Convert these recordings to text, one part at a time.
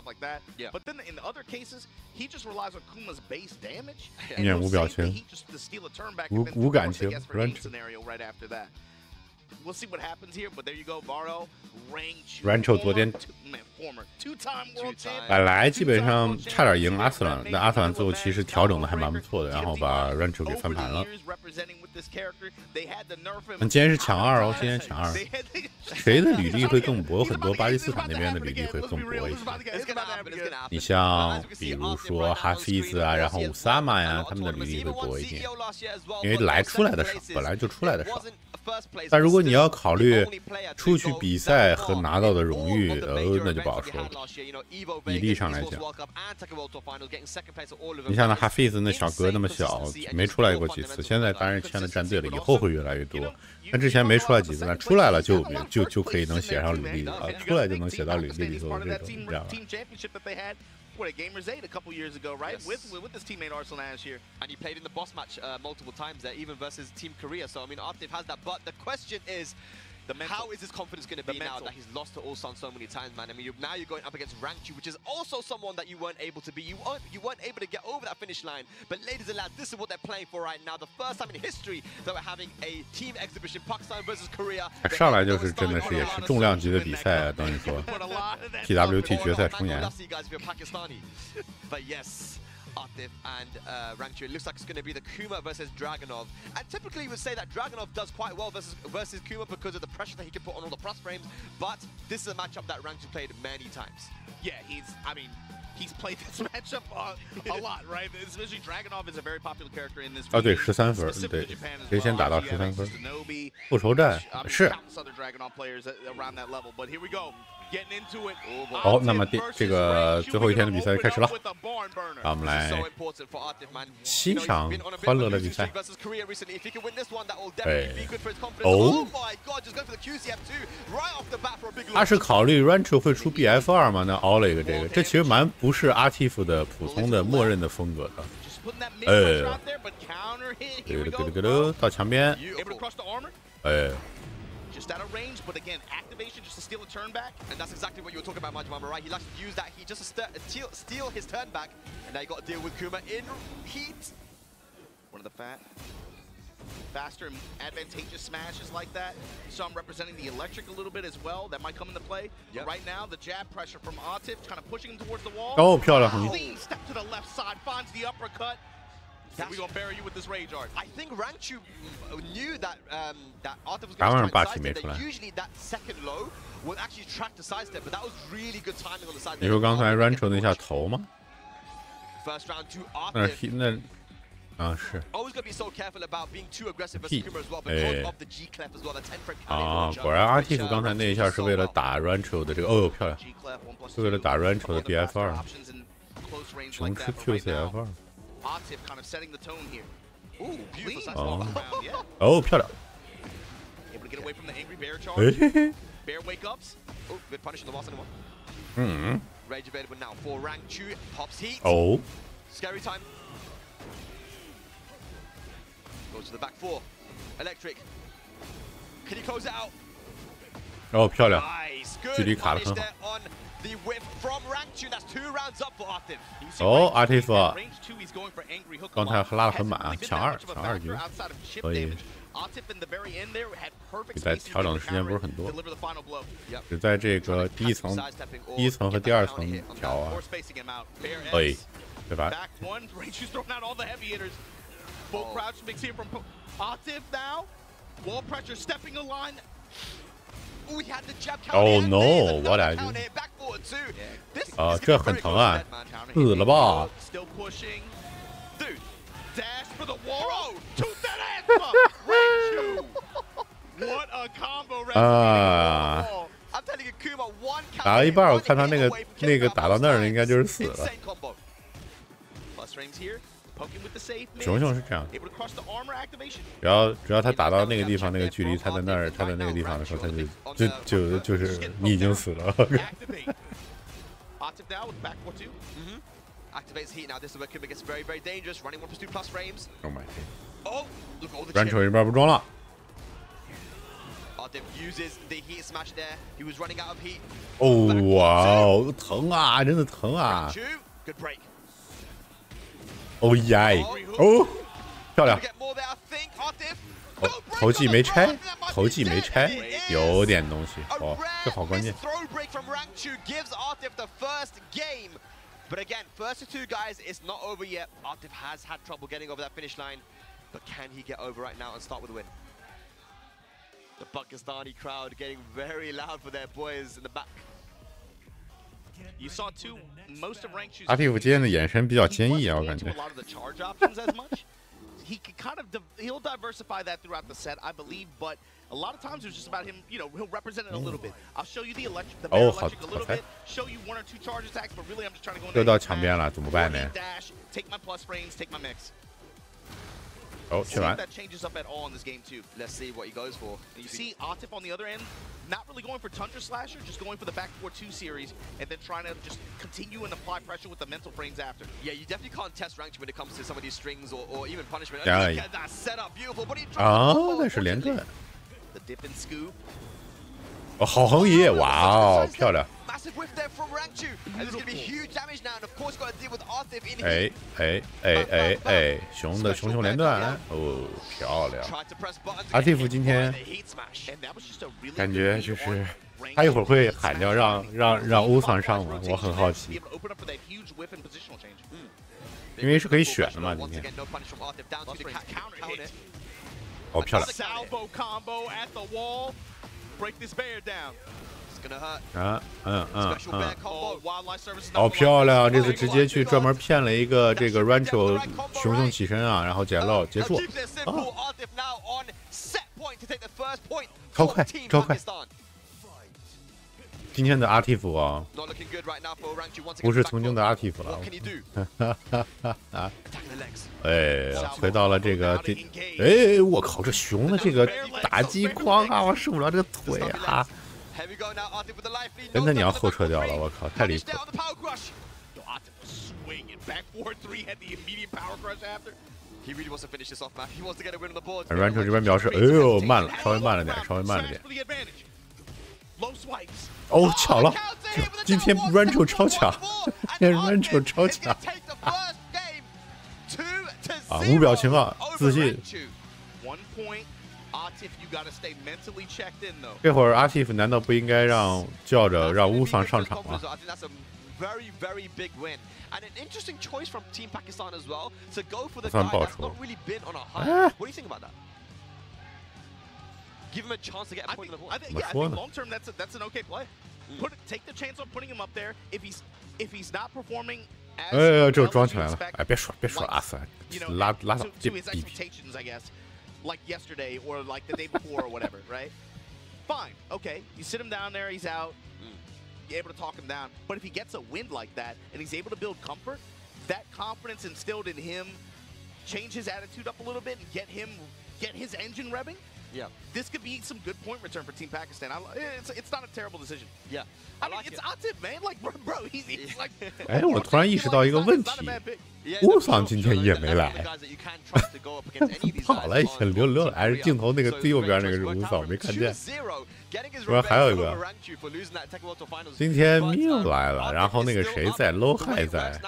like that. Yeah. But then in the other cases, he just relies on Kuma's base damage. 面无表情，无感情。We'll see what happens here, but there you go, Varro, Rancho 昨天本来基本上差点赢阿斯兰，但阿斯兰最后其实调整的还蛮不错的，然后把 Rancho 给翻盘了。那今天是抢2哦，今天抢2，谁的履历会更薄？很多巴基斯坦那边的履历会更薄一些。你像比如说哈菲兹啊，然后乌萨玛呀，他们的履历会薄一点，因为出来的少，本来就出来的少。但如果你要考虑出去比赛和拿到的荣誉，那就不好说了。比例上来讲，你像那哈菲兹那小哥那么小，没出来过几次，现在当然签了战队了，以后会越来越多。但之前没出来几次，那出来了就可以能写上履历了，出来就能写到履历里头这种，你知道吧？What, at Gamers 8 a couple years ago, right? Yes. With his teammate Arsenal Ash here. And he played in the boss match multiple times there, even versus Team Korea. So, I mean, Artif has that. But the question is, how is his confidence going to be now that he's lost to Ulsan so many times, man? I mean, now you're going up against Rangchu, which is also someone that you weren't able to beat. You weren't able to get over that finish line. But ladies and lads, this is what they're playing for right now. The first time in history that we're having a team exhibition, Pakistan versus Korea. 上来就是真的是也是重量级的比赛啊，等于说 PWT 决赛重演。But yes. Artif and Rangchu. It looks like it's going to be the Kuma versus Dragunov. And typically you would say that Dragunov does quite well versus Kuma because of the pressure that he can put on all the plus frames. But this is a matchup that Rangchu played many times. Yeah, he's played this matchup a lot, right? Especially Dragunov is a very popular character in this. 对，13分，对，谁先打到13分？复仇战是。好，那么这个最后一天的比赛开始了，让我们来欣赏欢乐的比赛。他是考虑 Rancho 会出 BF2 吗？那凹了一个这其实蛮不是 Artif 的普通的默认的风格的。到墙边，Just out of range, but again, activation just to steal a turn back. And that's exactly what you were talking about, Majimama, right? He likes to use that heat just to steal his turn back. And now you got to deal with Kuma in heat. One of the faster and advantageous smashes like that. So I'm representing the electric a little bit as well. That might come into play. Yep. But right now, the jab pressure from Artif kind of pushing him towards the wall. Oh, 漂亮！ Clean step to the left side, finds the uppercut. We're gonna bury you with this rage art. I think Rangchu knew that that Artif was going to try and sidestep. That usually that second low would actually track the sidestep, but that was really good timing on the sidestep. 你说刚才 Rancho 那下头吗？ First round to Artif. 是。Always gonna be so careful about being too aggressive versus Kuma as well because of the G clef as well. The 10 frame. 果然 Artif 刚才那一下是为了打 Rancho 的这个漂亮，是为了打 Rancho 的 BF2， 雄狮 QCF2。Artif kind of setting the tone here. Ooh, beautiful. 漂亮。 Able to get away from the angry bear charge. Bear wake ups. Oh, good punish on the boss anyone. Rage available now for Rangchu. Pops heat. Scary time. Goes to the back four. Electric. Can you close it out? 漂亮。 Nice. Good 距离卡得很好。 The whip from Rangchu. That's 2 rounds up for Artif. Artif 刚才拉得很满啊，抢2局，所以比赛调整的时间不是很多，只在这个第一层和第2层调啊，对吧？ Oh no! What I do? 这很疼啊，死了吧？打了一半，我看他那个打到那儿应该就是死了。熊熊是这样，只要他打到那个地方，那个距离，他在那儿，他在那个地方的时候，他就是你已经死了。Oh my god！ Rancho 这边不装了。哦哇哦，疼啊，真的疼啊！哦耶！哦，漂亮！哦，头技没拆，头技没拆，有点东西哦，这好关键。But again, first of 2 guys, it's not over yet. Artif has had trouble getting over that finish line, but can he get over right now and start with a win? The Pakistani crowd getting very loud for their boys in the back. You saw too, most of rank shoes. 阿蒂夫今天的眼神比较坚毅啊，我感觉。He can kind of he'll diversify that throughout the set, I believe, but a lot of times it was just about him, you know, he'll represent it a little bit. I'll show you the electric, the electric a little bit, show you 1 or 2 charge attacks, but really I'm just trying to go in there. 又到墙边了，怎么办呢？ Take my plus frames, take my mix. 哦，去完。 That changes up at all in this game too. Let's see what he goes for. And you see Artif on the other end, not really going for Tundra Slasher, just going for the back 4-2 series, and then trying to just continue and apply pressure with the mental frames after. Yeah, you definitely can't test ranked when it comes to some of these strings or even punishment. Yeah. Get that set up, beautiful. But he 那是连段。 The dip and scoop. 哦，好横移，哇哦，漂亮。 Massive whiff there from Rangchu, and there's going to be huge damage now, and of course got to deal with Artif in here. 熊连段，哦，漂亮。阿蒂夫今天感觉就是他一会儿会喊掉让欧桑上吗？我很好奇，因为是可以选的嘛，今天。哦，漂亮。 好漂亮！这次直接去专门骗了一个这个 Rancho 熊起身啊，然后捡漏结束。超快，超快！今天的阿蒂夫啊，不是曾经的阿蒂夫了。哎，回到了这个哎，我靠，这熊的这个打击框啊，我受不了这个腿啊！ 真的你要后撤掉了，我靠，太离谱了。Rancho 这边表示，哎呦，慢了，稍微慢了点，稍微慢了点。哦，巧了，今天 Rancho 超强，今天 Rancho 超强。啊，无表情啊，自信。 这会儿阿蒂夫难道不应该叫着让乌桑上场吗？ Very, very big win, and an interesting choice from Team Pakistan as well to go for the guy that's not really been on a high. What do you think about that? Give him a chance to get a point in the board. I think long term that's an okay play. Take the chance on putting him up there. If he's not performing as 这又装起来了。哎，别说阿桑，拉倒，这逼。 Like yesterday or like the day before or whatever, right? Fine, okay. You sit him down there, he's out. You're able to talk him down. But if he gets a win like that and he's able to build comfort, that confidence instilled in him, change his attitude up a little bit and get his engine revving. Yeah, this could be some good point return for Team Pakistan. It's not a terrible decision. Yeah, I mean it's Artif, man. Like bro, he's like. 哎，我突然意识到一个问题，乌桑今天也没来，跑了一下，溜了，还是镜头那个最右边那个是乌桑，我没看见。不然还有一个，今天 Mio 来了，然后那个谁在 ，Low High 在。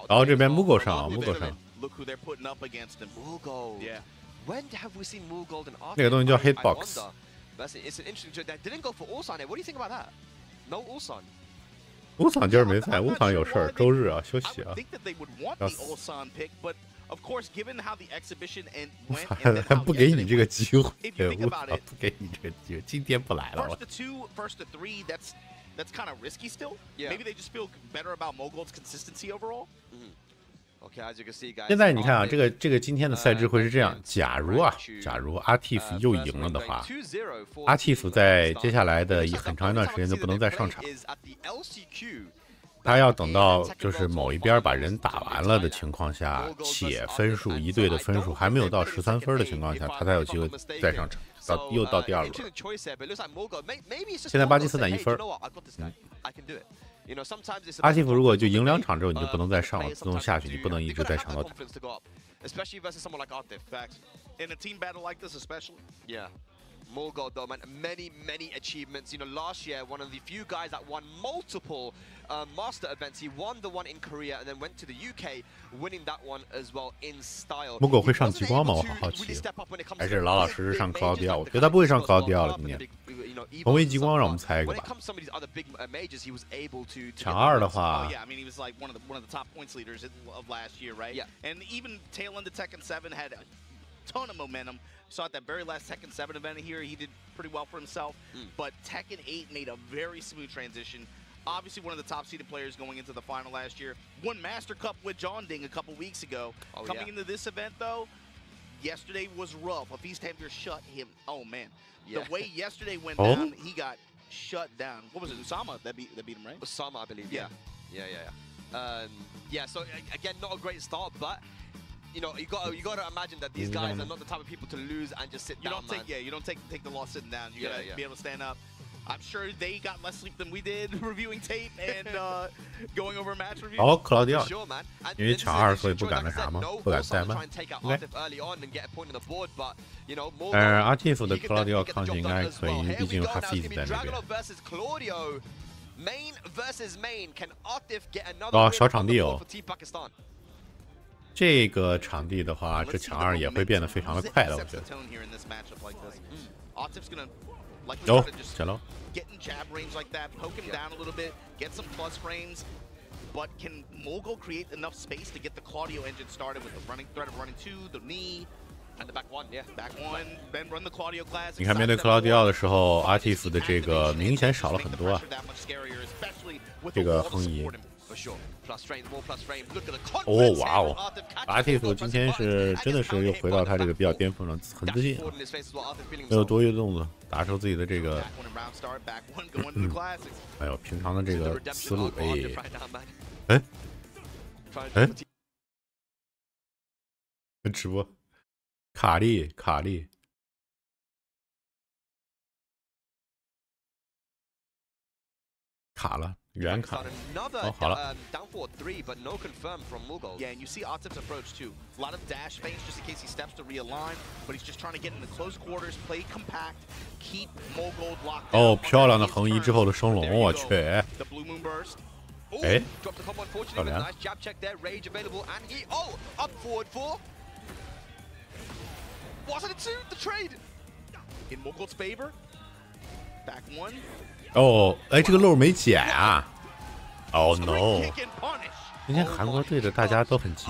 然后这边 Mugo 上啊 ，Mugo 上。 Look who they're putting up against him. Mughal. Yeah. When have we seen Mughal and Artif? 那个东西叫 hitbox. It's an interesting choice. They didn't go for Ulsan. What do you think about that? No Ulsan. 乌桑今儿没在，乌桑有事儿，周日啊，休息啊。 I think that they would want the Ulsan pick, but of course, given how the exhibition went, and then 不给你这个机会，乌桑不给你这个机会，今天不来了。First to three, that's kind of risky still. Yeah. Maybe they just feel better about Mogul's consistency overall. Okay, 现在你看啊，这个今天的赛制会是这样：假如阿蒂夫又赢了的话，阿蒂夫在接下来的很长一段时间都不能再上场，他要等到就是某一边把人打完了的情况下，且分数一队的分数还没有到13分的情况下，他才有机会再上场，又到第二轮。现在巴基斯坦1分。阿蒂夫如果就赢2场之后，你就不能再上了，自动下去，你不能一直在上到台。Especially versus someone like Artif. Facts. In a team battle like this, especially. Yeah. Morgold though, man, many achievements. You know, last year, one of the few guys that won multiple master events. He won the one in Korea and then went to the UK, winning that one as well in style. Morgold 会上极光吗？我好好奇。还是老老实实上克劳迪奥？我觉得他不会上克劳迪奥了，今年。红威极光让我们猜一个吧。抢2的话。Yeah, I mean he was like one of the top points leaders of last year, right? Yeah. And even tail end of Tekken 7 had a ton of momentum. Saw at that very last Tekken 7 event here, he did pretty well for himself. But Tekken 8 made a very smooth transition. Obviously one of the top-seeded players going into the final last year. Won Master Cup with John Ding a couple weeks ago. Coming into this event, though, yesterday was rough. If he's time to shut him, oh man. Yeah. The way yesterday went down, he got shut down. What was it, Usama that beat him, right? Usama, I believe. Yeah. Yeah, so again, not a great start, but you know, you got to imagine that these guys are not the type of people to lose and just sit down. You don't take the loss sitting down. You gotta be able to stand up. I'm sure they got less sleep than we did reviewing tape and going over match reviews. 哦，克劳迪奥，因为抢2所以不敢那啥吗？不敢怠慢。但是阿蒂夫的克劳迪奥抗性应该可以，毕竟哈菲兹在那边。哦，小场地哦。这个场地的话，这抢2也会变得非常的快的，我觉得。有，起来了。 Getting jab range like that, poke him down a little bit, get some plus frames. But can Mogul create enough space to get the Claudio engine started with the running threat of running 2, the knee, and the back 1? Yeah, back 1, then run the Claudio class. 你看面对克劳迪奥的时候，阿蒂夫的这个明显少了很多啊。这个横移。 哦，哇哦！阿蒂夫今天是真的是又回到他这个比较巅峰了，很自信，没有多余的动作，打出自己的这个，还有平常的这个思路。哎，直播，卡利，卡了。 远卡，哦，好了。Yeah, and you see Atif's approach too. A lot of dash feints just in case he steps to realign, but he's just trying to get into close quarters, play compact, keep Mogul locked. 哦，漂亮的横移之后的升龙，我去。哎，漂亮。Wasn't it the trade in Mogul's favor? Back 1. 哦，哎，这个漏没捡啊！哦 no！ 今天韩国队的大家都很急。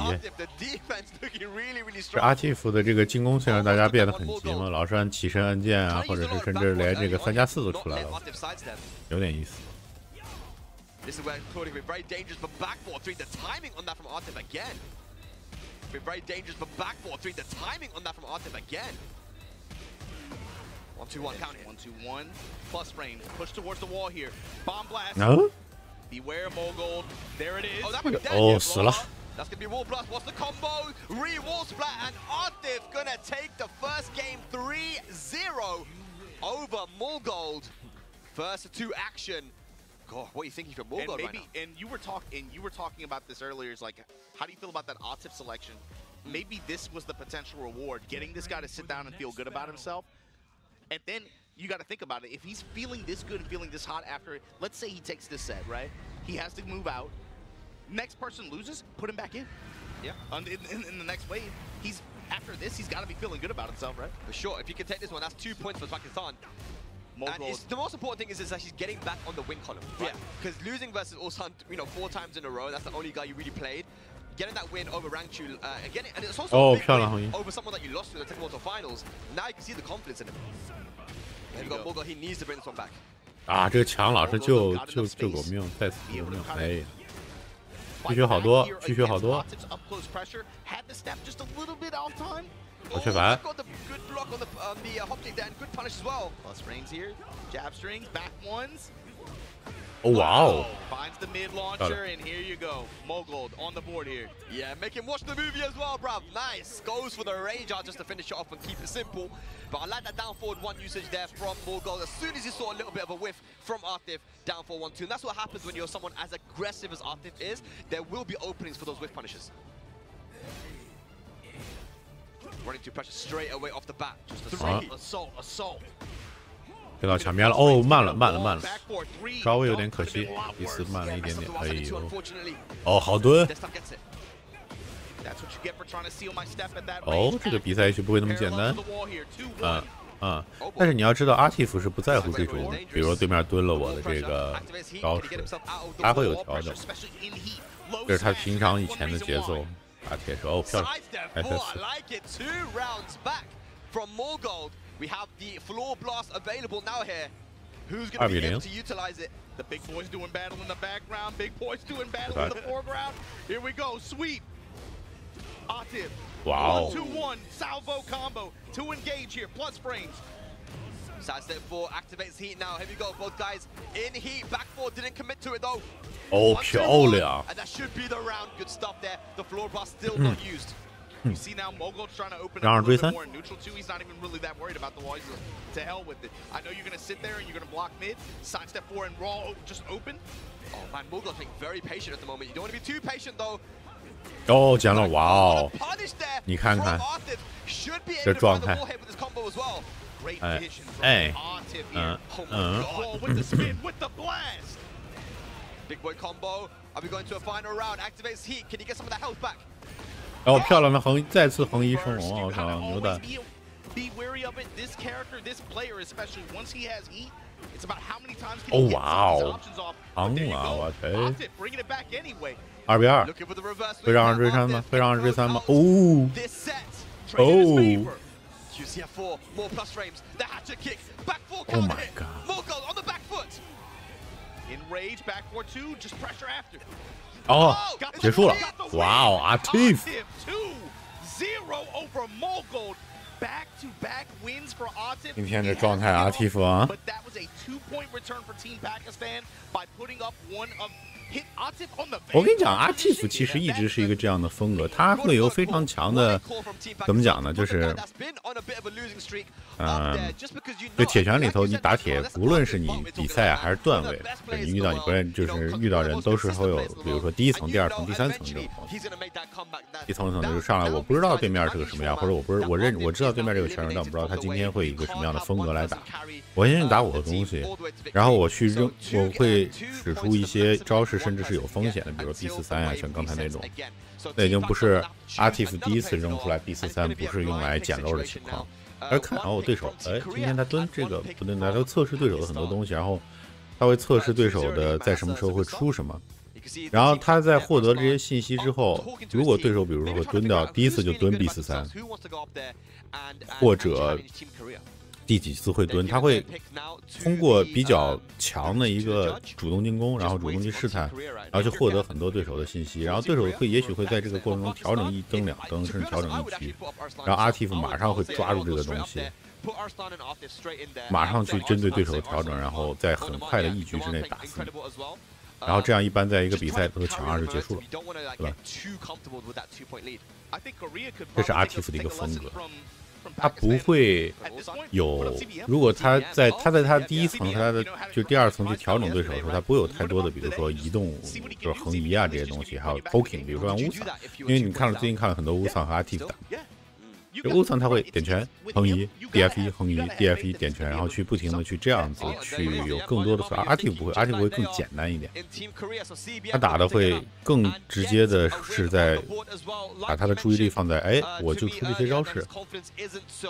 这阿蒂夫的这个进攻虽然大家变得很急嘛，老是按起身按键啊，或者是甚至连这个3+4都出来了，有点意思。1-2-1 count it. 1-2-1 plus frames. Push towards the wall here. Bomb blast. No. Beware Mogul. There it is. Oh, that was dead. Oh,死了。 That's gonna be wall blast. What's the combo? Wall splat and Artif gonna take the first game 3-0 over Morgold. First 2 action. God, what are you thinking for Morgold right now? And you were talking about this earlier. Is like, how do you feel about that Artif selection? Maybe this was the potential reward, getting this guy to sit down and feel good about himself. And then you got to think about it. If he's feeling this good and feeling this hot after, let's say he takes this set, right? He has to move out. Next person loses, put him back in. Yeah. In the next wave, after this, he's got to be feeling good about himself, right? For sure. If he can take this one, that's 2 points for Pakistan. And the most important thing is that he's getting back on the win column, right? Because losing versus Ulsan, 4 times in a row, that's the only guy you really played. Getting that win over Rangchu, and it's also a big win over someone that you lost to in the Tekken quarterfinals. Now you can see the confidence in him. You've got Morgold, he needs to bring this one back. 啊，这个强老是救狗命，再死救命，哎，继续好多，继续好多。我缺乏。哦哇哦！ Finds the mid launcher, and here you go. Mogold on the board here. Yeah, make him watch the movie as well, bruv. Nice. Goes for the rage out just to finish it off and keep it simple. But I like that down forward 1 usage there from Mogold. As soon as he saw a little bit of a whiff from Artif, down for 1-2. And that's what happens when you're someone as aggressive as Artif is. There will be openings for those whiff punishes. Running to pressure straight away off the bat. Just assault. 推到墙边了，哦，慢了，稍微有点可惜，第四慢了一点点，哎呦，哦，好蹲，哦，这个比赛也许不会那么简单，但是你要知道，阿蒂夫是不在乎这种，比如说对面蹲了我的这个招式，他会有调整，这是他平常以前的节奏。打铁手，哦，漂亮，还是We have the floor blast available now here. Who's going to be able to utilize it? The big boys doing battle in the background. Big boys doing battle in the foreground. Here we go. Sweep. Artif. Wow. 1-2-1 salvo combo to engage here. Plus frames. Side step 4 activates heat now. Here we go. Both guys in heat. Back 4 didn't commit to it though. 哦，漂亮。 And that should be the round. Good stuff there. The floor blast still not used. You see now Mogold's trying to open up a little bit more neutral too. He's not even really that worried about the wall. He's to hell with it. I know you're going to sit there and you're going to block mid. Sidestep 4 and raw just open. Oh man, Mogold's being very patient at the moment. You don't want to be too patient though. 哦，捡了，哇哦！你看看这状态，Big boy combo. Are we going to a final round? Activates heat. Can you get some of that health back? 哦，漂亮的再次横移升龙，我操，牛的！ Be wary of it. This character, this player, especially once he has heat, it's about how many times can 哦 he get 哇 some of these 哦， options off. 横 There you 啊， go. 我去！ Artif bringing it back anyway. 2比2，会让人追三吗？会让人追三吗？哦， This set. 哦 QCF4, more plus frames. The hatchet kick. Back 4 ！Oh counter my hit. god！ Mogold on the back foot. In rage, back 4-2, just pressure after. 哦，结束了！哇哦，阿蒂夫！ 2-0 over Mogold. Back-to-back wins for Artif. 今天这状态，阿蒂夫啊！ But that was a 2-point return for Team Pakistan by putting up one of hit Artif on the. 我跟你讲，阿蒂夫其实一直是一个这样的风格，他会有非常强的，怎么讲呢？就是就铁拳里头，你打铁，无论是你比赛还是段位，你遇到你不认，就是遇到人都是会有，比如说第一层、第二层、第三层这种。一层就是上来，我不知道对面是个什么样，或者我知道对面这个拳手，但我不知道他今天会以一个什么样的风格来打。我先去打我的东西，然后我会使出一些招式，甚至是有风险的，比如B43呀，像刚才那种。那已经不是阿蒂夫第一次扔出来 B43，不是用来捡漏的情况。而看好我对手，哎，今天他蹲这个不蹲，他都测试对手的很多东西，然后他会测试对手的在什么时候会出什么。然后他在获得这些信息之后，如果对手比如说会蹲掉，第一次就蹲 B43，或者第几次会蹲，他会通过比较强的一个主动进攻，然后主动去试探，然后去获得很多对手的信息，然后对手也许会在这个过程中调整1灯2灯，甚至调整1局，然后阿蒂夫马上会抓住这个东西，马上去针对对手的调整，然后在很快的1局之内打死你。然后这样一般在一个比赛都抢2就结束了，对吧？这是阿蒂夫的一个风格。他不会有，如果他在他第一层和他的就第二层去调整对手的时候，他不会有太多的，比如说移动，就是横移啊这些东西，还有 poking， 比如说像乌桑，因为你最近看了很多乌桑和阿蒂夫打。就乌桑他会点拳横移 DF1 横移 DF1 点拳，然后去不停的去这样子去有更多的阿蒂夫不会，阿蒂夫会更简单一点，他打的会更直接的是在把他的注意力放在哎我就出这些招式，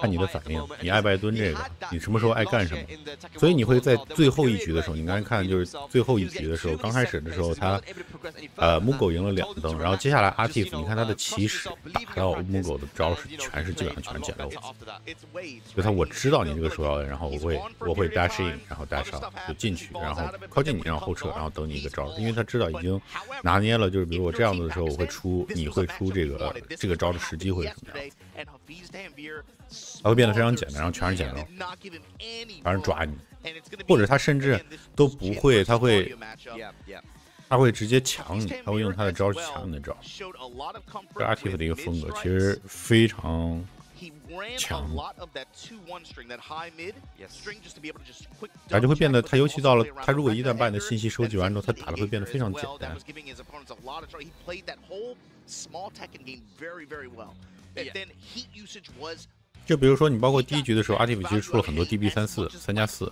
看你的反应，你爱不爱蹲这个，你什么时候爱干什么，所以你会在最后1局的时候，你刚才看就是最后1局的时候，刚开始的时候他木狗赢了2灯，然后接下来阿蒂夫你看他的起始打到木狗的招式全是基本上全是捡漏。就他我知道你这个手摇人，然后我会 dash in， 然后 dash out 就进去，然后靠近你，然后后撤，然后等你一个招，因为他知道已经拿捏了，就是比如我这样子的时候，我会出，你会出这个招的时机会是什么样，他会变得非常简单，然后全是捡漏，反正抓你，或者他甚至都不会，他会直接抢你，他会用他的招抢你的招。这 Active 的一个风格其实非常强，他就会变得，他尤其到了他如果一旦把你的信息收集完之后，他打的会变得非常简单。就比如说你包括第一局的时候 ，Active 其实出了很多 DB34 3+4。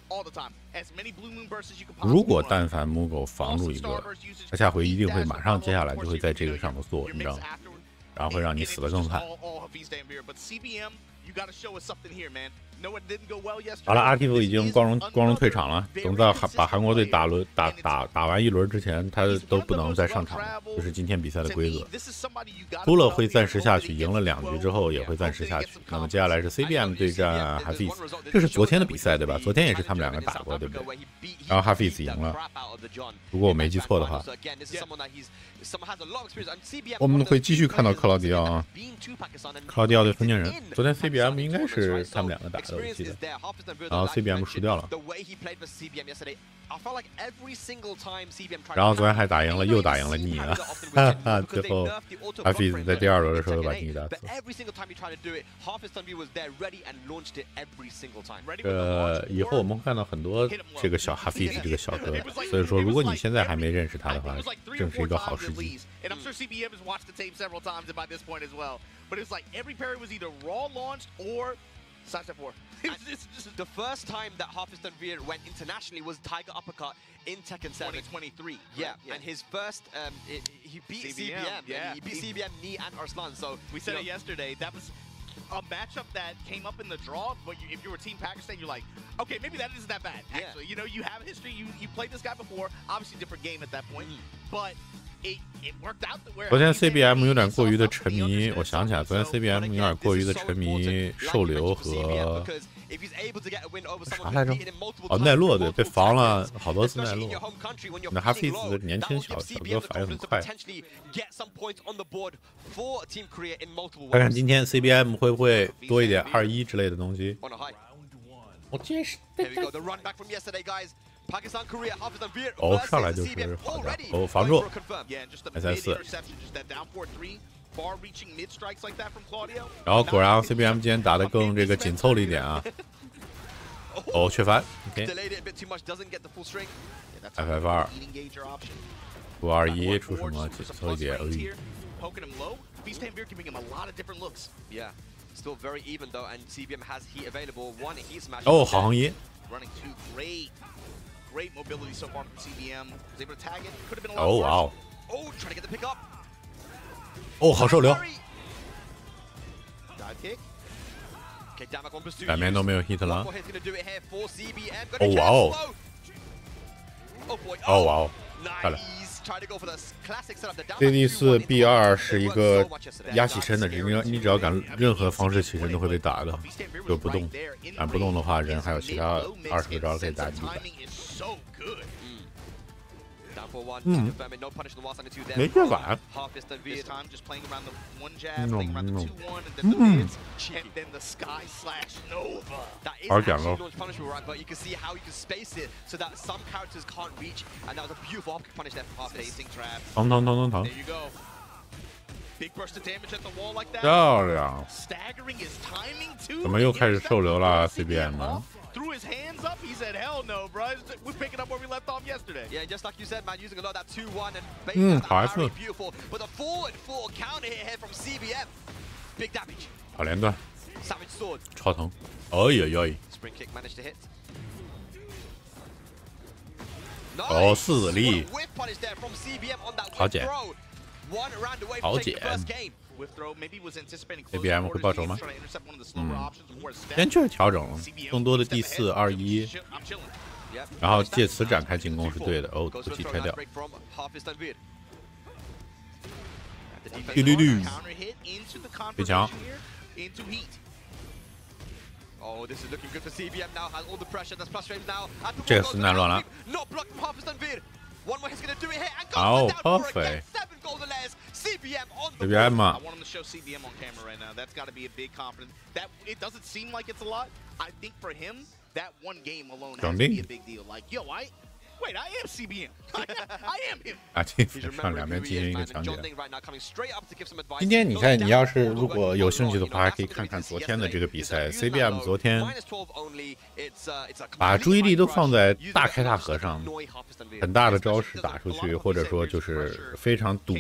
如果但凡母狗防住一个，他下回一定会马上接下来就会在这个上头做文章，然后会让你死得更惨。好了，阿蒂夫已经光荣退场了。等到把韩国队打完一轮之前，他都不能再上场了，这是今天比赛的规则。输了会暂时下去，赢了2局之后也会暂时下去。那么接下来是 CBM 对战 Hafiz， 这是昨天的比赛对吧？昨天也是他们两个打过，对不对？然后 Hafiz 赢了，如果我没记错的话。我们会继续看到克劳迪奥啊，克劳迪奥对封建人。昨天 CBM 应该是他们两个打的，我记得。然后 CBM 输掉了。然后昨天还打赢了，又打赢了你了，哈哈！最后 Hafiz 在第2轮的时候把你打死。以后我们会看到很多这个小 Hafiz 这个小哥，所以说如果你现在还没认识他的话，正是一个好时机。And I'm sure CBM has watched the tape several times by this point as well. But it's like every parry was either raw launched or side step 4. The first time that Hafiz Tanvir went internationally was Tiger Uppercut in Tekken 7. 2023. Yeah, and his first, he beat CBM. Yeah, he beat CBM, Knee, and Arslan. So we said it yesterday. That was a matchup that came up in the draw, but if you were Team Pakistan, you're like, okay, maybe that isn't that bad. Actually, you know, you have a history. You played this guy before. Obviously, different game at that point, but. 昨天 CBM 有点过于的沉迷，我想起来，昨天 CBM 有点过于的沉迷受流和啥来着？哦，奈落对，被防了好多次奈落。那哈菲兹年轻小哥反应很快。看看今天 CBM 会不会多一点2-1之类的东西。我这是。哦，上来就是好家伙，防住 S4， 然后果然 CBM 今天打得更这个紧凑了一点啊。哦，缺翻 ，OK。FF2， 5-2-1出什么紧凑一点？哦，好行业。Great mobility so far from CBM. Was able to tag it. Could have been a lot worse. Wow. Oh, trying to get the pick up. 哦，好受流。Dive kick. 两边都没有 hit 了。哦哇哦。哦哇哦。漂亮。DD4 B2 是一个压起身的，你只要敢任何方式起身都会被打的，就不动。但不动的话，人还有其他20个招可以打击。没办法。好讲喽。疼。漂亮。怎么又开始受流了 CBM 呢？Threw his hands up. He said, "Hell no, bro. We're picking up where we left off yesterday." Yeah, just like you said, man, using a lot of that 2-1 and base very beautiful. But the forward 4 counter hit here from CBM, big damage. 好连段。Savage sword. 超疼。哎呀呀。Spring kick managed to hit. 哦，4力。好捡。好捡。CBM 会报仇吗今天确实调整了，更多的第4、2-1，然后借此展开进攻是对的。哦，武器拆掉。绿，飞墙。into heat. Oh, this is looking good for CBM now. Has all the pressure. That's plus frames now. 这个是难乱了。 Not blocked from Harvest. One more, he's gonna do it here and Oh, goes down for perfect. 7 golden layers. CBM on the CBM board. 嘛 I want him to show CBM on camera right now. That's got to be a big confidence. That it doesn't seem like it's a lot. I think for him, that one game alone has to be a big deal. Like, yo, I am CBM. I am him. 啊，这上两边进行一个讲解。 Right now coming straight up to give some advice. 今天你看，你要是如果有兴趣的话，还可以看看昨天的这个比赛。CBM 昨天把注意力都放在大开大合上，很大的招式打出去，或者说就是非常笃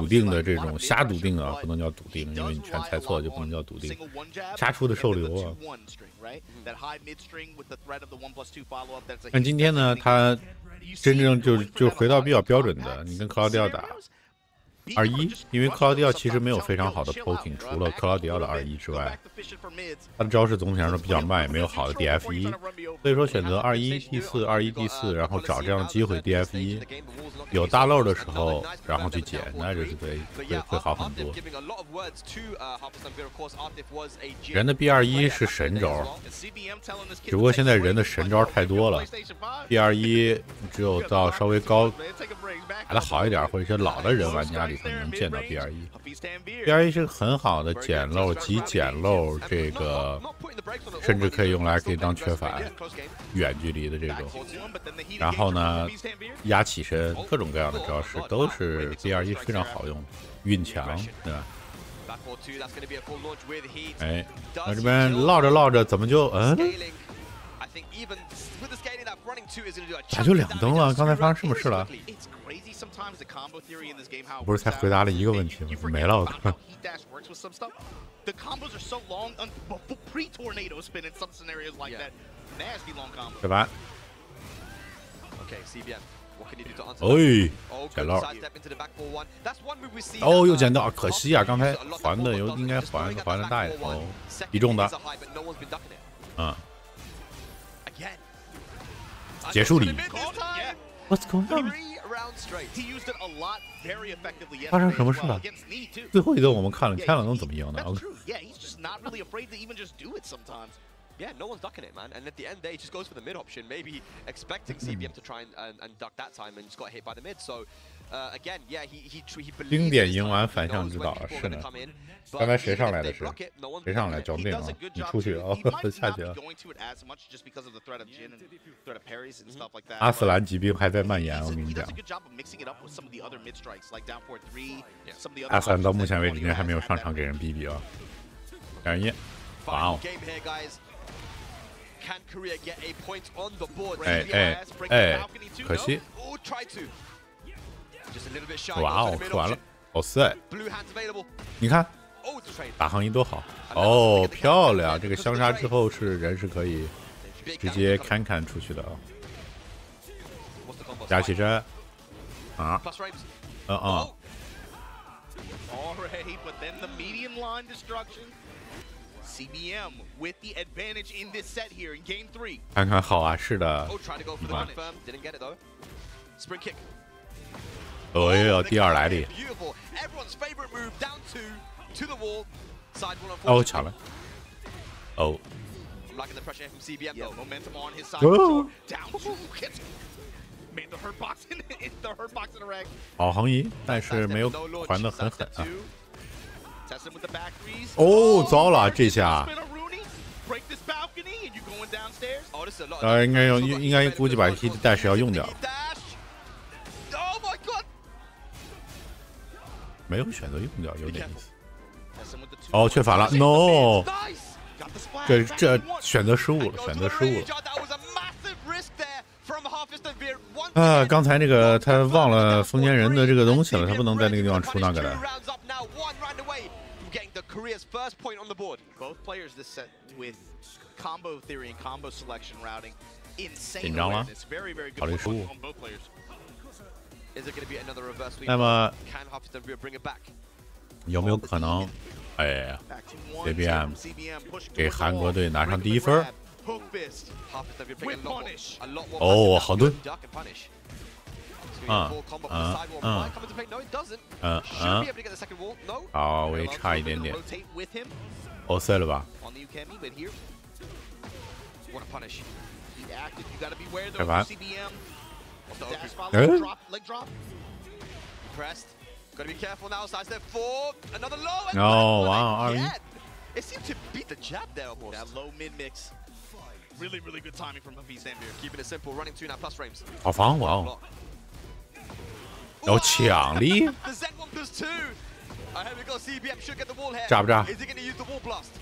定的这种瞎笃定啊，不能叫笃定，因为你全猜错了就不能叫笃定，瞎出的受流啊。但今天呢，他真正就回到比较标准的，你跟克劳迪奥打2-1，因为克劳迪奥其实没有非常好的 poking， 除了克劳迪奥的2-1之外，他的招式总体上都比较慢，也没有好的 DF1， 所以说选择2-1第4 2-1第4，然后找这样的机会 DF1， 有大漏的时候然后去捡，那就是会好很多。人的 B21 是神招，只不过现在人的神招太多了 ，B21 只有到稍微高打得好一点，或者一些老的人玩家里头能见到 B21。B21 是很好的捡漏及捡漏，这个甚至可以用来当缺反远距离的这种。然后呢，压起身各种各样的招式都是 B21 非常好用，运墙，对吧？哎，那这边唠着怎么就咋就2灯了？刚才发生什么事了？我不是才回答了一个问题吗？没了，我靠。对吧？哎，捡漏！哦，又捡到，可惜啊！刚才还的应该还的大一点哦，一中的，结束礼。What's going on？ 发生什么事了？最后一个我们看了能怎么赢呢？ Yeah, no one's ducking it, man. And at the end, they just goes for the mid option, maybe expecting CBM to try and duck that time, and just got hit by the mid. So again, yeah, he 经典赢完反向指导是的。刚才谁上来的是？谁上来？脚定了，你出去哦，下去了。阿斯兰疾病还在蔓延，我跟你讲。阿斯兰到目前为止应该还没有上场给人逼逼啊。2-1，哇哦！ Can Korea get a point on the board? 可惜。哇哦，出完了，好帅！你看，打横移多好哦，漂亮！这个相杀之后人是可以直接看出去的啊。压起身啊，CBM with the advantage in this set here in game 3. 看看好啊，是的。哎呦，第2来的。哦，抢了。哦。好横移，但是没有还得很狠啊。 哦，糟了，这下。应该估计把 hit dash 要用掉。没有选择用掉，有点意思。哦，缺反了 ，no， 这选择失误了，选择失误了。啊，刚才那个他忘了封建人的这个东西了，他不能在那个地方出那个的。 Getting the Korea's first point on the board. Both players this set with combo theory and combo selection routing. Insane 紧张了， very 考虑失误。 on both players. Is it going to be another reverse sweep? 那么 Can Harvest bring it back? 有没有可能？哎 ，CBM 给韩国队拿上第1分。哦，好盾。稍微差一点点。哦，塞了吧？开盘。哦，哇，2-1。It seemed to beat the jab there almost. That low mid mix. Really, really good timing from Hafiz Sambir. Keeping it simple, running 2 now plus frames. 好防，哇哦！有抢力。The Z1+2. Here we go. CBM should get the wall here. 炸不炸 Is he going to use the wall blast?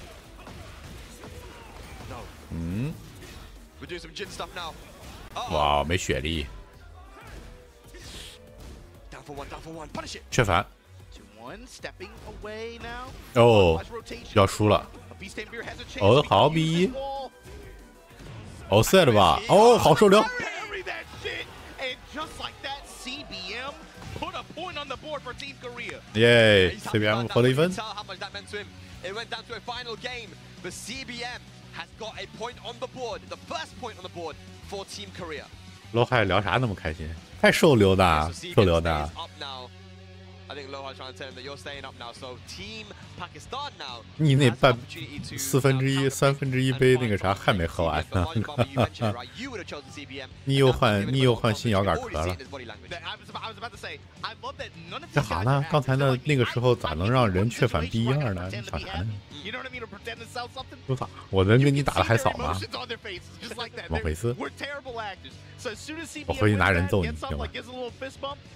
No. We're doing some Jin stuff now. 哇，没血力。Down for one. Punish it. 缺凡。 Stepping away now. 哦，要输了。哦，好比。哦，塞了吧？哦，好受留。耶 ，CBM 获得1分。It went down to a final game, but CBM has got a point on the board, the first point on the board for Team Korea. 罗海聊啥那么开心？太受留的，受留的。 I think Loha's trying to tell him that you're staying up now. So Team Pakistan now. 你那半1/4、1/3杯那个啥还没喝完呢。你又换新摇杆壳了。这啥呢？刚才那个时候咋能让人确反第1-2呢？你想啥呢？有啥？我能跟你打的还早吗？怎么回事？我回去拿人揍你行吗？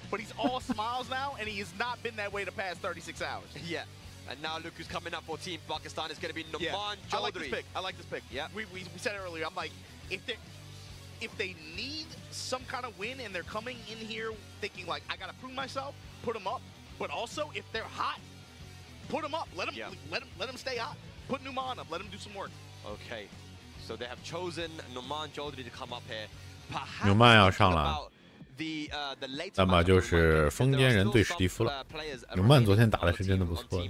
But he's all smiles now, and he has not been that way the past 36 hours. Yeah. And now look who's coming up for Team Pakistan. It's going to be Numan Chaudhary. I like this pick. Yeah. We said it earlier. I'm like, if they need some kind of win and they're coming in here thinking like, I got to prove myself, put them up. But also, if they're hot, put them up. Let them stay hot. Put Numan up. Let him do some work. Okay. So they have chosen Numan Chaudhary to come up here. Numan 要上了。 那么就是疯癫人对史蒂夫了。纽曼昨天打的是真的不错。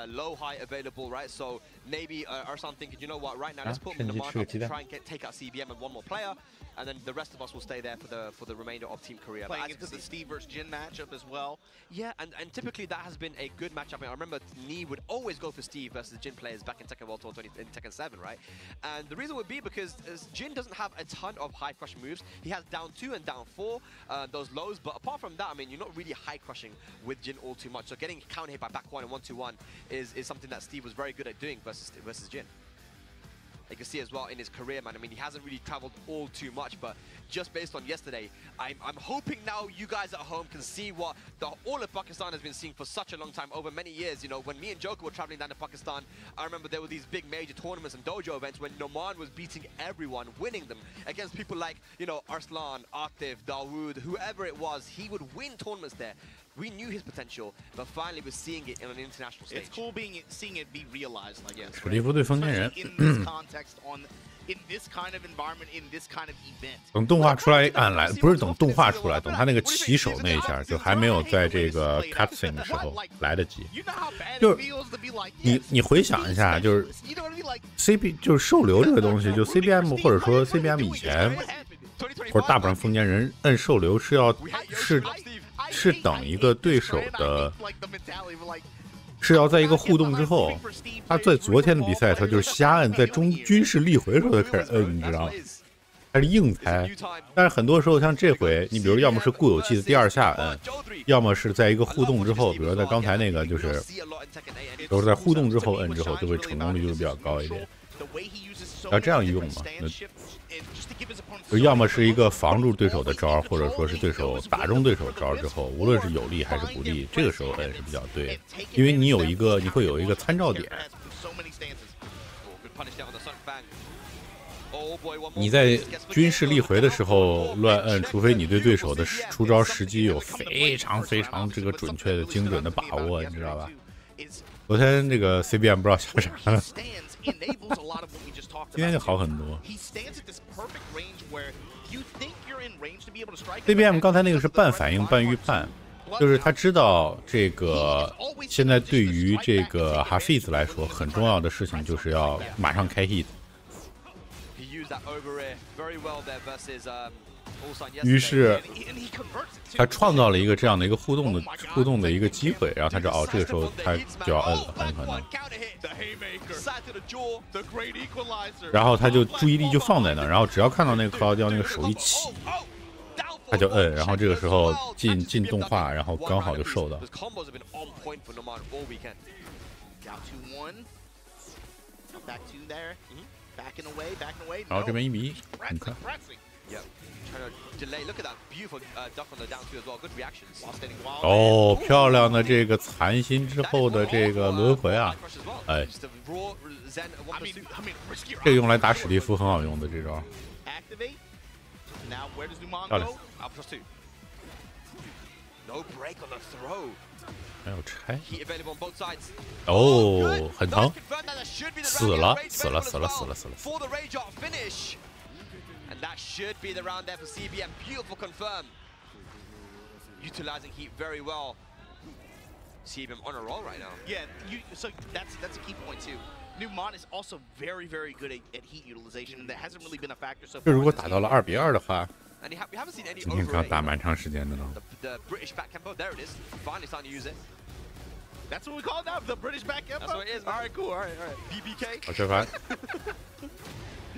Low high available, right? So maybe Arsan thinking, you know what? Right now, let's put Numan up to try and take out CBM and one more player, and then the rest of us will stay there for the remainder of Team Korea. Playing into the Steve versus Jin matchup as well. Yeah, and typically that has been a good matchup. I mean, I remember Knee would always go for Steve versus Jin players back in Tekken World Tour 20 in Tekken 7, right? And the reason would be because Jin doesn't have a ton of high crush moves. He has down 2 and down 4, those lows. But apart from that, I mean, you're not really high crushing with Jin all too much. So getting counter hit by back 1 and 1-2-1 is something that Steve was very good at doing versus Jin. You can see as well in his career, man. I mean, he hasn't really traveled all too much, but just based on yesterday, I'm hoping now you guys at home can see what all of Pakistan has been seeing for such a long time, over many years. You know, when me and Joker were traveling down to Pakistan, I remember there were these big major tournaments and dojo events when Noman was beating everyone, winning them against people like, you know, Arslan, Atif, Dawood, whoever it was. He would win tournaments there. We knew his potential, but finally we're seeing it in an international stage. It's cool seeing it be realized, I guess. 史蒂夫对疯癫人。 In this context, in this kind of environment, in this kind of event. 等动画出来按来，不是等动画出来，等他那个起手那一下，就还没有在这个 cutscene 的时候来得及。就是你回想一下，就是 CB 就是受流这个东西，就 CBM 或者说 CBM 以前或者大部分疯癫人摁受流是等一个对手的，是要在一个互动之后，他在昨天的比赛他就是瞎摁，在军事立回的时候才开始摁，你知道吗？他是硬猜，但是很多时候像这回，你比如要么是固有器的第2下摁，要么是在一个互动之后，比如说在刚才那个就是都是在互动之后摁之后，就会成功率就比较高一点。要这样用嘛？就要么是一个防住对手的招，或者说是对手打中对手招之后，无论是有利还是不利，这个时候摁是比较对，因为你会有一个参照点。你在军事立回的时候乱摁，除非你对对手的出招时机有非常非常这个准确的、精准的把握，你知道吧？昨天这个 CBM 不知道想啥了。今天就好很多。CBM 刚才那个是半反应半预判，就是他知道这个现在对于这个 Hafiz 来说很重要的事情就是要马上开 hit。于是他创造了一个这样的一个互动的一个机会，然后他知道哦，这个时候他就要摁了，很可能。然后他就注意力就放在那儿，然后只要看到那个克劳迪奥那个手一起，他就摁，然后这个时候进动画，然后刚好就受到。然后这边1比1，你看。哦，漂亮的这个残心之后的这个轮回啊！哎，这个用来打史蒂夫很好用的这招。漂亮。还有拆。哦，很疼，死了。And that should be the round there for CBM. Beautiful confirm. Utilizing heat very well. CBM on a roll right now. Yeah, so that's a key point too. Newmont is also very good at heat utilization, and that hasn't really been a factor so far. 这如果打到了2比2的话， we haven't seen any 今天可要打蛮长时间的了。The British back tempo, there it is. Finally starting to use it. That's what we call it now, the British back tempo. That's what it is. All right, cool. All right. BBK. 好，这盘。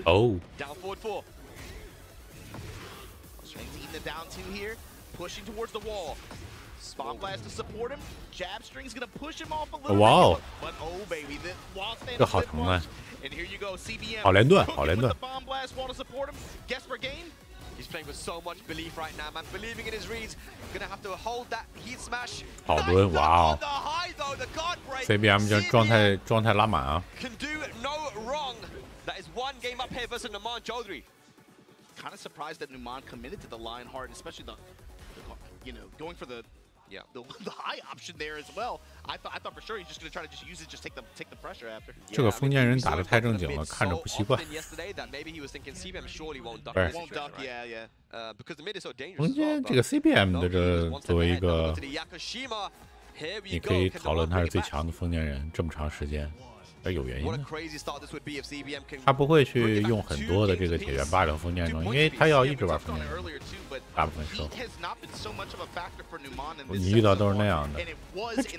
哦。Down forward 4. The down 2 here, pushing towards the wall. Spot blast to support him. Jab string's gonna push him off a little bit. But oh baby, the wall stand is good. And here you go, CBM. 好连段。 The bomb blast wall to support him. Guess per game. He's playing with so much belief right now, man. Believing in his reads. Gonna have to hold that heat smash. 好蹲，哇哦 ！CBM 这状态拉满啊。 Can do no wrong. That is one game up here versus Naman Chaudhary. Kind of surprised that Numan committed to the line hard, especially the going for the high option there as well. I thought for sure he's just going to try to just use it, just take the pressure after. 这个封建人打得太正经了，看着不习惯。封建这个 CBM 的这作为一个，你可以讨论他是最强的封建人，这么长时间。 有原因的，他不会去用很多的这个铁拳8的封建中，因为他要一直玩封建人，大部分时候。你遇到都是那样的，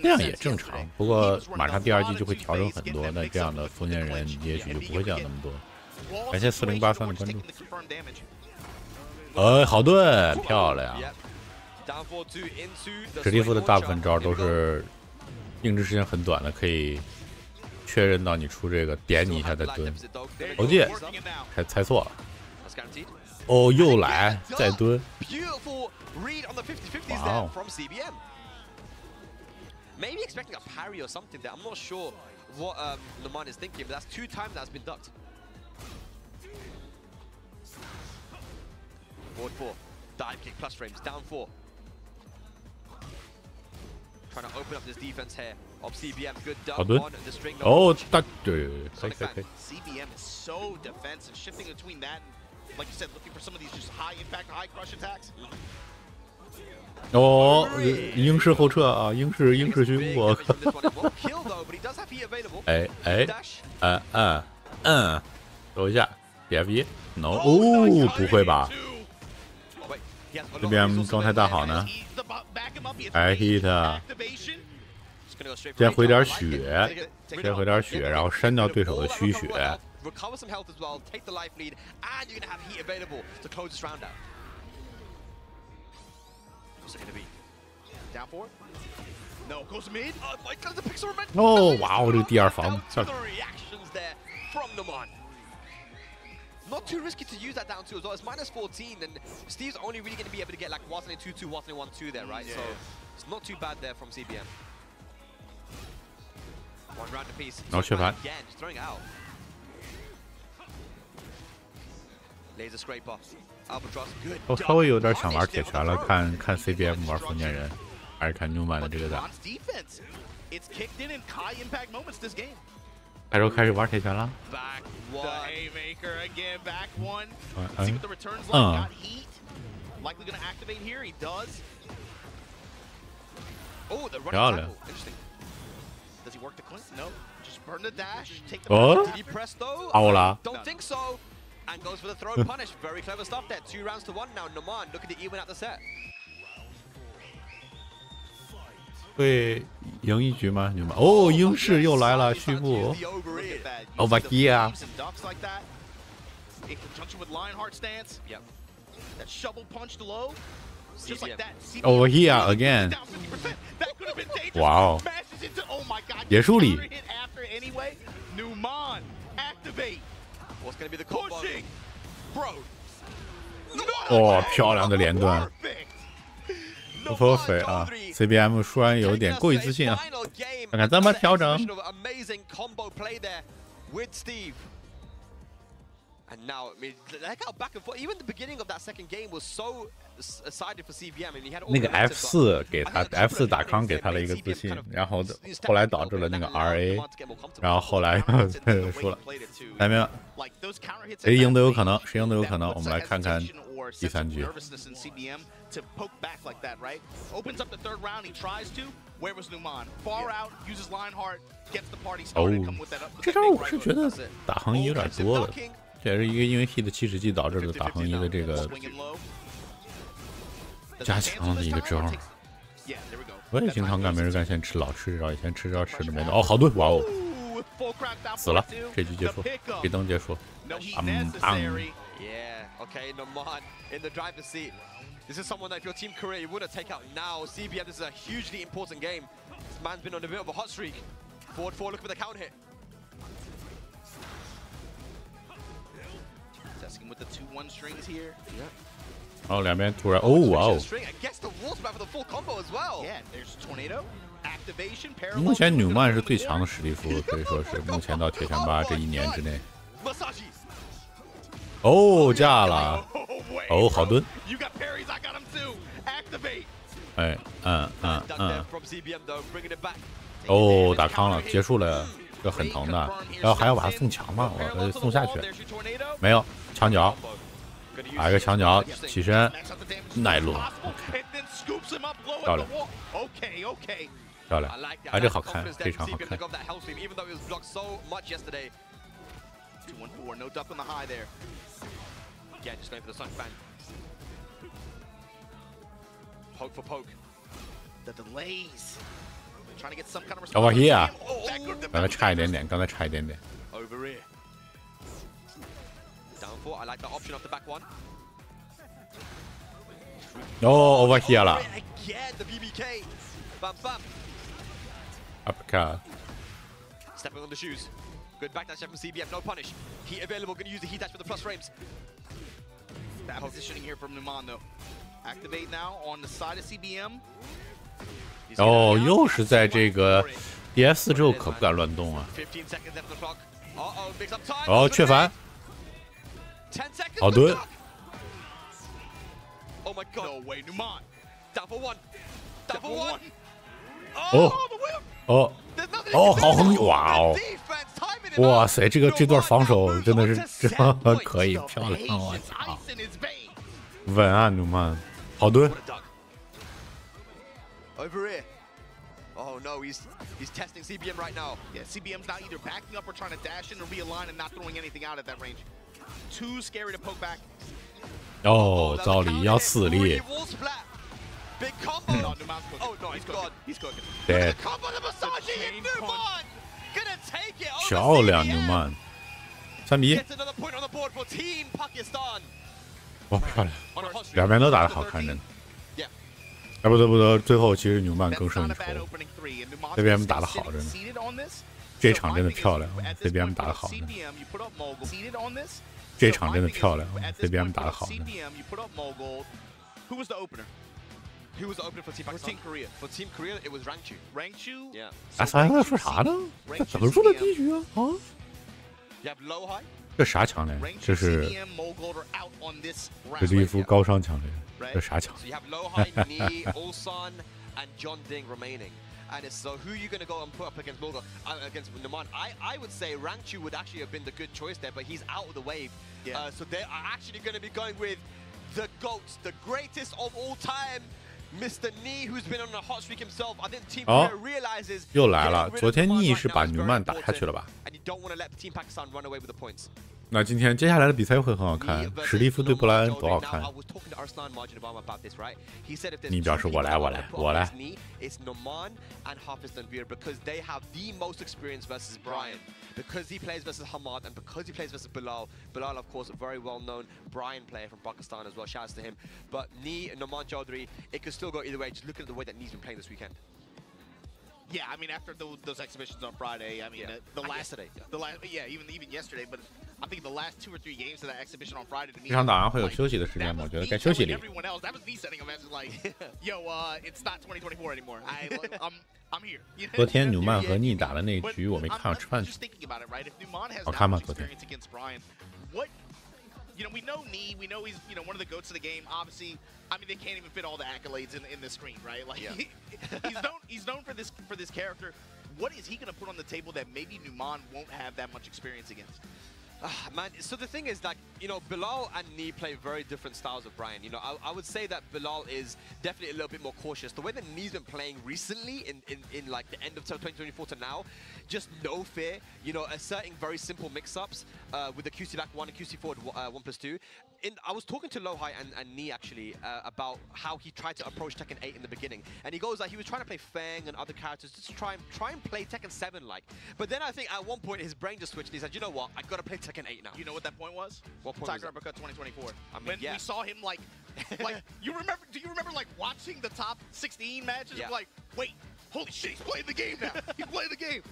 那样也正常。不过马上第2季就会调整很多，那这样的封建人也许就不会降那么多。感谢4083的关注。好盾，漂亮。史蒂夫的大部分招都是硬直时间很短的，可以。 确认到你出这个，点你一下再蹲。投界，猜错了。哦，又来，再蹲。哇哦！ Maybe expecting a parry or something there. I'm not sure what Naman is thinking, but that's 2 times that's been ducked. Forward 4, dive kick plus frames, down 4. Trying to open up this defense here of CBM. Good duck on the string. Oh, CBM is so defensive, shifting between that and, like you said, looking for some of these just high impact, high crush attacks. 哦，英式后撤啊，英式虚过。等一下 ，BF1 ，no， 哦，不会吧？这边状态大好呢。 I hit， 先回点血，然后删掉对手的虚血。哦，哇哦，这个第2防， Not too risky to use that down 2 as well. It's -14, and Steve's only really going to be able to get like Watley 2-2, Watley 1-2 there, right? Yeah. So it's not too bad there from CBM. 1 round apiece. 然后血盘 again, just throwing it out. Laser scraper, Albatross, good. 我稍微有点想玩铁拳了，看 CBM 玩封建人，还是看 Newman 的这个打。It's kicked in high impact moments this game. 开始玩铁拳了。 Back one. The haymaker again. Back one. See what the returns like. Got heat. Likely going to activate here. He does. Oh, the running tackle. Interesting. Does he work the clinch? No. Just burn the dash. Take the. Did he press though? Don't think so. And goes for the throw punish. Very clever stuff there. 2 rounds to 1 now. Numan looking to even out the set. 会赢一局吗？你们哦，英式又来了，续部。Over here. Over here again. 哇哦！结束里。哦，漂亮的连段。 perfect 啊 ，CBM 输完有点过于自信啊，看看怎么调整。And now, I mean, like how back and forth. Even the beginning of that second game was so sided for CBM. I mean, he had 那个 F4给他 F4打康给他了一个自信，然后后来导致了那个 RA， 然后后来输了。来没有？谁赢都有可能，谁赢都有可能。我们来看看第3局。 To poke back like that, right? Opens up the 3rd round, he tries to. Where was Numan? Far out, uses Lionheart, gets the party started. Come with that up. 这招我是觉得打横移有点多了，这也是一个因为 hit 70技导致的打横移的这个加强的一个招。我也经常干没人干，先吃老吃这招，以前吃这招吃的没的。哦，好盾，哇哦，死了，这局结束，这灯结束。Yeah, okay, Numan in the driver's seat. This is someone that if your Team Korea, you want to take out now. CBM, this is a hugely important game. This man's been on a bit of a hot streak. Forward 4, looking for the count hit. Testing with the 2-1 strings here. Yeah. 然后两边突然，哦哇哦！ Gets the wall smack for the full combo as well. Yeah, there's tornado. Activation. 目前纽曼是最强的实力服，可以说是目前到铁拳8这1年之内。哦，炸了！哦，好盾！哎，哦，打康了，结束了，这很疼的。然后还要把他送墙吗？我送下去，没有墙角，打一个墙角，起身，耐落，漂亮，漂亮，哎，这好看，非常好看。 2-1-4, no duck on the high there. Again, just going for the sun fan. Poke for poke. The delays. Trying to get some kind of response. Over here. 刚才差一点点，刚才差一点点。 Over here. Down 4. I like the option of the back one. 哦 ，over here 了。 Again, the BBK. Bam bam. Uppercut. Stepping on the shoes. Good back dash from CBM, no punish. Heat available, gonna use the heat dash for the plus frames. Bad positioning here from Numan though. Activate now on the side of CBM. 哦，又是在这个 DS4 之后可不敢乱动啊。哦，确反。好盾。Oh my god. No way, Numan. Down for 1. Down for 1. 哦哦哦，好横！哇哦！ 哇塞，这段防守真的是真可以，漂亮！我操，稳啊，努曼，好盾。Over here. Oh no, he's testing CBM right now. Yeah, CBM's not either backing up or trying to dash in or realign and not throwing anything out at that range. Too scary to poke back. 哦，照理要死力。 Big combo. Oh no, he's gone. He's cooking. Dead. Combo the massaging and Numan gonna take it. 漂亮，努曼，3-1。 Gets another point on the board for Team Pakistan. 哇，漂亮，两边都打得好看，真的。 Yeah. 哎，不得，最后其实纽曼更胜一筹。CBM 打得好着呢，这场真的漂亮，CBM 打得好呢。这场真的漂亮，CBM 打得好呢。 Who was the opener? Who was the opener for Team Pakistan? For Team Korea. For Team Korea, it was Rangchu. Rangchu? Yeah. 哎，咱在说啥呢？这怎么说的第一局啊？啊？ You have low high. 这啥强嘞？这是这是一副高伤强嘞，这啥强？ So you have low high, Ni, Ulsan, and John Ding remaining. And it's, so who are you going to go and put up against Mogul, against Numan? I would say Rangchu would actually have been the good choice there, but he's out of the wave. Yeah. So they are actually going to be going with the GOAT, the greatest of all time, Mr. Ni, who's been on a hot streak himself. I think Team Korea realizes 又来了，昨天逆是把纽曼打下去了吧？ And you don't want to let Team Pakistan run away with the points. 那今天接下来的比赛会很好看，史蒂夫对布莱恩多好看！你表示我来。It's Noman and Hafiz Tanvir because they have the most experience versus Brian. Because he plays versus Hamad and because he plays versus Bilal. Bilal, of course, a very well-known Brian player from Pakistan as well. Shouts to him. But Nee and Noman Chaudhary, it could still go either way. Just look at the way that Nee's been playing this weekend. Yeah, I mean, after those exhibitions on Friday, I mean, the last, even yesterday, but I think the last 2 or 3 games of that exhibition on Friday to me. 这场打完会有休息的时间吗？我觉得该休息了。Everyone else, that was me setting a message like, yo, it's not 2024 anymore. I'm here. 昨天纽曼和逆打的那局我没看，吃饭去。好看吗？昨天？ You know, we know Nee, we know he's, you know, one of the goats of the game. Obviously, I mean, they can't even fit all the accolades in the screen, right? Like, he's known for this character. What is he going to put on the table that maybe Numan won't have that much experience against? Man, so the thing is that, you know, Bilal and Nee play very different styles of Brian. You know, I would say that Bilal is definitely a little bit more cautious. The way that Nee's been playing recently in like the end of 2024 to now, just no fear, you know, asserting very simple mix-ups with the QC back 1 and QC forward 1+2. I was talking to Lohai and Nee actually about how he tried to approach Tekken 8 in the beginning. And he goes like, he was trying to play Fang and other characters, just try and play Tekken 7 like. But then I think at one point his brain just switched and he said, you know what, I gotta play Tekken 8 now. You know what that point was? What point Tiger Uppercut 2024. I mean, when we saw him like you remember? Do you remember like watching the top 16 matches? Yeah. Like, wait, holy shit, he's playing the game now. He's playing the game.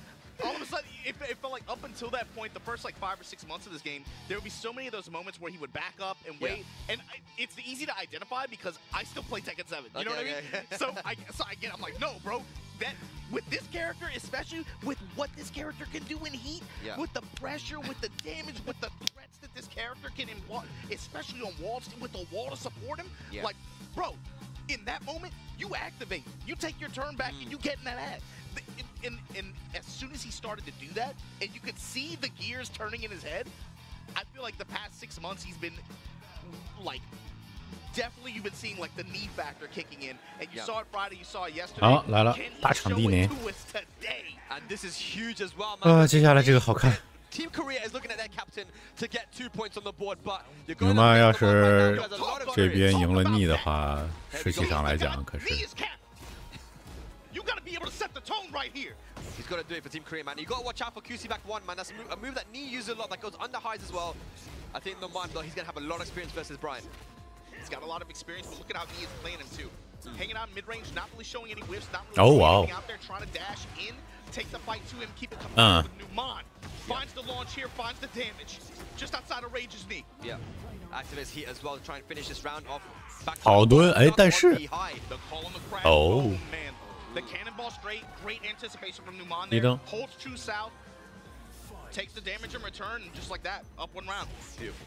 All of a sudden, it felt like up until that point, the first like 5 or 6 months of this game, there would be so many of those moments where he would back up and wait, and it's easy to identify because I still play Tekken 7. You know what I mean? So I'm like, no, bro. That with this character, especially with what this character can do in heat, with the pressure, with the damage, with the threats that this character can impart, especially on walls, with the wall to support him, like, bro, in that moment, you activate, you take your turn back, and you get in that ass. And as soon as he started to do that, and you could see the gears turning in his head, I feel like the past 6 months he's been like. Definitely, you've been seeing like the knee factor kicking in, and you saw it Friday, you saw it yesterday. 好，来了，大场地呢。 And this is huge as well, man. 接下来这个好看。 Team Korea is looking at their captain to get 2 points on the board, but 纽曼要是这边赢了逆的话，士气上来讲可是。 You gotta be able to set the tone right here. He's got to do it for Team Korea, man. You got to watch out for QC back 1, man. That's a move that Nee uses a lot. That goes under highs as well. I think Noman, though, he's gonna have a lot of experience versus Brian. He's got a lot of experience, but look at how he is playing him too. Hanging out mid-range, not really showing any whiffs, not really anything out there, trying to dash in, take the fight to him, keep it coming with Numan. Finds the launch here, finds the damage. Just outside of Rage's knee. Yeah. Activates heat as well to try and finish this round off. 好多哎，但是 oh man, the cannonball straight, great anticipation from Numan there. Holds true south, takes the damage in return, and just like that, up 1 round. Beautiful.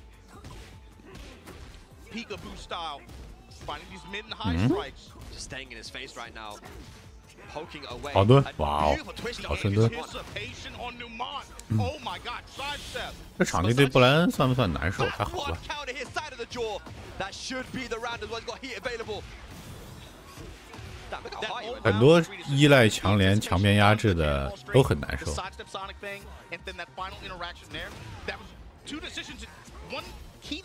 Peekaboo style, finding these mid and high strikes. Just staying in his face right now, poking away. 好蹲，哇哦，好深蹲。 Oh my god, sidestep. 这场地对布莱恩算不算难受？还好吧。 That should be the round as well. He's got heat available. 很多依赖强连、强面压制的都很难受。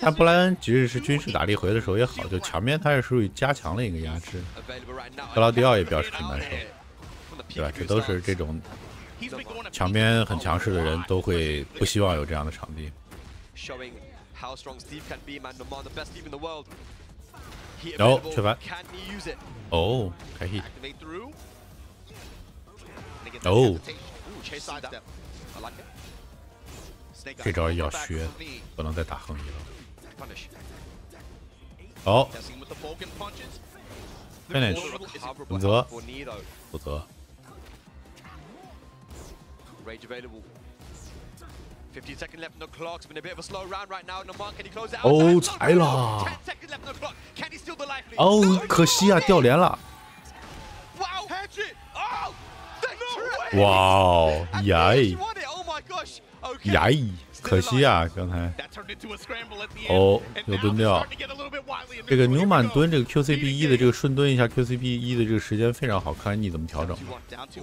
但布莱恩即使是军事打力回的时候也好，就强面它是属于加强的一个压制。克劳迪奥也表示很难受，对吧？这都是这种强面很强势的人都会不希望有这样的场地。哦，缺乏。哦，开 hit。哦。这招要学，不能再打横移了。好 ，finish， 负责，负责。哦，踩了！哦，可惜啊，掉连了。哇哦，耶！ 呀咦，可惜啊，刚才哦又蹲掉。这个牛满蹲这个 QCB1 的这个顺蹲一下 QCB1 的这个时间非常好，看你怎么调整。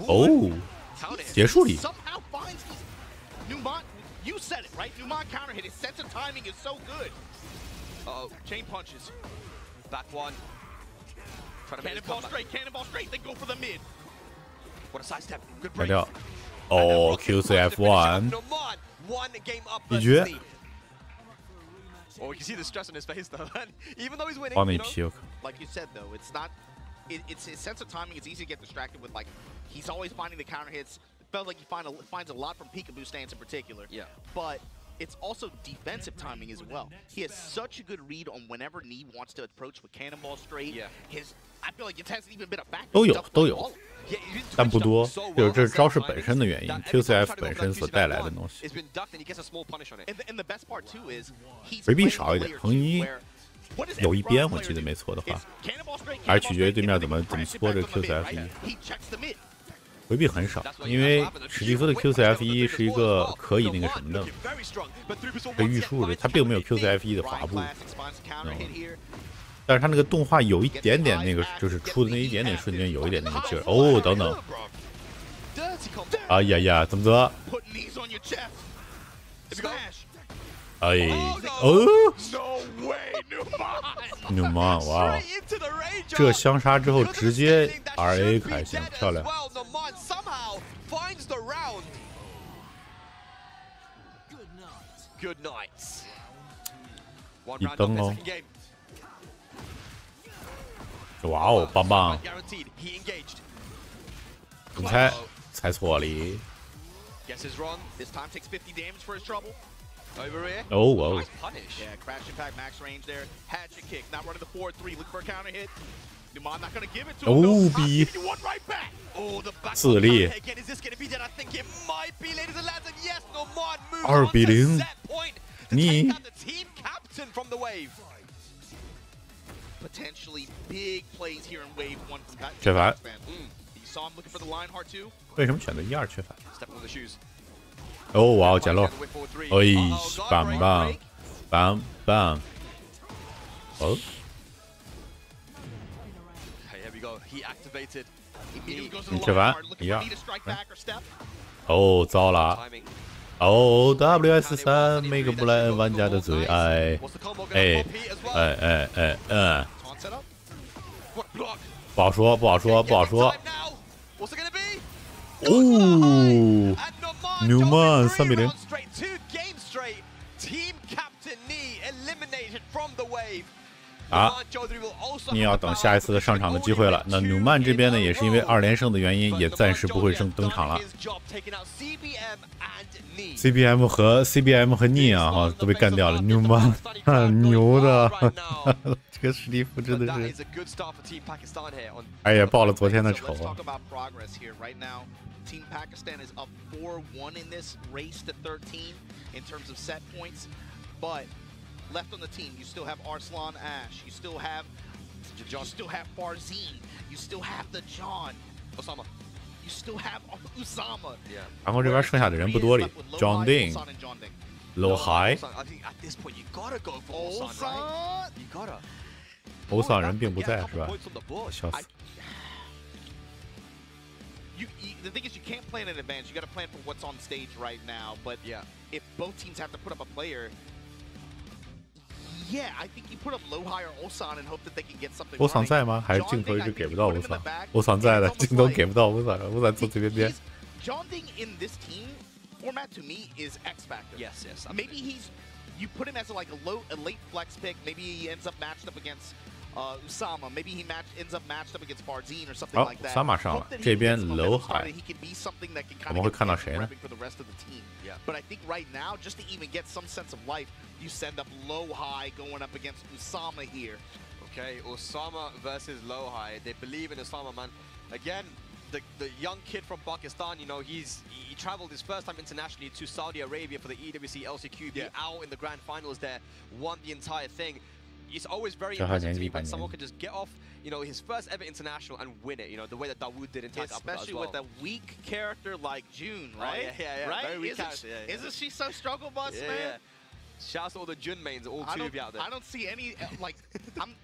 哦，结束里。You said it, right? Numan counter hit. His sense of timing is so good. Uh-oh. Chain punches. Back one. Cannonball straight, then go for the mid. What a sidestep. Good break. Oh, QCF1. One game up. Oh, you can see the stress on his face though. Even though he's winning, like you said though, it's not. It's his sense of timing. It's easy to get distracted with. Like he's always finding the counter hits. It felt like he finds a lot from peekaboo stance in particular. Yeah. But it's also defensive timing as well. He has such a good read on whenever Knee wants to approach with cannonball straight. Yeah. I feel like it hasn't even been a factor. 都有，但不多，就是这是招式本身的原因 ，QCF 本身所带来的东西。回避少一点，横一有一边，我记得没错的话，还是取决于对面怎么搓这个 QCF1。回避很少，因为史蒂夫的 QCF1是一个可以那个什么的，可以预术的，它并没有 QCF1的滑步。但是他那个动画有一点点那个，就是出的那一点点瞬间有一点那个劲儿。哦，等等，哎呀呀，怎么着？哎，哦 ，Numan， 哇，这相杀之后直接 RA 开心，漂亮。一灯哦。哇哦，棒棒！你猜错了。哦哇！哦逼！自立。2比0，你。Potentially big plays here in wave 1 from 缺乏。You saw him looking for the line hard too. 为什么选择1-2缺乏？哦哇哦，捡漏！哎，棒棒，棒棒！哦。你缺乏1-2。哦，糟了！哦 ，WS3 每个布莱恩玩家的最爱。不好说，不好说，不好说。哦 ，Numan 3比0。啊，你要等下一次的上场的机会了。那Numan这边呢，也是因为2连胜的原因，也暂时不会登场了。CBM 和逆啊，哈，都被干掉了。Numan 牛的，这个史蒂夫真的是，哎呀，报了昨天的仇啊。Team Pakistan is up 4-1 in this race to 13 in terms of set points, but left on the team, you still have Arslan Ash, you still have Farzine, you still have the John, Osama, you still have Usama. 韩国这边剩下的人不多了 ，John Ding、Low High。欧桑人并不在是吧？笑死。The thing is, you can't plan in advance. You got to plan for what's on stage right now. But if both teams have to put up a player, I think you put up low, high, or Osan and hope that they can get something. 欧桑在吗？还是镜头一直给不到欧桑？欧桑在的，镜头给不到欧桑，欧桑坐这边。John Ding in this team format to me is X factor. Yes. Maybe you put him as a late flex pick. Maybe he ends up matched up against. Usama, maybe he ends up matched up against Farzine or something like that. Usama 上了，这边 low high， 我们会看到谁呢？ But I think right now, just to even get some sense of life, you send up low high going up against Usama here. Okay, Usama versus low high. They believe in Usama, man. Again, the young kid from Pakistan, you know, he traveled his first time internationally to Saudi Arabia for the EWC LCQ, out in the grand finals there, won the entire thing. It's always very impressive to me when someone can just get off, you know, his first ever international and win it, you know, the way that Dawood did in Tag Up as well. Especially with a weak character like June, right? Yeah. Right? Very weak character. Isn't she so struggle bus, man? Yeah. Shouts to all the Jun mains, all two of you out there. I don't see any, like,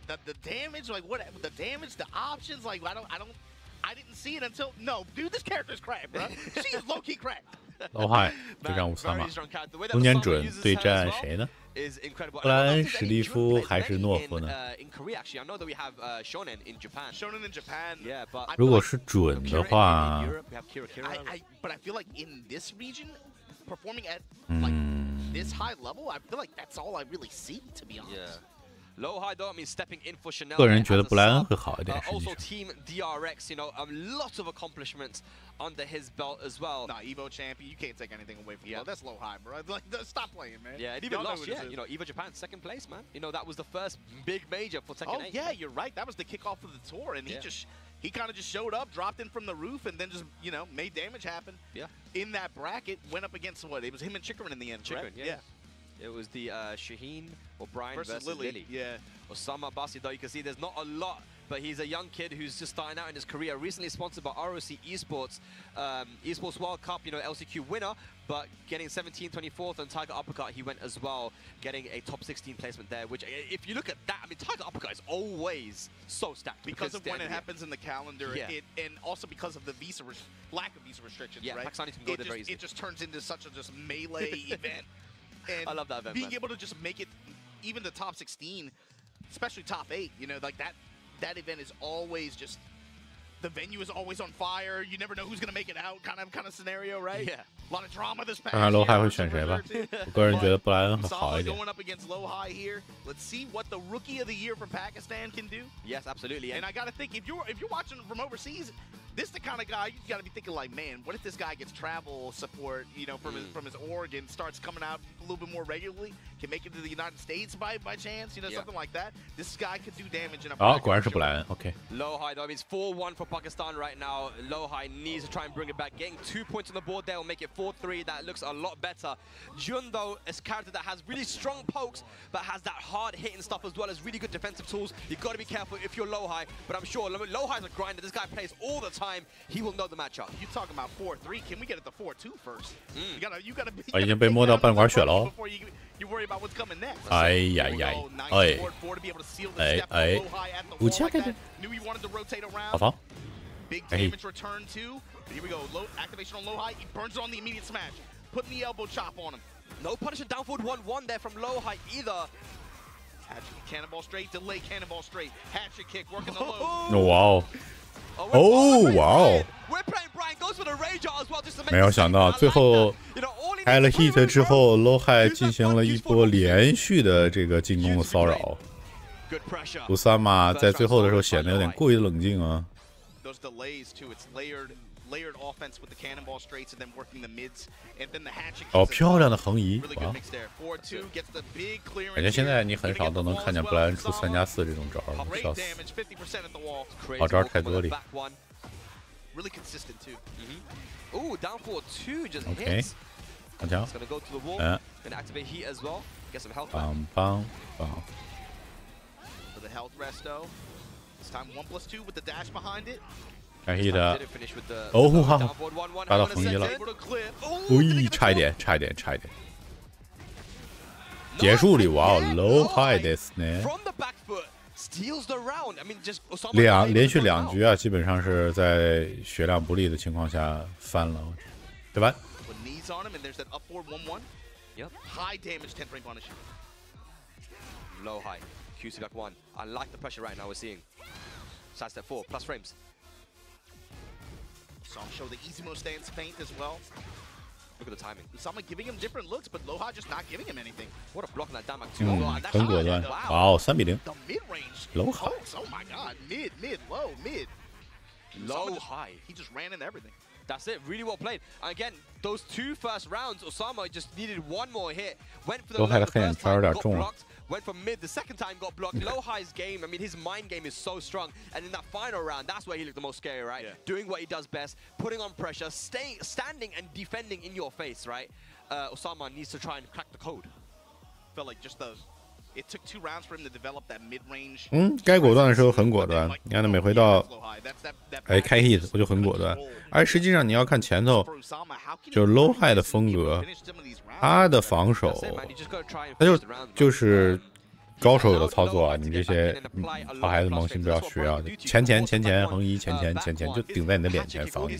the damage, like, what, the damage, the options, like, I didn't see it until, no, dude, this character's cracked, bro. She's low-key cracked. 老海对战乌萨玛，中间准对战谁呢？布莱恩、史蒂夫还是诺夫呢？如果是准的话，个人觉得布莱恩会好一点。Also, Team DRX, you know, lots of accomplishments under his belt as well. Nah, Evo champion, you can't take anything away from Evo. That's low high, bro. Like, stop playing, man. Yeah, it even lost. Yeah, you know, Evo Japan, second place, man. You know, that was the first big major for Tekken 8. Oh yeah, you're right. That was the kickoff of the tour, and he kind of just showed up, dropped in from the roof, and then just, you know, made damage happen. Yeah. In that bracket, went up against what? It was him and Chikrin in the end, correct? Yeah. It was the Shaheen or Brian versus Lily. Yeah. Osama Basi, though, you can see there's not a lot, but he's a young kid who's just starting out in his career. Recently sponsored by ROC Esports, Esports World Cup, you know, LCQ winner, but getting 17th, 24th, and Tiger Uppercut, he went as well, getting a top 16 placement there, which, if you look at that, I mean, Tiger Uppercut is always so stacked. Because of when it happens in the calendar, and also because of the lack of visa restrictions, right? Pakistani can go there very easily. It just turns into such a just melee event. And I love that event, being able to just make it even the top 16, especially top 8, you know, like that event is always just, the venue is always on fire. You never know who's gonna make it out, kind of scenario, right? Yeah. A lot of drama this past 看看 low high 会选谁吧。我个人觉得布莱恩会好一点。 Going up against low high here. Let's see what the rookie of the year from Pakistan can do. Yes, absolutely. And I gotta think, if you're watching from overseas, this is the kind of guy you gotta be thinking like, man, what if this guy gets travel support, you know, from his org and starts coming out a little bit more regularly, can make it to the United States by chance, you know, something like that. This guy could do damage in a. 好，果然是布莱恩。OK。 Low high though, I mean, it's 4-1 for Pakistan right now. Low high needs to try and bring it back. Getting 2 points on the board there will make it 4-3. That looks a lot better. Jun though is a character that has really strong pokes, but has that hard hitting stuff as well as really good defensive tools. You've got to be careful if you're low high, but I'm sure low high's a grinder. This guy plays all the time. He will know the matchup. You talking about 4-3? Can we get it to 4-2 first? You gotta be. 已经被摸到半管血喽。 You worry about what's coming next. 哎呀呀！哎哎！武器给他。 好防。 Big damage return too. Here we go. Low activation on low high. He burns it on the immediate smash. Putting the elbow chop on him. No punishment down forward 1-1 there from low high either. Hatchet cannonball straight. Delay cannonball straight. Hatchet kick working the low. 哇哦！哦哇哦！ We're playing Brian goes for the rage as well just to make. 没有想到最后开了 hit 之后 ，low high 进行了一波连续的这个进攻的骚扰。乌萨玛在最后的时候显得有点过于冷静啊。 Those delays too. It's layered offense with the cannonball straights and then working the mids and then the hatchet. 哦，漂亮的横移！ Really good mix there. 4-2 gets the big clearance. 感觉现在你很少都能看见布莱恩出3+4这种招儿，笑死！好招太多了。 Really consistent too. Ooh, down forward 2 just Okay. hits. 好强！ It's gonna go to the wall. Gonna activate heat as well. Get some health back. 棒棒棒！ For the health resto. This time 1+2 with the dash behind it. 开 hit 的 Didn't finish with the 哦哈， down forward 1-1. 达到横移了。喂，差一点，差一点，差一点。结束了，哇哦 ，low high ですね。 From the back foot steals the round. I mean, just 连续2局啊，基本上是在血量不利的情况下翻了，对吧？ With knees on him and there's that up forward 1-1. Yep. High damage 10 frame punish. Low high. QC back 1. I like the pressure right now we're seeing. Side step 4, plus frames. Usama show the easy mode stance feint as well. Look at the timing. Usama giving him different looks, but Loha just not giving him anything. What a block on that down back 2. 很果断。哇哦，3-0。 The mid range. Loha. Oh my god. Mid, low, mid. Low high. He just ran into everything. That's it. Really well played. And again, those 2 first rounds, Osama just needed 1 more hit. Went for the low the first time, got blocked. Went for mid the second time, got blocked. Low high's game, I mean, his mind game is so strong. And in that final round, that's where he looked the most scary, right? Yeah. Doing what he does best, putting on pressure, standing and defending in your face, right? Osama needs to try and crack the code. Felt like just it took 2 rounds for him to develop that mid range. 该果断的时候很果断。你看他每回到开 hit 我就很果断。而实际上你要看前头，就是 low high 的风格，他的防守，他就是高手有的操作啊，你这些好孩子萌新不要学啊！前横移前，就顶在你的脸前防你。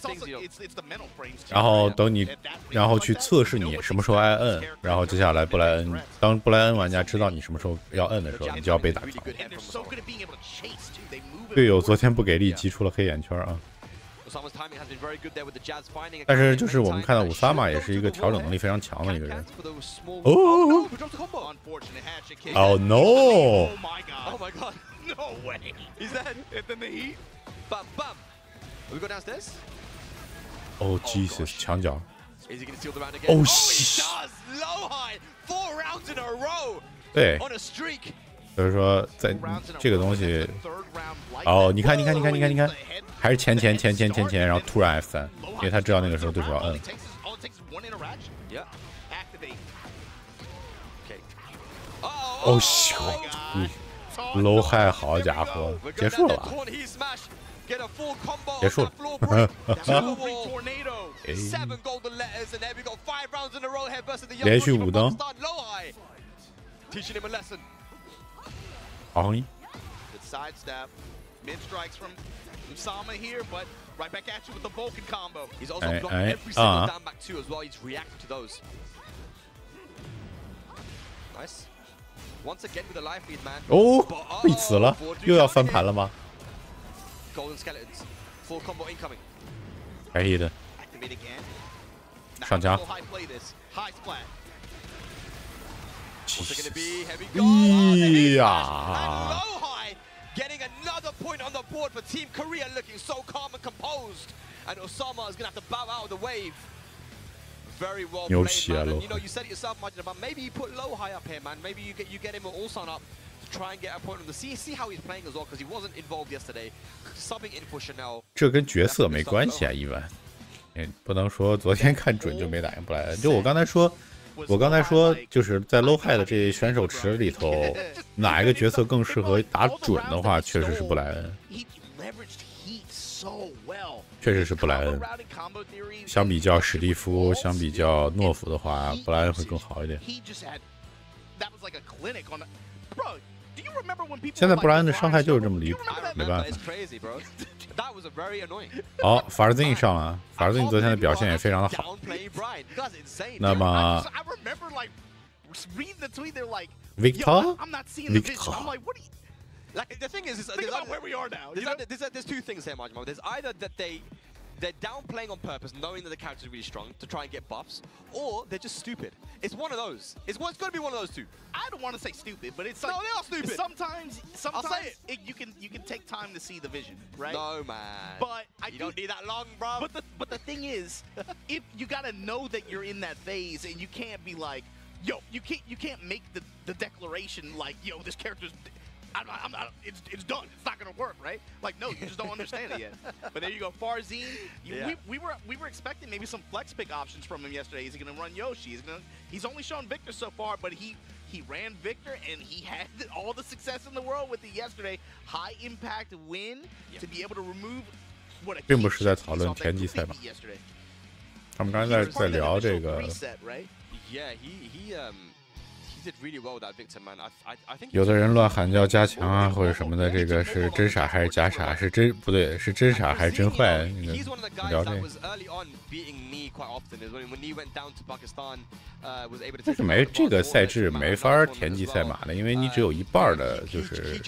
然后等你，然后去测试你什么时候挨摁，然后接下来布莱恩，当布莱恩玩家知道你什么时候要摁的时候，你就要被打防。队友昨天不给力，击出了黑眼圈啊！但是就是我们看到武萨玛也是一个调整能力非常强的一个人。哦 ，Oh no！ Oh my god! No way! He's dead. In the heat. Bam bam. We go downstairs. Oh Jesus！ 墙角。Is he gonna steal the round again? Oh shit! Low high 4 rounds in a row. 对。 On a streak. 所以说，在这个东西，哦，你看，还是前，然后突然 F3，因为他知道那个时候对手要摁。哦，low high， 好家伙，结束了吧？结束了。连续5灯。好横移。Sidestep, mid strikes from Usama here, but right back at you with the Vulcan combo. He's also blocked every single down back two as well. He's reacting to those. Nice. Once again with the life lead, man. 哦，被死了，又要翻盘了吗 ？Golden skeletons, full combo incoming. 该的。上墙。呀！ Getting another point on the board for Team Korea, looking so calm and composed, and Osama is gonna have to bow out of the wave. Very well played, man. And, you know, you said it yourself, Martin, about maybe you put low high up here, man. Maybe you get him Ulsan up to try and get a point on the see how he's playing as well, because he wasn't involved yesterday. Subbing in for Chanel. 这跟角色没关系啊，伊万。不能说昨天看准就没打赢布莱恩。就我刚才说，就是在 low high 的这选手池里头，哪一个角色更适合打准的话，确实是布莱恩。确实是布莱恩。相比较史蒂夫，相比较诺夫的话，布莱恩会更好一点。现在布莱恩的伤害就是这么离谱，没办法。好，法尔兹上了，法尔兹昨天的表现也非常的好。那么 ，Victor， Like the thing is, think about where we are now. There's two things here, Majmo. There's either that they're downplaying on purpose, knowing that the character's really strong to try and get buffs, or they're just stupid. It's one of those. It's going to be one of those two. I don't want to say stupid, but it's no, they are stupid. Sometimes you can take time to see the vision, right? No, man. But you don't need that long, bro. But the thing is, if you gotta know that you're in that phase, and you can't be like, yo, you can't make the declaration like, yo, this character's. I'm not, it's done. It's not gonna work, right? Like, no, you just don't understand it yet. But there you go, Farzine. We were expecting maybe some flex pick options from him yesterday. Is he gonna run Yoshi? He's only shown Victor so far, but he ran Victor and he had all the success in the world with it yesterday. High impact win to be able to remove what a 并不是在讨论田忌赛马。他们刚才在聊这个。Yeah, he did really well with that Victor, man. I think 有的人乱喊叫加强啊，或者什么的，这个是真傻还是假傻？是真不对，是真傻还是真坏？聊这个。但是这个赛制没法田忌赛马的，因为你只有一半的，就是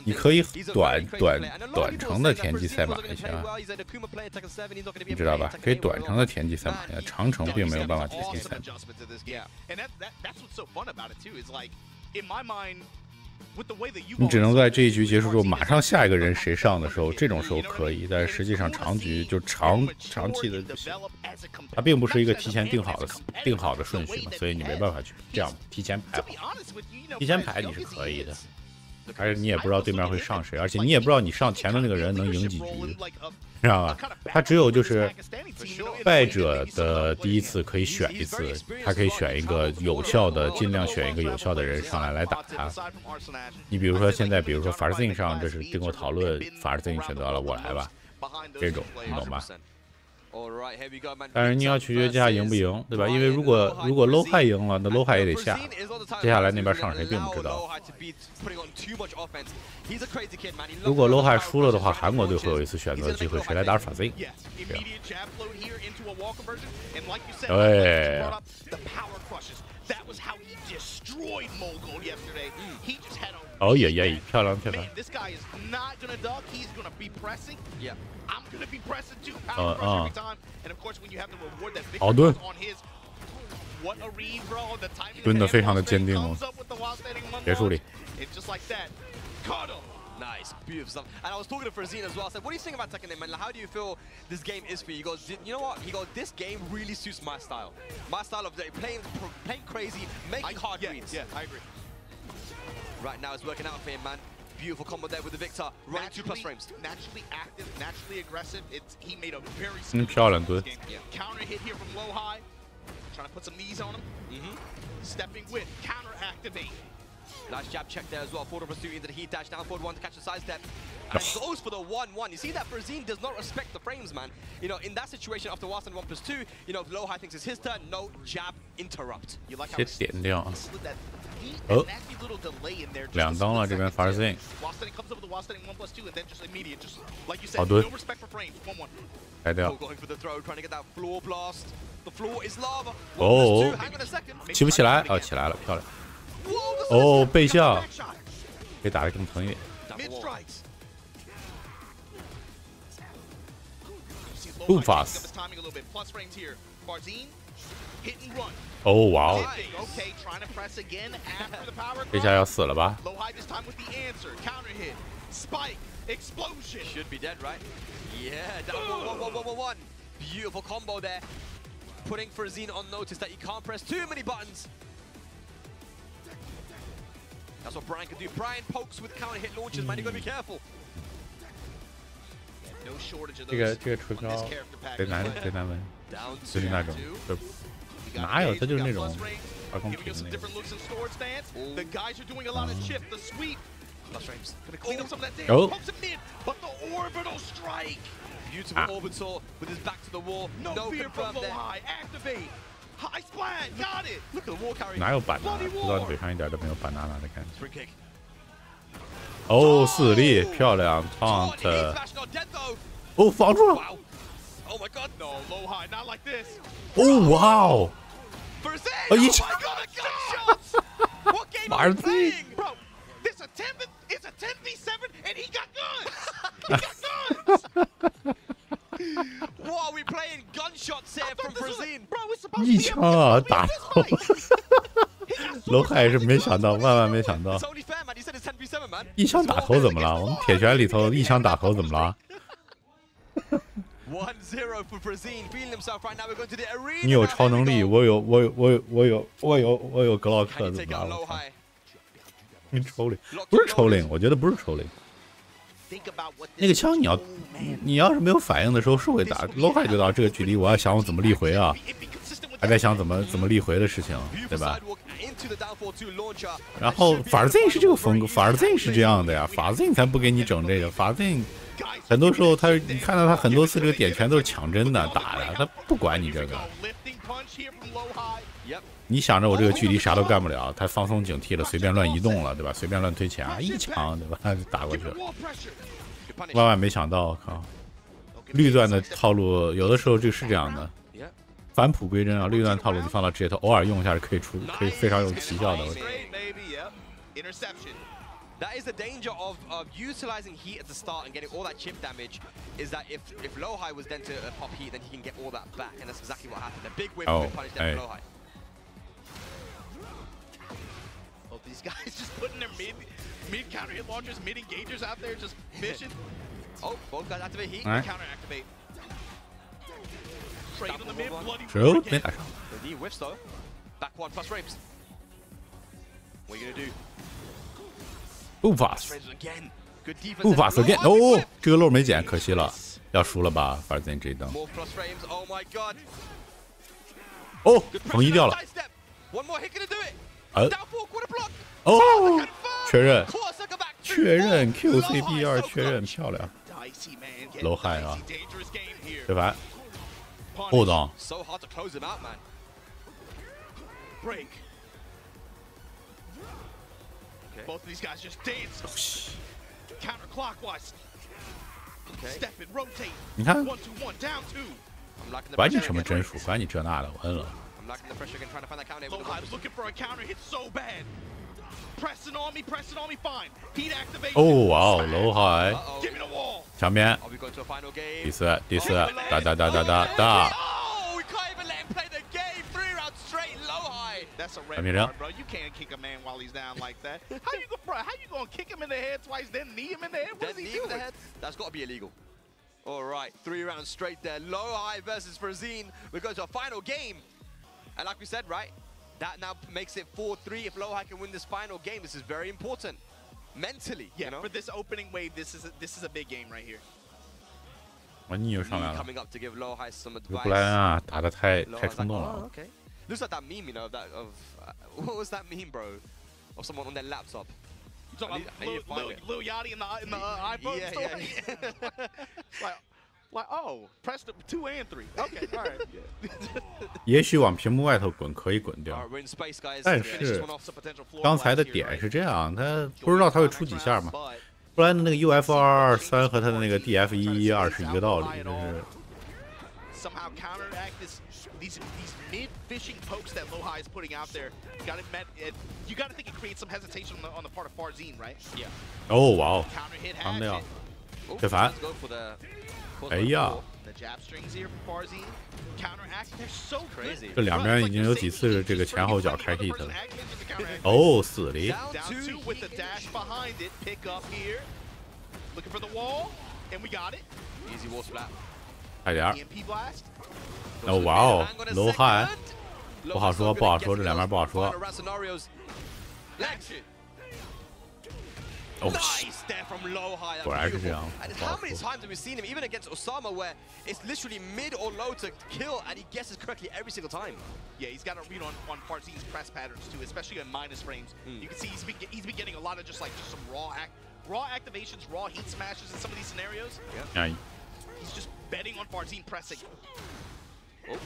你可以短程的田忌赛马一下，你知道吧？可以短程的田忌赛马一下，长程并没有办法田忌赛马。你只能在这一局结束之后，马上下一个人谁上的时候，这种时候可以，但是实际上长局就长期的不行，它并不是一个提前定好的顺序嘛，所以你没办法去这样提前排。提前排你是可以的，而且你也不知道对面会上谁，而且你也不知道你上前的那个人能赢几局，知道吧？他只有就是败者的第一次可以选一次，他可以选一个有效的，尽量选一个有效的人上来打他。你比如说现在，比如说法尔兹上，这是经过讨论，法尔兹选择了我来吧，这种你懂吧？但是你要取决接下来赢不赢，对吧？因为如果 low high 赢了，那 low high 也得下。接下来那边上谁并不知道。如果 low high 输了的话，韩国队会有一次选择机会，谁来打法 Z？ 对。哦耶耶，漂亮漂亮。好蹲，蹲的非常的坚定哦，别处理。Nice, beautiful stuff. And I was talking to Frazine as well. I said, what do you think about Tekken 8, man? Like, how do you feel this game is for you? He goes, you know what? He goes, this game really suits my style. My style of playing crazy, making hard reads. Yeah, I agree. Right now it's working out for him, man. Beautiful combo there with the Victor. Running 2+ frames. Naturally active, naturally aggressive. He made a very good game. Counter hit here from low high. Trying to put some knees on him. Stepping with counter activate. Nice jab check there as well. Forward pursuit into the heat dash. Down forward one to catch the side step. And goes for the 1-1. You see that Frazine does not respect the frames, man. You know, in that situation after Waston 1+2, you know, low high thinks it's his turn. No jab interrupt. You like how 点掉。哦，2刀了这边Frazine。好蹲。开掉。哦，起不起来？哦，起来了，漂亮。哦，背向，可以打得更疼一点。不 fast。哦，哇哦！这下要死了吧 ？Should be dead, right? Yeah, down 1-1-1-1-1. Beautiful combo there, putting Frazine on notice that he can't press too many buttons. That's what Brian can do. Brian pokes with counter hit launches, man. You gotta be careful. No shortage of 这个纯招贼难闻，就是那种，哪有他就是那种二空平的那种。哦。Beautiful orbital with his back to the wall. No fear from low high. Activate. High splat. Got it. Look at the wall carry. 哪有板拿？不知道嘴上一点都没有板拿的感觉。哦，4力漂亮 ，taunt。哦，防住了。Oh my god. No, low high, not like this. 哦，哇哦。哦，一枪。What game are you playing, bro? This it's a 10v7 and he got guns. He got guns. What are we playing? Gunshots here from Frazine. Bro, it's supposed to be 一枪啊，打头。楼海是没想到，万万没想到。一枪打头怎么了？我们铁拳里头一枪打头怎么了？你有超能力，我有格洛克怎么了？你抽领不是抽领，我觉得不是抽领。那个枪你要是没有反应的时候是会打 low high 就到这个距离，我要想我怎么立回啊，还在想怎么立回的事情，对吧？然后Frazine是这个风格，Frazine是这样的呀，Frazine才不给你整这个，Frazine很多时候你看到他很多次这个点拳都是抢针的打的，他不管你这个。你想着我这个距离啥都干不了，他放松警惕了，随便乱移动了，对吧？随便乱推前一枪，对吧？就打过去了。万万没想到，靠！绿段的套路有的时候这是这样的，返璞归真啊！绿段套路你放到直接头，偶尔用一下是可以非常有奇效的。That is the danger of utilizing heat at the start and getting all that chip damage. Is that if low high was then to pop heat, then he can get all that back, and that's exactly what happened. A big whip punish there from low high. Oh, these guys just putting their mid counter hit launchers, mid engagers out there, just fishing. Oh, both guys activate heat. Counter activate. Trade on the mid, bloody. The knee whiffs though. Back 1+ frames. What are you gonna do? 不 fast， 不 fast again。哦，这个漏没捡，可惜了，要输了吧？Frazine这一灯。哦，横移掉了。哦，确认 QCB2 确认，漂亮。low high 啊，对吧？ Hold on. So hard to close him out, man. Break. Okay. Both of these guys just dance. Counterclockwise. Okay. Step and rotate. 你看， 1, 2, 1, down 2. 管你什么帧数，管你这那的，我摁了。I'm locking the pressure again, trying to find that counter. Lowhigh's looking for a counter hit so bad. Pressing on me, fine. Heat activation. 哦哇哦，Lowhigh， Give me the wall. 墙边， Are we going to a final game? 第四，哒。 Oh, we can't even let him play the game. 3 rounds straight, Lowhigh. That's a red card, bro. You can't kick a man while he's down like that. How you gonna kick him in the head twice, then knee him in the head? What is he doing? That's got to be illegal. All right, 3 rounds straight there. Lowhigh versus Frazine. We're going to a final game. And like we said, right, that now makes it 4-3. If Lowhigh can win this final game, this is very important. Mentally, yeah, you know? For this opening wave, this is a big game right here. 你又上来了。 Coming up to give Lowhigh some 这 advice. 布莱恩啊，打得太 Lowhigh's 冲动 like, 了。 okay. Looks like that meme, you know, what was that meme, bro? Of someone on their laptop. You talking about Lil Yachty in the iPhone story? Yeah. Like, oh, press the 2 and 3. Okay, all right. 也许往屏幕外头滚可以滚掉，但是刚才的点是这样，他不知道他会出几下嘛。不然那个 UF223和他的那个 DF112是一个道理，就是。 Somehow counteract these mid fishing pokes that Lowhigh is putting out there. You got to think it creates some hesitation on the part of Frazine, right? Yeah. 哦哇哦， Counter hit 扛 has 掉 it.，推反。哎呀， The jab strings here for Frazine. Counteract, they're so crazy. 这两边已经有几次这个前后脚开 hit 了。哦，死里。 Down 2 with the dash behind it. Pick up here. Looking for the wall, and we got it. Easy wall splat. 快点儿！ EMP blast. 哦哇哦，Lowhigh，不好说，不好说，这两边不好说。哦，果然是这样。 And how many times have we seen him, even against Osama, where it's literally mid or low to kill, and he guesses correctly every single time. Yeah, he's got a read on Farzine's press patterns too, especially on minus frames. You can see he's been getting a lot of just some raw activations, raw heat smashes in some of these scenarios. Yeah. He's just betting on Frazine pressing. Oh.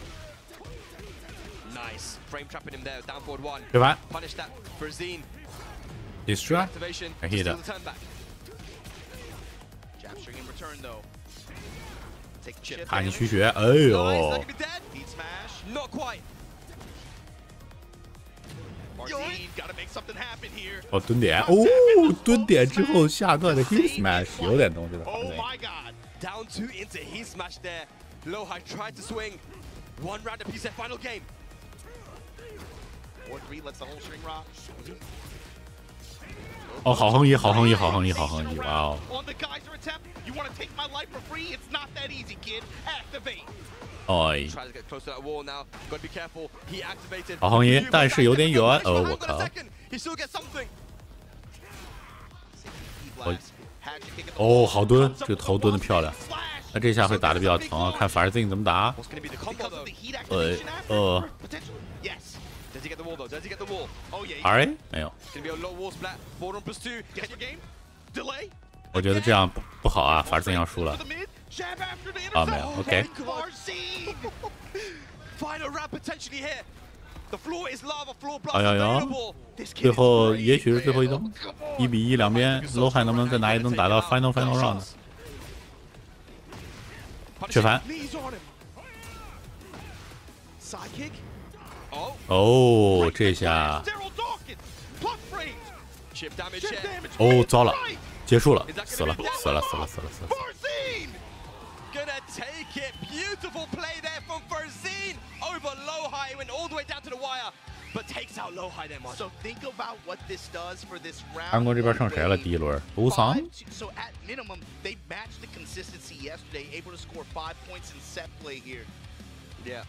Nice. Frame trapping him there. Down forward 1. 对吧 Punish that. Frazine. Destroy. Activation. 还 hit 的。 Turn back. Jab string in return though. Take chip. 看你虚血，哎呦 Heat smash. Not quite. Frazine gotta make something happen here. 哦，蹲点，哦，蹲点之后下段的 hit smash 有点东西的。 Oh my god. Down 2 into heat smash there. Lowhigh tried to swing. 1 round apiece at final game. 4-3 lets the whole string rock. 哦，好横移，好横移，好横移，好横移，哇哦！ On the geyser attempt, you want to take my life for free? It's not that easy, kid. Activate. 哎， Tries to get close to that wall now. Got to be careful. He activated. 好横移，但是有点远，哦，我靠！ He still gets something. 哦，好蹲，这个头蹲的漂亮。那这下会打的比较疼啊，看Frazine怎么打。Yes. Does he get the wall though? Does he get the wall? Oh yeah. R A 没有。 It's gonna be a low wall splat. 4+2. Get your game. Delay. 我觉得这样不好啊，Frazine要输了。啊，没有 ，OK。 Final round potentially here. The floor is lava. Floor blast 哎呀呀！ 最后也许是最后一灯，1-1两边，Lowhigh能不能再拿一灯打到 final round？ 确反。哦，这下，哦，糟了，结束了，死了。Gonna take it. Beautiful play there from Frazine over Lowhigh. Went all the way down to the wire, but takes out Lowhigh there, Mark. So think about what this does for this round. 韩国这边剩谁了？第一轮，卢桑。 So at minimum, they matched the consistency yesterday, able to score 5 points in set play here. Yeah.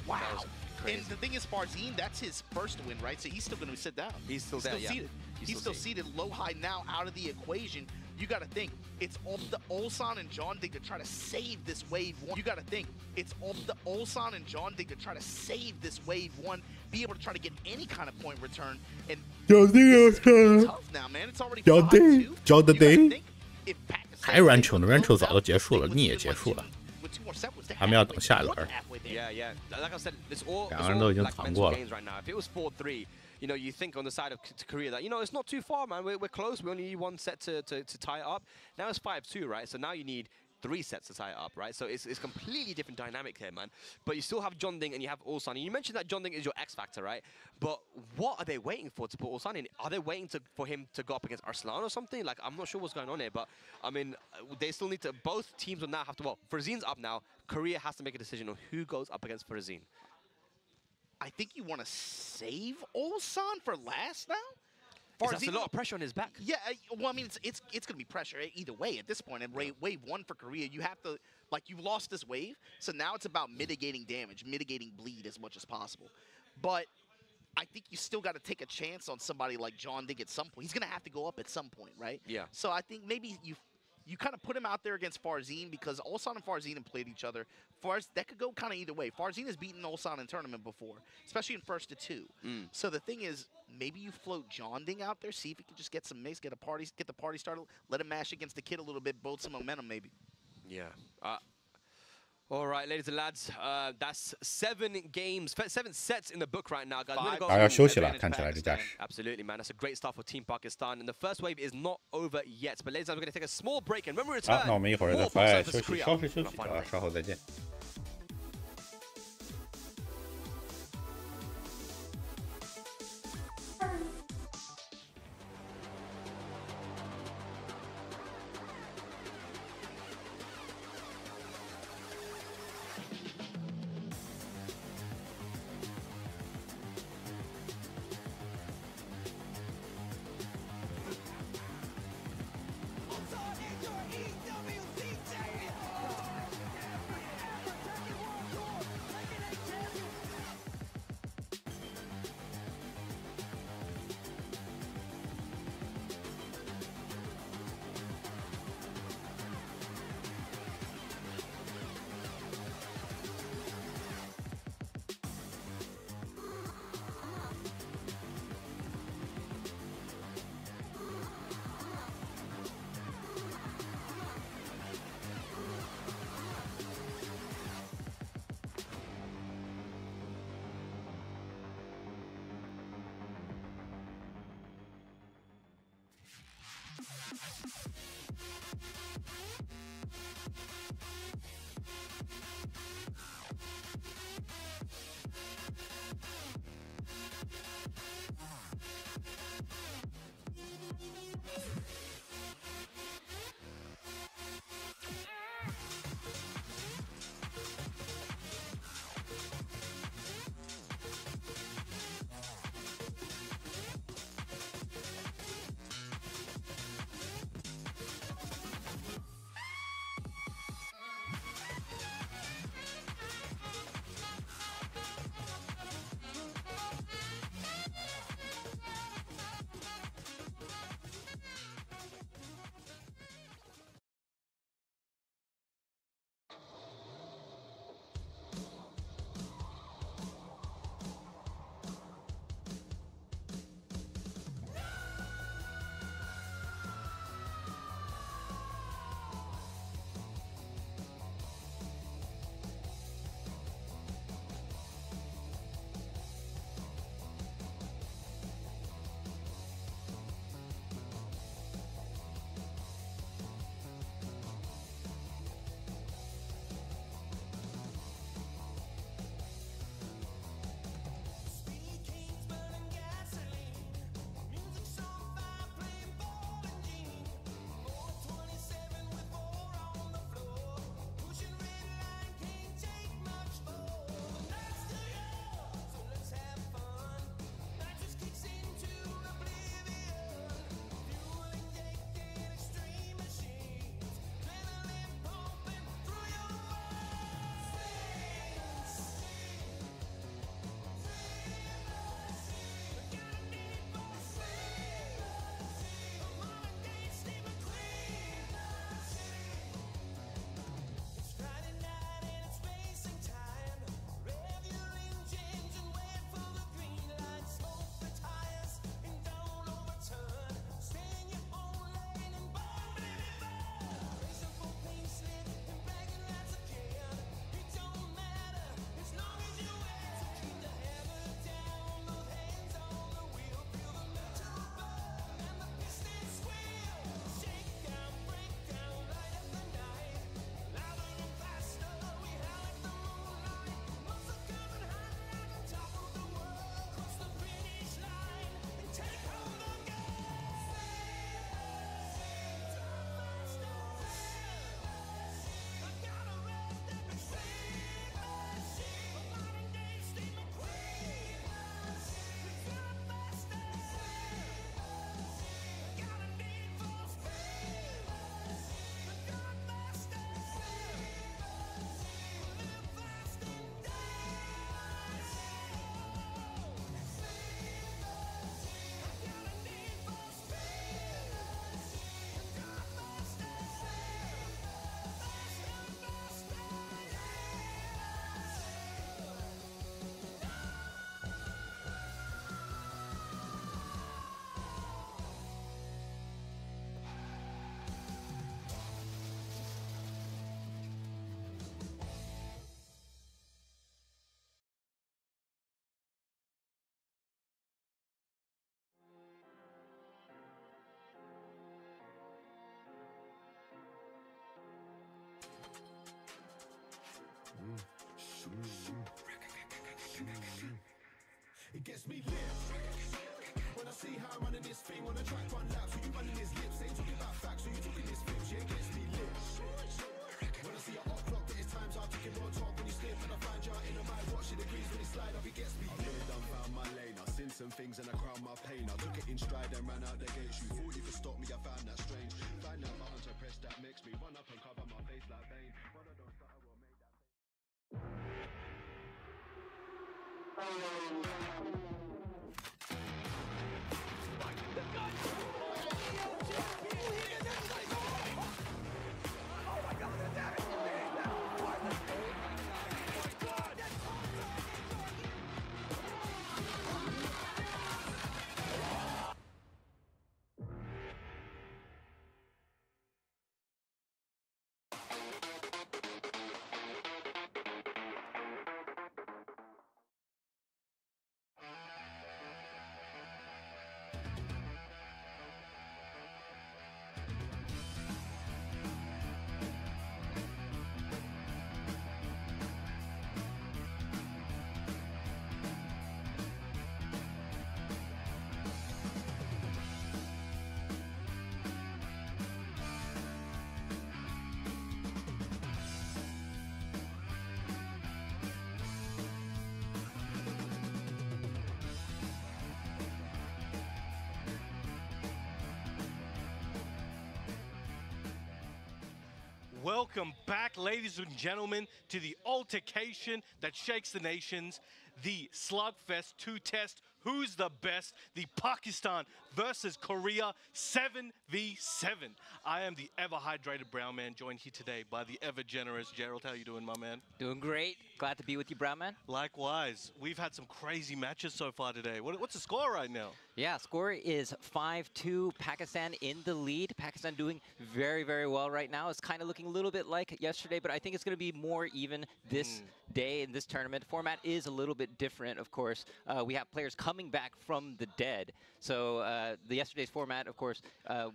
Wow. And the thing is, Frazine, that's his first win, right? So he's still going to sit down. He's still there, yeah. Seated. He's still seated. Lowhigh now out of the equation. You got to think, it's up to Ulsan and John Dig to try to save this wave 1. You got to think, it's up to Ulsan and John Dig to try to save this wave 1, be able to try to get any kind of point return. And it's tough now, man. It's already 5-2. John Dig， if Pakistan 还 Rancho 呢 ？Rancho 早都结束了，逆也结束了。 with 2 more set was to 他们要等下一轮。Yeah, yeah. Like I said, it's all 两个人都已经 like 扛过 mental 了。 games right now. If it was 4-3, you know, you think on the side of Korea that, you know, it's not too far, man. We're close. We only need one set to tie it up. Now it's 5-2, right? So now you need 3 sets to tie it up, right? So it's completely different dynamic here, man. But you still have John Ding and you have Ulsan. And you mentioned that John Ding is your X factor, right? But what are they waiting for to put Ulsan in? Are they waiting for him to go up against Arslan or something? Like, I'm not sure what's going on here, but I mean, they still need to. Both teams will now have to. Well, Farazin's up now. Korea has to make a decision on who goes up against Farazin. I think you want to save Ulsan for last now. That's a lot of pressure on his back. Yeah, well, I mean, it's going to be pressure either way at this point. And wave 1 for Korea, you have to, like, you've lost this wave, so now it's about mitigating damage, mitigating bleed as much as possible. But I think you still got to take a chance on somebody like John Ding at some point. He's going to have to go up at some point, right? Yeah. So I think maybe you kind of put him out there against Farzin because Ulsan and Farzin have played each other. That could go kind of either way. Farzin has beaten Ulsan in tournament before, especially in 1st to 2. So the thing is, maybe you float John Ding out there, see if he can just get some mix, get the party started, let him mash against the kid a little bit, build some momentum maybe. Yeah. All right, ladies and lads, that's 7 sets in the book right now, guys. 大家要休息了，看起来这架势。 Absolutely, man. That's a great start for Team Pakistan. And the first wave is not over yet. But ladies and gentlemen, we're going to take a small break. And when we return, 好，那我们一会儿再回来休息，稍事休息，稍后再见。I'm running this thing on the track, run laps. So you running his lips, ain't talking about facts. So you talking this film, she ain't gets me lit. When I see a hot clock, that it's times I'll take it on top. When you slip and I find you out in the mind, watch it agrees when he slide up, he gets me lit. I found my lane, I seen some things and I crowned my pain. I took it in stride and ran out the gates. You thought you could stop me, I found that strange. Find that button to press that makes me run up and cover my face like Bane. But I don't start, I will make that face. Welcome back, ladies and gentlemen, to the altercation that shakes the nations, the Slugfest 2 test. Who's the best? The Pakistan versus Korea 7v7. I am the ever-hydrated brown man, joined here today by the ever-generous Gerald. How you doing, my man? Doing great. Glad to be with you, brown man. Likewise. We've had some crazy matches so far today. What's the score right now? Yeah, score is 5-2. Pakistan in the lead. Pakistan doing very, very well right now. It's kind of looking a little bit like yesterday, but I think it's going to be more even this day in this tournament. Format is a little bit different, of course. We have players coming back from the dead. So yesterday's format, of course,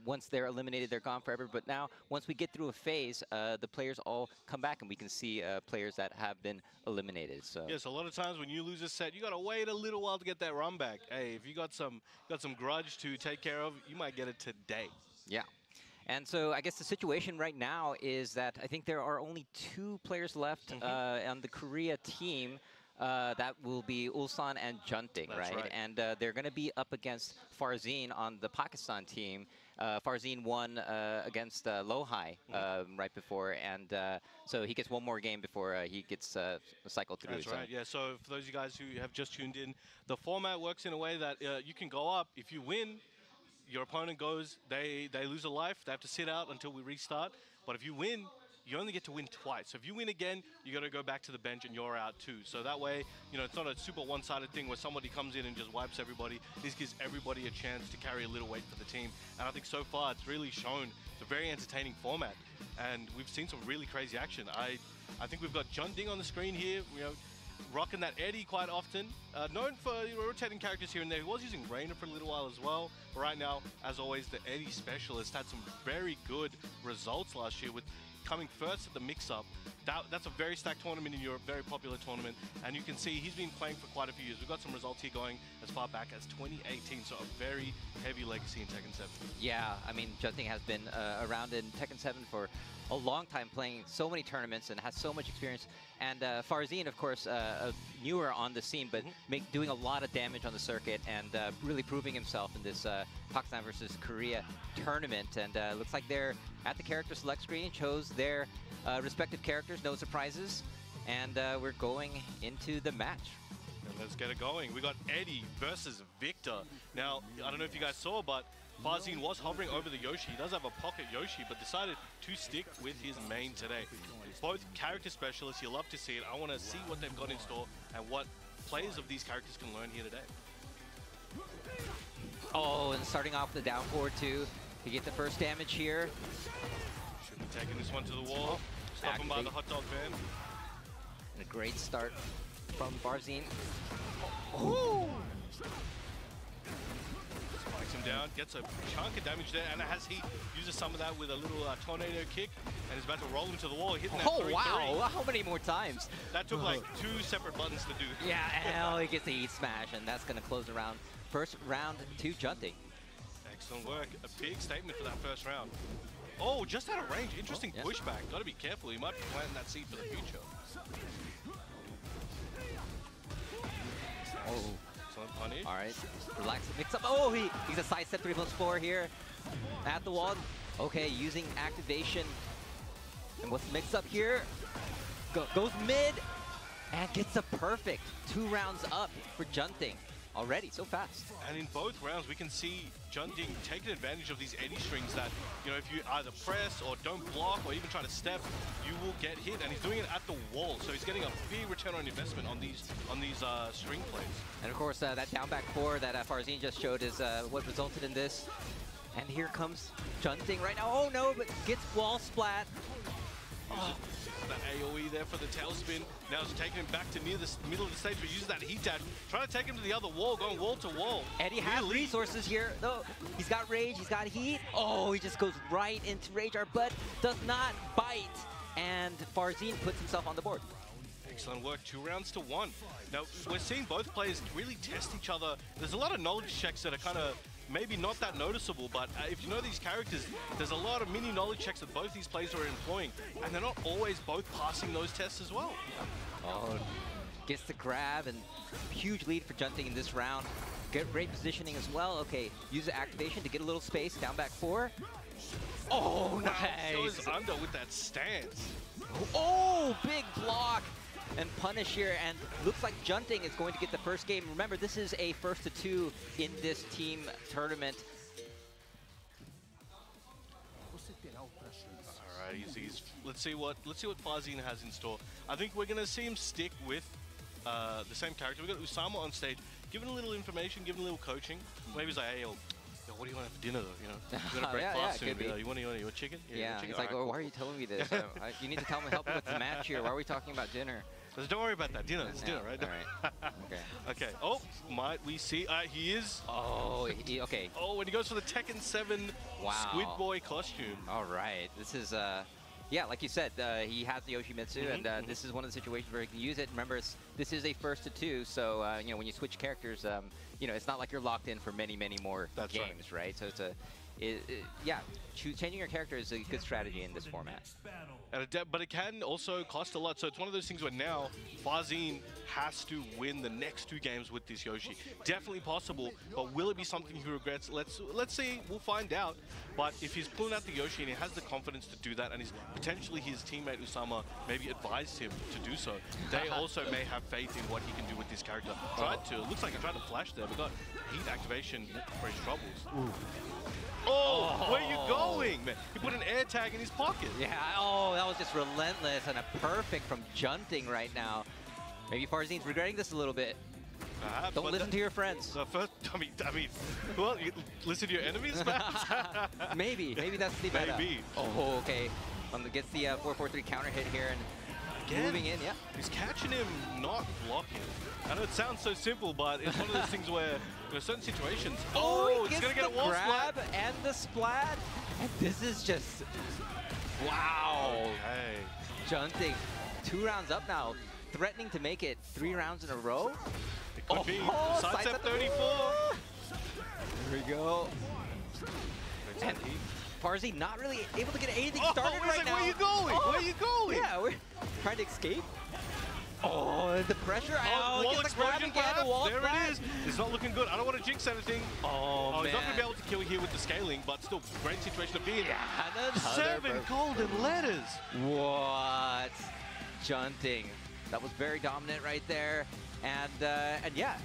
once they're eliminated, they're gone forever. But now, once we get through a phase, the players all come back, and we can see players that have been eliminated. So yes, a lot of times when you lose a set, you got to wait a little while to get that run back. Hey, if you got some grudge to take care of, you might get it today. Yeah. And so I guess the situation right now is that I think there are only 2 players left on the Korea team. That will be Ulsan and Junting, right? And they're going to be up against Farzin on the Pakistan team. Farzin won against Lohai right before, and so he gets one more game before he gets cycled through. That's right, yeah. So for those of you guys who have just tuned in, the format works in a way that you can go up. If you win, your opponent goes, they lose a life, they have to sit out until we restart. But if you win, you only get to win twice. So if you win again, you got to go back to the bench and you're out too. So that way, you know, it's not a super one-sided thing where somebody comes in and just wipes everybody. This gives everybody a chance to carry a little weight for the team. And I think so far it's really shown it's a very entertaining format. And we've seen some really crazy action. I think we've got Junting on the screen here, you know, rocking that Eddie quite often. Known for rotating characters here and there. He was using Reina for a little while as well. But right now, as always, the Eddie specialist had some very good results last year with coming first at the mix-up. That's a very stacked tournament in Europe, very popular tournament, and you can see he's been playing for quite a few years. We've got some results here going as far back as 2018, so a very heavy legacy in Tekken 7. Yeah, I mean, Junting has been around in Tekken 7 for a long time, playing so many tournaments and has so much experience. And Farzin, of course, newer on the scene, but doing a lot of damage on the circuit and really proving himself in this Pakistan versus Korea tournament. And looks like they're at the character select screen, chose their respective characters, no surprises. And we're going into the match. And let's get it going. We got Eddie versus Victor. Now, I don't know if you guys saw, but Farzin was hovering over the Yoshi. He does have a pocket Yoshi, but decided to stick with his main today. Both character specialists, you love to see it. I want to see what they've got in store and what players of these characters can learn here today. Oh, and starting off the down forward too. To get the first damage here. Should be taking this one to the wall. Stop him by the hot dog van. And a great start from Farzin. Oh! Spikes him down, gets a chunk of damage there, and as he uses some of that with a little tornado kick, and is about to roll him to the wall, hitting that 3-3. Wow, how many more times? That took like 2 separate buttons to do. Yeah, and he gets the E smash, and that's going to close the round. First round to Junting. Excellent work. A big statement for that first round. Oh, just out of range. Interesting pushback. Got to be careful. He might be planting that seed for the future. Oh. Excellent punish. All right. Relax the mix up. Oh, he's a side step 3+4 here. At the wall. Okay, using activation. And what's the mix up here? Goes mid and gets a perfect 2 rounds up for Junting. Already, so fast. And in both rounds, we can see Junting taking advantage of these eddy strings that, you know, if you either press or don't block or even try to step, you will get hit. And he's doing it at the wall, so he's getting a big return on investment on these string plays. And of course, that down back 4 that Farzin just showed is what resulted in this. And here comes Junting right now. Oh no, but gets wall splat. Oh. That AoE there for the tailspin. Now it's taking him back to near the middle of the stage, but uses that heat dash. Trying to take him to the other wall, going wall to wall. And he has resources here. No, he's got rage, he's got heat. Oh, he just goes right into rage art, but does not bite. And Farzin puts himself on the board. Excellent work, 2 rounds to 1. Now, we're seeing both players really test each other. There's a lot of knowledge checks that are kind of maybe not that noticeable, but if you know these characters, there's a lot of mini knowledge checks that both these players are employing, and they're not always both passing those tests as well. Oh, gets the grab, and huge lead for Junting in this round. Great positioning as well. Okay, use the activation to get a little space, down back 4. Oh, nice! Goes under with that stance. Oh, big block! And punish here, and looks like Junting is going to get the first game. Remember, this is a 1-2 in this team tournament. All right, let's see what Farzin has in store. I think we're gonna see him stick with the same character. We got Usama on stage, giving a little information, giving a little coaching. Maybe he's like, hey, yo, what do you want for dinner though? You know, we're gonna break fast soon. You want your chicken? Yeah, chicken? He's like, right, why are you telling me this? You need to help me with the match here. Why are we talking about dinner? Don't worry about that. Dinner. It's dinner, right? All right. Okay. Okay. Oh, might we see? He is. Oh, okay. Oh, when he goes for the Tekken 7 Squid Boy costume. All right. This is, yeah, like you said, he has the Yoshimitsu, and this is one of the situations where he can use it. Remember, this is a 1-2, so, you know, when you switch characters, you know, it's not like you're locked in for many more games, right? So it's yeah, changing your character is a good strategy in this format. But it can also cost a lot. So it's one of those things where now Farzin has to win the next 2 games with this Yoshi. Definitely possible, but will it be something he regrets? Let's see. We'll find out. But if he's pulling out the Yoshi and he has the confidence to do that, and potentially his teammate Usama maybe advised him to do so, they also may have faith in what he can do with this character. Looks like he tried to flash there, but got heat activation for his troubles. Ooh. Oh, where are you going, man? He put an air tag in his pocket. Yeah, oh, that was just relentless and a perfect from Junting right now. Maybe Farzin's regretting this a little bit. Don't listen to your friends. I mean, well, you listen to your enemies, man. maybe that's the meta. Maybe. Oh, okay. Gets the 4-4-3 counter hit here and again, moving in. Yeah. He's catching him, not blocking. I know it sounds so simple, but it's one of those things where in certain situations, it's gonna get a wall grab splat. And the splat. And this is just wow. Okay. Junting 2 rounds up now, threatening to make it 3 rounds in a row. It could be. Sidestep 34. Here we go. And Farzin not really able to get anything started right now. Where are you going? Where are you going? Yeah, we're trying to escape. Oh, the pressure. Wall explosion again. Wall there it is. It's not looking good. I don't want to jinx anything. Oh, man. He's not going to be able to kill here with the scaling, but still great situation to be in. Yeah, 7 golden letters. What? Junting. That was very dominant right there. And yeah,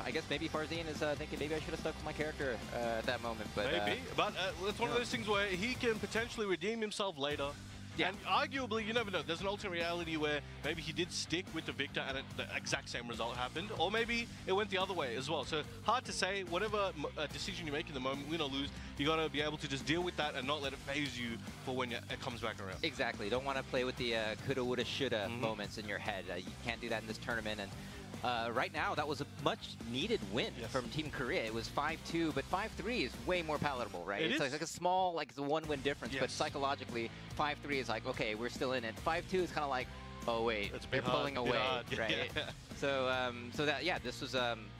I guess maybe Farzin is thinking maybe I should have stuck with my character at that moment. But maybe, but it's one of those things where he can potentially redeem himself later. Yeah. And arguably, you never know. There's an alternate reality where maybe he did stick with the victor and the exact same result happened. Or maybe it went the other way as well. So hard to say. Whatever decision you make in the moment, win or lose, you got to be able to just deal with that and not let it phase you for when it comes back around. Exactly. Don't want to play with the coulda, woulda, shoulda moments in your head. You can't do that in this tournament. And right now, that was a much-needed win from Team Korea. It was 5-2, but 5-3 is way more palatable, right? It's like a small, like it's a one-win difference, but psychologically, 5-3 is like, okay, we're still in it. 5-2 is kind of like, oh wait, they're pulling away, right? So, so that, yeah, this was,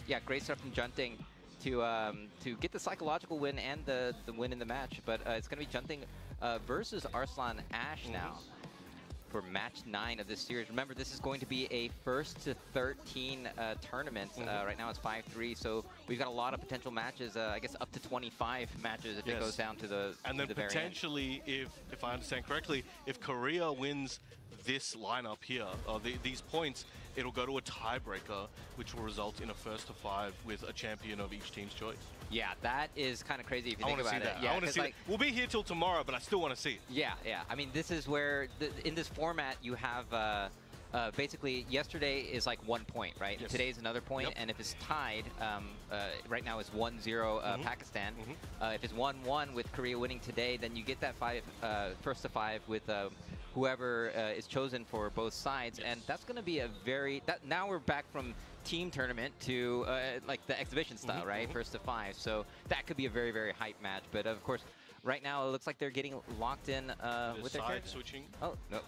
yeah, great stuff from Junting to get the psychological win and the win in the match. But it's going to be Junting versus Arslan Ash now for match 9 of this series. Remember, this is going to be a 1st to 13 tournament. Right now it's 5-3, so we've got a lot of potential matches. I guess up to 25 matches if it goes down to the and then potentially, if I understand correctly, if Korea wins this lineup here, these points, it'll go to a tiebreaker, which will result in a 1st to 5 with a champion of each team's choice. Yeah, that is kind of crazy if you think about it. Yeah, I want to see that. We'll be here till tomorrow, but I still want to see it. Yeah, yeah. I mean, this is where, in this format, you have basically, yesterday is like 1 point, right? Yes. Today's another point, and if it's tied, right now it's 1-0 Pakistan. If it's 1-1 with Korea winning today, then you get that 1st to 5 with whoever is chosen for both sides, and that's going to be a very. Now we're back from team tournament to like the exhibition style, right? 1st to 5. So that could be a very, very hype match. But of course, right now it looks like they're getting locked in with their side switching. Oh no.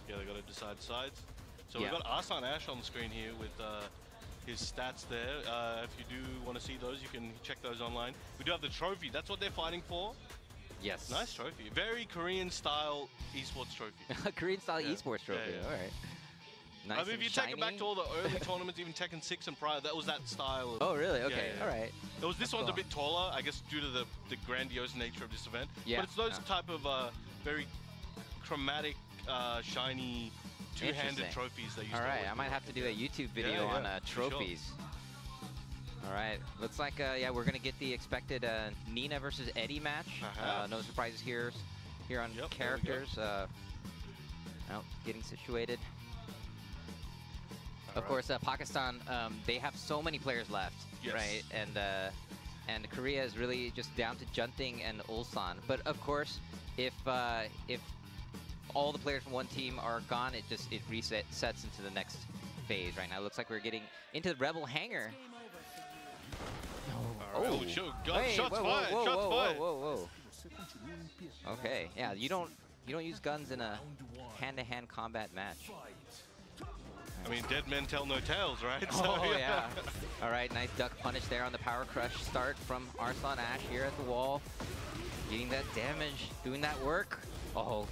Yeah, they got to decide sides. So we've got Arslan Ash on the screen here with his stats there. If you do want to see those, you can check those online. We do have the trophy. That's what they're fighting for. Yes. Nice trophy. Very Korean style esports trophy. Korean style esports trophy. All right. Nice. I mean, if you take it back to all the early tournaments, even Tekken 6 and prior, that was that style. Oh, really? Okay. All right. It was, this one's a bit taller, I guess, due to the grandiose nature of this event. Yeah. But it's those type of very chromatic, shiny, two-handed trophies that you. All right. I might have to do a YouTube video on trophies. Sure. All right. Looks like yeah, we're gonna get the expected Nina versus Eddie match. No surprises here on characters. Getting situated. Of course, Pakistan, they have so many players left, right? And Korea is really just down to Junting and Ulsan. But of course, if all the players from one team are gone, it resets into the next phase. Right now, it looks like we're getting into the Rebel Hangar. Oh, shots fired! Shots fired! Whoa! Okay, yeah, you don't use guns in a hand-to-hand combat match. I mean, dead men tell no tales, right? Oh, yeah. All right, nice duck punish there on the power crush start from Arslan Ash here at the wall. Getting that damage, doing that work. Oh.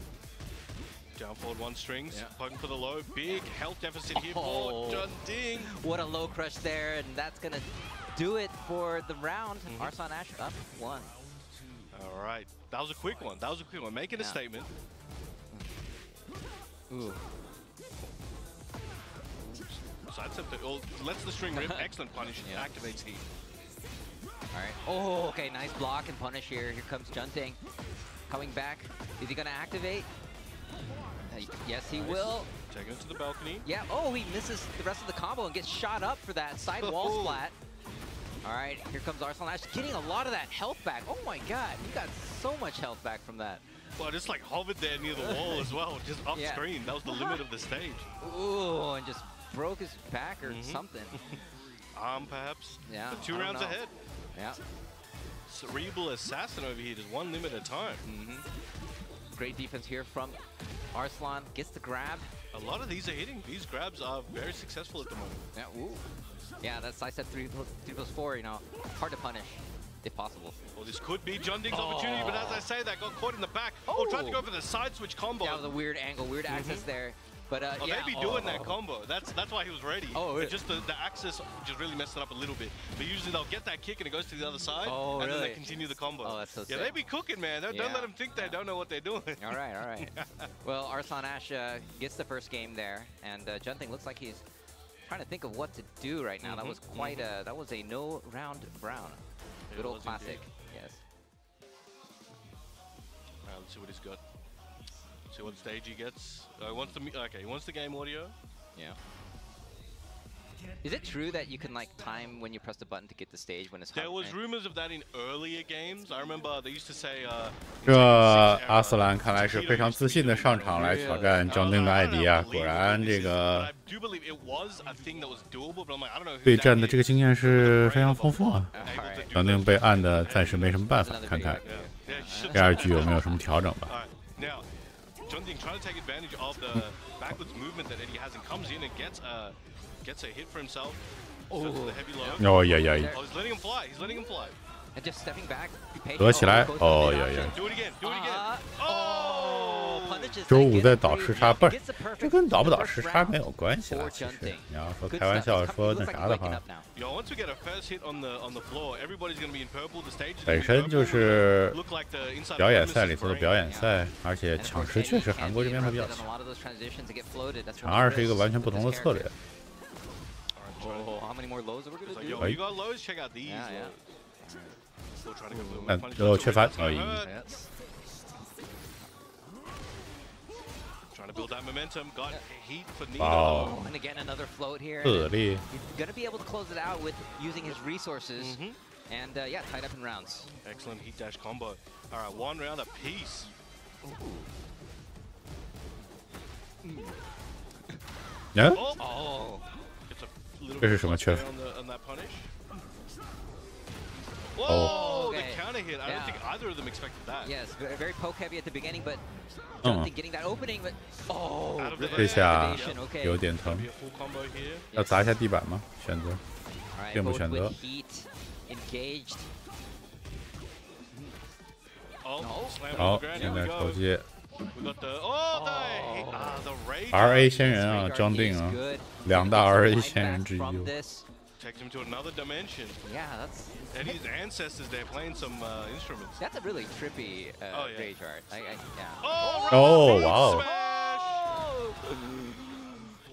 Down forward 1 strings, poking for the low. Big health deficit here for Junting. What a low crush there, and that's going to do it for the round. Arslan Ash up 1. All right. That was a quick one. Making a statement. Ooh. Lets the string rip. Excellent punish. Activates heat. All right. Oh, okay. Nice block and punish here. Here comes Junting. Coming back. Is he going to activate? Yes, he will. Taking it to the balcony. Yeah. Oh, he misses the rest of the combo and gets shot up for that side wall splat. All right. Here comes Arslan Ash. Getting a lot of that health back. Oh, my God. He got so much health back from that. Well, just like hovered there near the wall as well. Just off screen. That was the limit of the stage. Ooh, and just broke his back or something. Arm, perhaps. Yeah. But 2 rounds ahead. Yeah. Cerebral assassin over here. Just 1 limit at a time. Great defense here from Arslan. Gets the grab. A lot of these are hitting. These grabs are very successful at the moment. Yeah. Ooh. Yeah, that side step 3+4. You know, hard to punish if possible. Well, this could be Junting's opportunity, but as I say that, got caught in the back. Oh, tried to go for the side switch combo. That was a weird angle, weird access there. But they'd be doing that combo. That's why he was ready. Oh, really? Just the access just really messed it up a little bit. But usually they'll get that kick and it goes to the other side, and then they continue the combo. Oh, that's so sick. Yeah, they be cooking, man. Don't let them think they don't know what they're doing. All right, all right. Well, Arslan Ash gets the first game there, and Junting looks like he's trying to think of what to do right now. That was quite that was a no round brown. Good old classic. Yes. All right, let's see what he's got. See what stage he gets. He wants the game audio. Yeah. Is it true that you can like time when you press the button to get the stage when it's There was rumors of that in earlier games. I remember they used to say. 这阿斯兰看来是非常自信的上场来挑战Junting的艾迪啊，果然这个对战的这个经验是非常丰富啊。Junting被按的暂时没什么办法，看看第2局有没有什么调整吧。 Junting trying to take advantage of the backwards movement that Eddie has and comes in and gets a hit for himself. 哦呀呀！ Oh, he's letting him fly. He's letting him fly. And just stepping back. 合起来，哦呀呀！ Do it again. Do it again. Oh. 周五在倒时差，不是，这跟倒不倒时差没有关系了。其实你要说开玩笑说那啥的话，本身就是表演赛里头的表演赛，而且抢十确实韩国这边会比较强。抢二是一个完全不同的策略。但缺乏而已。 Build that momentum, got heat for Nino. Wow. And again, another float here. He's gonna be able to close it out with using his resources. And yeah, tied up in rounds. Excellent heat dash combo. All right, one round apiece. Yeah. Oh. Gets a little 这是什么缺？ on that punish. Whoa, oh, the counter hit. I don't think either of them expected that. Yes, very poke heavy at the beginning, but Jonathan getting that opening, but oh, 这下有点疼。要砸一下地板吗？选择，并不选择。好，现在手机。RA 仙人啊，张定啊，2大 RA 仙人之一。 Takes him to another dimension. Yeah, that's. And his ancestors, they're playing some instruments. That's a really trippy J chart. Yeah. Oh, wow.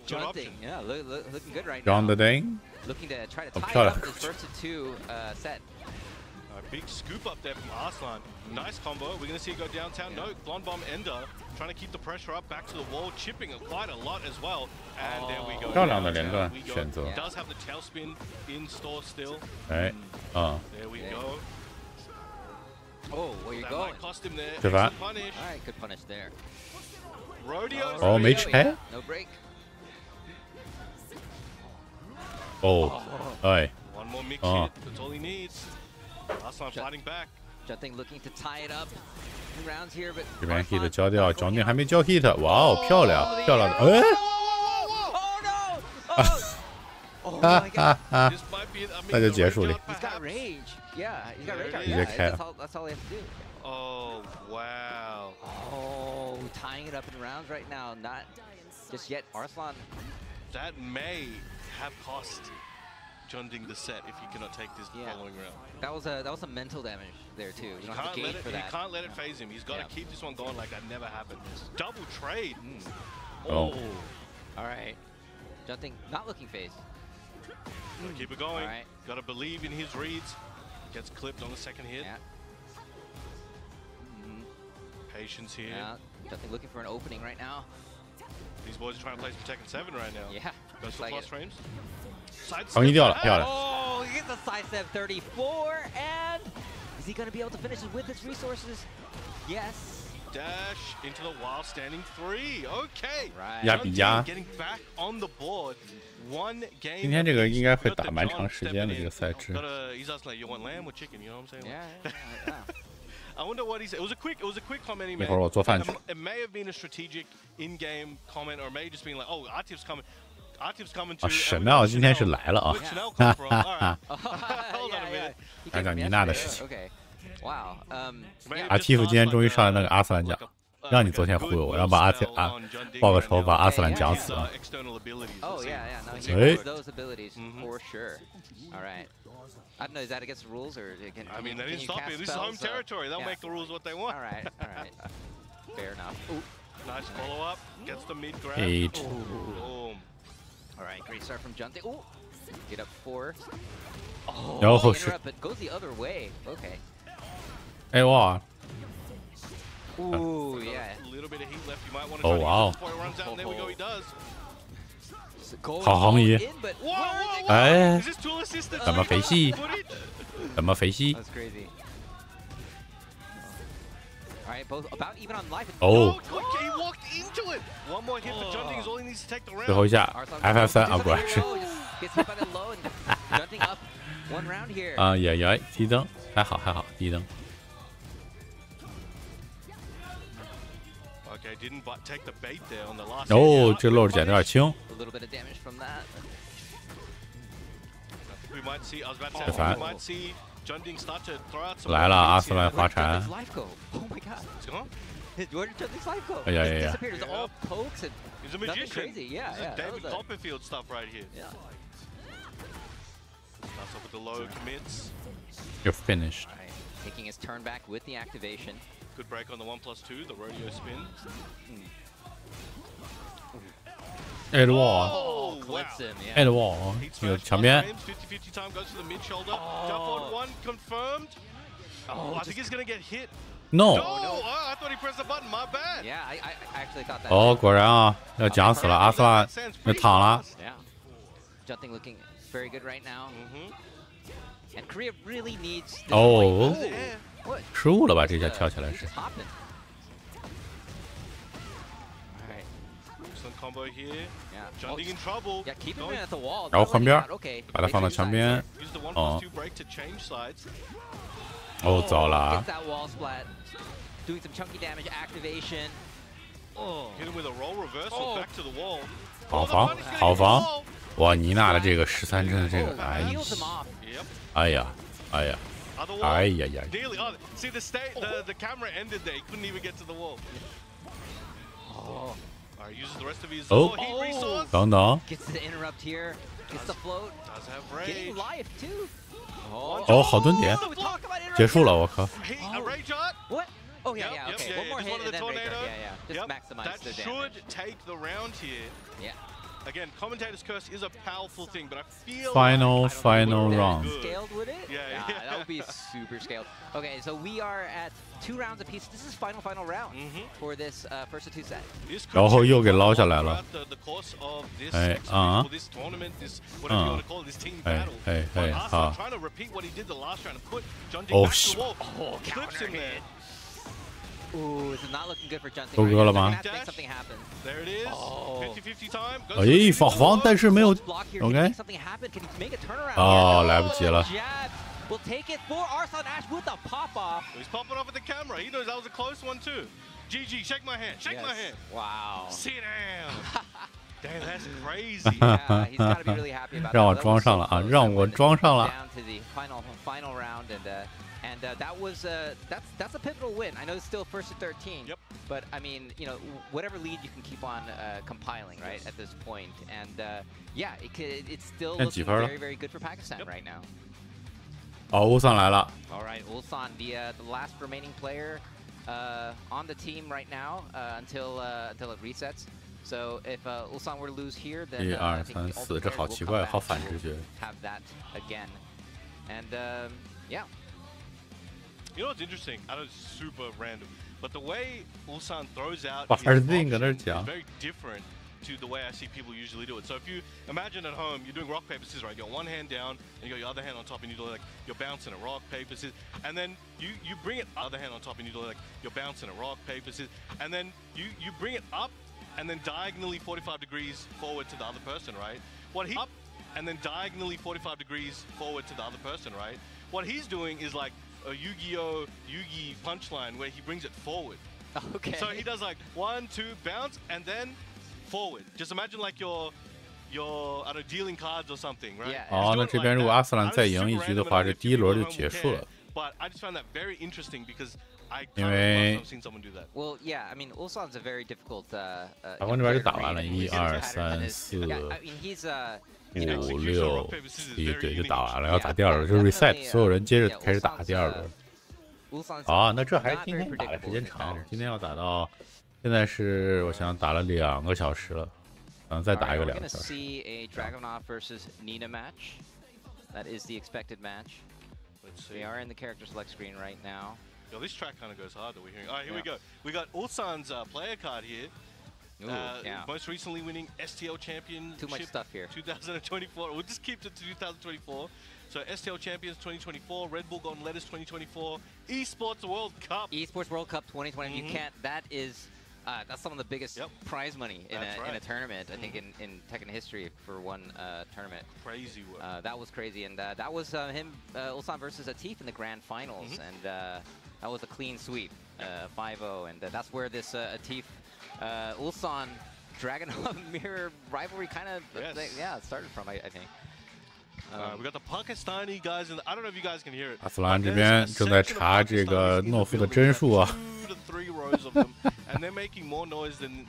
Jumping, yeah, looking good right now. Looking to try to tie up this first of two set. A big scoop up there from Arslan. Nice combo. We're going to see it go downtown. No, Blonde Bomb Ender trying to keep the pressure up back to the wall, chipping quite a lot as well. And there we go. 漂亮的连段选择。 Does have the tailspin in store still. 哎，啊。 There we go. Oh, where you going? Cost him there. 这把。 Punish. All right, good punish there. Rodeo. 哦，没拆。 No break. 哦，哎。 One more mix hit. That's all he needs. Arslan fighting back. Justin looking to tie it up in rounds here, but 这边 hit 交掉，张定还没交 hit， 哇哦，漂亮，漂亮的，哎。 哈哈哈，那就结束了。 He's got rage. Yeah, he's got rage. 直接开了。 That's all he has to do. Oh wow. Oh, tying it up in rounds right now. Not just yet. Arslan. That may have cost Junding the set if he cannot take this following round. That was a mental damage there too. You don't have to gauge for that. He can't let it phase him. He's got to keep this one going like that never happened. Double trade. Oh. All right. Junding not looking phased. Gotta keep it going. Right. Gotta believe in his reads. Gets clipped on the second hit. Yeah. Patience here. Yeah. Junding looking for an opening right now. These boys are trying to play some Tekken 7 right now. Yeah. Goes for plus frames. 防御掉了，漂亮。 Oh, he gets a side step 34, and is he going to be able to finish it with his resources? Yes. Dash into the wild standing 3. Okay. Right. 压比压。 Getting back on the board. One game. 今天这个应该会打蛮长时间的这个赛制。 He's asking like, you want lamb or chicken? You know what I'm saying? Yeah. I wonder what he said. It was a quick comment he made. 一会儿我做饭去。 It may have been a strategic in-game comment, or it may have just been like, oh, Artiv's coming. Artiv's coming to. 沈奈今天是来了啊！ 哈哈哈。 Hold on a minute. 讲讲妮娜的事情。 Okay. Wow. 阿蒂夫今天终于上了那个阿斯兰奖，让你昨天忽悠我，然后把报个仇，把阿斯兰讲死了。 Oh yeah, yeah. No, he knows those abilities for sure. All right. I don't know. Is that against the rules or? I mean, they didn't stop it. This is home territory. They'll make the rules what they want. All right. All right. Fair enough. Ooh. Nice follow up. Gets the mid grab. 8. Boom. All right. Great start from Junte. Ooh. Get up 4. Oh. Oh, interrupt, but goes the other way. Okay. 哎哇！ Ooh, yeah. A little bit of heat left. You might want to. Oh wow. Before he runs out, and there we go. He does. 好横移。哎， Is this tool assisted? 怎么肥戏？怎么肥戏？ That's crazy. All right, both about even on life. Oh. He walked into it. One more hit for Junting is all he needs to take the round. 最后一下 FF3啊，果然是。 Gets hit by the low and Junting up one round here. 啊呀，低灯，还好，低灯。 Okay, didn't take the bait there on the last. 哦，这漏减的有点轻。 A little bit of damage from that. We might see. I was about to say. We might see Junding start to throw out some. 来了，阿斯兰滑铲。 Oh my god! It's gone. Where did Junding's life go? Yeah, It yeah. disappeared. It's all pokes and He's a nothing magician. crazy. Yeah, This is yeah. David Copperfield stuff right here. Yeah. Starts off with the low commits. You're finished. All right. Taking his turn back with the activation. Good break on the 1+2, the rodeo spin. Ed wall. Oh, Clips him. Yeah. Ed wall. 这个墙边。 50-50 time goes to the mid shoulder. Jump forward one confirmed. Oh, I think he's gonna get hit. No. No, I thought he pressed the button. My bad. Yeah, I actually thought that. 哦，果然啊，要讲死了，阿斯兰要躺了。 Yeah. Junding looking very good right now. And Korea really needs. This 哦 point. What? 失误了吧？这下跳起来是。 Hopping. Alright. Excellent combo here. Yeah. Junding in trouble. Yeah, keep him at the wall. 然后换边， Okay. 把它放到墙边。 Use the 1+2 break to change sides. 哦，糟了 Gets that wall splat. Doing some chunky damage activation. Oh. Hit him with a roll reversal back to the wall. 好防，好防！哇，妮娜的这个13帧的这个，哎， Heals him off. 哎呀，哎呀， Other wall. 哎呀呀！ Nearly. Oh, see the camera ended there. He couldn't even get to the wall. Oh. Alright, uses the rest of his Oh. heat resource. 等等， Gets the interrupt here. Gets the float. Does have Getting rage. life too. Oh. 哦，好蹲点， We talk about interrupt. 结束了，我靠！ A rage art. What? Oh yeah, Yep, yeah. yep, Okay. yeah, One more just hit one of and the then rage tornado. art. Yeah, yeah. Just Yep, maximize that the should damage. take the round here. Yeah. Again, commentator's curse is a powerful thing, but I feel Final like I don't know if round. it's good. Scaled with it? Yeah, That would be super scaled. Okay, so we are at 2 rounds apiece. This is final round for this first of 2 set. This could 然后 change 又给捞下来了。 throughout the course of this 哎 experience, or this tournament, this whatever you want to call it, this team 哎 battle. 哎 But 哎， Arsenal 好， trying to repeat what he did the last round and put Junding Oh, back to shit. the wall. Oh, Clips him there. Ooh, this is not looking good for Junding. 收割了吗？ Have to make something happen. There it is. Oh. 50-50 time. 哎，防防，但是没有 Block here. Can he ，OK make。something happen? Can he make a turnaround? 哦 Yeah. 来不及了 Jab will take it for Arsenal Ash with a pop off. He's popping off at the camera. He knows that was a close one too. GG, shake my hand. Shake my hand. Wow. Sit down. Damn, that's crazy. Yeah, he's got to be really happy about 让我 that. 装上了啊，让我装上了。 Down to the final round, and that was that's a pivotal win. I know it's still first to 13. Yep. But I mean, you know, whatever lead you can keep on compiling, right, at this point, and yeah, it's still looking very, very good for Pakistan right now. 哦，乌桑来了。 All right, Ulsan, the last remaining player on the team right now until it resets. So if Ulsan were to lose here, then 1、2、I think 3、the 4，这好奇怪，好反直觉。 have that again, and yeah. You know what's interesting? I know it's super random, but the way Ulsan throws out Wow, his I think options that's is yeah. very different to the way I see people usually do it. So if you imagine at home, you're doing rock, paper, scissors, right? You got one hand down, and you got your other hand on top, and you do like, you're bouncing a rock, paper, scissors, and then you bring it other hand on top, and you do like, you're bouncing a rock, paper, scissors, and then you bring it up, and then diagonally 45 degrees forward to the other person, right? What he up, and then diagonally 45 degrees forward to the other person, right? What he's doing is like a Yu-Gi-Oh! Yugi punchline where he brings it forward. Okay. So he does like 1, 2, bounce, and then forward. Just imagine like you're I don't know, dealing cards or something, right? Yeah. 哦，那这边如果阿斯兰再赢一局的话，这第一轮就结束了。 But I just found that very interesting because I 因 kind 为 of love seeing someone do that. Well, yeah, I mean, Ulsan's a very difficult. 台湾这边就打完了，1、2、3、4、 Yeah, I mean, he's 5、6、7，对，就打完了，要打第二轮，就是 reset，所有人接着开始打第二轮。 Ulsan's 好，那这还今 not 天 very 打的时 predictable 间 in 长， matters. 今天要打到，现在是我想打了2个小时了，再打一个 Alright, 2 we're 个 gonna 小时。 see a Dragunov versus Nina match. That is the expected match. Let's see. We are in the character select screen right now. Yo, this track kind of goes hard that we're hearing. All right, here we Yeah. go. We got Ulsan's player card here. Ooh, yeah. Most recently winning STL Championship. Too much stuff here. 2024. We'll just keep it to 2024. So STL Champions 2024, Red Bull Golden Letters 2024, Esports World Cup. Esports World Cup 2020. You can't. That is. That's some of the biggest prize money in a tournament. I think in Tekken history for one tournament. Crazy work. That was crazy, and that was him, Ulsan versus Atif in the grand finals, and that was a clean sweep, 5-0, and that's where this Atif Ulsan Dragunov mirror rivalry kind of started from, I think. We got the Pakistani guys, and I don't know if you guys can hear it. 阿斯兰这边正在查这个懦夫的帧数啊。 2 to 3 rows of them, and they're making more noise than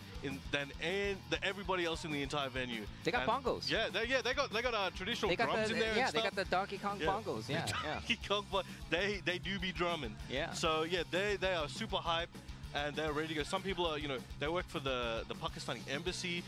everybody else in the entire venue. They got bongos. Yeah, they got traditional drums in there. Yeah, and they stuff. got the Donkey Kong bongos. Yeah, Donkey Kong, but they do be drumming. Yeah. So yeah, they are super hype. And they're ready to go. Some people are, they work for the Pakistani embassy.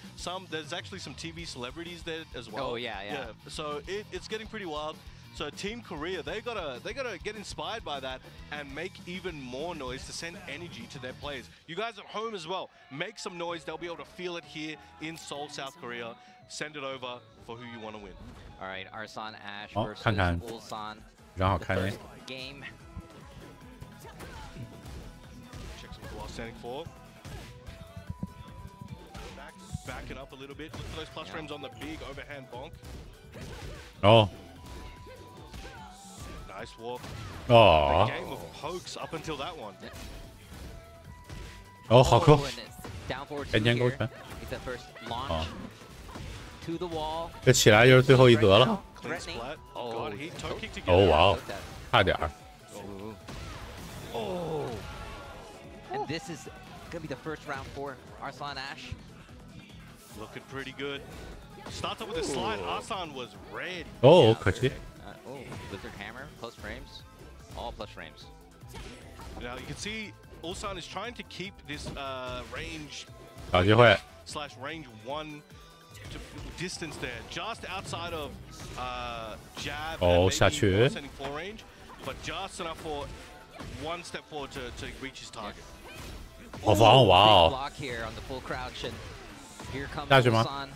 There's actually some TV celebrities there as well. Oh yeah. So it's getting pretty wild. So Team Korea, they gotta get inspired by that and make even more noise to send energy to their players. You guys at home as well, make some noise. They'll be able to feel it here in Seoul, South Korea. Send it over for who you want to win. All right, Arsan Ash 好， versus 看看 Ulsan. 非常好看诶。 Game. Standing for. Back it up a little bit. Look for those plus frames on the big overhand bonk. 哦 Nice walk. 哦 Game of pokes up until that one. 哦，好扣！ and it's down forward 前 two 前勾 here. 拳， It's the first launch 哦， to the wall. 这起来就是最后一则了。 Clean splat. Oh. God, he toe kicked to get 哦 out. 哇哦， Look at that. 差点儿。 Oh. And this is gonna be the first round for Arslan Ash. Looking pretty good. Starts up with a slide. Arsan was ready. 哦，可惜。 Oh, Wizard Hammer, plus frames, all plus frames. Now you can see Ulsan is trying to keep this range 找机会。 / range 1 distance there, just outside of jab Oh, and 下 maybe 去。 sending full range, but just enough for one step forward to reach his target. 好防，哇 Big 哦！ block here on the full crouch, and here comes 下去吗？ Ulsan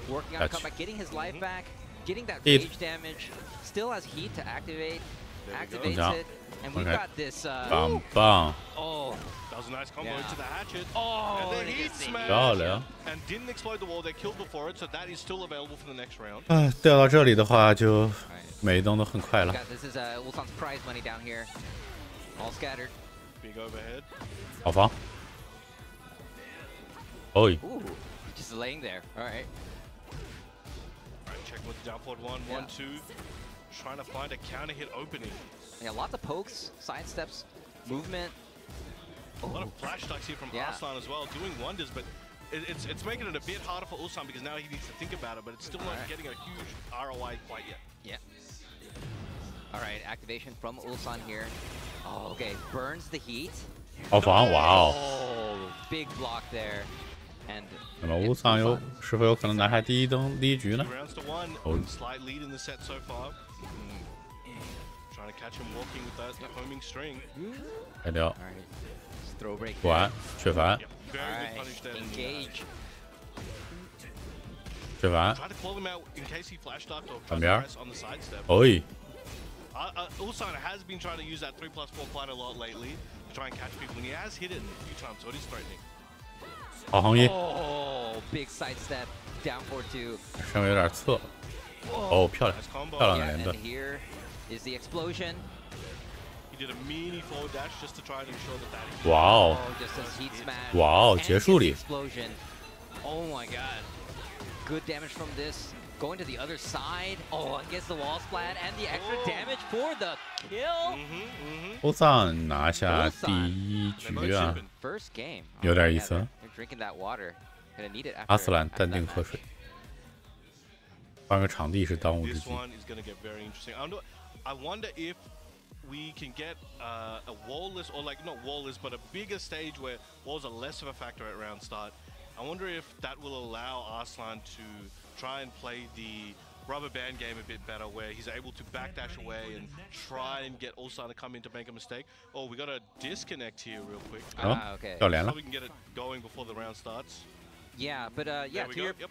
working on 下去。 comeback, getting his life back, getting that Hit. rage damage, still has heat to activate, There we go. activates it, and we've Okay. got this. 棒棒， Oh, That was a nice combo Yeah. into the hatchet. oh, And then and it he gets the- smashed 漂亮。 and didn't explode the wall. They killed before it, so that is still available for the next round. 啊，掉到这里的话就每一动都很快了。 Got this is Ulsan's prize money down here, all scattered. Big overhead. 好防。哦， Ooh, just laying there. All right. All right, check with the down forward 1, 1, 2. Trying to find a counter hit opening. Yeah, lots of pokes, side steps, movement. A lot of flash stacks here from Yeah. Arslan as well, doing wonders, but it's making it a bit harder for Ulsan because now he needs to think about it, but it's still not Alright. getting a huge ROI quite yet. Yeah. All right, activation from Ulsan here. Oh, okay, burns the heat. 好防，哇哦！ Oh, big block there. And 那么乌桑是否有可能拿下第一局呢？ 2 rounds to 1, Oh. slight lead in the set so far. Trying to catch him walking with that homing string. 开掉， all right, just throw break. 果然缺凡， Yep, All very right, good punish there. engage. 缺凡， Try to call him out in case he flash ducked or Come tried here. to press on the side step. 哦咦， Ulsan has been trying to use that 3+4 quite a lot lately to try and catch people, and he has hit it a few times, so it is threatening. 好横一， Oh, big side step down forward two. 稍微有点侧。哦，漂亮 Nice，combo. 漂亮的 Yeah, 连 and 盾。 here is the explosion. He did a mini forward dash just to try to ensure that. 哇哦 Oh, just a heat smash. 哇哦， And 结束 the 里， explosion. Oh my god. Good damage from this. Going to the other side. Oh, and gets the wall splat and the extra damage for the kill. 乌桑拿下第一 They both 局啊 shipping.， First game. 有点 yeah, 意思啊。 They're drinking that water. Gonna need it after, 阿斯兰 after 淡 that 定喝 match. 水。换个场地是当务之 This 急。 one is going to get very interesting. I wonder if we can get a wall-less, or like not wall-less, but a bigger stage where walls are less of a factor at round start. I wonder if that will allow Arslan to try and play the rubber band game a bit better, where he's able to backdash away and try and get Ulsan to come in to make a mistake. Oh, we got a disconnect here real quick. 啊 okay. 掉连 So 了 we。can get it going before the round starts. Yeah, but yeah, There we to go. your Yep.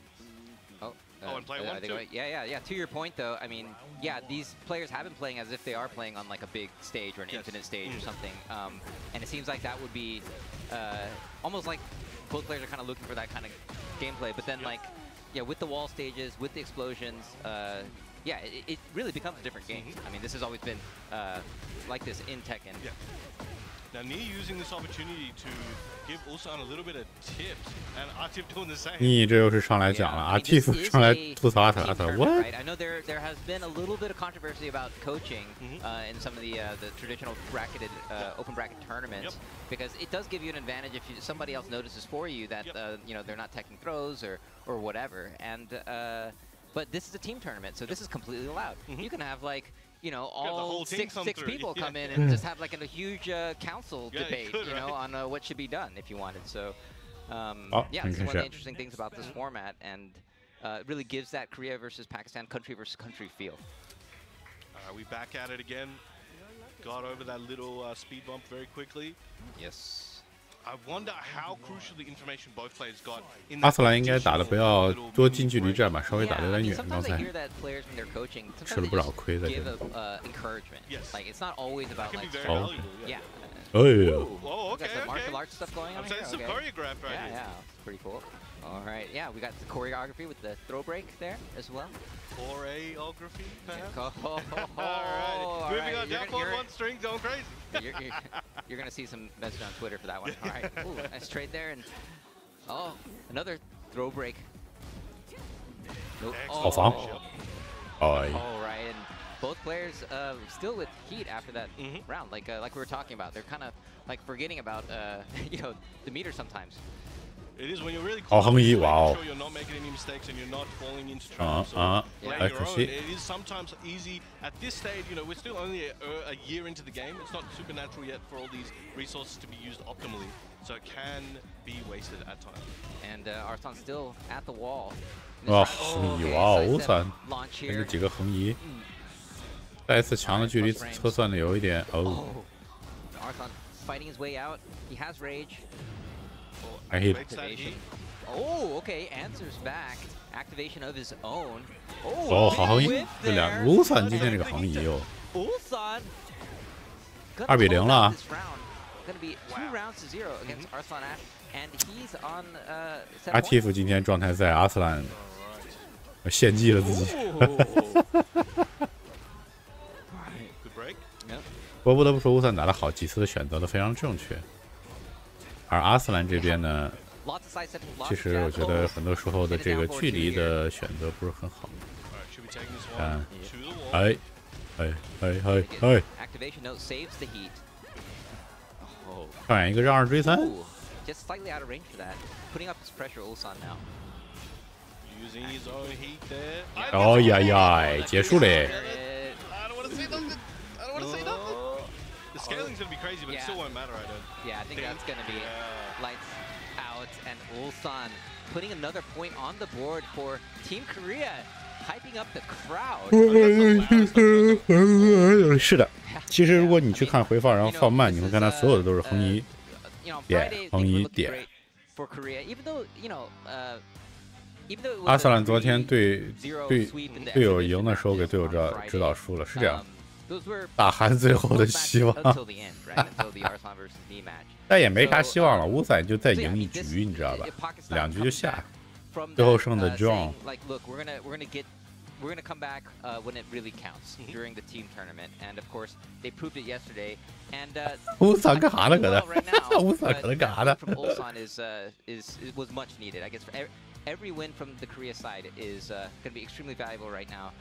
oh, Oh, and play one, they too. go- yeah. To your point, though, I mean, yeah, these players have been playing as if they are playing on like a big stage or an Yes. infinite stage or something, and it seems like that would be almost like both players are kind of looking for that kind of gameplay. But then, like, yeah, with the wall stages, with the explosions, yeah, it really becomes a different game. I mean, this has always been like this in Tekken. Yeah. Now, Ni using this opportunity to give Ulsan a little bit of tips, and Atif doing the same. 你这又是上来讲了啊 ，Tiff 上来吐槽阿特，what？ I know there has been a little bit of controversy about coaching in some of the traditional bracketed open bracket tournaments because it does give you an advantage if somebody else notices for you that you know they're not teching throws or whatever. And but this is a team tournament, so this is completely allowed. You can have like. You know, all six people come in and just have like a huge council debate, you know, on what should be done if you wanted. So, yeah, it's one of the interesting things about this format, and it really gives that Korea versus Pakistan, country versus country feel. We back at it again. Got over that little speed bump very quickly. Yes. I wonder how crucial the information both players got. 阿斯兰应该打的不要多近距离战吧，稍微打的有点远。刚才吃了不少亏在这里。Like it's not always about like. Yeah. 哎呦。Oh, okay. Got some martial arts stuff going on here. Some choreographed right here. Yeah, pretty cool. All right, yeah, we got the choreography with the throw break there as well. Choreography, perhaps? All right. Moving on, down forward, one string, going crazy. You're going to see some message on Twitter for that one. All right, ooh, nice trade there. And oh, another throw break. All right, and both players still with heat after that round. Like we were talking about, they're kind of like forgetting about you know the meter sometimes. It is when you're really close, wow. sure you're not making any mistakes and you're not falling into traps. It is sometimes easy at this stage. You know, we're still only a year into the game. It's not supernatural yet for all these resources to be used optimally, so it can be wasted at times. And Arsan still at the wall. 哇，横移哇，Ulsan，跟着几个横移，再一次强的距离测算的有一点哦。Arsan fighting his way out. He has rage. I hate activation. Oh, okay. Answers back. Activation of his own. 哦，好横移，这俩 Ulsan 今天这个横移哦。Ulsan 2比0了。Going to be 2 rounds to 0 against Arsan, and he's on. 阿提夫今天状态在阿斯兰献祭了自己。我不得不说，Ulsan打得好，几次的选择都非常正确。而阿斯兰这边呢，其实我觉得很多时候的这个距离的选择不是很好。哎。上演一个让2追3。哦呀，结束嘞。The scaling's going to be crazy, but it still won't matter, I don't. Yeah, I think that's going to be lights out, and Ulsan putting another point on the board for Team Korea, hyping up the crowd. 是的，其实如果你去看回放，然后放慢，你会看他所有的都是横移点，横移点。阿斯兰昨天队友赢的时候给队友指导输了，是这样。大韩最后的希望，但也没啥希望了。Ulsan就再赢1局，你知道吧？2局就下，最后剩的 John。We're going to come back when it really counts during the team tournament, and of course they proved it yesterday. And Ulsan 干啥呢？搁那？Ulsan 搁那干啥呢 ？From Ulsan was much needed. I guess every win from the Korea side is going to be extremely valuable right now.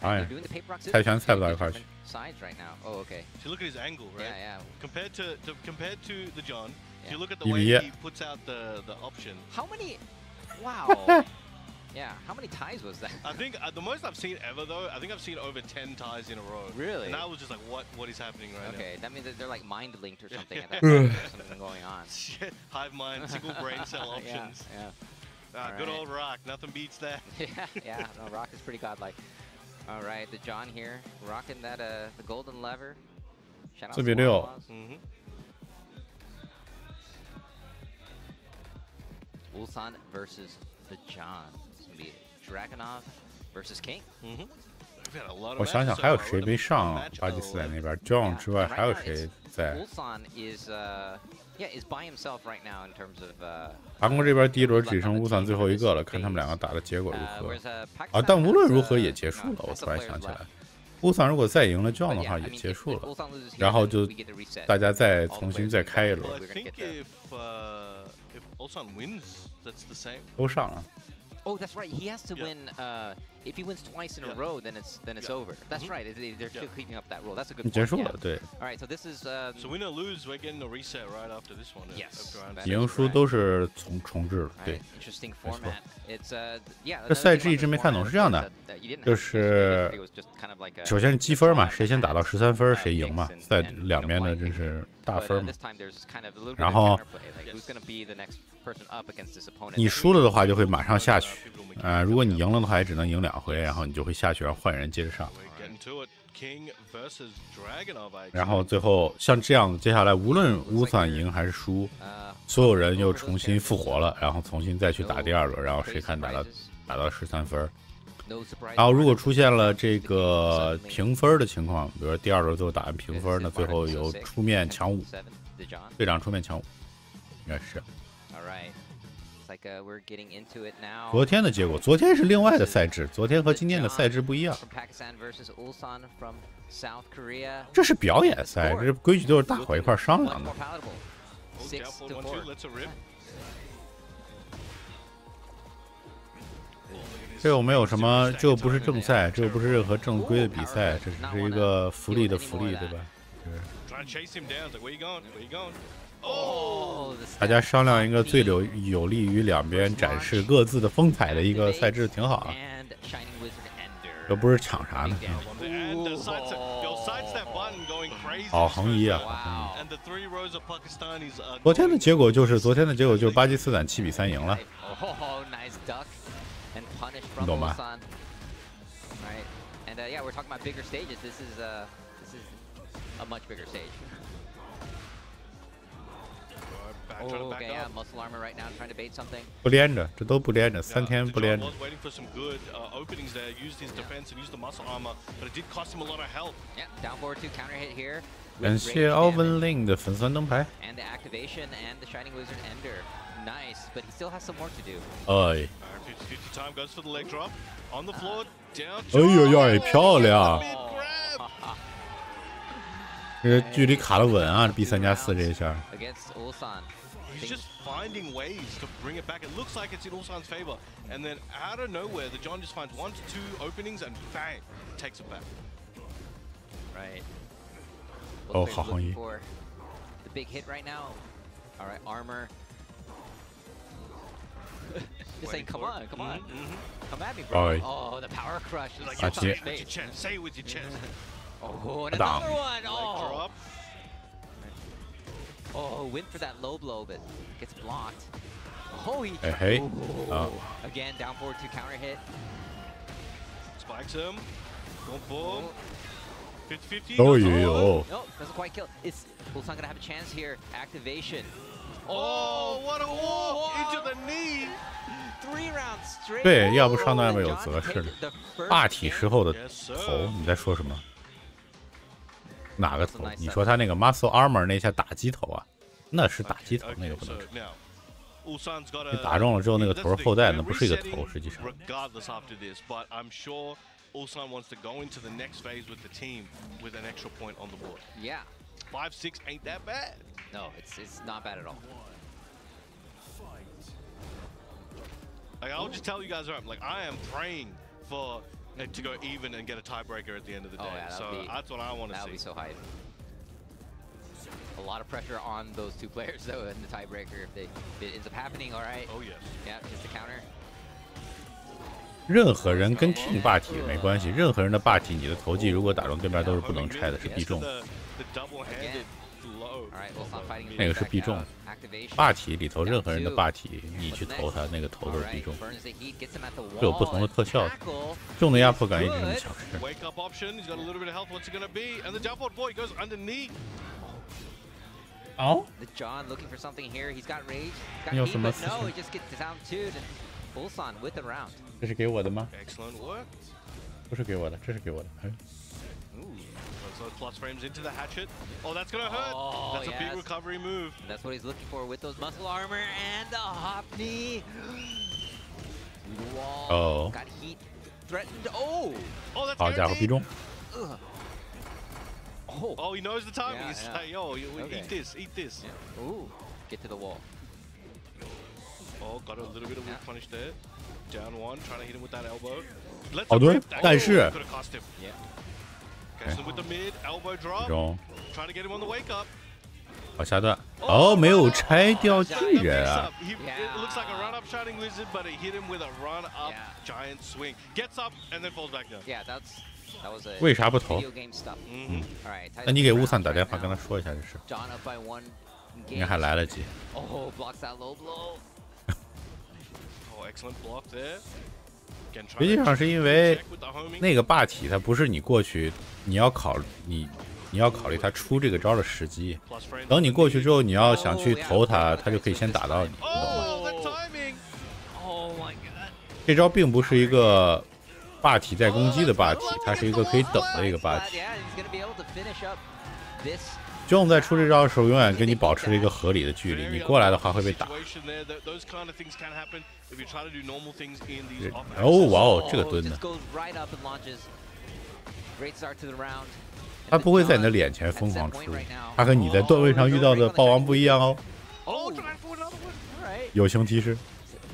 哎呀，猜拳猜不到一块去。Sides right now. Oh, okay. If you look at his angle, right? Yeah. Compared to the John, if you look at the way he puts out the option. How many? Wow. Yeah. How many ties was that? I think the most I've seen ever, though, I think I've seen over 10 ties in a row. Really? And I was just like, what is happening right now? Okay, that means that they're like mind linked or something. There's something going on. Shit. Hive mind, single brain cell options. Yeah. Good old Rock. Nothing beats that. Yeah. No, Rock is pretty godlike. All right, the John here rocking that the golden lever. Shout out to Ulsan versus the John. It's gonna be Dragunov versus King. 我想想还有谁没上巴基斯坦那边 ？John 之外还有谁在 ？Ulsan is is by himself right now in terms of. 韩国这边第一轮只剩Ulsan最后一个了，看他们两个打的结果如何。啊，但无论如何也结束了。我突然想起来，乌桑如果再赢了 John 的话也结束了，然后就大家再重新再开一轮。都上了。 Oh, that's right. He has to win. If he wins twice in a row, then it's over. That's right. They're still keeping up that rule. That's a good point. 结束了，对。All right, so this is. So win or lose, we're getting a reset right after this one. Yes. 赢输都是重置，对。Interesting format. It's yeah. 这赛制一直没看懂，是这样的，就是首先是积分嘛，谁先打到13分谁赢嘛，在两边的这是大分嘛。然后你输了的话就会马上下去，如果你赢了的话也只能赢2回，然后你就会下去，让换人接着上。然后最后像这样，接下来无论乌桑赢还是输，所有人又重新复活了，然后重新再去打第2轮，然后谁看打到13分。然后如果出现了这个平分的情况，比如说第2轮最后打完平分，那最后由出面抢5，队长出面抢5，应该是。昨天的结果，昨天是另外的赛制，昨天和今天的赛制不一样。这是表演赛，这规矩都是大伙一块商量的。这又没有什么，这又不是正赛，这又不是任何正规的比赛，这只是一个福利的福利，对吧？大家商量一个最有利于两边展示各自的风采的一个赛制，挺好啊。又不是抢啥呢？好横移啊！昨天的结果就是巴基斯坦7比3赢了。你懂吗？ Yeah, we're talking about bigger stages. This is a much bigger stage. Oh, okay, yeah, muscle armor right now, trying to bait something. 不连着，这都不连着，3天不连着。Yeah, down forward 2 counter hit here. 感谢奥文令的粉丝灯牌。And the activation and the Shining Wizard Ender. Nice, but he still has some work to do. 哎。 time goes for the leg drop on the floor down. 哎呦呦，漂亮！这距离卡得稳啊，这 B3+4 这一下。He's just finding ways to bring it back. It looks like it's in Ulsan's favor, and then out of nowhere, the John just finds 1 to 2 openings and bang, takes it back. Right. 哦，好横移。 The big hit right now. All right, armor. Just saying, come on, come on. Come at me, bro. Oh, the power crush. Like, say it with your chest. Say it with your chest. Oh, and another one. Oh. Oh, went for that low blow, but gets blocked. Oh, he. Hey. Oh. Again, down forward 2 counter hit. Spikes him. Boom, boom. 50-50. Oh, yo. No, doesn't quite kill. Is Ulsan gonna have a chance here? Activation. Oh, what a walk into the knee. 3 rounds straight. 对，要不上段位有责是的。霸体时候的头，你在说什么？哪个头？你说他那个 muscle armor 那下打击头啊？那是打击头，那个不能说。你打中了之后，那个头是后带，那不是一个头，实际上。Ulsan wants to go into the next phase with the team with an extra point on the board. Yeah. 5-6 ain't that bad. No, it's not bad at all. Like, I'll just tell you guys, like, I am praying for it to go even and get a tiebreaker at the end of the day. Yeah, so that's what I want to see. That would be so hype. A lot of pressure on those 2 players though in the tiebreaker if it ends up happening. All right. Oh yes. Yeah, just a counter. 任何人跟 King 霸体没关系，任何人的霸体，你的投技如果打中对面都是不能拆的，是必中。那个是必中。霸体里头任何人的霸体，你去投他，那个投都是必中。是有不同的特效的，中的压迫感一直这么强势。哦。你有什么事情？ Ulsan with the round. 这是给我的吗？ Excellent work. 不是给我的，这是给我的。So plus frames into the hatchet. Oh, that's gonna hurt. Oh, that's a big recovery move. And that's what he's looking for with those muscle armor and the hop knee. Wall. Got heat threatened. Oh. Oh, that's 好家伙，必中。Oh, he knows the timing. Yeah, He's yeah. like, yo, Okay. eat this. Yeah. Ooh, get to the wall. Oh, got a little bit of whip punish there. Down one, trying to hit him with that elbow. 好蹲，但是 could have cost him. Yeah. Catch him with the mid elbow 这 drop. 种 Trying to get him on the wake up. 好下段，哦，没有拆掉巨 The 人 mix 啊 up. It looks like a run up shining wizard, but it hit him with a run up giant swing. Gets up and then falls back down. Yeah, that was a 为啥不投？ video game stuff. All right. 那你给乌桑打电话跟他说一下这事， John up by 1. 应该还来得及。 Oh, blocks that low blow. Oh, excellent block there. Again, 实际上是因为 check with the homing. 那个霸体它不是你过去，你要考虑他出这个招的时机。 Plus friend. 等你过去之后，你要想去投他，他就可以先打到你，你懂吗？ Oh, the timing. Oh my god. 这招并不是一个霸体在攻击的霸体，它是一个可以等的一个霸体。 Yeah, he's gonna be able to finish up this. John 在出这招的时候，永远跟你保持着一个合理的距离，你过来的话会被打。 Situation there, those kind of things can happen if you try to do normal things in these off. 哦，哇哦，这个蹲的 Just，goes right up and launches. Great start to the round. 他不会在你的脸前疯狂出，他和你在段位上遇到的霸王不一样哦。 Oh, trying for another one. All right. 友情提示，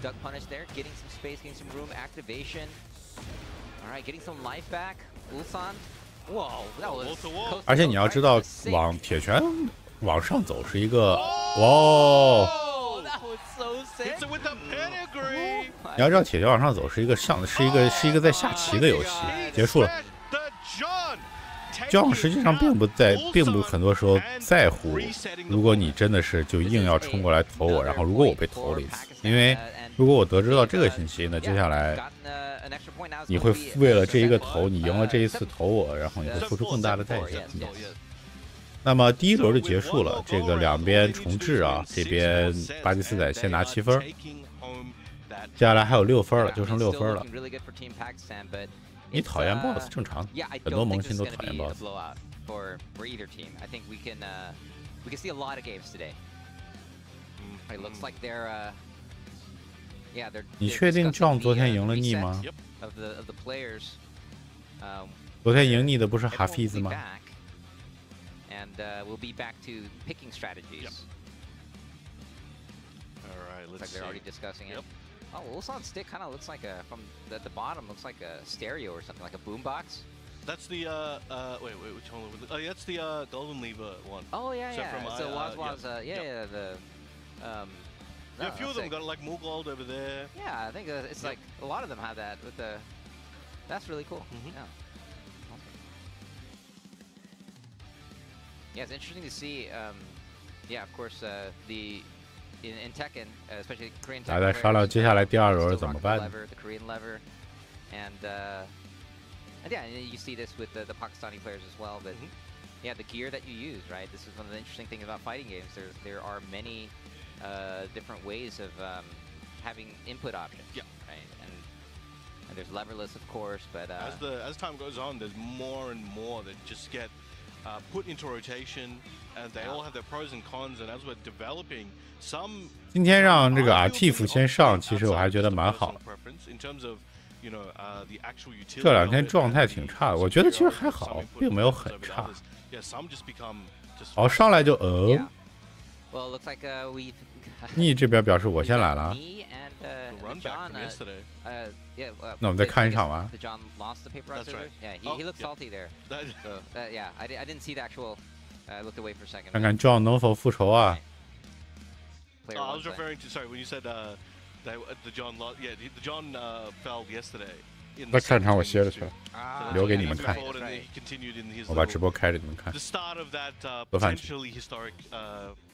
Duck punish there, getting some space, getting some room, activation. All right, getting some life back. Ulsan. Whoa, that was. Wall to wall. close 而且 to 你 the 要 right 知道 to the six. 往铁拳往上走是一个，哇哦， Oh, that was so sick. Hits it with the pedigree. 你要知道铁拳往上走是一个是一个在下棋的游戏，结束了。 The John. John 实际上并不很多时候在乎，如果你真的是就硬要冲过来投我，然后如果我被投了一次，因为如果我得知到这个信息，那接下来 你会为了这一个投，你赢了这一次投我，然后你会付出更大的代价。那么第一轮就结束了，这个两边重置啊，这边巴基斯坦先拿7分，接下来还有6分了，就剩6分了。你讨厌 BOSS 正常，很多萌新都讨厌 BOSS。 For either team, I think we can see a lot of games today. It looks like they're yeah they're. 你确定 John 昨天赢了逆吗？ Of the players. 昨天赢逆的不是哈菲兹吗？ And we'll be back to picking strategies. All right, Looks let's like see. they're already discussing it. Yep. Oh, Ulsan stick kind of looks like a from the bottom looks like a stereo or something like a boombox. That's the wait, which one? Oh, yeah, that's the Golden Lever one. Oh yeah, So yeah. from, So Waz yeah. yeah the Yeah, no, a few of them sick. got like more gold over there. Yeah, I think it's like a lot of them have that with the. That's really cool. Mhm. Yeah. Yeah, it's interesting to see. Yeah, of course, in Tekken, especially Korean 大 Tekken 家在商量 players, 接下来第二轮 still 怎么 rock 办 the lever, the Korean lever, and yeah, and you see this with the Pakistani players as well. But yeah, the gear that you use, right? This is one of the interesting things about fighting games. There are many different ways of having input options. Yeah. Right, and there's leverless, of course, but As time goes on, there's more and more that just get put into rotation, and they all have their pros and cons. And as we're developing, some 今天让这个Atif 先上，其实我还觉得蛮好。 in terms of you know the actual utility. 这两天状态挺差的，我觉得其实还好，并没有很差。 Yeah, some just become just. 哦，上来就 yeah. Well, it looks like we. 逆这边表示我先来了啊。 Me and the run back John. from yesterday. Yeah. 那我们再看一场吧。 The John lost the paper That's right. Yeah, he Oh, looks yeah. salty there. That- So yeah, I didn't see the actual. I looked away for a second. 看看 John 能否复仇啊？ Player I one was play. referring to sorry when you said the John yeah the John fell yesterday. In 那 the 看场我 second 歇着去 game. 了， Ah, 留给 yeah, 你们 that's 看。 right, forward that's and then right. he continued in his 我把 little- 直播开着，你们看 the。start of that 做饭去。 potentially historic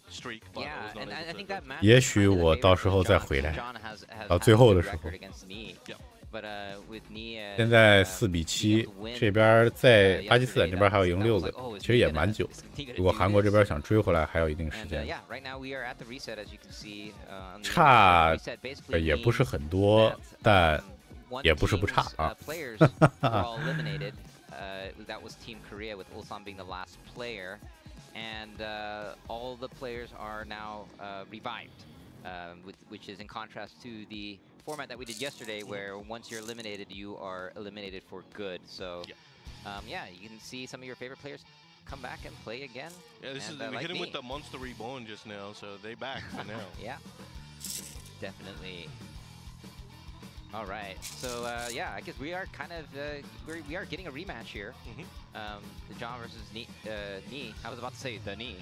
streak. But Yeah, I was not and I able think to- that match. 也许我到时候再回来。 John has 到最后的 had a 时 good 候 record against Knee. Yeah. But with Knee. 现在4比7，这边在巴基斯坦这边还要赢6个，其实也蛮久。如果韩国这边想追回来，还有一定时 And 间。 yeah, right now we are at the reset, as you can see. On the 差 reset, basically 也不 means 是很多， that, 但 one 也不是不 team's, 差啊。 players were all eliminated. That was Team Korea with Ulsan being the last player, and all the players are now revived, which is in contrast to the format that we did yesterday, where once you're eliminated, you are eliminated for good. So Yeah, you can see some of your favorite players come back and play again. Yeah, this and, is we like hit him me. with the Monster Reborn just now, so they back for now. Yeah, definitely. All right, so yeah, I guess we are kind of we are getting a rematch here. The John versus Knee. I was about to say the Knee.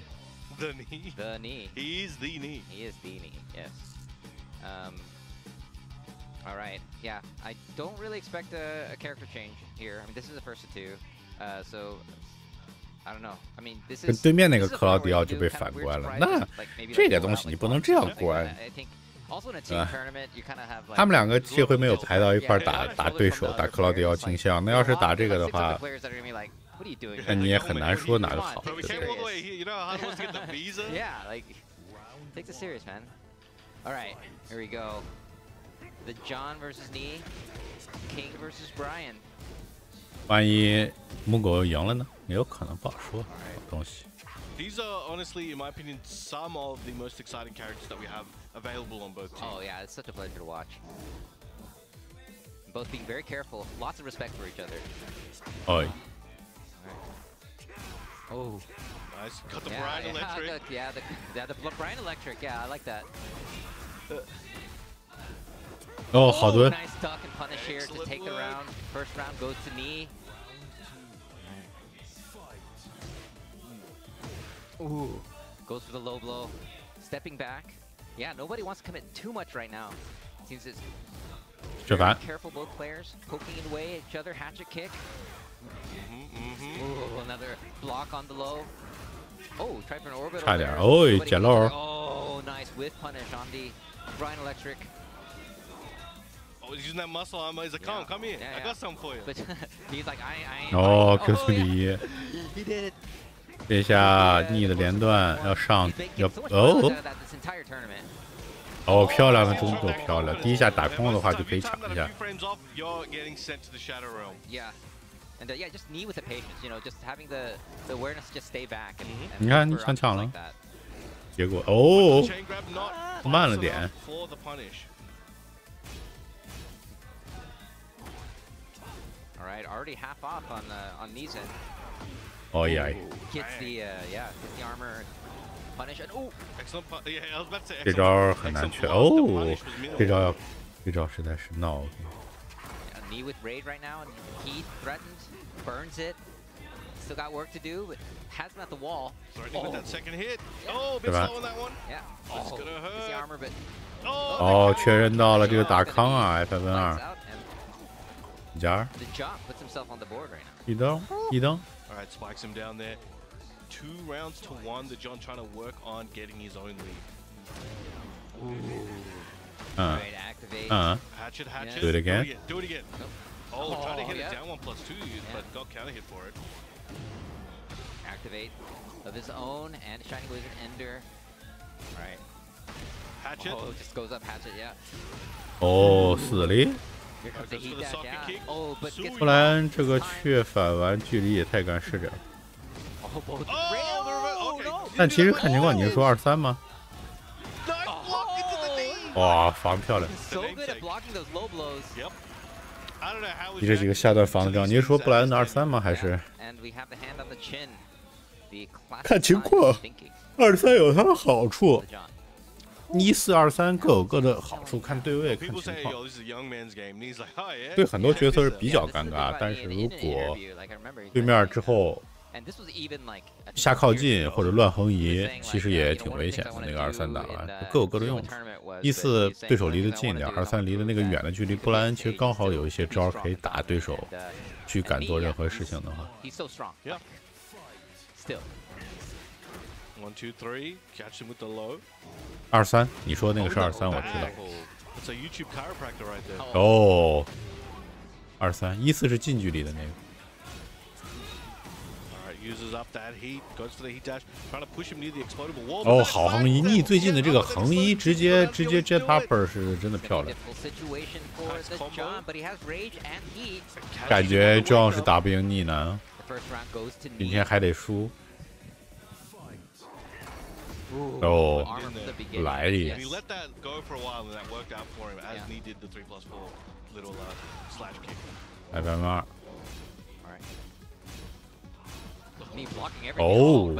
The Knee. The Knee. He's the Knee. He is the Knee. Yes. All right. Yeah, I don't really expect a character change here. I mean, this is the first of two, so I don't know. I mean, this is 跟对面那个克劳迪奥就被反关了，那这个东西你不能这样关。 他们两个这回没有排到一块打对手，打克劳迪奥镜像。那要是打这个的话，那你也很难说哪个好。Take this serious, man. All right, here we go. The John versus Knee, King versus Brian. 万一母狗赢了呢？也有可能，不好说。东西。 These are honestly, in my opinion, some of the most exciting characters that we have available on both teams. Oh yeah, it's such a pleasure to watch. Both being very careful, lots of respect for each other. Oh. Oh. Nice. Got the Brian Electric. Yeah, the Brian Electric. Yeah, I like that. Oh, 好多。 Nice duck and punish here to take the round. First round goes to Knee. Ooh, goes for the low blow, stepping back. Yeah, nobody wants to commit too much right now. Seems it's very careful, both players poking away at each other. Hatchet kick. Ooh, another block on the low. Oh, try for an orbital. 差点，哦，捡漏。 Oh, nice whiff punish on the Brian Electric. Oh, he's using that muscle armor. He's like, come here. I got something for you. But he's like, I ain't. 哦，克苏里。 He did it. 这下逆的连段要上，要哦，漂亮的中都漂亮。第一下打空的话就可以抢一下。And yeah, just Knee with the patience, you know, just having the awareness, just stay back. 你看你抢了，结果哦，慢了点。All right, already half off on Knee's end. Oh yeah. Gets the gets the armor punish and oh. Excellent. Yeah, I was about to say. 这招很难去哦，这招实在是闹。 Knee with raid right now, and he threatened, burns it. Still got work to do, but has him at the wall. Starting with that second hit. Oh, a bit slow on that one. Yeah. It's gonna hurt. The armor, but 哦，确认到了这个打康啊 ，F2。加。 The John puts himself on the board right now. 一灯，一灯。 All right, spikes him down there. 2 rounds to 1. The John trying to work on getting his own lead. Right, activate. Hatchet. Do it again. Do it again. Oh, trying to hit it down 1+2, but got counter hit for it. Activate of his own and Shining Wizard Ender. All right. Hatchet. Oh, just goes up hatchet, yeah. 哦，死了。 Here comes the heat dash, yeah. Oh, but gets 不然这个却反完距离也太敢视点。 Oh, both. Oh, 但其实看情况，你是说23吗？ 哇，防漂亮！ So good at blocking those low blows. Yep. I don't know how 你这几个下段防得了？你是说布莱恩的23吗？还是？ And we have the hand on the chin. The classic 看情况 thinking. 23有它的好处 The John. ，14、23各有各的好处，看对位看 People 情 say, 况。 yo, this is a young man's game. And he's like, oh, yeah. 对很多角色是比较 Yeah, 尴 this is 尬， the 但 thing 是 about 如 in an 果 interview, like I remember he 对 said, 面之后 and this was even like 下靠近或者乱横移，其实也挺危险的。那个23打完，各有各的用处。14对手离得近点，23离的那个远的距离，布莱恩其实刚好有一些招可以打对手，去敢做任何事情的话。 He's so strong. Yeah. Still. 1, 2, 3. Catch him with the low. 23，你说那个是23，我知道。 It's a YouTube chiropractor right there. 哦，23，14是近距离的那个。 Uses up that heat, goes for the heat dash, trying to push him near the explodable wall. 哦，好横移，逆最近的这个横移直接 jet hopper 是真的漂亮。感觉 John 是打不赢逆男，今天还得输。哦，来了。 He let that go for a while, and that worked out for him as he did the 3+4 little slash kick. FM2。哦，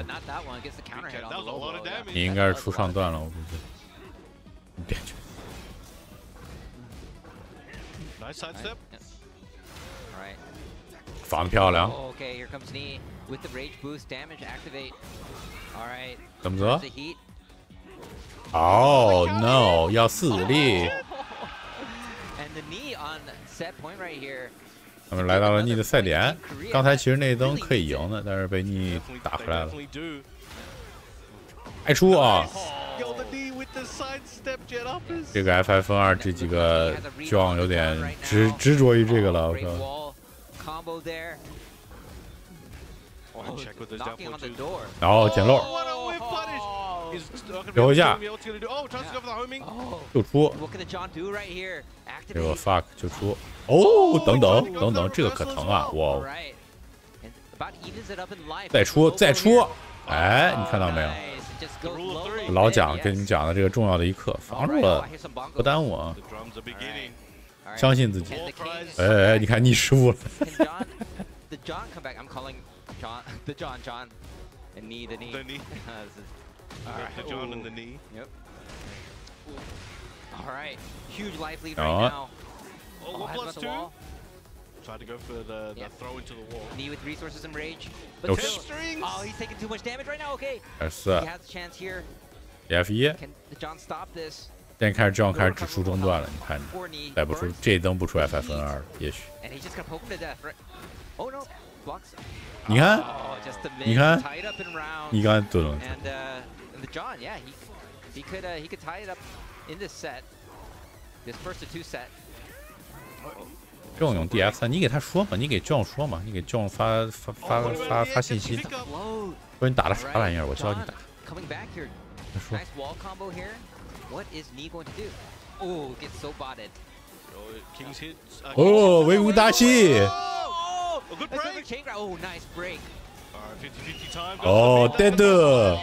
你应该是出上段了，我估计。你别去。防得漂亮。怎么着？哦 no， 要4力。他们来到了逆的赛点，刚才其实那灯可以赢的，但是被逆打回来了。爱出啊！这个 FF2这几个John有点执着于这个了，我靠。然后捡漏，最后一下就出，这个 fuck 就出。哦，等等，这个可疼啊！哇，再出，哎，你看到没有？老蒋跟你们讲的这个重要的一课，防住了，不耽误啊！相信自己。哎，你看逆失误了。Tried to go for the throw into the wall. Knee with resources and rage. But strings. Oh, he's taking too much damage right now. Okay. He has a chance here. F1。Can John stop this? 现在开始 John 开始只出中段了，你看，再不出这灯不出 FF2，也许。And he's just gonna poke him to death, right? Oh no, blocks. 你看，你看， tied up in round. 你刚才蹲了。And the John, yeah, he could tie it up in this set. This first to 2 set. 这种用 DF3，你给他说嘛，你给 John 说嘛，你给 John 发信息，说你打的啥玩意儿，我教你打。他说。哦，围攻大戏。哦，对的。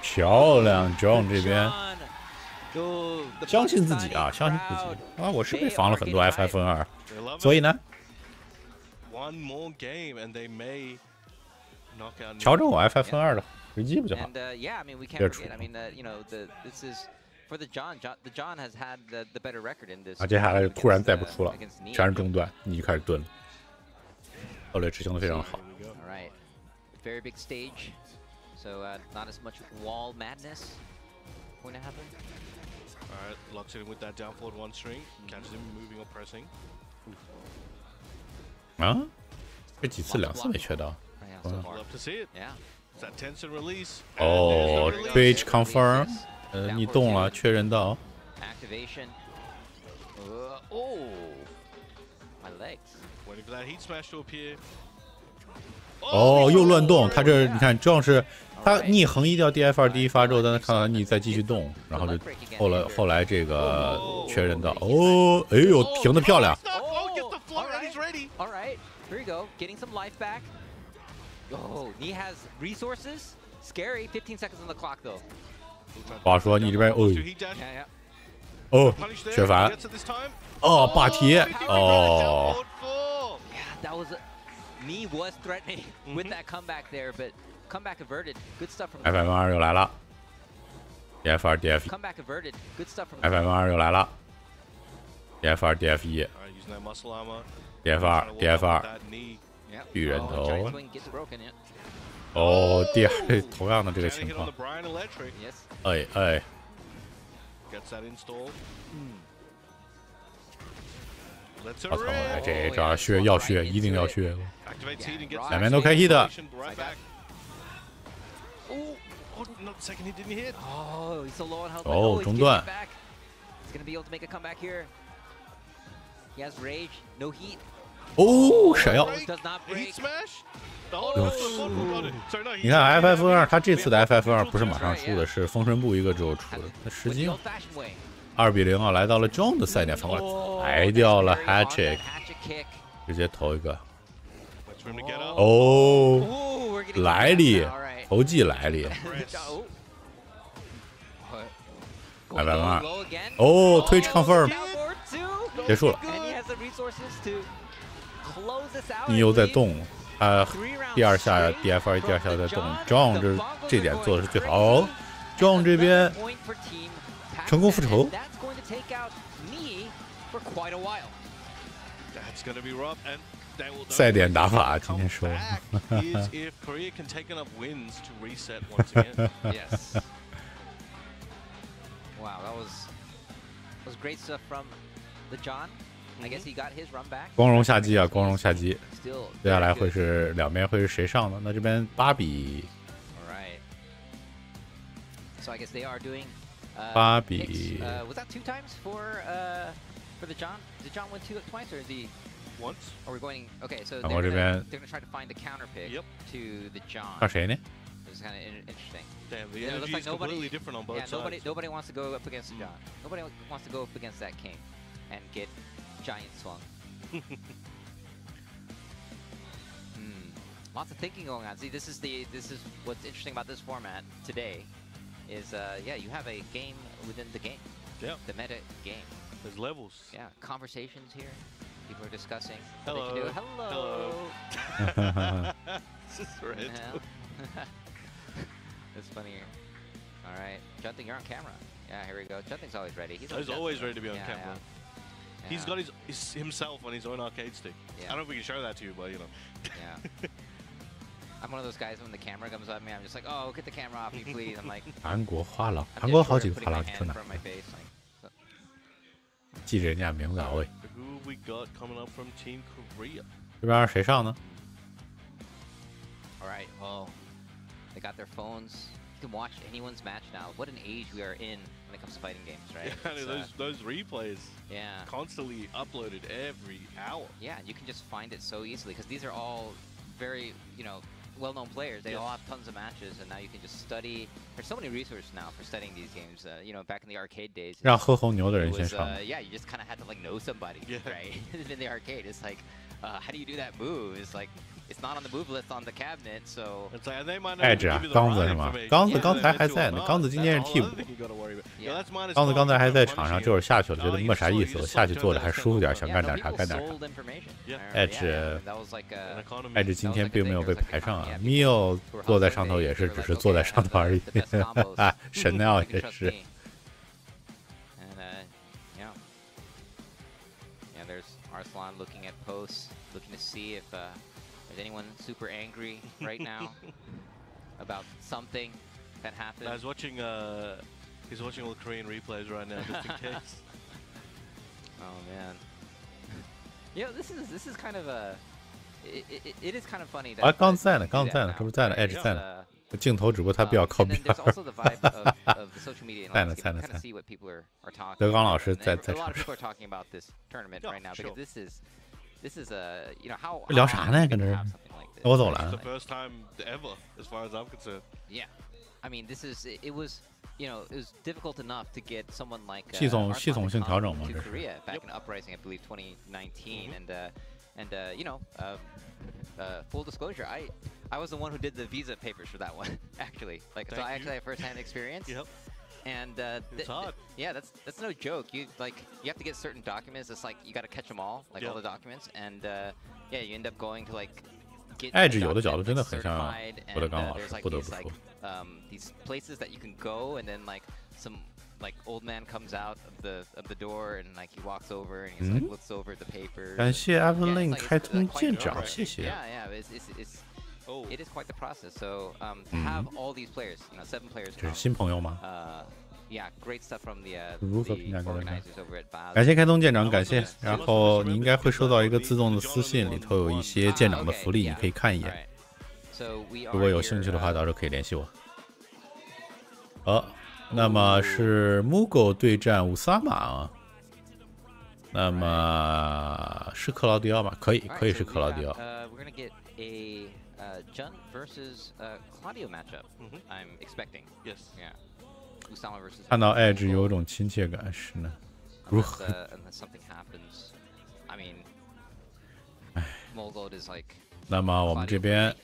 漂亮 ，John 这边。相信自己啊，相信自己啊！我是被防了很多 FF2，所以呢，调整我 FF2 的回击不就好？别出。啊，接下来突然再不出了，全是中段，你就开始蹲了。策略执行的非常好。Very big stage, so not as much wall madness going to happen. Alright, locks in with that down forward 1 string, catches him moving or pressing. 啊？这几次2次没缺到。Love to see it. It's that tension release. 哦 ，Twitch confirm， 你动了，确认到。Activation. Oh, my legs. Waiting for that heat smash to appear. 哦，又乱动，他这你看，正是他逆横移掉 DF2 第一发之后，但他看到逆再继续动，然后就后来这个确认到，哦，哎呦，停得漂亮。All right, here you go, getting some life back. Oh, he has resources. Scary. 15 seconds on the clock though. 话说你这边哦，缺乏，哦，霸体，哦。Yeah, that was. Knee was threatening with that comeback there, but comeback averted. Good stuff from FF2 又来了 ，DF2 DF1。Comeback averted. Good stuff from FF2 又来了 ，DF2 DF1。DF2 巨人头。哦，第二同样的这个情况。哎哎。我操！这招削要削，一定要削。两边都开 hit。哦，中断。哦，闪耀。你看 FF2，他这次的 FF2 不是马上出的，是封神部一个之后出的，那时机嘛。2比0啊，来到了 John 的赛点，反过来挨掉了 hat trick， 直接投一个。哦，来历，投技来历。FF2，哦 ，Twitch confirm， 结束了。你又在动了。第二下 DF2 第二下在动 ，John 这点做的是最好。哦 ，John 这边成功复仇。赛点打法今天说。Wow, that was great stuff from the John. I guess he got his run back. 光荣下击啊，光荣下击。接下来会是两边会是谁上呢？那这边8比。Alright. So I guess they are doing. 8比。Was that 2 times for the John? Did John win twice or is he once? Or we're going? Okay, so they're gonna try to find the counter pick to the John. 看谁呢？ It's kind of interesting. Damn, the energy is completely different on both sides. Nobody wants to go up against the John. Nobody wants to go up against that king and get giant swung. Lots of thinking going on. See, this is what's interesting about this format today. Is yeah, you have a game within the game. Yeah. The meta game. There's levels. Yeah, conversations here. People are discussing. Hello. Hello. This is red. It's funny here. All right, Junting, you're on camera. Yeah, here we go. Junting's always ready. He's always ready to be on camera. Yeah. He's got himself on his own arcade stick. Yeah. I don't know if we can show that to you, but you know. Yeah. I'm one of those guys when the camera comes at me, I'm just like, oh, get the camera off me, please. I'm like. 韩国画廊，韩国好几个画廊出来。记着人家名字啊喂。Who we got coming up from Team Korea? 这边谁上呢 ？All right. Oh. They got their phones. You can watch anyone's match now. What an age we are in when it comes to fighting games, right? Yeah, those replays. Yeah. Constantly uploaded every hour. Yeah, and you can just find it so easily because these are all very, well-known players. They all have tons of matches, and now you can just study. There's so many resources now for studying these games. Back in the arcade days. 让喝红牛的人先上。Yeah, you just kind of had to know somebody, right? In the arcade, it's like, how do you do that move? It's like. It's not on the move list on the cabinet, so. Edge 啊，刚子是吗？刚子刚才还在呢，刚子今天是替补。刚子刚才还在场上，这会儿下去了，觉得没啥意思了，下去坐着还舒服点，想干点啥干点啥。Edge 今天并没有被排上啊 ，Mio 坐在上头也是只是坐在上头而已。神奥也是。There's Arslan looking at posts, looking to see if there's anyone super angry right now about something that happened. He's watching all the Korean replays right now, just in case. Oh man. This is kind of a. It is kind of funny that. 啊，刚在呢，这不在呢 ，Edge 在呢。镜头只不过他比较靠边。在呢。德刚老师在场上。聊啥呢？跟这儿？我走了。Yeah, I mean, it was difficult enough to get someone like 系统性调整嘛，这是。 Korea back in Uprising, I believe 2019, and full disclosure, I was the one who did the visa papers for that one, actually. So I actually have first-hand experience. Yep. And it's hard. Yeah, that's no joke. You have to get certain documents. It's like you got to catch them all, all the documents, and yeah, you end up going to get. Edge 有的角度真的很像郭德纲老师，不得不说。These places that you can go, and then some old man comes out of the door, and he walks over and he looks over the papers. 感谢 Evelyn 开通舰长，谢谢。Yeah, it is quite the process. So to have all these players, 7 players. 这是新朋友吗？Yeah, great stuff from the 如何评价各位？ organizers over at VAS. 感谢开通舰长，感谢。然后你应该会收到一个自动的私信，里头有一些舰长的福利，你可以看一眼。如果有兴趣的话，到时候可以联系我。好，那么是 Mugo 对战Usama啊。那么是克劳迪奥吗？可以是克劳迪奥。We're gonna get a Jun versus Claudio matchup. I'm expecting. Yes. Yeah. Usama versus. 看到 Edge 有种亲切感，是呢。如何 ？Unless something happens. I mean, Mogul is 那么我们这边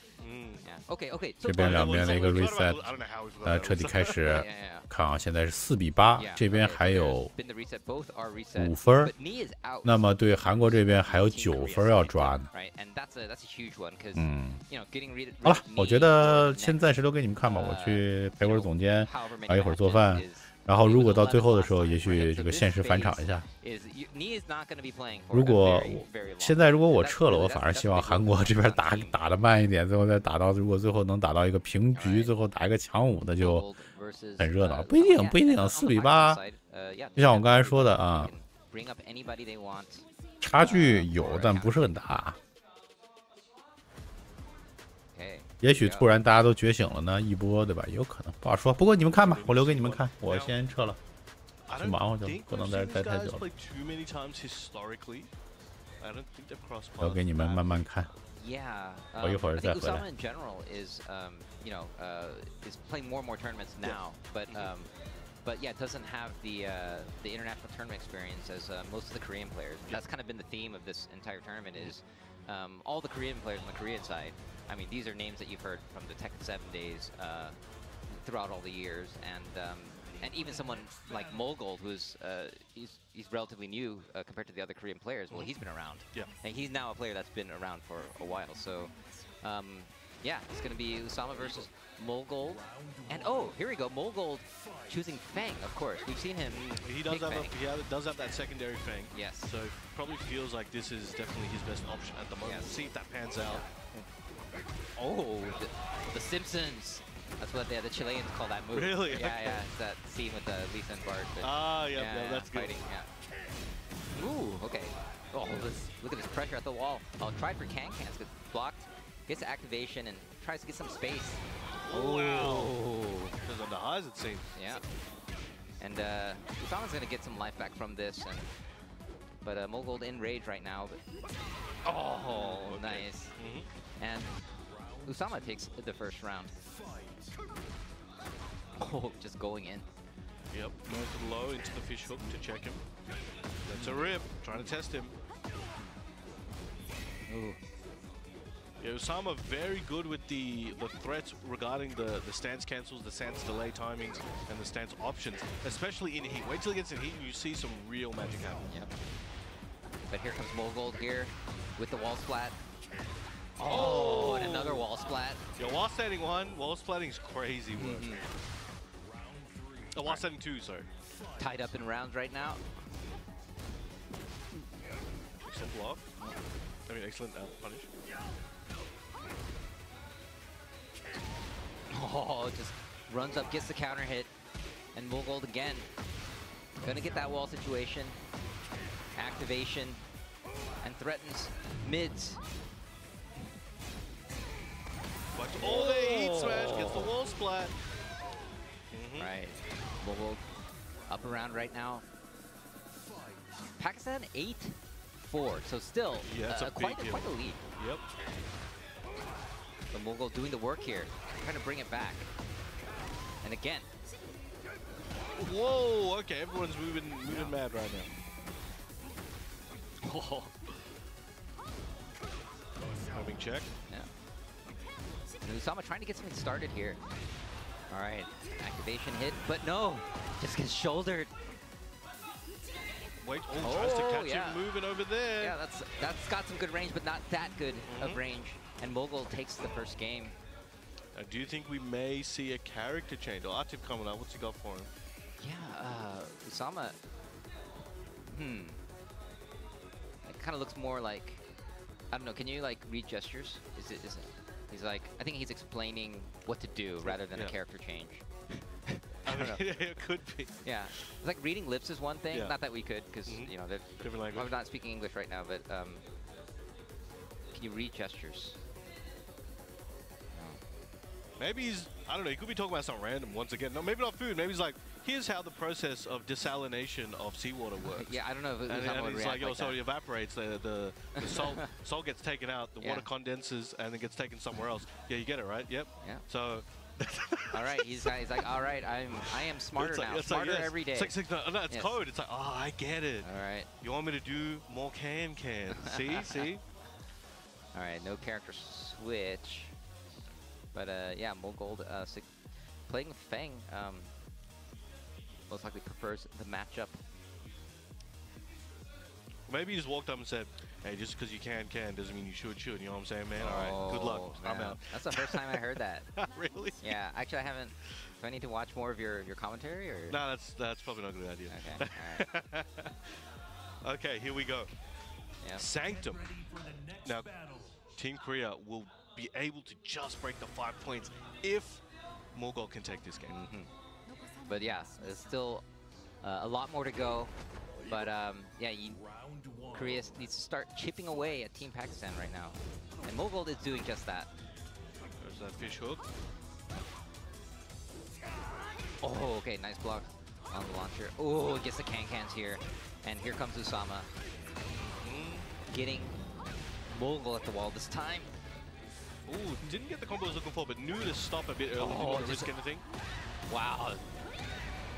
OK， 这边两边的一个 reset， 彻底开始。看啊，现在是4-8，这边还有5分，那么对韩国这边还有9分要抓呢。好了，我觉得先暂时都给你们看吧，我去陪会儿总监，然后一会儿做饭。然后，如果到最后的时候，也许这个现实返场一下。如果我撤了，我反而希望韩国这边打得慢一点，最后再打到，如果最后能打到一个平局，最后打一个强5，那就很热闹。不一定，4-8。就像我刚才说的啊，差距有，但不是很大。也许突然大家都觉醒了呢，一波对吧？有可能，不好说。不过你们看吧，我留给你们看，我先撤了，去忙活去了，不能在这待太久了。留给你们慢慢看。我一会儿再回来。in general is is playing more and more tournaments now, but yeah, it doesn't have the international tournament experience as most of the Korean players. That's kind of been the theme of this entire tournament is all the Korean players on the Korean side. I mean, these are names that you've heard from the Tekken 7 days throughout all the years, and even someone like Molgold, who's he's relatively new compared to the other Korean players. Well, he's been around, and he's now a player that's been around for a while. So, yeah, it's going to be Usama versus Molgold, and oh, here we go, Molgold choosing Feng. Of course, we've seen him. He does have that secondary Feng. Yes. So probably feels like this is definitely his best option at the moment. We'll see if that pans out. Oh, the Simpsons. That's what the Chileans call that move. Really? Yeah, it's that scene with Lisa and Bart. Yeah, that's fighting, good. Ooh, okay. Oh, look at this pressure at the wall. Oh, tried for Cans, gets blocked. Gets activation and tries to get some space. Oh, wow. Because on the highs, it seems. Yeah. And Usama's going to get some life back from this. But Molgold in rage right now. But, oh, okay. Nice. And Usama takes the first round. Oh, just going in. Yep, going to the low into the fish hook to check him. That's a rip, trying to test him. Ooh. Yeah, Usama very good with the threats regarding the stance cancels, the stance delay timings, and the stance options, especially in heat. Wait till he gets in heat and you see some real magic happen. Yep. But here comes Molgold here with the wall splat. Oh, and another wall splat. Yeah, wall standing 1, wall splatting is crazy work. Wall standing 2, sorry. Tied up in rounds right now. Excellent block. I mean, excellent punish. Oh, just runs up, gets the counter hit, and Molgold again. Gonna get that wall situation. Activation, and threatens mids. But all they heat smash gets the wall splat. Right. Molgold up around right now. Pakistan 8-4, so still quite a lead. Yep. But Molgold doing the work here, trying to bring it back. And again. Whoa, okay, everyone's moving mad right now. Oh. Moving check. Yeah. And Usama trying to get something started here. All right, activation hit, but no, just gets shouldered. Wait, tries to catch him moving over there. Yeah, that's got some good range, but not that good of range. And Molgold takes the first game. Do you think we may see a character change? Or Atif coming out, what's he got for him? Yeah, Usama. It kind of looks more like, I don't know. Can you like read gestures? Is it? He's like, I think he's explaining what to do rather than a character change. I don't know. It could be. Yeah, it's like reading lips is one thing. Not that we could, because you know, different language. I'm not speaking English right now, but can you read gestures? No. Maybe he's, I don't know. He could be talking about something random once again. No, maybe not food. Maybe he's like, here's how the process of desalination of seawater works. Yeah, I don't know if and he's like, oh, so it evaporates. The salt gets taken out. The water condenses and then gets taken somewhere else. Yeah, you get it, right? Yep. Yeah. So. All right, he's like, all right, I am smarter now, smarter every day. It's like, no, it's code. It's like, oh, I get it. All right. You want me to do more can? See? All right, no character switch. But yeah, Mogold playing with Feng most likely prefers the matchup. Maybe he just walked up and said, hey, just because you can doesn't mean you should. You know what I'm saying, man? All right, good luck. Man. I'm out. That's the first time I heard that. Really? Yeah, actually I haven't. Do I need to watch more of your commentary? Or? No, that's probably not a good idea. Okay, all right. Okay, here we go. Yeah. Sanctum. Now, Team Korea will be able to just break the 5 points if Mogold can take this game. But yeah, there's still a lot more to go. But yeah, Korea needs to start chipping away at Team Pakistan right now. And Mogold is doing just that. There's that fish hook. Oh, okay, nice block on the launcher. Oh, gets the can-cans here. And here comes Usama. Getting Mogold at the wall this time. Ooh, didn't get the combo I was looking for, but knew to stop a bit early. Didn't want to risk anything. Wow.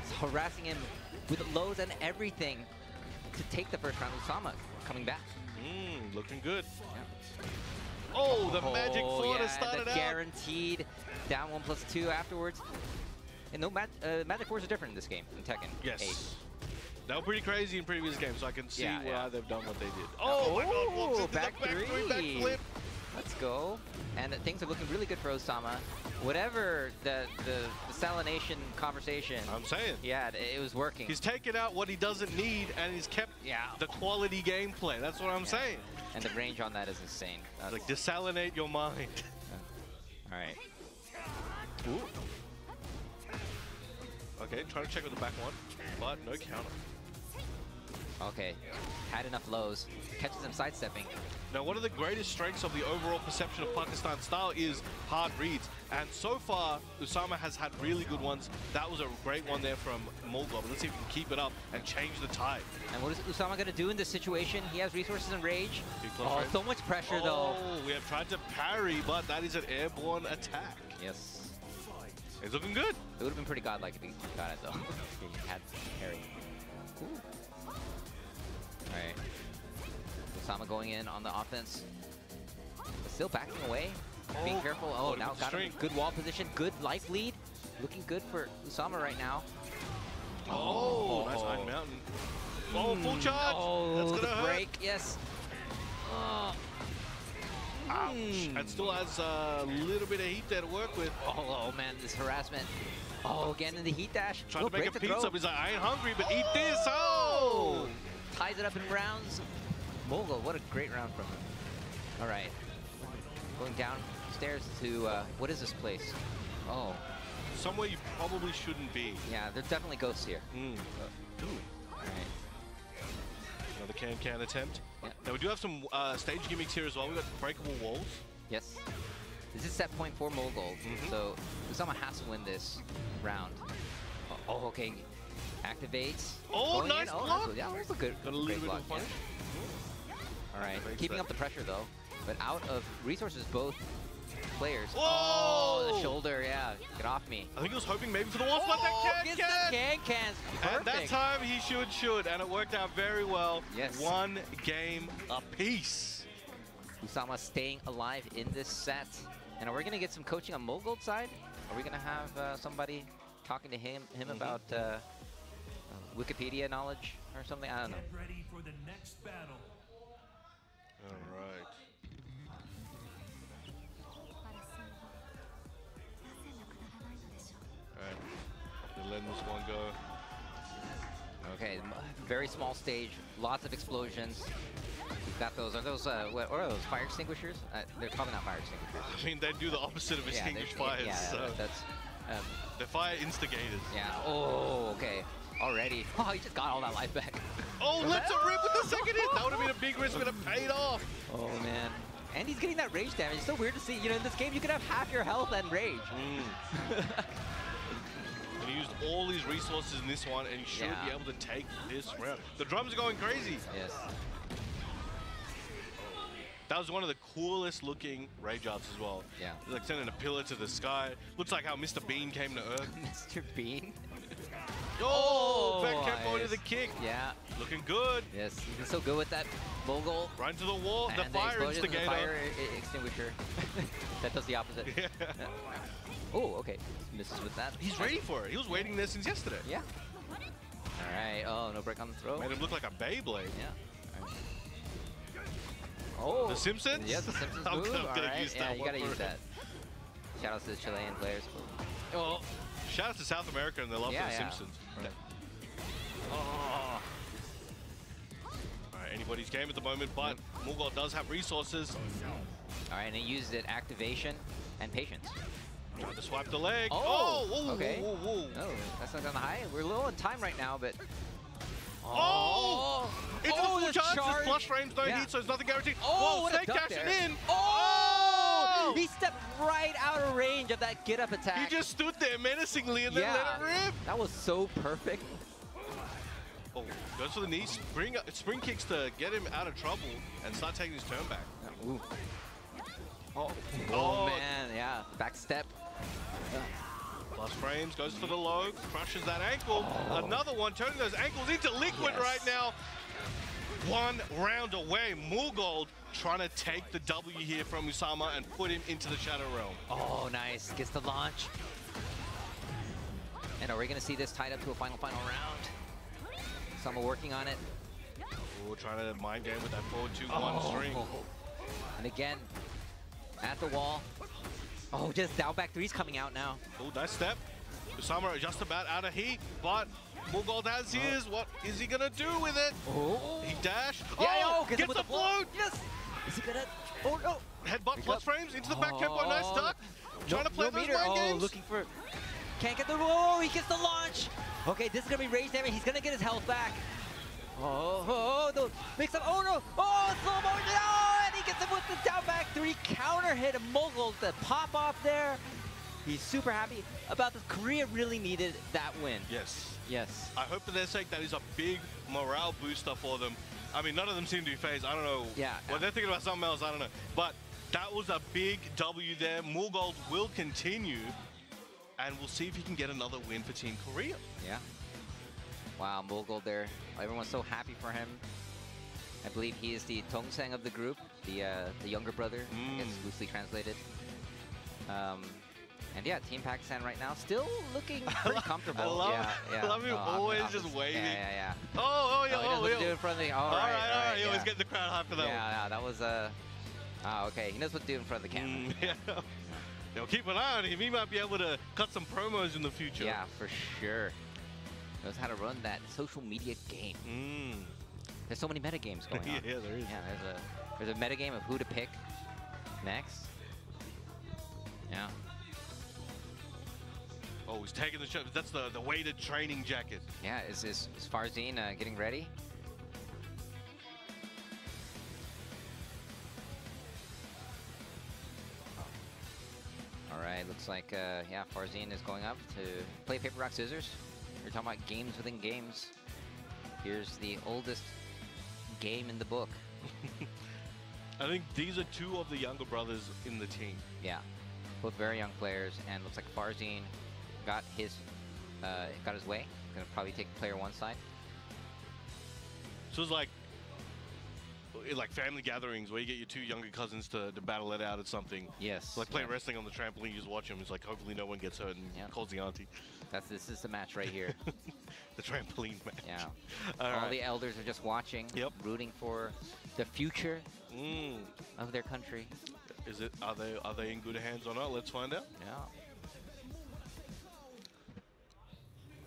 It's harassing him with lows and everything to take the first round. Usama coming back. Looking good. Yeah. Oh, the magic four to start it out. Guaranteed down 1+2 afterwards. And no magic fours are different in this game, in Tekken. Yes. 8. They were pretty crazy in previous games, so I can see why they've done what they did. Oh, my God, walks into back the three. Back flip. Let's go. And things are looking really good for Usama. Whatever the salination conversation. I'm saying. Yeah, it was working. He's taken out what he doesn't need, and he's kept the quality gameplay. That's what I'm saying. And the range on that is insane. That's like, desalinate your mind. All right. Ooh. Okay, trying to check with the back one, but no counter. Okay, had enough lows, catches him sidestepping. Now, one of the greatest strengths of the overall perception of Pakistan's style is hard reads. And so far, Usama has had really good ones. That was a great one there from Mogold. Let's see if he can keep it up and change the tide. And what is Usama going to do in this situation? He has resources and rage. Oh, so much pressure, though. Oh, we have tried to parry, but that is an airborne attack. Yes. It's looking good. It would have been pretty godlike if he got it, though. He had parry. Ooh. All right. Usama going in on the offense. But still backing away. Being careful. Oh, now got him good wall position. Good life lead. Looking good for Usama right now. Oh, nice Iron Mountain. Oh, full charge. Oh, that's gonna hurt. Break. Yes. Ouch. And still has a little bit of heat there to work with. Oh man, this harassment. Oh, again in the heat dash. Trying to make a pizza. He's like, I ain't hungry, but eat this. Oh! Ties it up in rounds. Mogold, what a great round from him. All right. Going downstairs to, what is this place? Oh. Somewhere you probably shouldn't be. Yeah, there's definitely ghosts here. All right. Another can attempt. Yeah. Now we do have some stage gimmicks here as well. We've got breakable walls. Yes. This is set point for Mogold, so Usama has to win this round. Oh, okay. Activates. Oh, nice block. Yeah, that was a good block. Yeah. All right, keeping up the pressure though, but out of resources both players. Oh, the shoulder, yeah. Get off me. I think he was hoping maybe for the wall spot. Gets the can-cans. And that time he should, and it worked out very well. Yes. 1 game apiece. Usama staying alive in this set. And are we going to get some coaching on Mogold's side? Are we going to have somebody talking to him about Wikipedia knowledge or something? I don't know. Get ready for the next battle. All right. Alright, letting this one go. Okay, very small stage, lots of explosions. We've got those. Are those what are those? Fire extinguishers? They're probably not fire extinguishers. I mean, they do the opposite of extinguish fires. Yeah, so that's. They're fire instigators. Yeah. Oh, okay. Already. Oh, he just got all that life back. Oh, let's it rip with the second hit. That would have been a big risk, but it paid off. Oh man. And he's getting that rage damage. It's so weird to see. You know, in this game, you could have half your health and rage. And he used all his resources in this one, and he should be able to take this round. The drums are going crazy. Yes. That was one of the coolest looking rage arts as well. Yeah. It was like sending a pillar to the sky. Looks like how Mr. Bean came to Earth. Mr. Bean? Oh, back camp into the the kick. Yeah. Looking good. Yes, he's been so good with that mogul. Right into the wall. And the fire instigator. The fire extinguisher. That does the opposite. Yeah. Oh, okay. Misses with that. He's ready for it. He was waiting there since yesterday. Yeah. All right. Oh, no break on the throw. Made him look like a Beyblade. Yeah. Right. Oh. The Simpsons? Yeah, the Simpsons I'm move. gonna All right. use that Yeah, you one gotta for use it. that. Shout out to the Chilean players. Oh, shout out to South America and their love for the Simpsons. Right. Oh. All right, anybody's game at the moment, but Mugol does have resources. All right, and he uses it activation and patience. Trying to swipe the leg. Oh, oh okay. Whoa, whoa, whoa. No, that's not on the high. We're a little on time right now, but. Oh! Into the full charge. There's flush frames, no heat, so there's nothing guaranteed. Oh, whoa, Snake cashing in. Oh! He stepped right out of range of that get-up attack. He just stood there menacingly and then let it rip. That was so perfect. Oh, goes for the knee, spring kicks to get him out of trouble and start taking his turn back. Ooh. Oh, man, yeah. Back step. Plus frames, goes for the low, crushes that ankle. Another one, turning those ankles into liquid right now. One round away. Mugol trying to take the W here from Usama and put him into the Shadow Realm. Oh, nice. Gets the launch. And are we going to see this tied up to a final round? Usama working on it. Oh, trying to mind game with that 4-2-1 string. And again, at the wall. Oh, just down back three's coming out now. Oh, nice step. Usama just about out of heat, but Mugol has his. What is he gonna do with it? Oh, he dashed. Yeah, gets the float. Yes. Is he gonna? Oh no. Headbutt plus frames into the back tempo. Nice duck. Trying to play those mind games. Looking for. Can't get the. Oh, he gets the launch. Okay, this is gonna be rage damage. He's gonna get his health back. Oh, the mix up. Oh no. Oh, slow motion. Oh, and he gets him with the down back three counter hit. Mugol the pop off there. He's super happy about this. Korea really needed that win. Yes. Yes. I hope for their sake that is a big morale booster for them. I mean, none of them seem to be phased. I don't know. Yeah. Well, they're thinking about something else. I don't know. But that was a big W there. Mugol will continue, and we'll see if he can get another win for Team Korea. Yeah. Wow, Mugol there. Everyone's so happy for him. I believe he is the Tongsang of the group, the younger brother. I guess loosely translated. And yeah, Team Pakistan right now still looking pretty comfortable. I love him always just waving. Yeah. Oh, yeah. He knows what to do in front of the. All right. He always get the crowd hype for that one. Yeah, that was okay. He knows what to do in front of the camera. Yeah. Yo, keep an eye on him. He might be able to cut some promos in the future. Yeah, for sure. Knows how to run that social media game. There's so many meta games going on. Yeah, there is. Yeah, there's a meta game of who to pick next. Yeah. Oh, he's taking the shot. That's the weighted training jacket. Yeah, is Farzine getting ready? All right, looks like, yeah, Farzine is going up to play paper, rock, scissors. We're talking about games within games. Here's the oldest game in the book. I think these are two of the younger brothers in the team. Yeah, both very young players, and looks like Farzine got his way. Gonna probably take player one side. So it's like family gatherings where you get your two younger cousins to battle it out at something. Yes. So like playing wrestling on the trampoline, you just watch them. It's like hopefully no one gets hurt and calls the auntie. This is the match right here. The trampoline match. Yeah. All the elders are just watching, rooting for the future of their country. Is it? Are they in good hands or not? Let's find out. Yeah.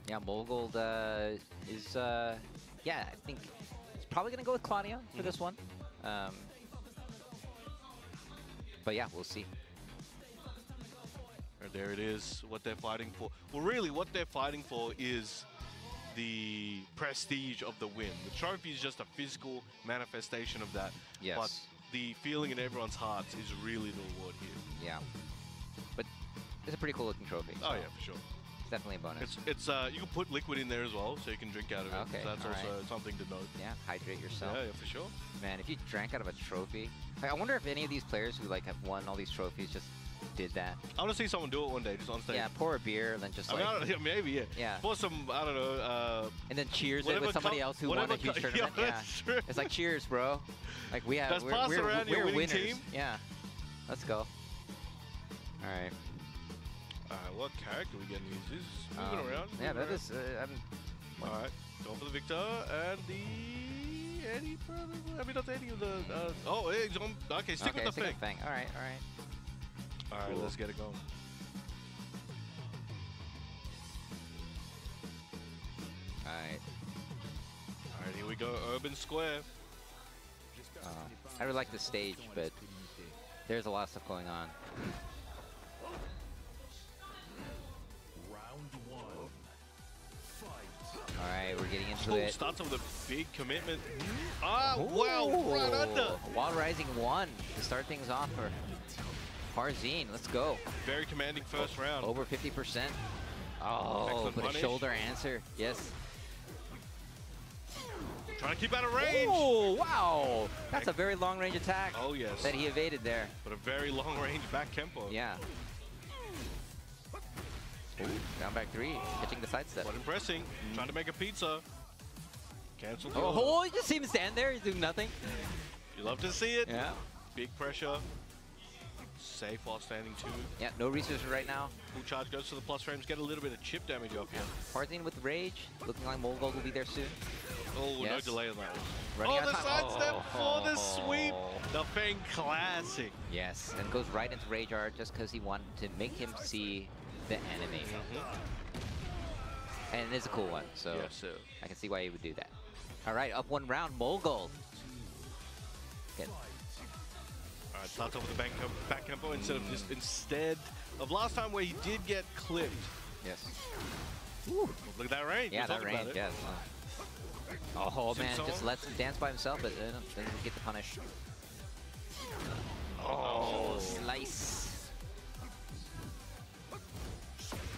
Yeah, Mugol is yeah, I think he's probably gonna go with Claudio for this one. But yeah, we'll see. There it is, what they're fighting for. Well, really, what they're fighting for is the prestige of the win. The trophy is just a physical manifestation of that. Yes. But the feeling in everyone's hearts is really the reward here. Yeah. But it's a pretty cool looking trophy. Oh, yeah, for sure. It's definitely a bonus. It's you can put liquid in there as well, so you can drink out of it. Okay, So that's also something to note. Yeah, hydrate yourself. Yeah, for sure. Man, if you drank out of a trophy, I wonder if any of these players who like have won all these trophies just did that. I want to see someone do it one day, just on stage. Yeah, pour a beer and then just like. Maybe, yeah. Yeah. Pour some, I don't know. In then cheers it with somebody else who won a huge tournament. Yeah, it's like cheers, bro. Like we have, we're winners. Team. Yeah, let's go. All right. What character are we getting? Is this moving around? Yeah, that is. All right, go for the Victor and the Eddie. I mean, not Eddie. The oh, he's on. Okay, stick with the Fang. All right, all right. All right, let's get it going. All right. All right, here we go. Urban Square. I really like the stage, but there's a lot of stuff going on. All right, we're getting into it. Starts with a big commitment. Ah, wow, right under. Wild Rising 1 to start things off for Farzine. Let's go. Very commanding first round. Over 50%. Oh, but a shoulder answer. Yes. Trying to keep out of range. Oh, wow. That's a very long range attack. Oh, yes. That he evaded there. But a very long range back Kempo. Yeah. Ooh, down back 3, catching the sidestep. But impressing. Trying to make a pizza. Cancel. Oh, you just see him stand there. He's doing nothing. You love to see it. Yeah. Big pressure. Safe while standing 2. Yeah, no resources right now. Full charge goes to the plus frames. Get a little bit of chip damage off here. Farzine with rage. Looking like Moldgold will be there soon. Oh, yes. No delay on that one. Running the sidestep for the sweep. The Fang classic. Yes, and goes right into rage art just because he wanted to make him see the animation. And it is a cool one, so I can see why he would do that. All right, up 1 round, Moldgold. All right, starts off with the back tempo instead of last time where he did get clipped. Yes. Ooh, look at that range. Yeah, that range, yes. Oh man, just lets him dance by himself, but doesn't get the punish. Oh, slice.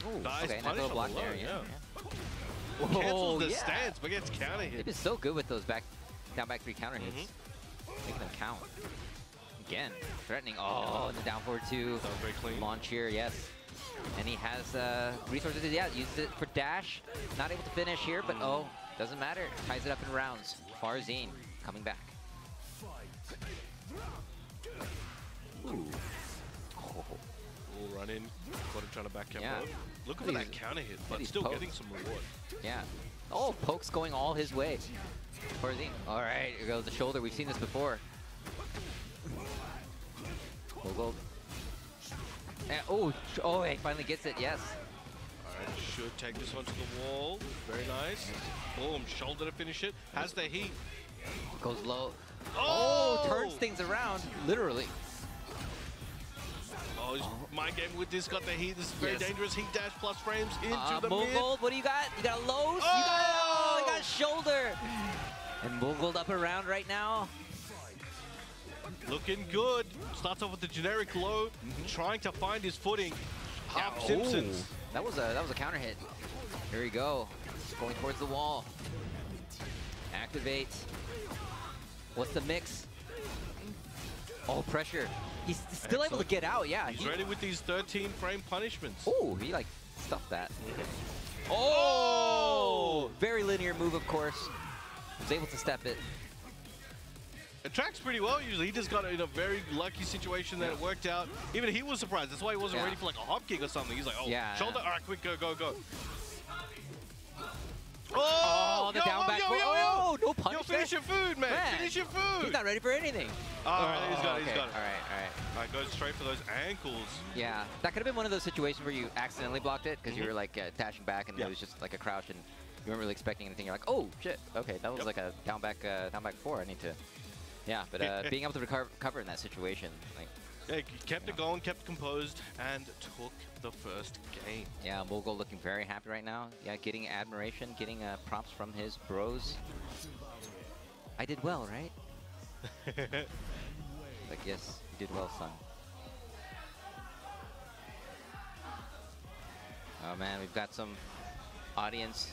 Ooh, nice okay, punish nice block the low, there, yeah. Cancels the stance, but gets counter hit. It is so good with those down back 3 counter hits. Making them count. Again, threatening. Oh, the down forward 2. That was very clean. Launch here, yes. And he has resources. Yeah, uses it for dash. Not able to finish here, but doesn't matter. Ties it up in rounds. Farzine coming back. Ooh. Oh. Run in. Got him trying to back camp. Yeah. Looking for that counter hit, but still getting some reward. Yeah. Oh, pokes going all his way. Farzine. All right, here goes the shoulder. We've seen this before. Moldgold. Oh, he finally gets it, yes. Alright, should take this one to the wall. Very nice. Boom, shoulder to finish it. Has the heat. Goes low. Oh, turns things around, literally. Oh, he's mind game with this, got the heat. This is very dangerous. Heat dash plus frames into the mid. Moldgold, what do you got? You got a low? Oh! You got a shoulder. And Moldgold up around right now. Looking good. Starts off with the generic low, trying to find his footing. Half Simpsons. That was a counter hit. Here we go. Going towards the wall. Activate. What's the mix? Oh, pressure. He's still able to get out, yeah. He's ready with these 13 frame punishments. Oh, he like stuffed that. Oh! Very linear move, of course. Was able to step it. It tracks pretty well usually. He just got in a very lucky situation that it worked out. Even he was surprised. That's why he wasn't ready for like a hop kick or something. He's like, oh, shoulder. All right, quick, go, go, go. Oh, the down back. Oh, no punish. Yo, finish your food, man. Finish your food. He's not ready for anything. All right, he's got it. He's got it. All right. All right, goes straight for those ankles. Yeah, that could have been one of those situations where you accidentally blocked it because you were like dashing back and it was just like a crouch and you weren't really expecting anything. You're like, oh shit. Okay, that was like a down back 4. I need to. Yeah, but being able to recover in that situation, like. Yeah, he kept it going, kept composed, and took the first game. Yeah, Moldgold looking very happy right now. Yeah, getting admiration, getting props from his bros. I did well, right? Like, yes, you did well, son. Oh man, we've got some audience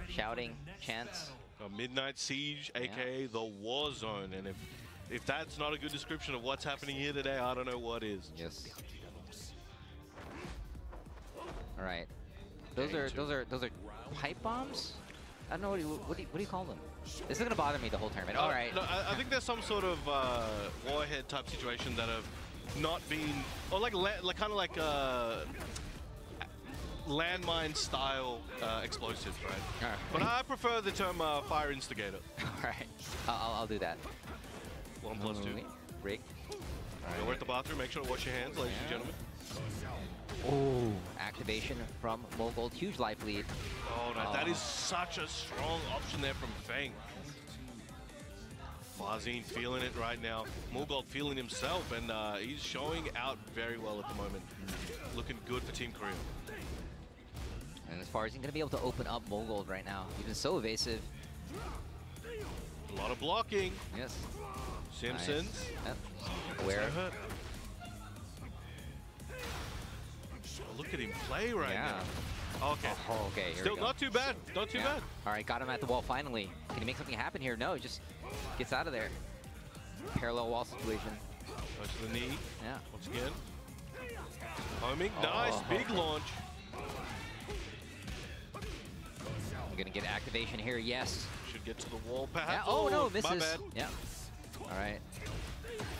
shouting, chants. A Midnight Siege, aka the War Zone, and if that's not a good description of what's happening here today, I don't know what is. Yes. All right. Those are pipe bombs? I don't know what do you call them. This is gonna bother me the whole tournament. All right. No, I think there's some sort of warhead type situation that have not been, or like kind of like landmine style explosives, right? But I prefer the term fire instigator. All right. I'll do that. 1+2. Break. Right. We're at the bathroom. Make sure to wash your hands, ladies and gentlemen. Oh, activation from Mogold. Huge life lead. Oh, no, that is such a strong option there from Feng. Farzine feeling it right now. Mogold feeling himself, and he's showing out very well at the moment. Looking good for Team Korea. And as far as he's going to be able to open up Mogold right now, he's been so evasive. A lot of blocking. Yes. Simpsons. Nice. Yep. Aware. Oh, look at him play right now. Okay. Oh, okay. Here Still we go. not too bad. Not too bad. All right, got him at the wall finally. Can he make something happen here? No, he just gets out of there. Parallel wall situation. Goes to the knee. Yeah. Once again. Homing. Nice. Big launch. I'm going to get activation here. Yes. Should get to the wall perhaps. Yeah. Oh, no. Misses. My bad. Yeah. All right.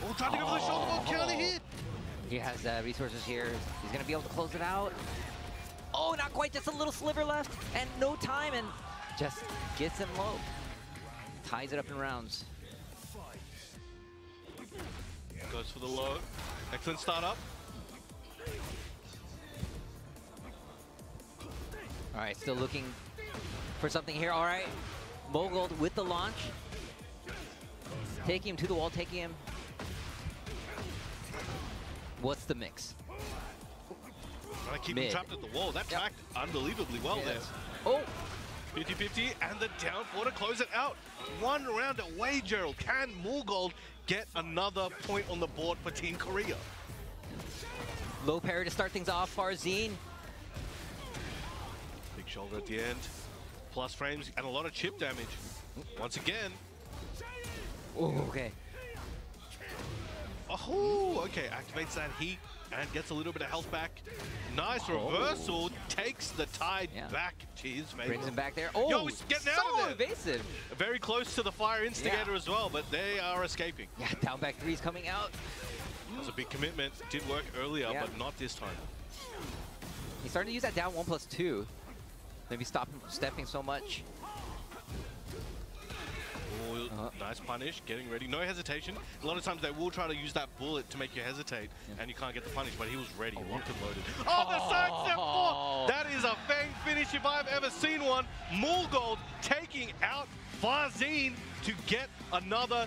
Oh, trying to go for the shoulder ball. Counter hit. He has resources here. He's going to be able to close it out. Oh, not quite. Just a little sliver left. And no time. And just gets him low. Ties it up in rounds. Goes for the low. Excellent startup. All right, still looking for something here. All right. Mogold with the launch. Taking him to the wall, taking him. What's the mix? Trying to keep him trapped at the wall. That tracked unbelievably well there. Oh! 50-50 and the down four to close it out. One round away, Gerald. Can Mogold get another point on the board for Team Korea? Low parry to start things off. Farzine. Big shoulder at the end. Plus frames and a lot of chip damage. Once again. Oh, okay. Oh, okay. Activates that heat and gets a little bit of health back. Nice reversal. Takes the tide back to his favor. Brings him back there. Oh, yo, he's getting out of there. Evasive. Very close to the fire instigator as well, but they are escaping. Yeah, down back three's coming out. That was a big commitment. Did work earlier, but not this time. He's starting to use that down 1+2. Maybe stop him from stepping so much. Oh, nice punish, getting ready. No hesitation. A lot of times they will try to use that bullet to make you hesitate, and you can't get the punish, but he was ready, locked and loaded. Oh, the sidestep four! That is a Feng finish if I've ever seen one. Mogold taking out Farzine to get another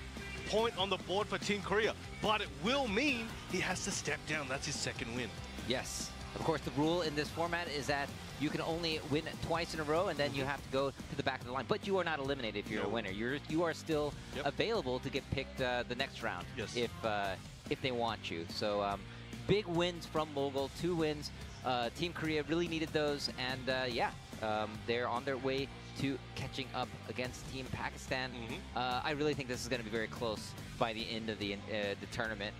point on the board for Team Korea. But it will mean he has to step down. That's his second win. Yes. Of course, the rule in this format is that you can only win twice in a row, and then you have to go to the back of the line. But you are not eliminated if you're a winner. You are still available to get picked the next round if they want you. So big wins from Mogold, 2 wins. Team Korea really needed those, and they're on their way to catching up against Team Pakistan. I really think this is going to be very close by the end of the tournament.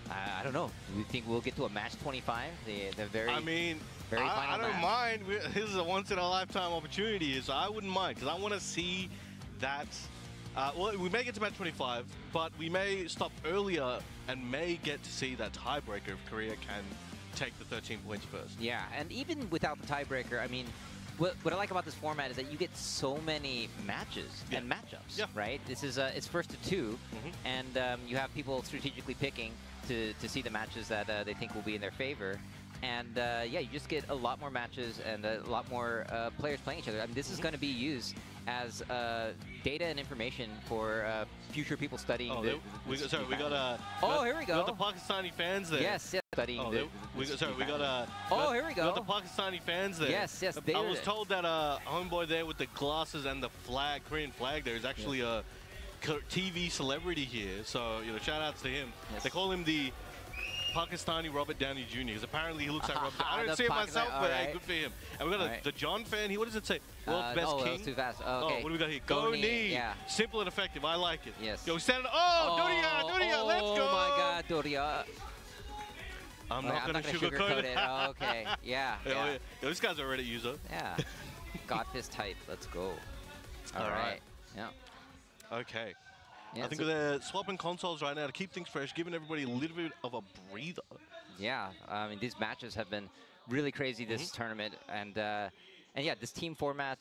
I don't know. Do you think we'll get to a match 25? The very, I mean, very I final don't mind. This is a once-in-a-lifetime opportunity, so I wouldn't mind, because I want to see that. Well, we may get to match 25, but we may stop earlier and may get to see that tiebreaker if Korea can take the 13 points first. Yeah, and even without the tiebreaker, I mean, what I like about this format is that you get so many matches and matchups, right? This is it's first to 2, and you have people strategically picking to see the matches that they think will be in their favor. And yeah, you just get a lot more matches and a lot more players playing each other. I mean, this is going to be used as data and information for future people studying. Oh, we got here we go. We got the Pakistani fans there. Yes, studying. Oh, we got here we go. We got the Pakistani fans there. Yes. I was told that homeboy there with the glasses and the flag, Korean flag, there is actually a TV celebrity here. So shout outs to him. They call him the Pakistani Robert Downey Jr. because apparently he looks like Robert. I don't see it myself, but hey, good for him. And we got the John fan here. What does it say? World's best king. That was too fast. Okay. What do we got here? Go knee. Yeah. Simple and effective. I like it. Yes. Yo, stand. Doria, let's go. Oh my God, Doria. I'm not gonna sugarcoat it. Oh, okay. Yeah. Yo, this guy's a Reddit user. Yeah. God fist type. Let's go. All right. Yeah. Okay. Yeah, I think they're swapping consoles right now to keep things fresh, giving everybody a little bit of a breather. Yeah, I mean, these matches have been really crazy this tournament, and yeah, this team format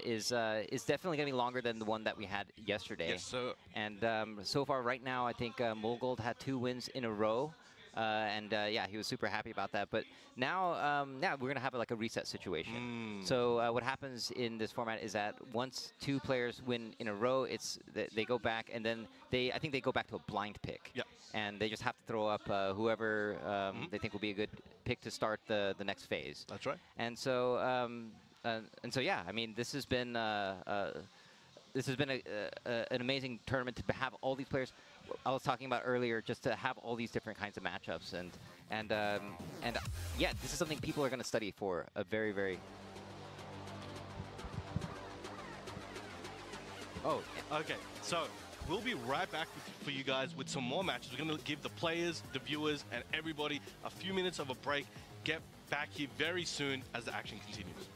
is definitely going to be longer than the one that we had yesterday. Yes, sir. And so far, right now, I think Molgold had 2 wins in a row. And yeah, he was super happy about that. But now, yeah, we're gonna have like a reset situation. So what happens in this format is that once 2 players win in a row, they go back, and then I think they go back to a blind pick. Yeah. And they just have to throw up whoever they think will be a good pick to start the next phase. That's right. And so yeah, I mean, this has been an amazing tournament to have all these players. I was talking about earlier, just to have all these different kinds of matchups, and yeah, this is something people are going to study for a very, very. Oh, okay. So we'll be right back for you guys with some more matches. We're going to give the players, the viewers, and everybody a few minutes of a break. Get back here very soon as the action continues.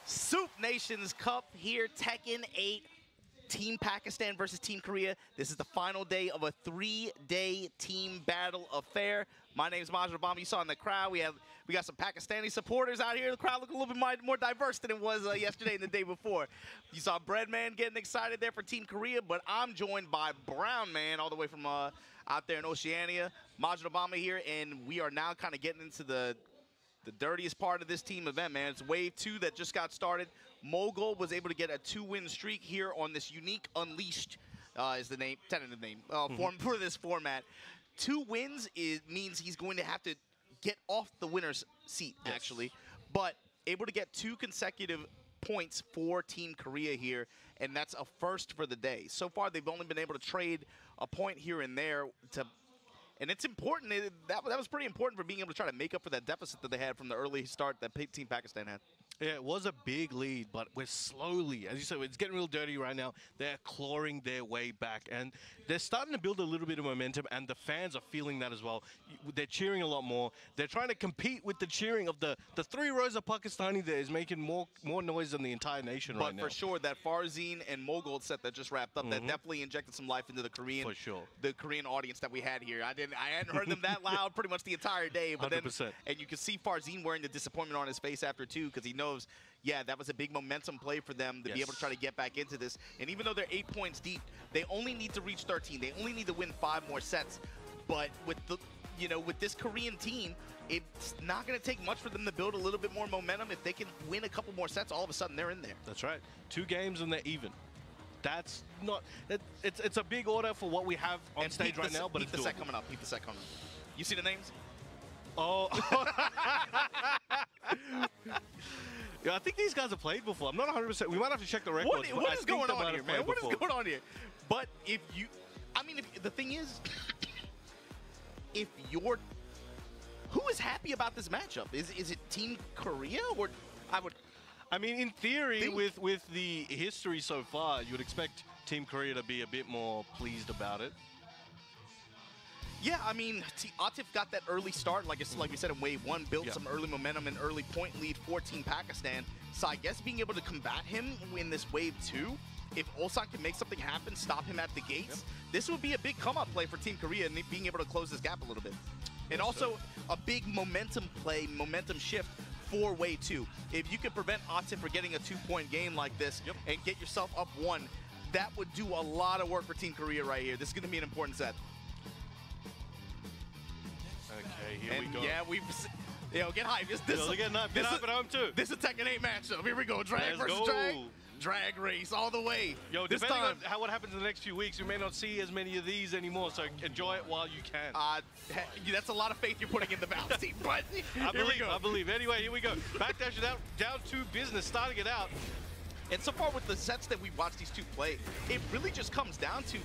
Soup Nations Cup here, Tekken 8, Team Pakistan versus Team Korea. This is the final day of a 3-day team battle affair. My name is Majid Obama. You saw in the crowd, we got some Pakistani supporters out here. The crowd looked a little bit more diverse than it was yesterday and the day before. You saw Breadman getting excited there for Team Korea, but I'm joined by Brown Man all the way from out there in Oceania. Majid Obama here, and we are now kind of getting into the dirtiest part of this team event, man. It's Wave 2 that just got started. Mogul was able to get a 2-win streak here on this unique Unleashed, is the name, tentative name, for this format. 2 wins means he's going to have to get off the winner's seat, actually. But able to get 2 consecutive points for Team Korea here, and that's a first for the day. So far, they've only been able to trade a point here and there to... And it's important. That was pretty important for being able to try to make up for that deficit that they had from the early start that Team Pakistan had. Yeah, it was a big lead, but we're slowly, as you said, it's getting real dirty right now. They're clawing their way back, and they're starting to build a little bit of momentum, and the fans are feeling that as well. They're cheering a lot more. They're trying to compete with the cheering of the 3 rows of Pakistani there is making more noise than the entire nation right now. But for sure, that Farzine and Mogul set that just wrapped up, that definitely injected some life into the Korean, the Korean audience that we had here. I hadn't heard them that loud pretty much the entire day, but 100%. then, and you can see Farzine wearing the disappointment on his face after too, because he knows, yeah, that was a big momentum play for them to be able to try to get back into this. And even though they're 8 points deep, they only need to reach 13. They only need to win 5 more sets. But with the, with this Korean team, it's not going to take much for them to build a little bit more momentum. If they can win a couple more sets, all of a sudden they're in there. That's right. 2 games and they're even. That's not. It's a big order for what we have on stage right now, but it's the set coming up. Keep the set coming up. You see the names? Oh. Yeah, I think these guys have played before. I'm not 100%. We might have to check the records. What is going on here, man? What is going on here? But if you, I mean, the thing is, if you're, who is happy about this matchup? Is it Team Korea or I mean, in theory, with the history so far, you would expect Team Korea to be a bit more pleased about it. Yeah, I mean, Atif got that early start, like we said in Wave 1, built some early momentum and early point lead for Team Pakistan. So I guess being able to combat him in this Wave 2, if Ulsan can make something happen, stop him at the gates, this would be a big come-up play for Team Korea and being able to close this gap a little bit. And also a big momentum play, momentum shift for Wave 2. If you can prevent Atif from getting a 2-point game like this and get yourself up 1, that would do a lot of work for Team Korea right here. This is going to be an important set. Okay, here we go. Yeah, get hype. Get hype at home too. This is a Tekken 8 matchup. Here we go. Drag versus drag. Drag race all the way. Yo, depending on what happens in the next few weeks, we may not see as many of these anymore, so enjoy it while you can. That's a lot of faith you're putting in the balance team, but I believe. Anyway, here we go. Backdash it out, down to business, starting it out. And so far with the sets that we watched these two play, it really just comes down to,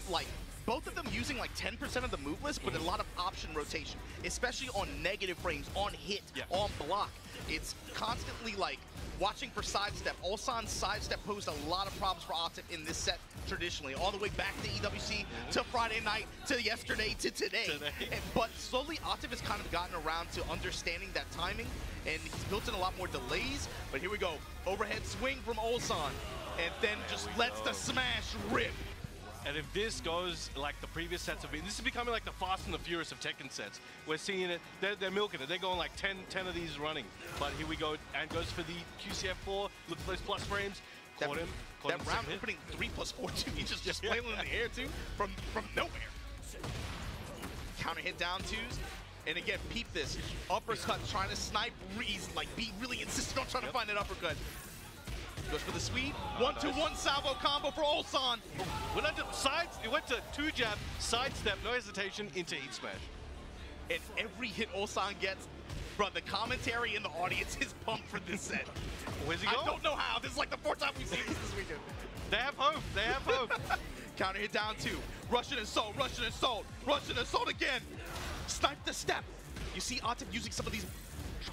like, both of them using like 10% of the move list, but a lot of option rotation, especially on negative frames, on hit, on block. It's constantly like watching for sidestep. Ulsan's sidestep posed a lot of problems for Atif in this set traditionally, all the way back to EWC, to Friday night, to yesterday, to today. But slowly Atif has kind of gotten around to understanding that timing, and he's built in a lot more delays. But here we go, overhead swing from Ulsan, and then just lets the smash rip. And if this goes like the previous sets have been, this is becoming like the Fast and the Furious of Tekken sets. We're seeing it, they're milking it. They're going like 10 of these running. But here we go, and goes for the QCF4, look for those plus frames. Caught him. That round opening 3+4 too. He's just flailing in the air too, from nowhere. Counter hit down twos. And again, peep this. Uppercut, trying to snipe, he's like be really insistent on trying to find that uppercut. Goes for the sweep. 1-2-1 salvo combo for Ulsan. It went to 2-jab, sidestep, no hesitation, into heat smash. And every hit Ulsan gets, bro, the commentary in the audience is pumped for this set. Where's he going? I don't know how. This is like the 4th time we've seen this weekend. They have hope. They have hope. Counter hit down 2. Russian assault, Russian assault, Russian assault again. Snipe the step. You see Atif using some of these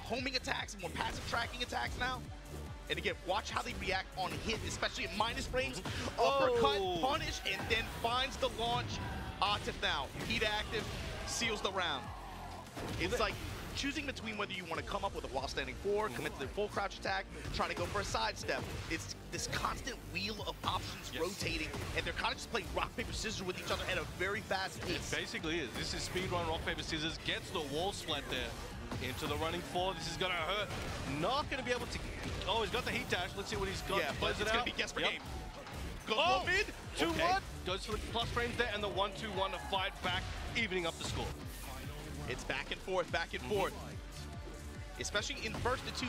homing attacks and more passive tracking attacks now. And again, watch how they react on hit, especially at minus frames. Uppercut, punish, and then finds the launch. Atif now, heat active, seals the round. It's like choosing between whether you want to come up with a while standing forward, commit to the full crouch attack, trying to go for a sidestep. It's this constant wheel of options rotating, and they're kind of just playing rock, paper, scissors with each other at a very fast pace. It basically is. This is speedrun rock, paper, scissors, gets the wall splat there. Into the running 4. This is gonna hurt. Not gonna be able to. Oh, he's got the heat dash. Let's see what he's got. Yeah, but it's gonna be guess per game. Goes mid. 2-1. Goes for the plus frames there, and the 1-2-1 to fight back, evening up the score. It's back and forth, back and forth. Especially in first to 2,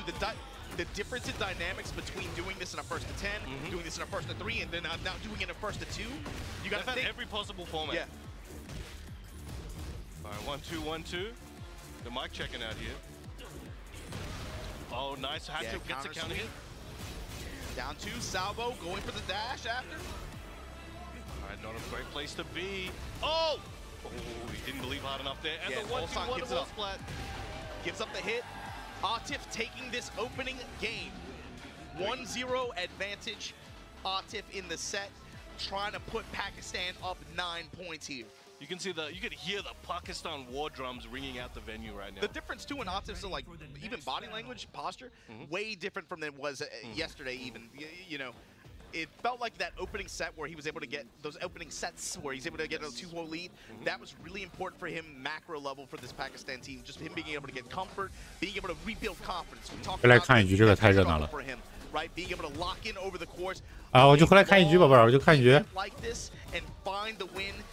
the difference in dynamics between doing this in a first to 10, doing this in a first to 3, and then now doing it in a first to 2. You gotta think every possible format. Yeah. All right, 1-2-1-2. The mic checking out here. Oh, nice. Gets a counter hit. Down 2, salvo, going for the dash after. All right, not a great place to be. Oh! Oh, he didn't believe hard enough there. And the 1-2-1 wall splat. Gives up the hit. Atif taking this opening game. 1-0 advantage. Atif in the set, trying to put Pakistan up 9 points here. You can see you can hear the Pakistan war drums ringing out the venue right now. The difference too in Atif's like even body language, posture, way different from than it was yesterday. Even you know, it felt like that opening set where he was able to get those opening sets where he's able to get a 2-0 lead. That was really important for him, macro level for this Pakistan team. Just him being able to get comfort, being able to rebuild confidence. We talked about for him, right? Being able to lock in over the course. 啊，我就回来看一局，宝贝儿，我就看一局。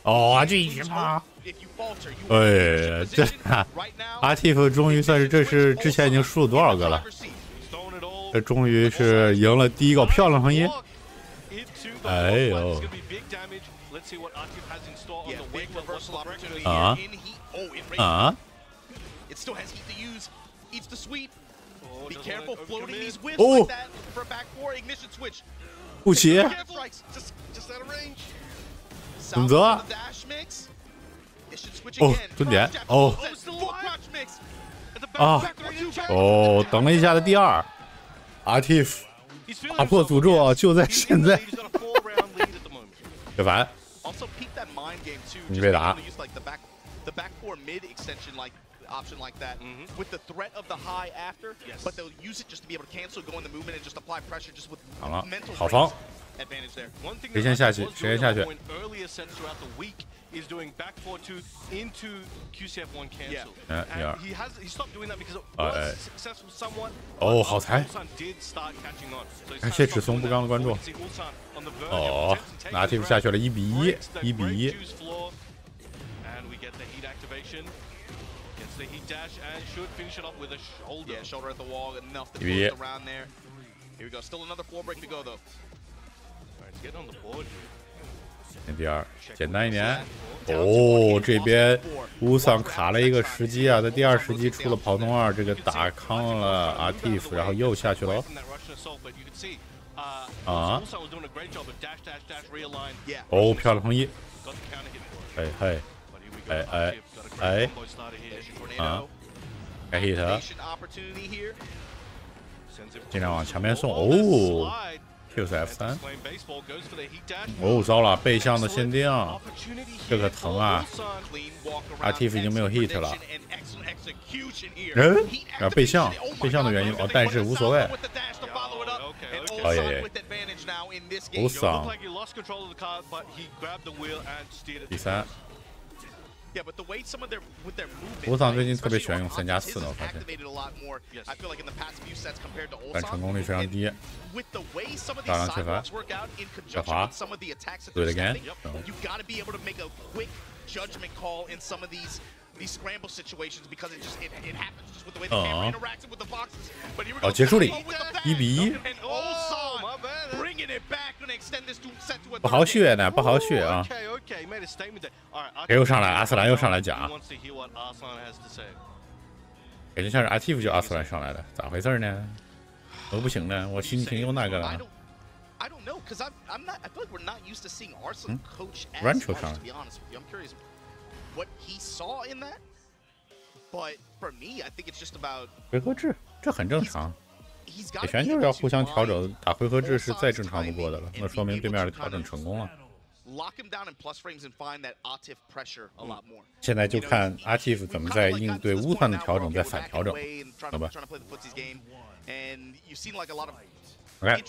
哦，这一局吗？哎，这阿蒂夫终于算是这是之前已经输了多少个了？这终于是赢了第一个漂亮声音。哎呦！啊啊！ Be careful floating these whips like that for a back 4 ignition switch. 不齐。 Just out of range. 准则。哦，蹲点。哦。啊。哦，等了一下的第2。Atif 打破诅咒就在现在。别烦。你被打。 option like that with the threat of the high after, but they'll use it just to be able to cancel, go in the movement, and just apply pressure just with mental advantage there. One thing 谁先下去？谁先下去？ earlier sets throughout the week is doing back 4-2 into QCF1 cancel. Yeah. He stopped doing that because it was successful somewhat. 哦，好才！ did start catching on. 感谢只松不刚的关注。哦，拿 Atif 下去了，1比1，1比1。 And we get the heat activation. The heat dash and should finish it off with a shoulder. Yeah, shoulder at the wall, enough to close the round there. Here we go, still another 4 break to go though. Alright, let's get on the board here. 第2，简单一点。哦，这边乌桑卡了一个时机啊，在第2时机出了跑动2，这个打康了 Atif， 然后又下去了。啊！哦，漂亮横一。嘿嘿，哎，啊，该 hit， 尽量往墙边送。哦 ，Q 是 F3。哦，糟了，背向的限定，这个疼啊 ！Artif 已经没有 hit 了。然后背向的原因哦，但是无所谓。哦耶！无伤。第3。无伤最近特别喜欢用3+4的，我发现，但成功率非常低。大量切罚，小滑 ，do it again。These scramble situations because it happens just with the way the camera interacts with the boxes. But here we go. 结束里1-1。不好血呢，不好血啊！又上来，阿斯兰又上来讲，感觉像是 Artif 就阿斯兰上来的，咋回事呢？我不行呢，我心情又那个了。I don't know, because I'm not. I feel like we're not used to seeing Arslan coach as Rancho much, 上 to be honest with you. I'm curious what he saw in that. But for me, I think it's just about 回合制，这很正常。铁拳就是要互相调整，打回合制是再正常不过的了。那说明对面的调整成功了。现在就看 Artif 怎么在应对乌团的调整，再反调整，好吧？ OK，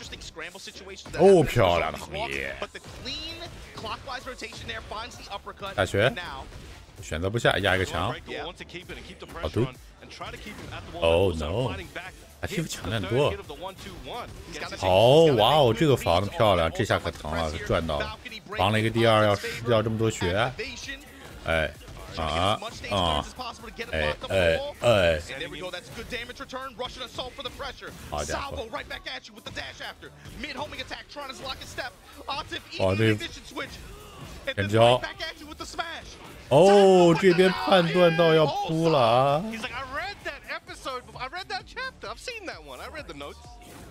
哦，漂亮的横移，大学选择不下，压一个墙，好毒，哦 no，Artif 强很多，哦哇哦，这个防的漂亮，这下可疼了，赚到了，防了一个第2，要失掉这么多血，哎。啊啊！哎，好家伙！哦，对，连招！哦，这边判断到要扑了啊！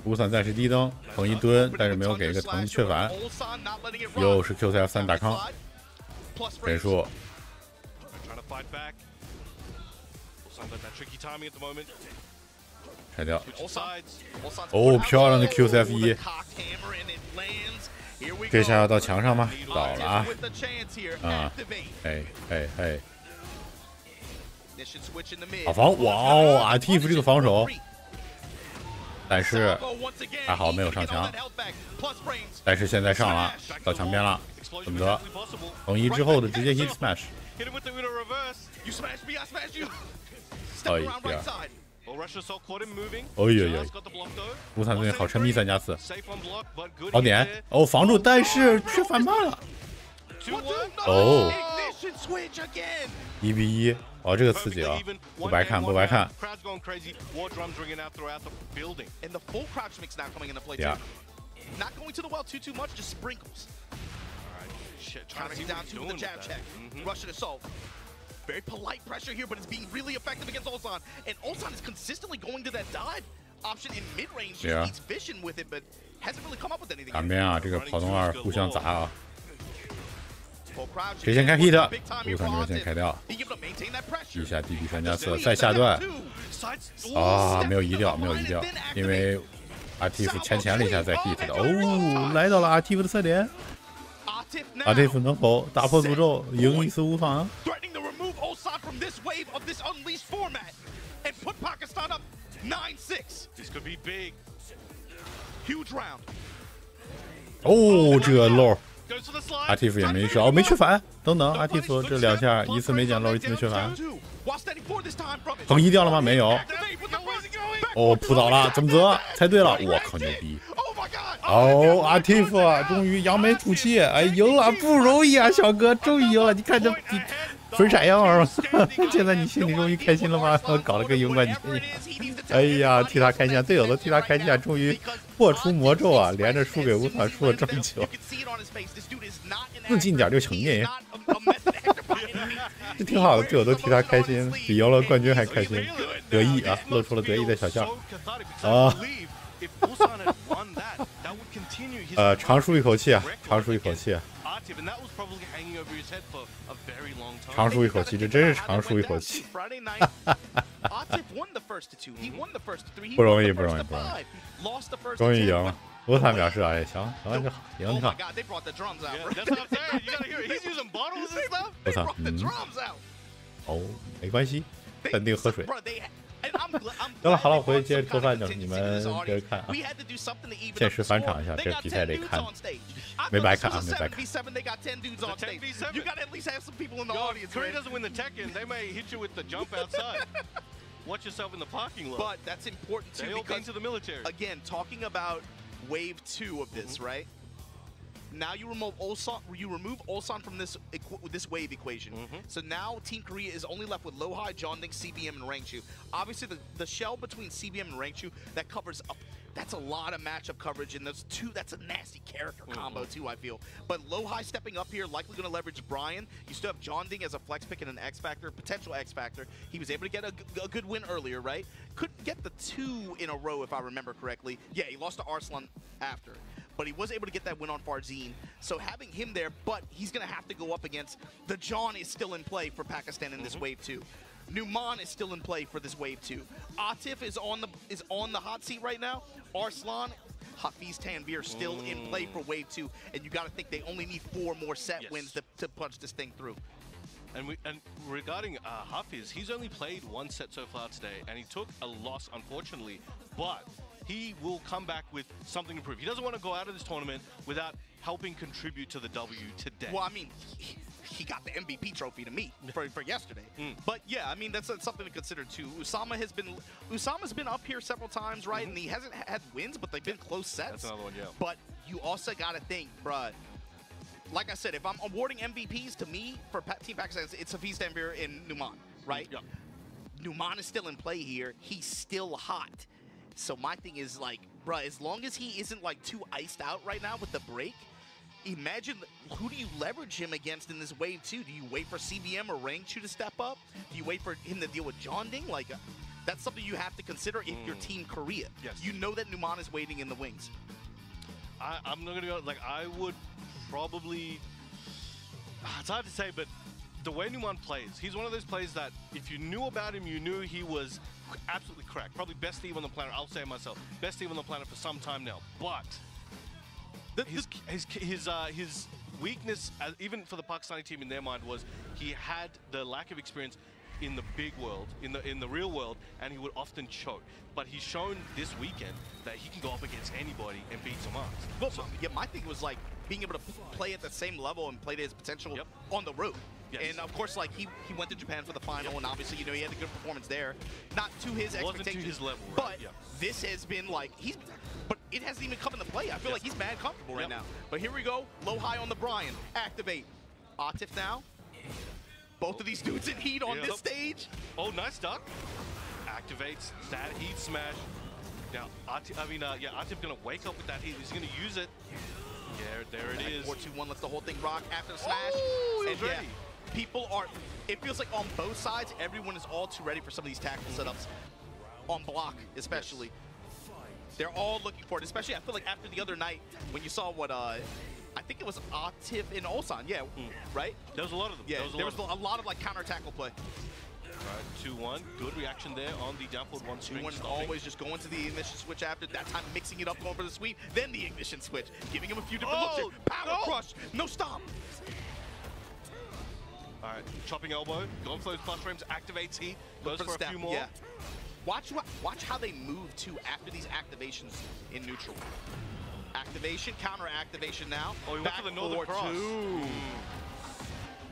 乌桑暂时低登，横一蹲，但是没有给一个疼缺反，又是 Q3 打康，人数。 拆掉！哦，漂亮的 QCF1，这下要到墙上吗？到了啊！啊，哎，好防！哇哦，Artif 这个防守，但是还好没有上墙，但是现在上了，到墙边了，怎么着？横移之后的直接 hit smash。 哎呀！哎呀！乌坦最近好沉迷3+4，好点哦，防住，但是却反慢了。哦，1-1，哦，这个刺激啊，不白看，不白看。呀。 Counting down 2 with the jab check. Russian assault. Very polite pressure here, but it's being really effective against Ulsan. And Ulsan is consistently going to that dive option in mid-range. He's fishing with it, but hasn't really come up with anything. 两边啊，这个跑动2互相砸啊。谁先开 hit？ 乌桑这边先开掉。一下 DB 3+4，再下段。啊，没有移掉，没有移掉，因为 Artif 前了一下再 hit 的。哦，来到了 Artif 的4点。 Artif 能否打破诅咒，赢一次乌桑？哦，这个漏 ，Artif 也没少，没缺反。等等 ，Artif 这2下，一次没捡漏，一次没缺反。横移掉了吗？没有。哦，扑倒了，怎么着？猜对了，我靠，牛逼！ 哦，Artif 啊，终于扬眉吐气，哎，赢了，不容易啊，小哥，终于赢了！你看这粉色样儿，现在你心里终于开心了吗？搞了个赢冠军，哎呀，替他开心，队友都替他开心，终于破除魔咒啊！连着输给乌团，输了这么久，自近点就成瘾，这挺好的，队友都替他开心，比赢了冠军还开心，得意啊，露出了得意的小笑啊。 长舒一口气啊，长舒一口气啊。hanging over his head for a very long time. 长舒一口气，这真是长舒一口气。 Friday night, Atif won the first to 2. He won the first to 3. He 不容易， won 不 the 容易， first 不 to 容易。 5. Lost the first 终 to 于 2. 赢了。罗塔表示：“哎，行，行就好，赢 Oh 就 my 好。 God, they brought the drums out. Yeah, that's what I'm saying. You gotta hear it. He's using bottles and stuff. They 我操， brought the drums out. 哦，没关系， They- 淡定喝水。 Bro, they- and I'm glad 得了，好了， they 我回去 brought 接 some 着做 kind 饭 of 去了。你 contingency 们 to this 接着 audience. 看啊 We。had to do something to even 现 up 实 the 返 score. 场一下， They 这 got 比赛 10得 dudes 看 on stage. I 没 thought 白 this 看啊， was 没 a 白看。 7v7. They got 10 dudes on stage. 10v7. You gotta at least have some people in the Yo, audience. if Korea right? doesn't win the Tekken, they may hit you with the jump outside. Watch yourself in the parking lot. But that's important too They all came because to the military. again, talking about wave 2 of this, right? Now you remove Ulsan from this wave equation. So now Team Korea is only left with Lohai, Jeonding, CBM, and Rangchu. Obviously, the shell between CBM and Rangchu that covers up. That's a lot of matchup coverage, and those two, that's a nasty character combo too, I feel. But Lohai stepping up here, likely going to leverage Brian. You still have Jeonding as a flex pick and an X Factor, potential X Factor. He was able to get a good win earlier, right? Couldn't get the 2 in a row, if I remember correctly. Yeah, he lost to Arslan after. But he was able to get that win on Farzine. So having him there, but he's going to have to go up against the John is still in play for Pakistan in this wave 2. Numan is still in play for this wave 2. Atif is on the hot seat right now. Arslan, Hafiz Tanvir still in play for wave 2, and you got to think they only need 4 more set wins to punch this thing through. And regarding Hafiz, he's only played 1 set so far today, and he took a loss, unfortunately. But he will come back with something to prove. He doesn't want to go out of this tournament without helping contribute to the W today. Well, I mean, he got the MVP trophy to me for yesterday. But yeah, I mean, that's something to consider too. Usama's been up here several times, right? And he hasn't had wins, but they've been close sets. That's another one, yeah. But you also got to think, bruh, like I said, if I'm awarding MVPs to me for Team Pakistan, it's Hafiz Tanvir and Numan, right? Yeah. Numan is still in play here. He's still hot. So my thing is like, bruh, as long as he isn't like too iced out right now with the break, imagine who do you leverage him against in this wave 2? Do you wait for CBM or Rangchu to step up? Do you wait for him to deal with Jeonding? Like, that's something you have to consider if you're Team Korea. Yes. You know that Numan is waiting in the wings. I'm not going to go, like, I would probably, it's hard to say, but the way Numan plays, he's one of those players that if you knew about him, you knew he was absolutely correct. Probably best team on the planet. I'll say it myself. Best team on the planet for some time now. But his weakness, even for the Pakistani team in their mind, was he had the lack of experience in the big world, in the real world, and he would often choke. But he's shown this weekend that he can go up against anybody and beat some ass. Well, yeah, my thing was like being able to play at the same level and play to his potential on the road. Yes. And of course, like he went to Japan for the final, and obviously, you know, he had a good performance there. Not to his expectations, wasn't to his level, right? But this has been like but it hasn't even come into play. I feel like he's mad comfortable right now. But here we go, low high on the Brian, activate. Atif now. Both of these dudes in heat on this stage. Oh, nice duck. Activates that heat smash. Now, Atif's gonna wake up with that heat. He's gonna use it. Yeah, there it is. 4-2-1 lets the whole thing rock after the smash. Oh, and ready. People are, it feels like on both sides, everyone is all too ready for some of these tactical setups. On block, especially. They're all looking for it, especially I feel like after the other night when you saw what, I think it was Atif and Ulsan, right? There was a lot of them. Yeah, there was a lot of like counter-tackle play. All right, 2-1. Good reaction there on the down forward 1 string. 2-1 is always just going to the ignition switch after that time, mixing it up, going for the sweep, then the ignition switch, giving him a few different looks here. Power crush, no stop. All right, chopping elbow, going for those plus frames, activates heat, goes for a few more. Yeah. Watch how they move too after these activations in neutral. Activation, counter activation now. Oh, he went for the northern cross.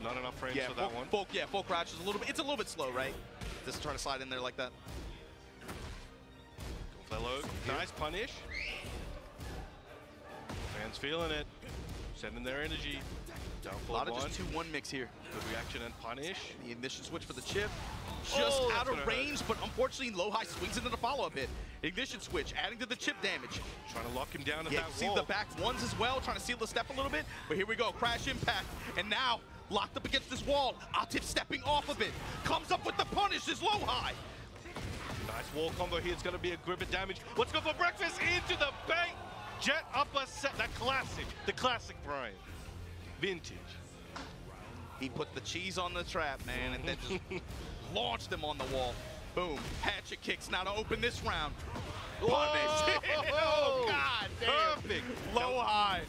Not enough frames for that one. Full crouch is it's a little bit slow, right? Just trying to slide in there like that. Fellow, nice punish. Fans feeling it, sending their energy. Down A lot forward of just 2-1 mix here. Good reaction and punish. The ignition switch for the chip. Just out of range, but unfortunately Lohai swings into the follow-up hit. Ignition switch, adding to the chip damage. Trying to lock him down at Yeah, that see wall. the back ones as well, trying to seal the step a little bit. But here we go, crash impact. And now, locked up against this wall. Atif stepping off of it. Comes up with the punish, is Lohai. Nice wall combo here. It's going to be a grip of damage. Let's go for breakfast into the bank. Jet upper set. That classic. The classic Brian. Vintage. He put the cheese on the trap, man, and then just launched him on the wall. Boom. Hatchet kicks now to open this round. Punish. Oh, God damn. Perfect. Low high.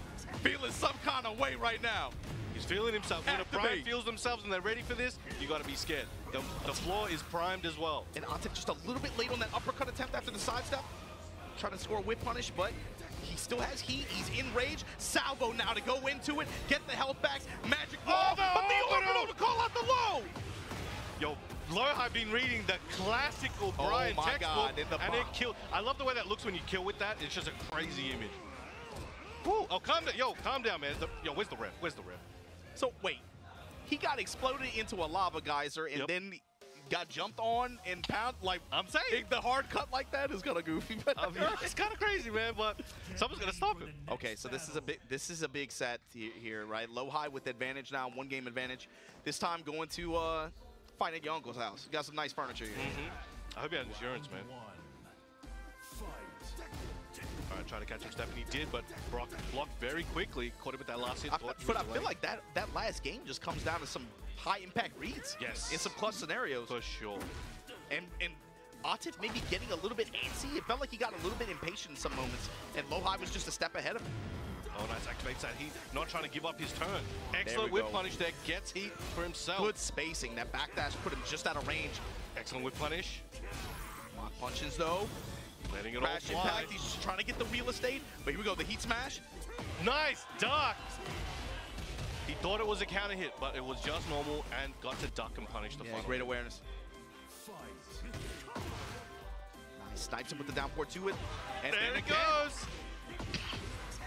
Feeling some kind of way right now. He's feeling himself. When a Prime feels themselves and they're ready for this, you got to be scared. The floor is primed as well. And Atif just a little bit late on that uppercut attempt after the sidestep. Trying to score a whip punish, but he still has heat. He's in rage. Salvo now to go into it, get the health back. Magic ball, but the orbital to call out the low. Yo, Lohai been reading the classical Brian textbook, and it killed. I love the way that looks when you kill with that. It's just a crazy image. Woo. Oh, calm down. Yo, calm down, man. Yo, where's the ref? Where's the ref? So, wait. He got exploded into a lava geyser and then got jumped on and pound. Like, I'm saying, the hard cut like that is kind of goofy. It's kind of crazy, man, but someone's going to stop him. Okay, so this is a big set here, right? Lohai with advantage now, 1 game advantage. This time going to fight at your uncle's house. You got some nice furniture here. I hope you had insurance, man. All right, trying to catch him. Stephanie did, but Brock blocked very quickly. Caught him with that last hit. But I feel like that last game just comes down to some high-impact reads. Yes. In some clutch scenarios. For sure. And Atif maybe getting a little bit antsy. It felt like he got a little bit impatient in some moments, and Lohai was just a step ahead of him. Oh, nice. Activates that heat. Not trying to give up his turn. Excellent whip punish there. Gets heat for himself. Good spacing. That backdash put him just out of range. Excellent whip punish. Block punches, though. Letting it Crash all fly. impact. He's just trying to get the real estate. But here we go. The heat smash. Nice duck. He thought it was a counter hit, but it was just normal and got to duck and punish the final. Great awareness. Nice. Snipes him with the down four to it. And there it goes.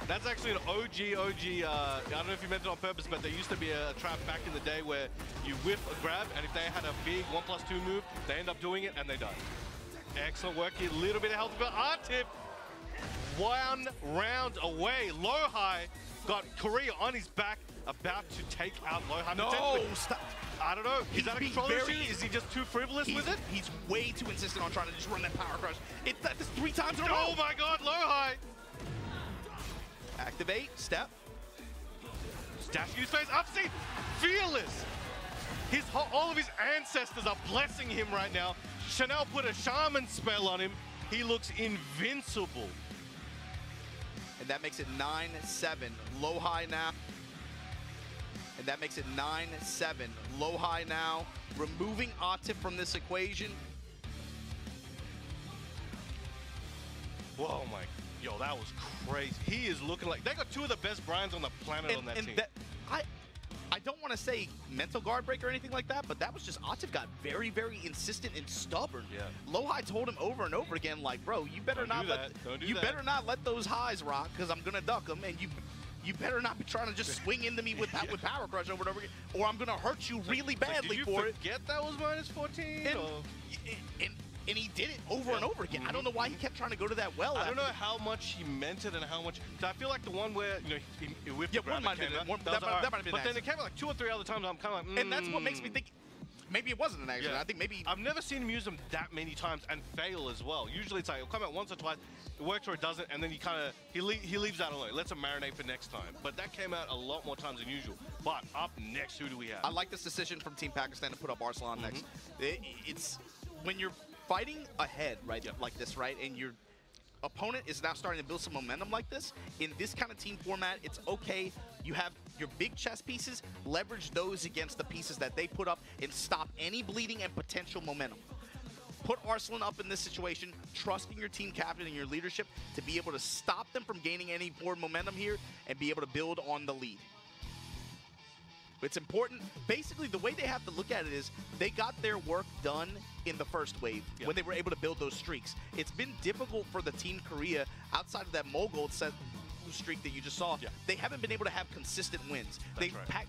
That's actually an OG. I don't know if you meant it on purpose, but there used to be a trap back in the day where you whiff a grab, and if they had a big 1+2 move, they end up doing it and they die. Excellent work here. A little bit of health, but Atif 1 round away. Lohai got Korea on his back, about to take out Lohai. No, stop. I don't know. Is that a control issue? Is he just too frivolous with it? He's way too insistent on trying to just run that power crush. That's 3 times in a row. Oh my God, Lohai! Activate, step. Dash in his face, up C, fearless. All of his ancestors are blessing him right now. Chanel put a shaman spell on him. He looks invincible. And that makes it 9-7. Lohai now. And that makes it 9-7. Lohai now removing Atif from this equation. Whoa, my. Yo, that was crazy. He is looking like they got 2 of the best Bryans on the planet on that team. I don't want to say mental guard break or anything like that, but that was just Atif got very, very insistent and stubborn. Yeah. Lohai told him over and over again, like, bro, you better better not let those highs rock, because I'm gonna duck them, and you better not be trying to just swing into me with with power crush over and over again, or I'm gonna hurt you really badly for it. Did you forget that was -14? And he did it over and over again. I don't know why he kept trying to go to that well. I don't know how much he meant it and how much. I feel like the one where he whipped the grab, one might have been that might have been. But then it came out like 2 or 3 other times. I'm kind of like, And that's what makes me think maybe it wasn't an accident. Yeah. I think maybe I've never seen him use them that many times and fail as well. Usually it's like it'll come out once or twice, it works or it doesn't, and then he leaves that alone. Lets him marinate for next time. But that came out a lot more times than usual. But up next, who do we have? I like this decision from Team Pakistan to put up Arslan next. It's when you're fighting ahead, right, like this, right, and your opponent is now starting to build some momentum like this. In this kind of team format, it's okay. You have your big chess pieces, leverage those against the pieces that they put up and stop any bleeding and potential momentum. Put Arslan up in this situation, trusting your team captain and your leadership to be able to stop them from gaining any more momentum here and be able to build on the lead. It's important. Basically, the way they have to look at it is they got their work done in the first wave when they were able to build those streaks. It's been difficult for the Team Korea outside of that Mogul set streak that you just saw. They haven't been able to have consistent wins.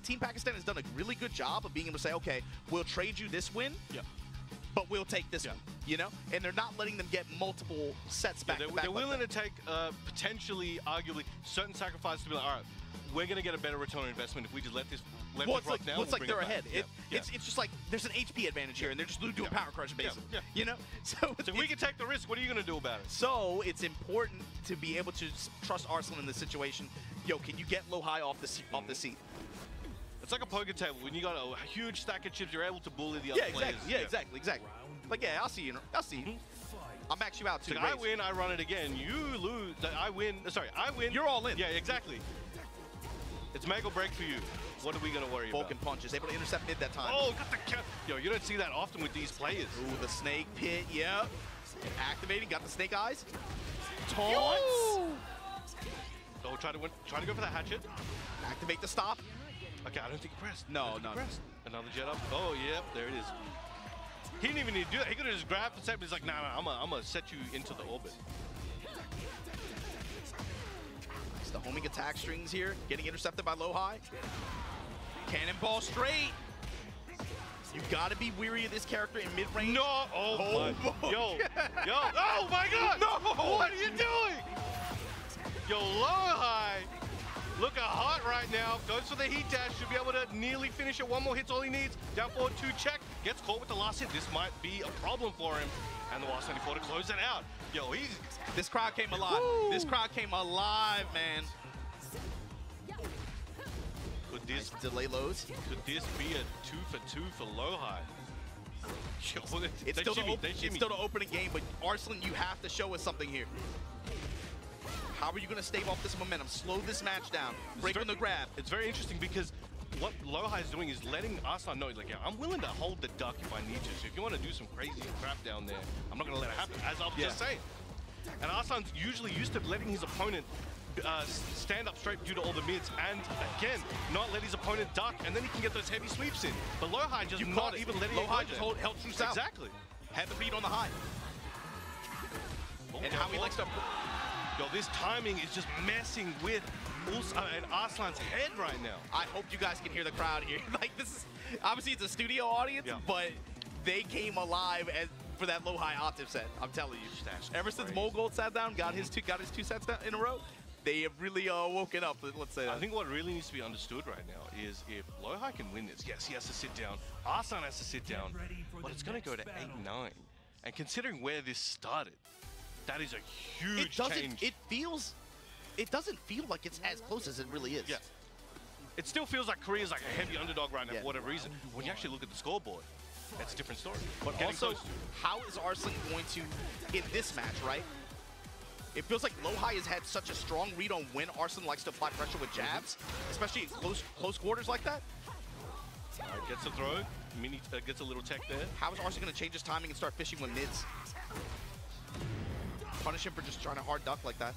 Team Pakistan has done a really good job of being able to say, okay, we'll trade you this win, but we'll take this one, you know? And they're not letting them get multiple sets back to back. They're willing to take potentially, arguably, certain sacrifices to be like, all right, we're going to get a better return on investment if we just let this rock down. It's like they're ahead. It's just like there's an HP advantage here, and they're just doing power crush basically. You know? So if we can take the risk, what are you going to do about it? So it's important to be able to trust Arslan in this situation. Yo, can you get Lohai off the seat? It's like a poker table. When you got a huge stack of chips, you're able to bully the other players. Exactly. Like, yeah, I'll see you. I'll max you out too. Like, I win, I run it again. You lose. I win. Sorry, I win. You're all in. Yeah, exactly. It's make or break for you. What are we gonna worry about? Vulcan punches, able to intercept mid that time. Oh, got the count. Yo, you don't see that often with these players. Ooh, the snake pit, yep. Activating, got the snake eyes. Taunts. Oh, try to go for that hatchet. Activate the stop. Okay, I don't think he pressed. No. Pressed. Another jet up. Oh, yep, there it is. He didn't even need to do that. He could have just grabbed the set, but he's like, nah, I'm gonna set you into the orbit. It's the homing attack strings here, getting intercepted by low high. Cannonball straight. You've got to be weary of this character in mid-range. No! Oh my! Yo! Oh my God! No! What are you doing? Yo, low high. Looking hot right now. Goes for the heat dash. Should be able to nearly finish it. One more hit's all he needs. Down forward 2 check. Gets caught with the last hit. This might be a problem for him. And the last 94 to close it out. Yo, this crowd came alive. Woo. This crowd came alive, man. Could this delay lows? Could this be a 2 for 2 for low high? Yo, it's still the opening game, but Arslan, you have to show us something here. How are you going to stave off this momentum? Slow this match down. Break on the grab. It's very interesting because what low high is doing is letting Arslan know, like, yeah, I'm willing to hold the duck if I need to. So if you want to do some crazy crap down there, I'm not going to let it happen, as I was just saying. And Arslan's usually used to letting his opponent stand up straight due to all the mids, and again, not let his opponent duck, and then he can get those heavy sweeps in. But low high just not even letting low high just held true south. Exactly. Had the beat on the high. And how he likes to. Yo, this timing is just messing with Arslan's head right now. I hope you guys can hear the crowd here. Like, this is obviously it's a studio audience, but they came alive for that low high octave set. I'm telling you. Ever since Mogold sat down, got his two sets in a row, they have really woken up. Let's say that. I think what really needs to be understood right now is if low high can win this, yes, he has to sit down. Arslan has to sit down, but it's going to go to 8-9. And considering where this started, that is a huge change. It doesn't feel like it's as close as it really is. Yeah. It still feels like Korea's like a heavy underdog right now for whatever reason. When you actually look at the scoreboard, that's a different story. But also, how is Arslan going to, in this match, right? It feels like low high has had such a strong read on when Arslan likes to apply pressure with jabs, especially in close quarters like that. All right, gets a throw. Gets a little tech there. How is Arslan going to change his timing and start fishing with mids? Punish him for just trying to hard duck like that.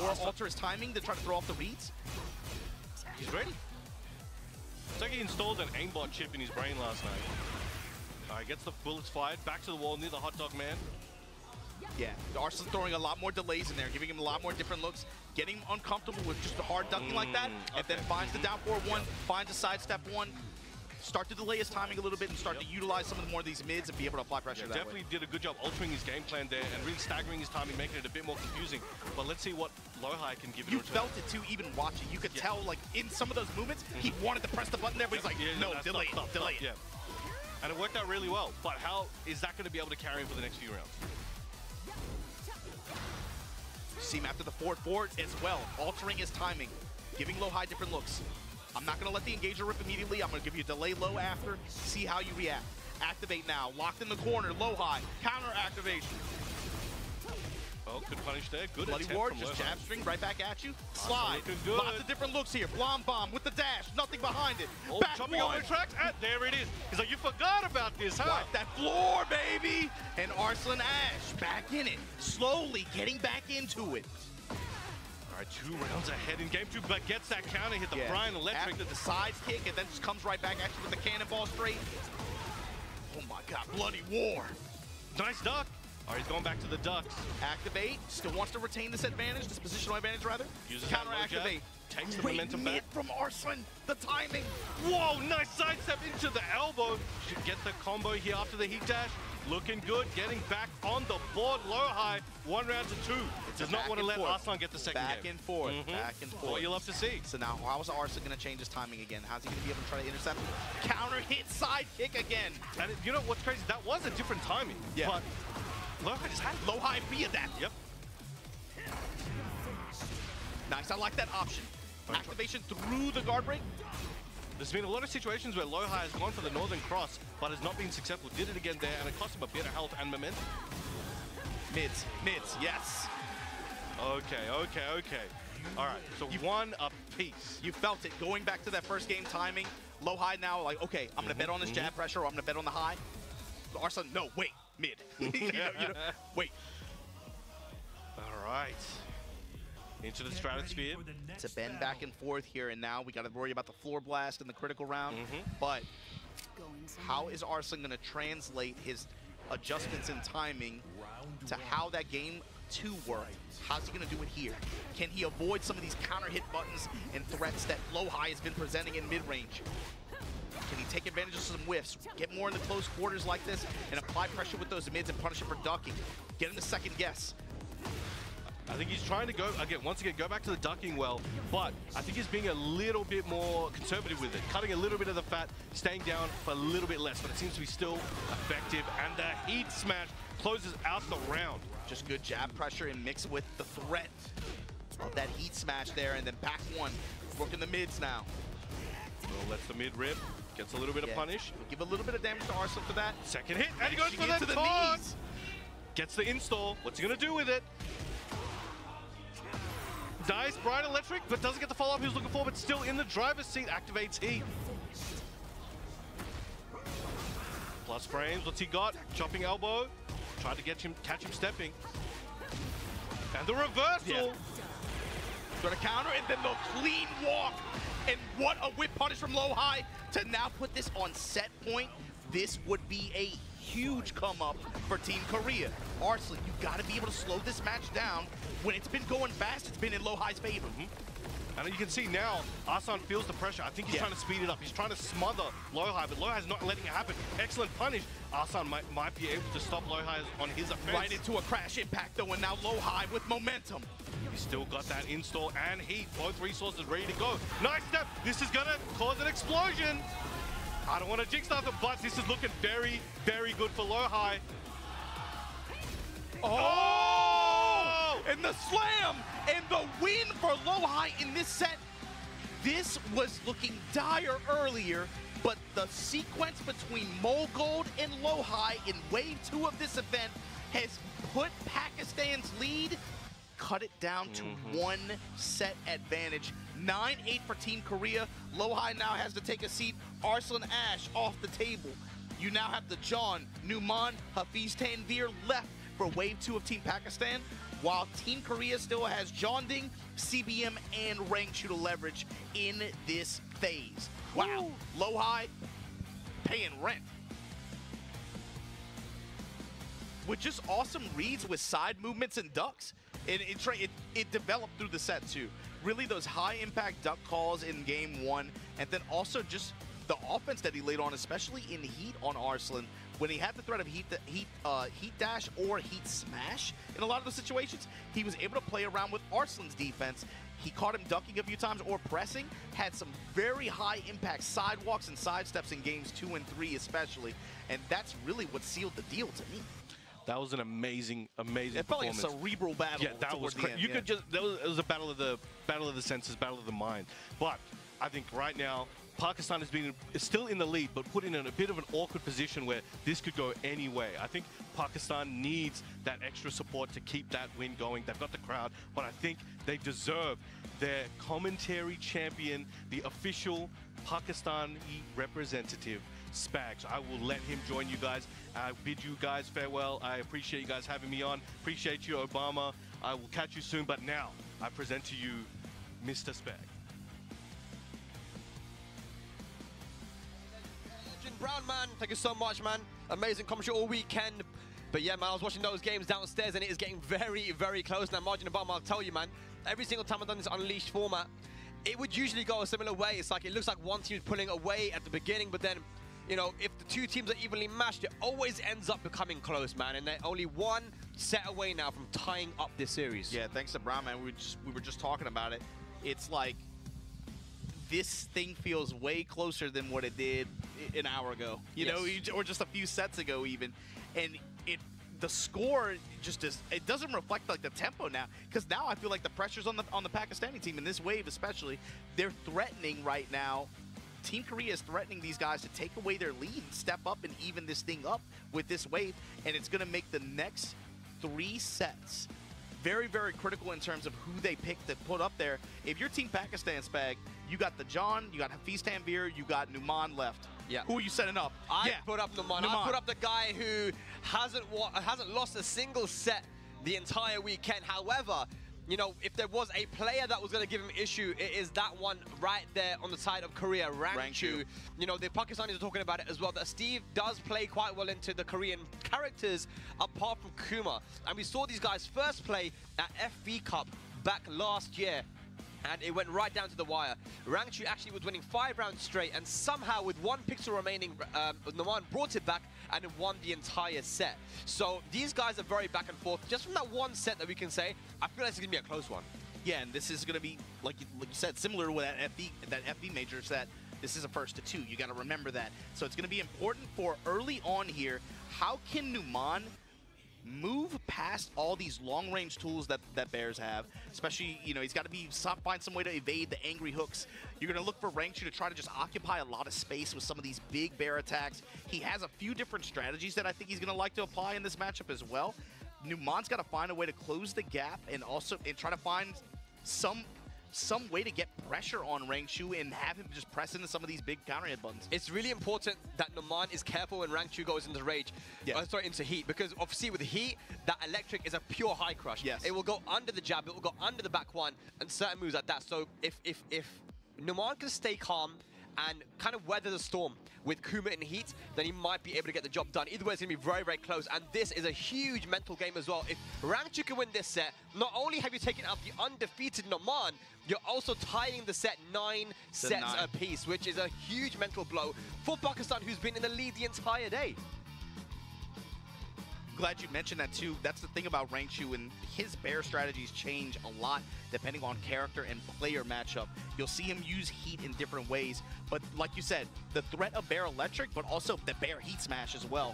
Or alter his timing to try to throw off the reads. He's ready. It's like he installed an aimbot chip in his brain last night. All right, gets the bullets fired. Back to the wall near the hot dog man. Yeah, Arslan's throwing a lot more delays in there, giving him a lot more different looks, getting him uncomfortable with just the hard ducking like that, and then finds the down forward one, finds a sidestep one, start to delay his timing a little bit and start to utilize some of the more of these mids and be able to apply pressure that definitely did a good job altering his game plan there and really staggering his timing, making it a bit more confusing. But let's see what low high can give it. You felt it too, even watching. You could tell, like, in some of those movements, he wanted to press the button there, but he's like, no, delay it. Yeah. And it worked out really well. But how is that going to be able to carry him for the next few rounds? See him after the forward as well, altering his timing, giving low high different looks. I'm not going to let the engager rip immediately. I'm going to give you a delay low after, see how you react. Activate now, locked in the corner, low high, counter activation. Oh, good punish there. Good Bloody Ward, just jab string right back at you. Slide. Lots of different looks here. Blom bomb with the dash, nothing behind it. Oh, jumping over tracks, and there it is. He's like, you forgot about this, huh? Wipe that floor, baby. And Arslan Ash back in it, slowly getting back into it. All right, 2 rounds ahead in game 2, but gets that counter hit, the Brian Electric. After the side kick, and then just comes right back at you with the cannonball straight. Oh my God, Bloody War. Nice duck. All right, he's going back to the ducks. Activate, still wants to retain this advantage, this positional advantage rather. Uses counter activate. Takes the momentum back. From Arslan, the timing. Whoa, nice sidestep into the elbow. Should get the combo here after the heat dash. Looking good, getting back on the board, low high, 1 round to 2. Does not want to let Arslan get the second back game. And forth, back and forth. What you love to see. So now, how is Arslan going to change his timing again? How's he going to be able to try to intercept? Counter hit, side kick again. And you know what's crazy? That was a different timing. Yeah. But low high just had it. Low high be adapted. Yep. Nice, I like that option. Activation through the guard break. There's been a lot of situations where Lohai has gone for the Northern Cross, but has not been successful. Did it again there, and it cost him a bit of health and momentum. Mids, yes. Okay. All right, so you won a piece. You felt it. Going back to that first game timing, Lohai now like, okay, I'm going to bet on this jab pressure, or I'm going to bet on the high. Arslan, no, wait, mid. Wait. All right. Into the stratosphere. It's a bend back and forth here, and now we got to worry about the floor blast in the critical round. But how is Arslan going to translate his adjustments in timing to how that game 2 worked? How's he going to do it here? Can he avoid some of these counter hit buttons and threats that Lohai has been presenting in mid-range? Can he take advantage of some whiffs, get more in the close quarters like this, and apply pressure with those mids and punish him for ducking? Get him to second guess. I think he's trying to go, once again, go back to the ducking well, but I think he's being a little bit more conservative with it, cutting a little bit of the fat, staying down for a little bit less, but it seems to be still effective, and the heat smash closes out the round. Just good jab pressure and mix with the threat of that heat smash there, and then back one, working the mids now. Well, lets the mid rip, gets a little bit of punish. We'll give a little bit of damage to Arslan for that. Second hit, and he goes for the knees. Gets the install. What's he gonna do with it? Dies Bright Electric, but doesn't get the follow-up he was looking for, but still in the driver's seat, activates heat. Plus frames, what's he got? Chopping elbow. Tried to catch him stepping. And the reversal. Got a counter, and then the clean walk. And what a whip punish from Lohai to now put this on set point. This would be a huge come up for Team Korea. Arslan, you gotta be able to slow this match down. When it's been going fast, it's been in Lohai's favor. And you can see now, Arslan feels the pressure. I think he's trying to speed it up. He's trying to smother Lohai, but Lohai's not letting it happen. Excellent punish. Arslan might be able to stop Lohai on his offense. Right into a crash impact though, and now Lohai with momentum. He's still got that install and heat. Both resources ready to go. Nice step. This is gonna cause an explosion. I don't want to jinx nothing, but this is looking very, very good for Lohai. Oh! And the slam and the win for Lohai in this set. This was looking dire earlier, but the sequence between Molgold and Lohai in wave 2 of this event has put Pakistan's lead, cut it down to 1 set advantage. 9-8 for Team Korea. Lohai now has to take a seat. Arslan Ash off the table. You now have the John, Numan, Hafiz Tanvir left for wave 2 of Team Pakistan, while Team Korea still has John Ding, CBM, and Rang Chu to leverage in this phase. Wow, Lohai paying rent. With just awesome reads with side movements and ducks. It developed through the set too. Really those high impact duck calls in game 1, and then also just the offense that he laid on, especially in heat on Arslan, when he had the threat of heat dash or heat smash in a lot of the situations, he was able to play around with Arslan's defense. He caught him ducking a few times or pressing, had some very high impact sidewalks and sidesteps in games 2 and 3 especially, and that's really what sealed the deal to me. That was an amazing performance. It felt like a cerebral battle. Yeah, that was crazy. It was a battle of the senses, battle of the mind. But I think right now, Pakistan is still in the lead, but put in a bit of an awkward position where this could go any way. I think Pakistan needs that extra support to keep that win going. They've got the crowd, but I think they deserve their commentary champion, the official Pakistani representative, Spags. I will let him join you guys. I bid you guys farewell. I appreciate you guys having me on. Appreciate you, Obama. I will catch you soon, but now I present to you Mr. Spag. Brown, man, thank you so much, man. Amazing commentary all weekend. But yeah, man, I was watching those games downstairs and it is getting very, very close. Now, Margin and Obama, I'll tell you, man, every single time I've done this Unleashed format, it would usually go a similar way. It's like, it looks like one team is pulling away at the beginning, but then, you know, if the two teams are evenly matched, it always ends up becoming close, man. And they're only 1 set away now from tying up this series. Yeah, thanks to Brown, man. We were just talking about it. It's like, this thing feels way closer than what it did an hour ago, you know, or just a few sets ago even. And the score just is, it doesn't reflect like the tempo now, because now I feel like the pressure's on the Pakistani team in this wave especially. They're threatening right now Team Korea is threatening these guys to take away their lead, step up, and even this thing up with this wave, and it's going to make the next 3 sets very, very critical in terms of who they pick to put up there. If you're Team Pakistan, Spag, you got the John, you got Hafiz Tanvir, you got Numan left. Yeah. Who are you setting up? I put up Numan. I put up the guy who hasn't lost a single set the entire weekend. However, you know, if there was a player that was going to give him issue, it is that one right there on the side of Korea, Rangchu. You know, the Pakistanis are talking about it as well, that Steve does play quite well into the Korean characters, apart from Kuma. And we saw these guys first play at FV Cup back last year, and it went right down to the wire. Rangchu actually was winning 5 rounds straight, and somehow with 1 pixel remaining, Numan brought it back and won the entire set. So these guys are very back and forth. Just from that one set that we can say, I feel like it's going to be a close one. Yeah, and this is going to be, like you said, similar to that FB major set. This is a first to 2. You got to remember that. So it's going to be important for early on here. How can Numan move past all these long-range tools that Bears have? Especially, you know, he's got to find some way to evade the angry hooks. You're going to look for Rangchu to try to just occupy a lot of space with some of these big Bear attacks. He has a few different strategies that I think he's going to like to apply in this matchup as well. Numan's got to find a way to close the gap and try to find some way to get pressure on Rangchu and have him just press into some of these big counter hit buttons. It's really important that Numan is careful when Rangchu goes into rage, into heat, because obviously with heat, that electric is a pure high crush. Yes. It will go under the jab, it will go under the back one, and certain moves like that. So if Numan can stay calm and kind of weather the storm with Kuma in heat, then he might be able to get the job done. Either way, it's going to be very, very close, and this is a huge mental game as well. If Rangchu can win this set, not only have you taken out the undefeated Numan, you're also tying the set 9 sets apiece, which is a huge mental blow for Pakistan, who's been in the lead the entire day. Glad you mentioned that too. That's the thing about Rangchu, and his Bear strategies change a lot depending on character and player matchup. You'll see him use heat in different ways, but like you said, the threat of Bear Electric, but also the Bear Heat Smash as well.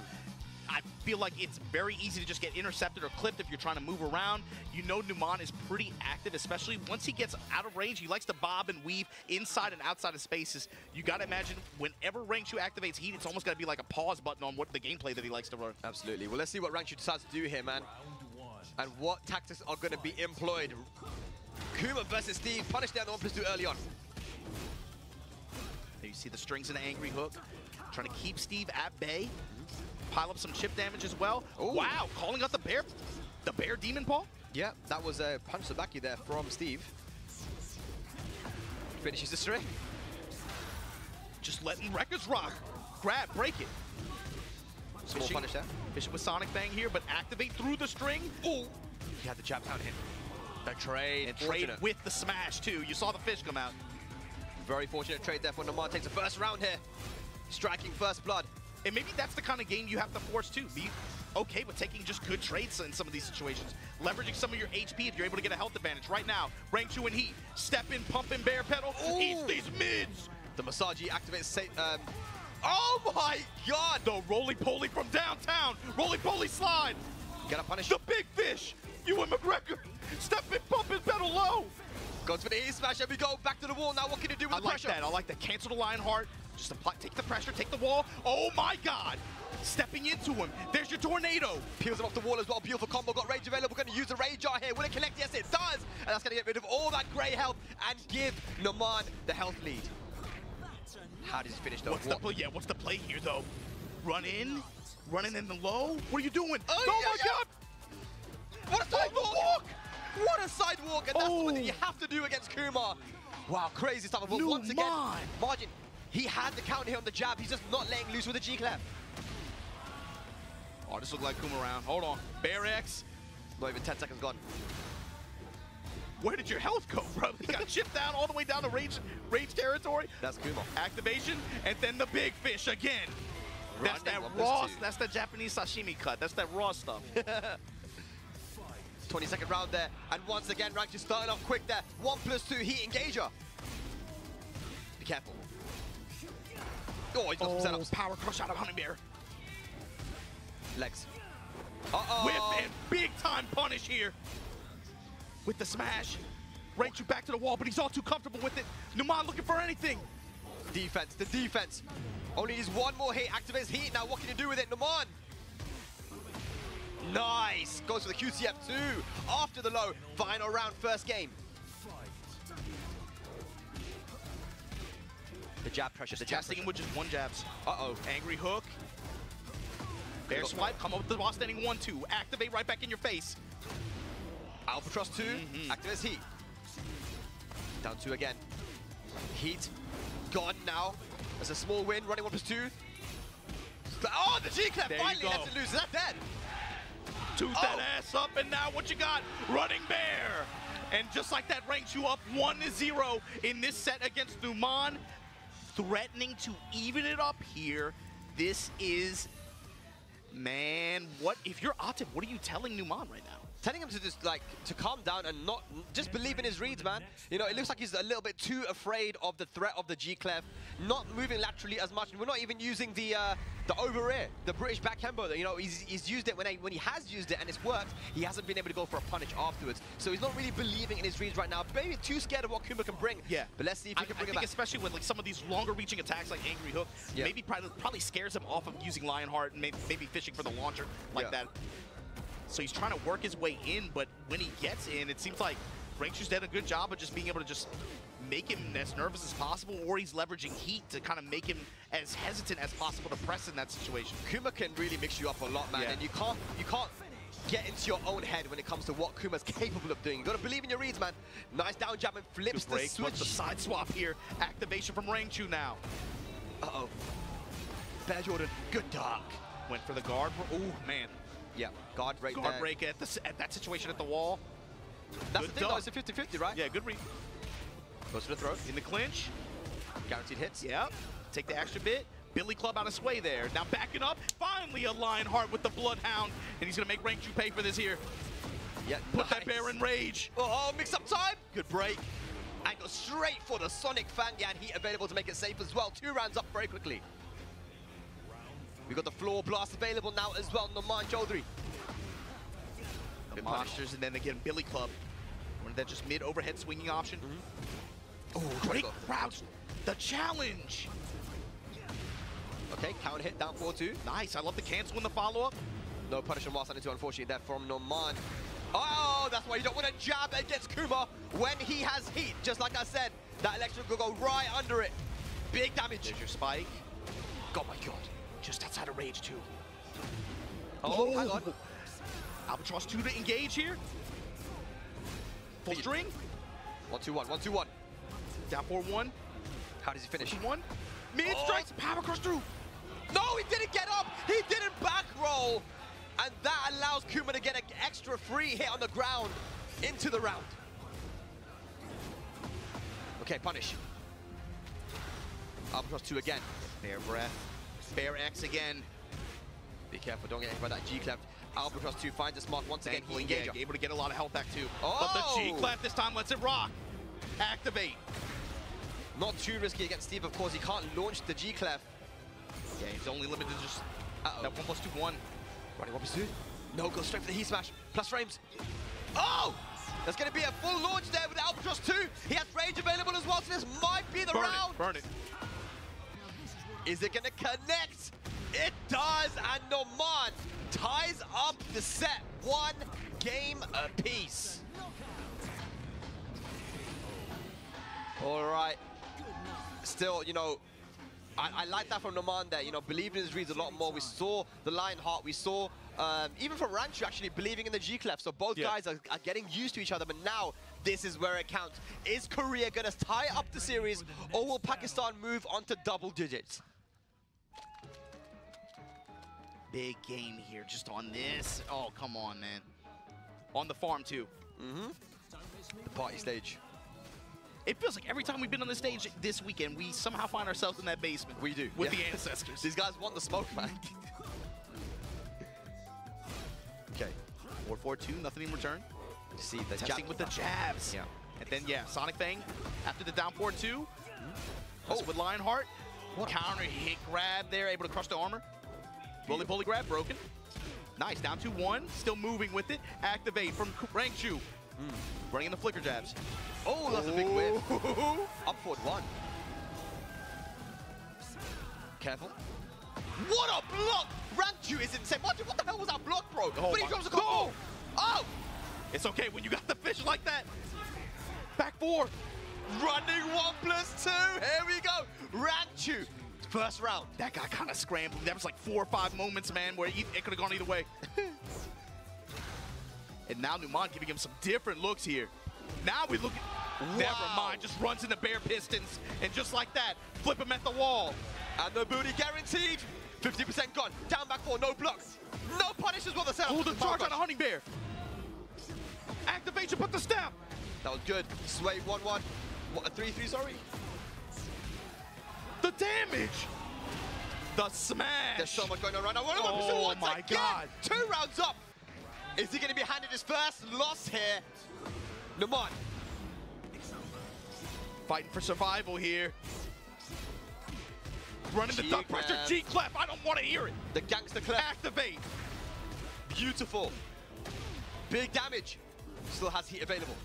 I feel like it's very easy to just get intercepted or clipped if you're trying to move around. You know Numan is pretty active, especially once he gets out of range. He likes to bob and weave inside and outside of spaces. You got to imagine whenever Rangchu activates heat, it's almost got to be like a pause button on what the gameplay that he likes to run. Absolutely. Well, let's see what Rangchu decides to do here, man. And what tactics are going to be employed. Kuma versus Steve. Punish down the 1+2 early on. There you see the strings and the angry hook. Trying to keep Steve at bay. Pile up some chip damage as well. Ooh. Wow, calling out the bear demon paw? Yeah, that was a punch Sabaki there from Steve. Finishes the string. Just letting records rock. Grab, break it. Small punish there. Fishing with Sonic Bang here, but activate through the string. Ooh. He had the jab down hit. The trade. And trade with the smash too. You saw the fish come out. Very fortunate trade there for Numan. Takes the first round here. Striking first blood. And maybe that's the kind of game you have to force too. Be okay with taking just good trades in some of these situations. Leveraging some of your HP if you're able to get a health advantage. Right now, Rangchu and heat. Step in, pump in, bear pedal. Eats these mids. The Masaji activates. Oh my god! The roly-poly from downtown. Roly-poly slide. Gotta punish. The big fish. Ewan McGregor. Step in, pump in, pedal low. Goes for the E smash. There we go. Back to the wall. Now what can you do with the pressure? I like that. Cancel the Lionheart. Just apply, take the pressure, take the wall. Oh my god! Stepping into him. There's your tornado. Peels him off the wall as well. Beautiful combo. Got rage available. Going to use the rage jar here. Will it connect? Yes, it does. And that's going to get rid of all that grey health and give Numan the health lead. How does he finish though? What's the play here though? Running in the low. What are you doing? Oh my god! What a sidewalk! What a sidewalk! And that's something you have to do against Kuma. Wow, crazy stuff. But once again, Margin, he had the counter here on the jab. He's just not letting loose with the G-clap. Oh, this looks like Kuma round. Hold on. Bear X. Not even 10 seconds gone. Where did your health go, bro? He got chipped down all the way down to range territory. That's Kuma. Activation, and then the big fish again. That's that raw. That's the Japanese sashimi cut. That's that raw stuff. 20-second round there, and once again, Rangchu starting off quick there. 1+2 heat engager. Be careful. Oh, he's got some setups. Power crush out of Honey Bear. Legs. Whip and big time punish here. With the smash. Rangchu back to the wall, but he's all too comfortable with it. Numan looking for anything. Defense, the defense. Only needs one more hit, activates heat. Now what can you do with it, Noman? Nice, goes for the QCF2 after the low. Final round, first game. The jab pressure, the jab Testing him with just one jabs. Uh-oh. Angry hook. Bear swipe, come up with the boss standing 1-2. Activate right back in your face. Albatross 2, activates heat. Down 2 again. Heat, gone now. There's a small win, running 1+2. Oh, the G-Clef finally lets it loose. Is that dead? Tooth that ass up, and now what you got? Running Bear. And just like that, ranks you up 1-0 in this set against Numan. Threatening to even it up here. This is, man, what if you're Atif, what are you telling Numan right now? Telling him to just to calm down and not just believe in his reads, man. You know, it looks like he's a little bit too afraid of the threat of the G-Clef, not moving laterally as much. We're not even using the over air, the British backhand. You know, he's used it when he has used it and it's worked. He hasn't been able to go for a punish afterwards. So he's not really believing in his reads right now. Maybe too scared of what Kuma can bring. Yeah. But let's see if he can bring it back. Especially with some of these longer reaching attacks like Angry Hook, maybe probably scares him off of using Lionheart and maybe fishing for the launcher like that. So he's trying to work his way in, but when he gets in, it seems like Rangchu's did a good job of just being able to just make him as nervous as possible, or he's leveraging heat to kind of make him as hesitant as possible to press in that situation. Kuma can really mix you up a lot, man, and you can't get into your own head when it comes to what Kuma's capable of doing. You gotta believe in your reads, man. Nice down jab and flips the switch. The side swap here. Activation from Rangchu now. Uh-oh. Bear Jordan, good dog. Went for the guard. Oh, man. Yeah, guard break Guard break at that situation at the wall. That's the thing, though. It's a 50-50, right? Yeah, good read. Goes for the throw. In the clinch. Guaranteed hits. Yep. Take the extra bit. Billy Club out of sway there. Now backing up. Finally a Lionheart with the Bloodhound. And he's going to make Rangchu pay for this here. Yeah, Put that bear in rage. Oh, mix up time. Good break. And go straight for the Sonic Fang. Yeah, and heat available to make it safe as well. 2 rounds up very quickly. We got the floor blast available now as well. Noman Chaudhary. The monsters, and then again Billy Club. One of that just mid overhead swinging option. Oh, great crouch. The challenge. Okay, counter hit down 4-2. Nice. I love the cancel in the follow up. No punish on Wast into, unfortunately, there from Noman. Oh, that's why you don't want to jab against Kuma when he has heat. Just like I said, that electric will go right under it. Big damage. There's your spike. Oh my god. Just outside of rage, too. Oh, hang on. Albatross 2 to engage here. Full string. 1-2-1, 1-2-1. Down 4-1. How does he finish? 1. Mid strikes, power crush through. No, he didn't get up. He didn't back roll. And that allows Kuma to get an extra free hit on the ground into the round. Okay, punish. Albatross 2 again. Bear breath. Bear X again. Be careful, don't get hit by that G-Clef. Albatross 2 finds a mark once again. He engages. Able to get a lot of health back too. Oh! But the G-Clef this time lets it rock. Activate. Not too risky against Steve, of course. He can't launch the G-Clef. Yeah, he's only limited to just that 1+2-1. Running 1+2. No, goes straight for the heat smash. Plus frames. Oh! There's going to be a full launch there with Albatross 2. He has range available as well, so this might be the round. Burn it. Is it going to connect? It does, and Noman ties up the set. 1 game apiece. All right. Still, you know, I like that from Noman there, you know, believing in his reads a lot more. We saw the Lionheart, we saw, even from Rangchu actually believing in the G-Clef. So both guys are getting used to each other, but now this is where it counts. Is Korea going to tie up the series, or will Pakistan move on to double digits? Big game here just on this. Oh, come on, man. On the farm, too. The party stage. It feels like every time we've been on the stage this weekend, we somehow find ourselves in that basement. We do. With the ancestors. These guys want the smoke, man. Okay. 4-4-2, nothing in return. See the testing with the jabs. Yeah. And then, yeah, Sonic Fang after the down 4-2. Also with Lionheart. Counter hit grab there, able to crush the armor. Roly-poly grab, broken. Nice, down 2-1. Still moving with it. Activate from Rangchu. Running in the flicker jabs. Oh, that's a big win. Up forward 1. Careful. What a block! Rangchu is insane. What the hell was that block, bro? Oh, but he drops a combo. Oh! It's okay when you got the fish like that. Back 4. Running 1+2. Here we go. Rangchu. First round. That guy kind of scrambled. That was like 4 or 5 moments, man, where it could have gone either way. And now Numan giving him some different looks here. Now we look at... Wow. Never mind. Just runs into bare pistons. And just like that, flip him at the wall. And no booty guaranteed. 50% gone. Down back 4. No blocks. No punish as well. The setup. Oh, the charge on a Honey Bear. Activation, put the stamp. That was good. Sway 1-1. What, a 3-3, sorry? The damage. The smash. There's so much going on right now. Oh my God. 2 rounds up. Is he going to be handed his first loss here? Numan. Fighting for survival here. Running the duck pressure. G-Clef. G-Clef. I don't want to hear it. The gangster clef. Activate. Beautiful. Big damage. Still has heat available.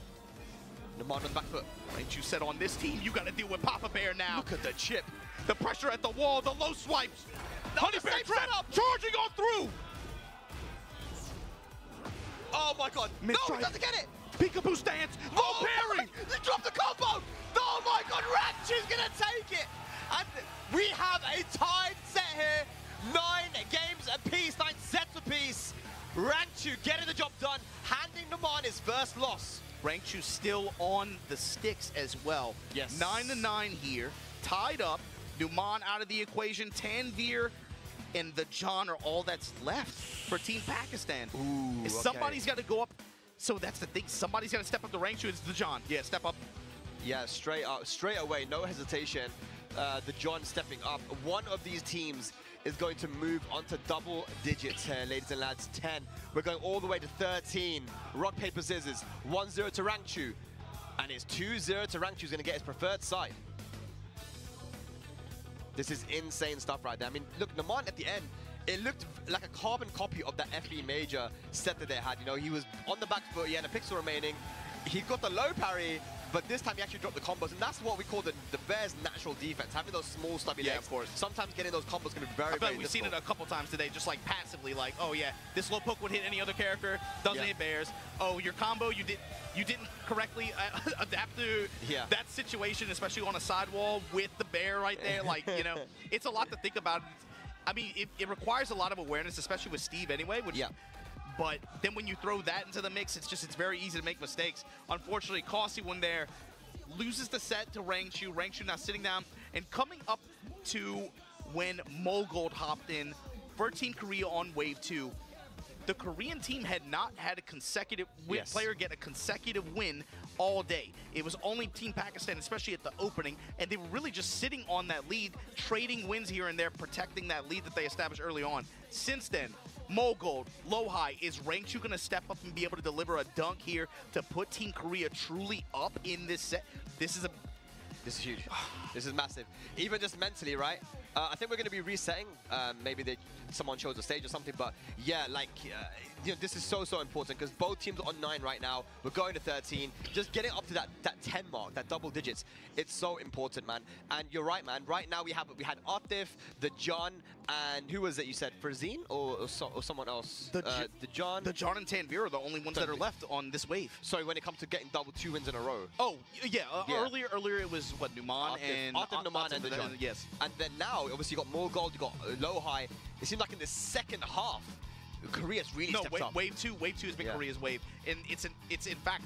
Numan on the back foot. Ain't you said on this team, you got to deal with Papa Bear now. Look at the chip. The pressure at the wall, the low swipes. Honey the Bear same trap, setup. charging on through. Oh my God. No, Mid-strike. he doesn't get it. Peekaboo stance. Oh, parry. He dropped the combo. Oh my God, Rangchu's gonna take it. And we have a tied set here. 9 games apiece, 9 sets apiece. Rangchu getting the job done, handing Numan his first loss. Rangchu still on the sticks as well. Yes. 9-9 here, tied up. Numan out of the equation. Tanveer and the John are all that's left for Team Pakistan. Ooh, okay. Somebody's got to go up. So that's the thing. Somebody's got to step up the Rangchu. It's the John. Yeah, step up. Yeah, straight away, no hesitation. The John stepping up. One of these teams is going to move on to double digits here, ladies and lads. 10. We're going all the way to 13. Rock, paper, scissors. 1-0 to Rangchu. And it's 2-0 to Rangchu, who's going to get his preferred side. This is insane stuff right there. I mean, look, Numan at the end, it looked like a carbon copy of that FE Major set that they had. You know, he was on the back foot, he had a pixel remaining. He got the low parry, but this time he actually dropped the combos, and that's what we call the Bears' natural defense, having those small stubby legs. Of course. Sometimes getting those combos can be very, I feel very like we've seen it difficult. a couple times today, just like passively, like, oh yeah, this low poke would hit any other character, doesn't hit Bears. Oh, your combo, you didn't correctly adapt to that situation, especially on a sidewall with the bear right there. Like, you know, it's a lot to think about. I mean, it requires a lot of awareness, especially with Steve anyway. Which, but then when you throw that into the mix, it's very easy to make mistakes. Unfortunately, Costly one there loses the set to Rangchu. Rangchu now sitting down and coming up to when Mogold hopped in for Team Korea on Wave 2. The Korean team had not had a consecutive player get a consecutive win all day. It was only Team Pakistan, especially at the opening, and they were really just sitting on that lead, trading wins here and there, protecting that lead that they established early on. Since then, Mogold, low high, is Rangchu going to step up and be able to deliver a dunk here to put Team Korea truly up in this set? This is huge. This is massive. Even just mentally, right? I think we're going to be resetting. Maybe someone chose the stage or something, but yeah, like, you know, this is so important because both teams are on 9 right now. We're going to 13. Just getting up to that 10 mark, that double digits, it's so important, man. And you're right, man. Right now we had Atif, the John, and who was it you said? Frazine or someone else? The John and Tanveer are the only ones that are left on this wave. Sorry, when it comes to getting double 2 wins in a row. Oh, yeah. Earlier it was, what, Numan and Numan and the John. Yes. And then now, obviously, you got more gold, you got low high. It seems like in the second half, Korea's really stepped up. Wave 2 has been Korea's wave. And it's in fact,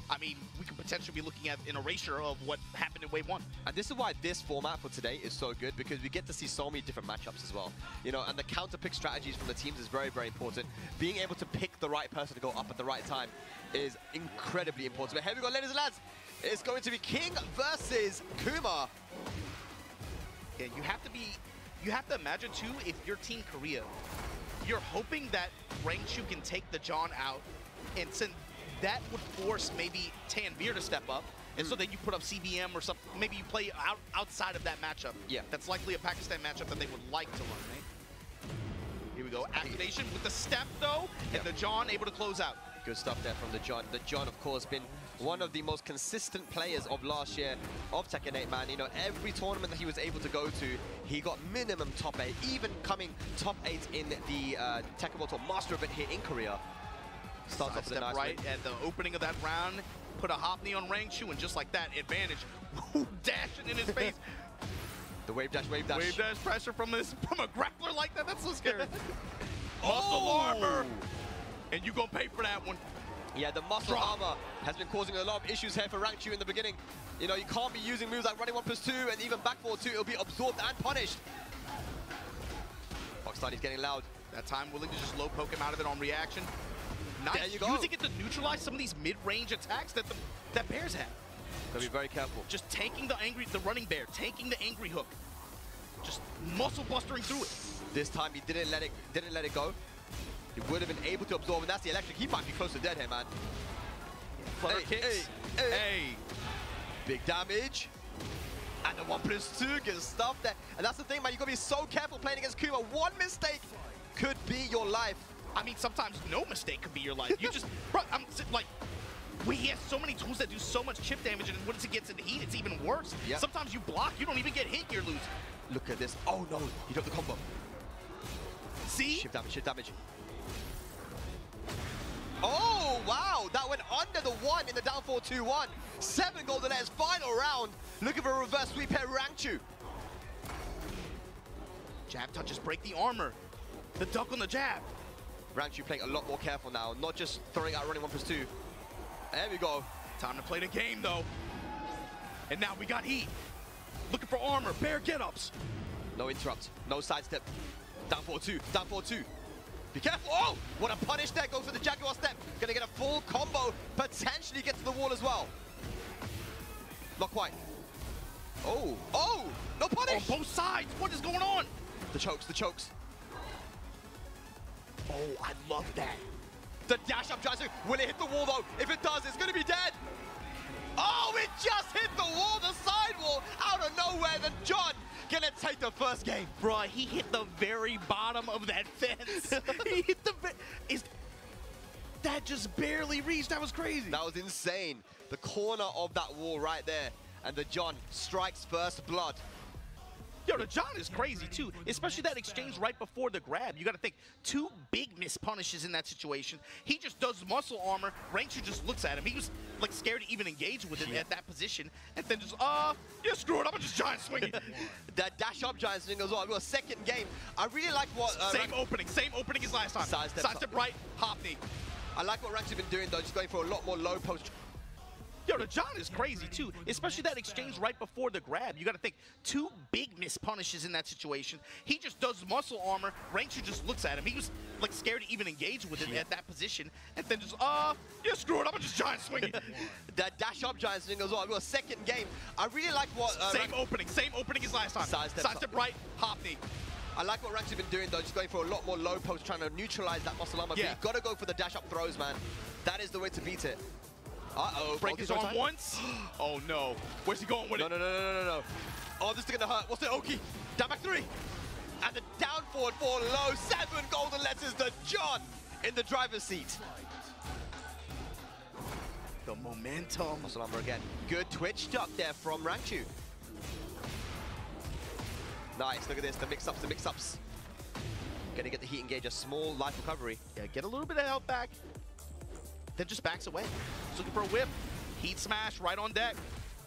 I mean, we could potentially be looking at an erasure of what happened in Wave 1. And this is why this format for today is so good, because we get to see so many different matchups as well. You know, and the counter pick strategies from the teams is very, very important. Being able to pick the right person to go up at the right time is incredibly important. But here we go, ladies and lads. It's going to be King versus Kuma. Yeah, you have to imagine too, if you're Team Korea, you're hoping that Rangchu can take the John out, and since that would force maybe Tanveer to step up, and so then you put up CBM or something. Maybe you play outside of that matchup. Yeah, that's likely a Pakistan matchup that they would like to run. Right? Here we go, activation with the step though, and the John able to close out. Good stuff there from the John. The John, of course, been one of the most consistent players of last year of Tekken 8, man. You know, every tournament that he was able to go to, he got minimum top 8, even coming top 8 in the Tekken World Tour Master event here in Korea. Starts off with a nice right win. at the opening of that round, put a hop knee on Rangchu, and just like that, advantage, dashing in his face. The wave dash, wave dash. Wave dash pressure from a grappler like that, that's so scary. Muscle armor, and you gonna pay for that one. Yeah, the muscle armor has been causing a lot of issues here for Rangchu in the beginning. You know, you can't be using moves like running 1+2 and even back forward 2. It'll be absorbed and punished. Pakistani's getting loud. That time willing to just low poke him out of it on reaction. Nice. There you go. Using it to neutralize some of these mid-range attacks that that bears have. Gotta be very careful. Just taking the running bear, taking the angry hook, just muscle bustering through it. This time he didn't let it go. He would have been able to absorb, and that's the electric. He might be close to dead here, man. Flutter kicks. Hey. Big damage. And the 1+2 gets stuffed there. And that's the thing, man. You gotta be so careful playing against Kuma. One mistake could be your life. I mean, sometimes no mistake could be your life. You just, bro, I'm like, he has so many tools that do so much chip damage, and once it gets into heat, it's even worse. Yep. Sometimes you block, you don't even get hit, you're losing. Look at this. Oh no, he dropped the combo. See? Shift damage, shift damage. Oh, wow, that went under the 1 in the down 4-2-1. 7 golden letters, final round. Looking for a reverse sweep here, Rangchu. Jab touches break the armor. The duck on the jab. Rangchu playing a lot more careful now, not just throwing out running 1+2. There we go. Time to play the game, though. And now we got heat. Looking for armor, bear get-ups. No interrupt, no sidestep. Down 4-2, down 4-2. Be careful. Oh, what a punish there. Goes for the Jaguar step. Gonna get a full combo. Potentially get to the wall as well. Not quite. Oh, oh, no punish. On both sides. What is going on? The chokes, the chokes. Oh, I love that. The dash up tries to, will it hit the wall though? If it does, it's gonna be dead. Oh, it just hit the wall, the side wall, out of nowhere. Then John gonna take the first game. Bruh, he hit the very bottom of that fence. He hit the, that just barely reached, that was crazy. That was insane. The corner of that wall right there. And the John strikes first blood. Yo, the John is crazy too, especially that exchange right before the grab. You gotta think, 2 big miss punishes in that situation. He just does muscle armor. Rangchu just looks at him. He was like scared to even engage with it at that position. And then just, yeah, screw it, I'm just giant swinging. That dash up giant swing as well. It was a second game. I really like what... same opening as last time. Sidestep right, hop knee. I like what Rangchu's been doing though, just going for a lot more low post. Yo, the John is crazy too, especially that exchange right before the grab. You gotta think, 2 big miss punishes in that situation. He just does muscle armor. Rangchu just looks at him. He was like scared to even engage with it at that position. And then just, yeah, screw it, I'm just giant swinging. That dash up giant swing as well. It was a second game. I really like what... same opening as last time. Sidestep right, hop knee. I like what Rangchu's been doing though, just going for a lot more low post, trying to neutralize that muscle armor. Yeah. But you've got to go for the dash up throws, man. That is the way to beat it. Uh-oh. Break his arm once. Oh no. Where's he going with it? No. Oh, this is gonna hurt. What's the Oki? Down back 3. And the down forward 4 low. 7 golden letters. The John in the driver's seat. The momentum. Muscle armor again. Good twitch duck there from Rangchu. Nice. Look at this. The mix-ups, the mix-ups. Gonna get the heat engage. A small life recovery. Yeah, get a little bit of health back. Then just backs away. He's looking for a whip. Heat smash right on deck.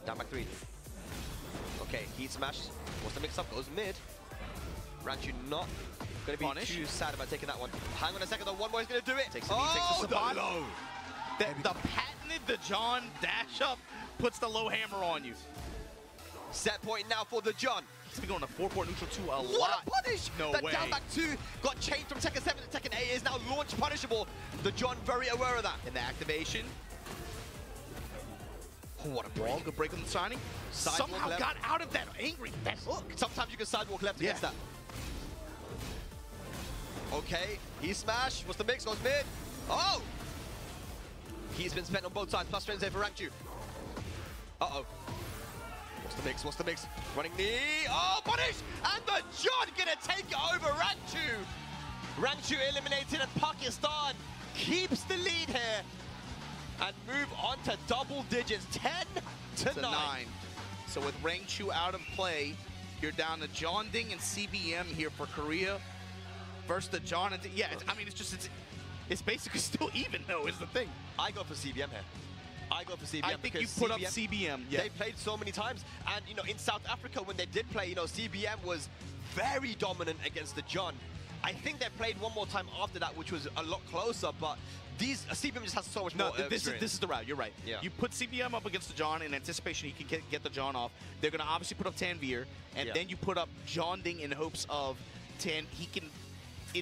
Down back 3. Okay, heat smash. What's the mix-up? Goes mid. Rangchu not going to be too sad about taking that one. Hang on a second, though. One more is going to do it. Takes the spot. The patented the John dash up puts the low hammer on you. Set point now for the John. He's been going to 4-4 neutral 2 a lot. What a punish! No that way. Down back 2 got changed from Tekken 7 to Tekken 8. Is now launch punishable. The John very aware of that. In the activation. Oh, what a break. Good break on the signing. Somehow got out of that angry hook. Sometimes you can sidewalk left against that. Okay, he smash. What's the mix? Goes mid. Oh! He's been spent on both sides. Plus strength there for Rangchu. Uh-oh. What's the mix? What's the mix? Running knee. Oh, punish! And the John gonna take it over Rangchu. Rangchu eliminated and Pakistan keeps the lead here. and move on to double digits, 10 to 9. So with Rangchu out of play, you're down to John Ding and CBM here for Korea. Versus the John and yeah, I mean, it's basically still even though is the thing. I go for CBM here. I go for CBM. I think you put up CBM. Yeah. They played so many times, and you know, in South Africa when they did play, you know, CBM was very dominant against the John. I think they played one more time after that, which was a lot closer, but CBM just has so much more this is the route. You're right. Yeah. You put CBM up against the John in anticipation he can get the John off. They're going to obviously put up Tanvir, and then you put up John Ding in hopes of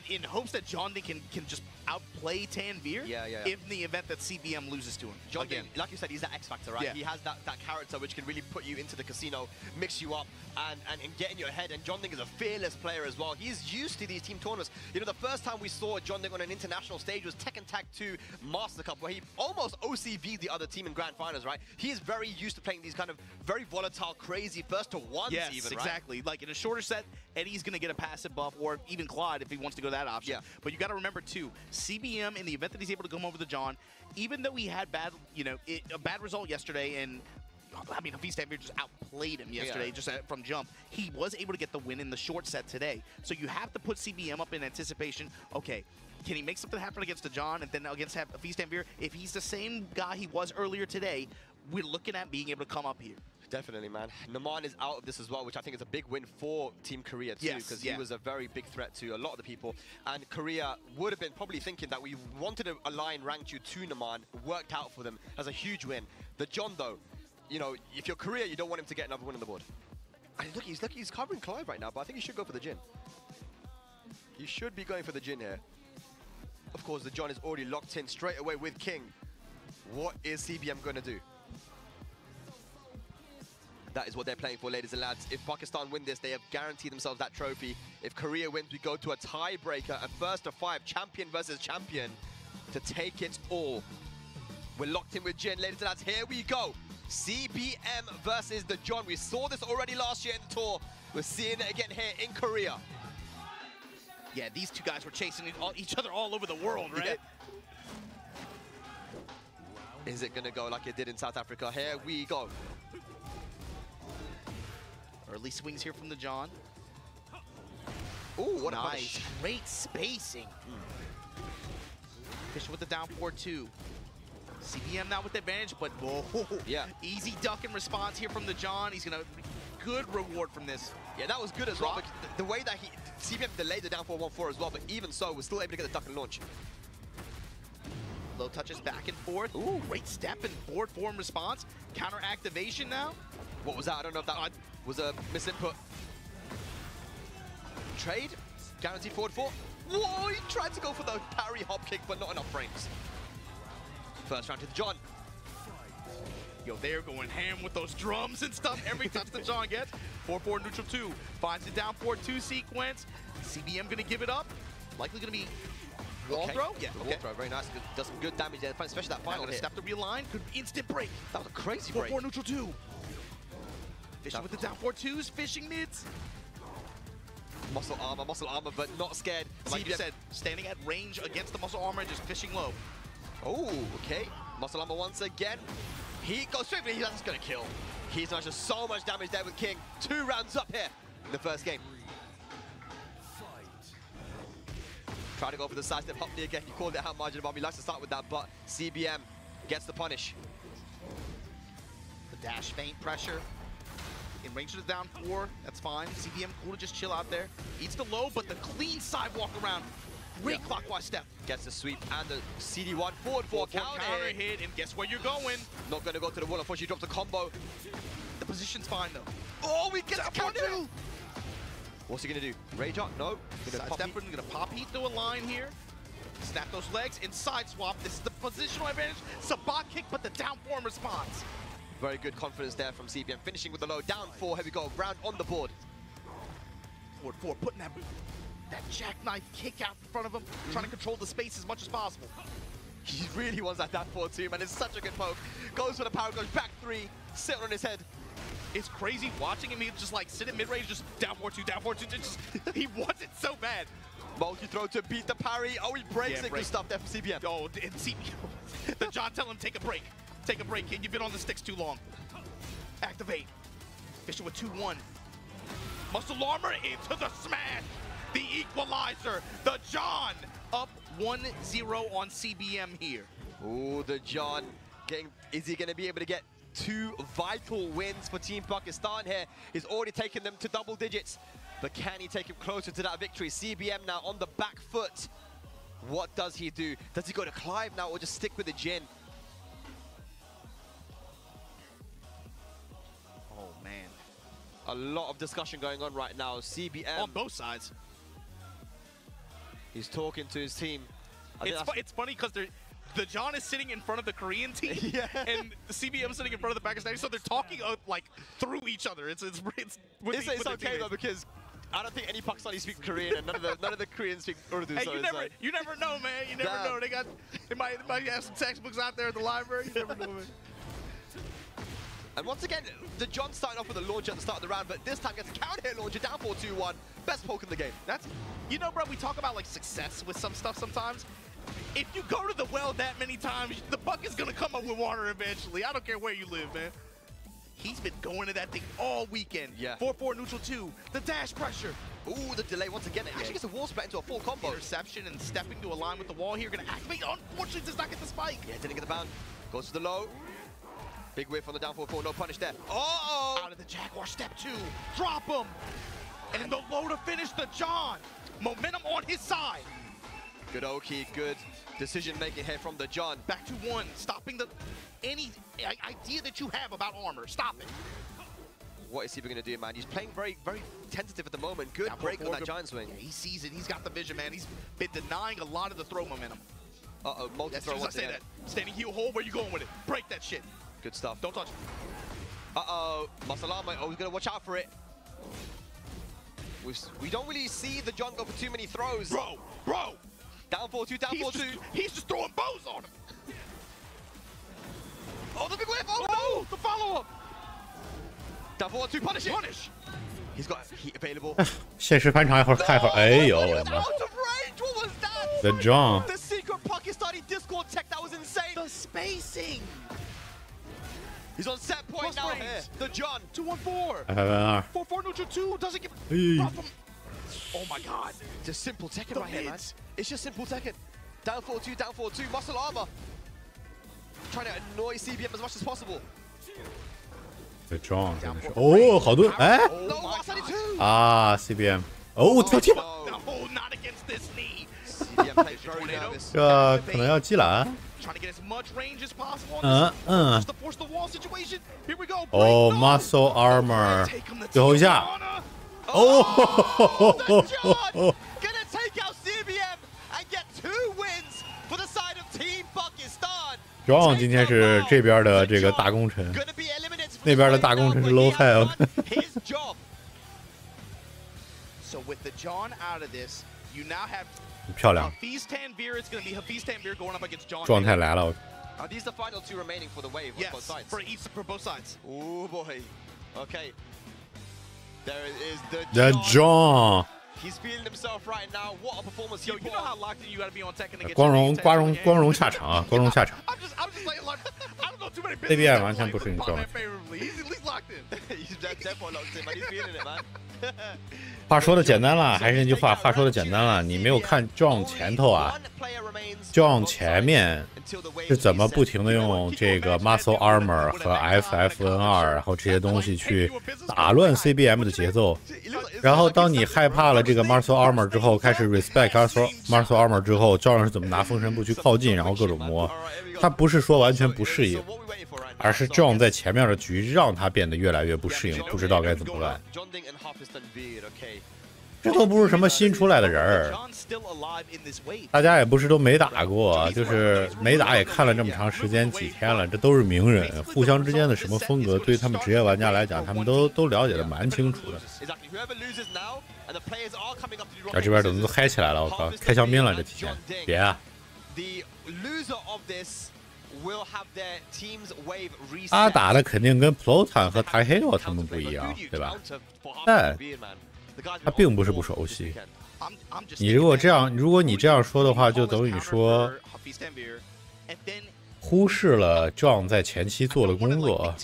in hopes that John Ding can just outplay Tanvir in the event that CBM loses to him. John Ding, like you said, he's that X factor, right? He has that character which can really put you into the casino, mix you up, and get in your head. And John Ding is a fearless player as well. He's used to these team tournaments. You know, the first time we saw John Ding on an international stage was Tekken Tag 2 Master Cup, where he almost OCV'd the other team in grand finals, right? He is very used to playing these kind of very volatile, crazy first to ones even, right? Exactly. Like in a shorter set, Eddie's going to get a passive buff, or even Clyde if he wants to go that option. But you got to remember too, CBM in the event that he's able to come over the John, even though he had a bad result yesterday, and I mean, Hafiz Tanvir just outplayed him yesterday just from jump. He was able to get the win in the short set today. So you have to put CBM up in anticipation. Okay, can he make something happen against the John and then against Hafiz Tanvir? If he's the same guy he was earlier today, we're looking at being able to come up here. Definitely, man. Naman is out of this as well, which I think is a big win for Team Korea too, because he was a very big threat to a lot of the people. And Korea would have been probably thinking that we wanted to align Rangchu to Naman, worked out for them as a huge win. The John, though, you know, if you're Korea, you don't want him to get another win on the board. And look, he's covering Clive right now, but I think he should go for the Jin. He should be going for the Jin here. Of course, the John is already locked in straight away with King. What is CBM going to do? That is what they're playing for, ladies and lads. If Pakistan win this, they have guaranteed themselves that trophy. If Korea wins, we go to a tiebreaker, a first of 5, champion versus champion, to take it all. We're locked in with Jin, ladies and lads. Here we go. CBM versus the John. We saw this already last year in the tour. We're seeing it again here in Korea. Yeah, these two guys were chasing each other all over the world, right? Yeah. Is it going to go like it did in South Africa? Here we go. Early swings here from the John. Ooh, what a nice. Great spacing. Fisher with the down 4-2. CBM now with the advantage, but easy duck and response here from the John. He's going to good reward from this. Yeah, that was good as well. The way that CBM delayed the down 4-1-4 as well, but even so, was still able to get the duck and launch. Low touches back and forth. Ooh, great step and forward form response. Counter activation now. What was that? I don't know if that was a misinput. Trade. Guaranteed forward 4. Whoa, he tried to go for the parry hop kick, but not enough frames. First round to the John. Yo, they're going ham with those drums and stuff every touch the John gets. 4-4 neutral 2. Finds it down 4-2 sequence. CBM going to give it up. Likely going to be wall throw. Yeah, wall throw. Very nice. Does some good damage there, especially that final hit. Step to realign. Could instant break. That was a crazy break. 4-4 neutral 2. Fishing with the down 4-2s. Fishing mids. Muscle armor, but not scared. Like you said, standing at range against the muscle armor and just fishing low. Oh, okay. Muscle armor once again. He goes straight for it. That's going to kill. He's done just so much damage there with King. 2 rounds up here in the first game. Try to go for the side step Hopney again. He called it out margin above. He likes to start with that, but CBM gets the punish. The dash feint pressure. In range to the down 4, that's fine. CBM cool to just chill out there. Eats the low, but the clean sidewalk around. Great clockwise step. Gets the sweep and the CD1 forward 4 counter hit, and guess where you're going? Not going to go to the wall. Unfortunately, drops the combo. The position's fine, though. Oh, we get a counter! What's he going to do? Rage up? No. Sidestep, going to pop heat through a line here. Snap those legs and side swap. This is the positional advantage. Sabat kick, but the down 4 in response. Very good confidence there from CBM. Finishing with the low. Down 4. Here we go. Round on the board. Forward 4. Putting that jackknife kick out in front of him. Trying to control the space as much as possible. He really wants that down 4 too, man. It's such a good poke. Goes for the power. Goes back 3. Sitting on his head. It's crazy watching him. He just like sit in mid-range, just down 4-2, down 4-2. He wants it so bad. Multi-throw to beat the parry. Oh, he breaks it. Good stuff there from CBM. Oh, and CBM. The John tell him take a break. Take a break, kid. You've been on the sticks too long. Activate. Fisher with 2-1. Muscle armor into the smash. The equalizer. The John up 1-0 on CBM here. Oh, the John getting. Is he going to be able to get 2 vital wins for Team Pakistan here? He's already taken them to double digits. But can he take him closer to that victory? CBM now on the back foot. What does he do? Does he go to Clive now or just stick with the Jin? Oh, man. A lot of discussion going on right now. CBM. On both sides. He's talking to his team. It's funny because the John is sitting in front of the Korean team, and the CBM sitting in front of the Pakistani, so they're talking like through each other. It's okay though, because I don't think any Pakistani speak Korean, and none of the Koreans speak Urdu. Hey, so you never know, man. You never know. They might have some textbooks out there at the library. You never know, man. And once again, the John starting off with a launcher at the start of the round, but this time gets a counter hit launcher down 4-2-1. Best poke in the game. That's, you know, bro, we talk about like success with some stuff sometimes. If you go to the well that many times, the buck is gonna come up with water eventually. I don't care where you live, man. He's been going to that thing all weekend. Yeah. 4-4 neutral 2. The dash pressure. Ooh, the delay once again. It actually gets a wall split into a full combo. Interception and stepping to a line with the wall here. Gonna activate. Unfortunately, does not get the spike. Yeah, didn't get the bound. Goes to the low. Big whiff on the down 4-4. No punish there. Oh! Out of the Jaguar. Step 2. Drop him. And the low to finish the John. Momentum on his side. Good Oki, good decision making here from the John. Back to 1, stopping any idea that you have about armor. Stop it. What is he going to do, man? He's playing very, very tentative at the moment. Good break on that giant swing. Yeah, he sees it. He's got the vision, man. He's been denying a lot of the throw momentum. Uh-oh, multi-throw once again. I say that. Standing heel hold, where you going with it? Break that shit. Good stuff. Don't touch it. Uh-oh, Masalama. Oh, he's going to watch out for it. We don't really see the John go for too many throws. Bro. Down 4-2, down 4-2. He's just throwing bows on him. Oh, the big whip. Oh, no. The follow-up. Down 4-2, punish. He's got heat available. 现实翻场一会儿看一会儿，哎呦我的妈 Out of range, what was that? ！The John， The secret Pakistani Discord tech, that was insane. The spacing. He's on set point now here. The John. 2-1-4. 2-2. 4-4 neutral 2. Doesn't get Hey. drop him. Oh my god. Just simple Tekken right here, man. It's just simple Tekken. Down 4-2, down 4-2. Muscle armor. Trying to annoy CBM as much as possible. The John 真的是，哦，好多，哎 No, 132. 啊 ，CBM，哦，跳踢， No, not against this knee. CBM plays very nervous. 这可能要击篮， Trying to get as much range as possible on this. Just to force the wall situation. Here we go. 哦 ，Muscle Armor， 最后一下，哦 The John gonna take out CBM and get 2 wins for the side of Team Pakistan. John 今天是这边的这个大功臣， Gonna be eliminated. 那边的大功臣是 Low Hell。 His job. So with the John out of this, you now have 漂亮， Hafiz Tanvir. It's going to be Hafiz Tanvir going up against John. 状态来了， Are these the final 2 remaining for the wave on both Yes, sides? for both sides. Oh boy. Okay. There is The John， He's feeling himself right now. What a performance! Yo, you know how locked in you got to be on Tekken to get 光 your 荣 Tekken 下场啊，光荣下场。 I'm just like, I don't know too many CBM business 完全不是你 that 状 play 态。 favorably. He's at least locked in. He's definitely locked in, man. He's feeling it, man. 话说的简单了，还是那句话，话说的简单了，你没有看 John 前头啊 ，John 前面是怎么不停的用这个 Muscle Armor 和 FFN2，然后这些东西去打乱 CBM 的节奏，然后当你害怕了这个 Muscle Armor 之后，开始 respect Muscle Armor 之后，John是怎么拿封神步去靠近，然后各种摸，他不是说完全不适应，而是 John 在前面的局让他变得越来越不适应，不知道该怎么办。这都不是什么新出来的人儿，大家也不是都没打过，就是没打也看了这么长时间几天了，这都是名人，互相之间的什么风格，对于他们职业玩家来讲，他们都了解的蛮清楚的。啊，这边怎么都嗨起来了？我靠，开香槟了这提前，别啊！他打的肯定跟 Plotan 和 Taihero 他们不一样，对吧？但他并不是不熟悉。你如果你这样说的话，就等于说忽视了 John 在前期做的工作，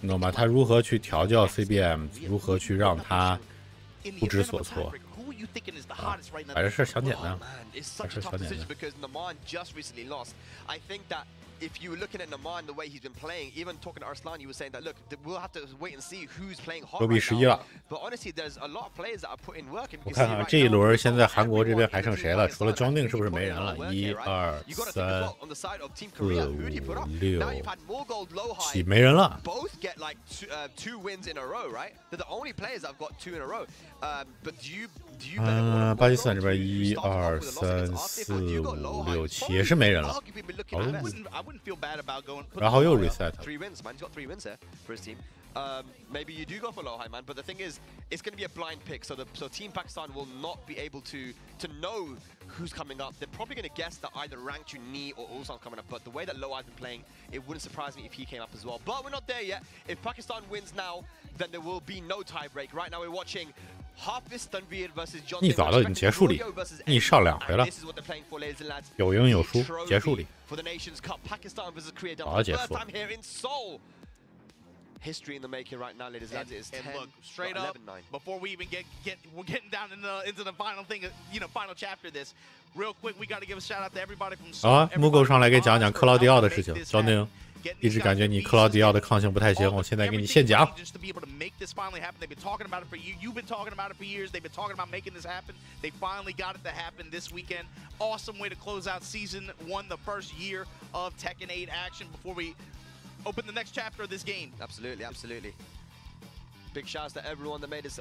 你懂吗？他如何去调教 CBM， 如何去让他不知所措。把这事想简单，把这想简单。If you were looking at Naman the way he's been playing, even talking to Arslan, you were saying that look, we'll have to wait and see who's playing hot right now. But honestly, there's a lot of players that are putting work. 我看看这一轮现在韩国这边还剩谁了？除了庄定是不是没人了？1、2、3、4、5、6、7，没人了。Both get like two wins in a row, right? They're the only players that have got 2 in a row. But do you 巴基斯坦这边1、2、3、4、5、6、7也是没人了。然后又 reset。 3 wins, man. He's got 3 wins there for his team. Maybe you do go for low high, man. But the thing is, it's going to be a blind pick. So Team Pakistan will not be able to know who's coming up. They're probably going to guess that either Rangchu, Ni, or Ulsan's coming up. But the way that Low High's been playing, it wouldn't surprise me if he came up as well. But we're not there yet. If Pakistan wins now, then there will be no tie break. Right now we're watching Hafiz Tanvir versus John. 你早都已经结束里，你上2回了，有赢有输，结束里。好结束。History in the making right now, ladies and lads. It's 10. Look, straight up, 11-9. Before we even we're getting down into the final thing, final chapter of this. Real quick, we got to give a shout out to everybody from. 啊，木狗上来给讲讲克劳迪奥的事情。庄定一直感觉你克劳迪奥的抗性不太行，我现在给你现讲。Just to be able to make this finally happen, they've been talking about it for you. You've been talking about it for years. They've been talking about making this happen. They finally got it to happen this weekend. Awesome way to close out season 1, the first year of Tekken 8 action. Before we open the next chapter of this game. Absolutely, absolutely. Big shouts to everyone that made this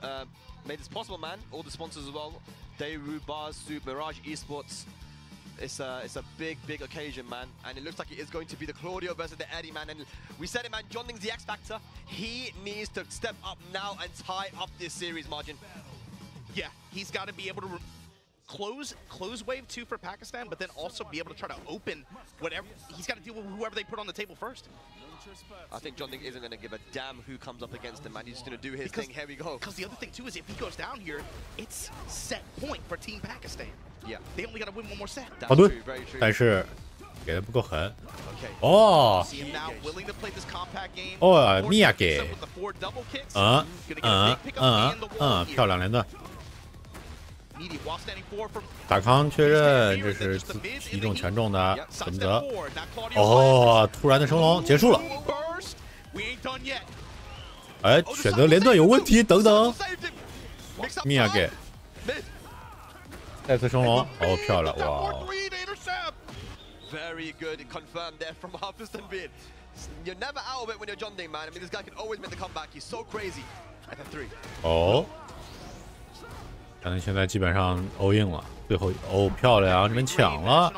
possible, man. All the sponsors as well. DAY2, Bars, Soup, Mirage Esports. It's a big occasion, man. And it looks like it is going to be the Claudio versus the Eddie, man. And we said it, man. John Ding's the X Factor. He needs to step up now and tie up this series margin. Yeah, he's got to be able to close wave 2 for Pakistan, but then also be able to try to open whatever. He's got to deal with whoever they put on the table first. I think John Ding isn't going to give a damn who comes up against him, man. He's just going to do his thing. Here we go. Because the other thing, too, is if he goes down here, it's set point for Team Pakistan. Yeah. They only got to win 1 more set. That's true, very true. 但是给的不够狠。哦。哦，米娅给。漂亮连段。大康确认这是体重权重的准则。哦，突然的升龙结束了。哎，选择连段有问题，等等。米娅给。再次升龙，哦，漂亮，哇！Very good, confirmed there from Hafiz Tanvir. You're never out of it when you're John Ding, man. I mean, this guy can always make the comeback. He's so crazy. At the 3. 哦，但是现在基本上欧硬了，最后哦，漂亮，你们抢了。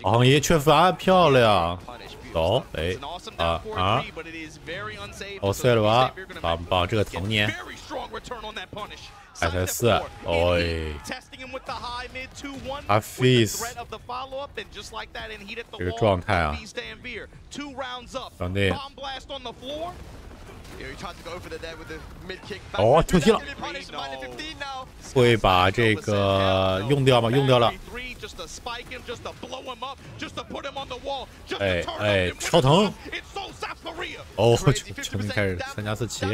行业缺乏漂亮。走，哎，哦，塞了吧，棒棒，这个疼你。SS， 哎，阿 Fizz， 这个状态啊，兄弟。哦，突击了，会把这个用掉吗？用掉了。哎哎，超疼！哦，球迷开始3+4起。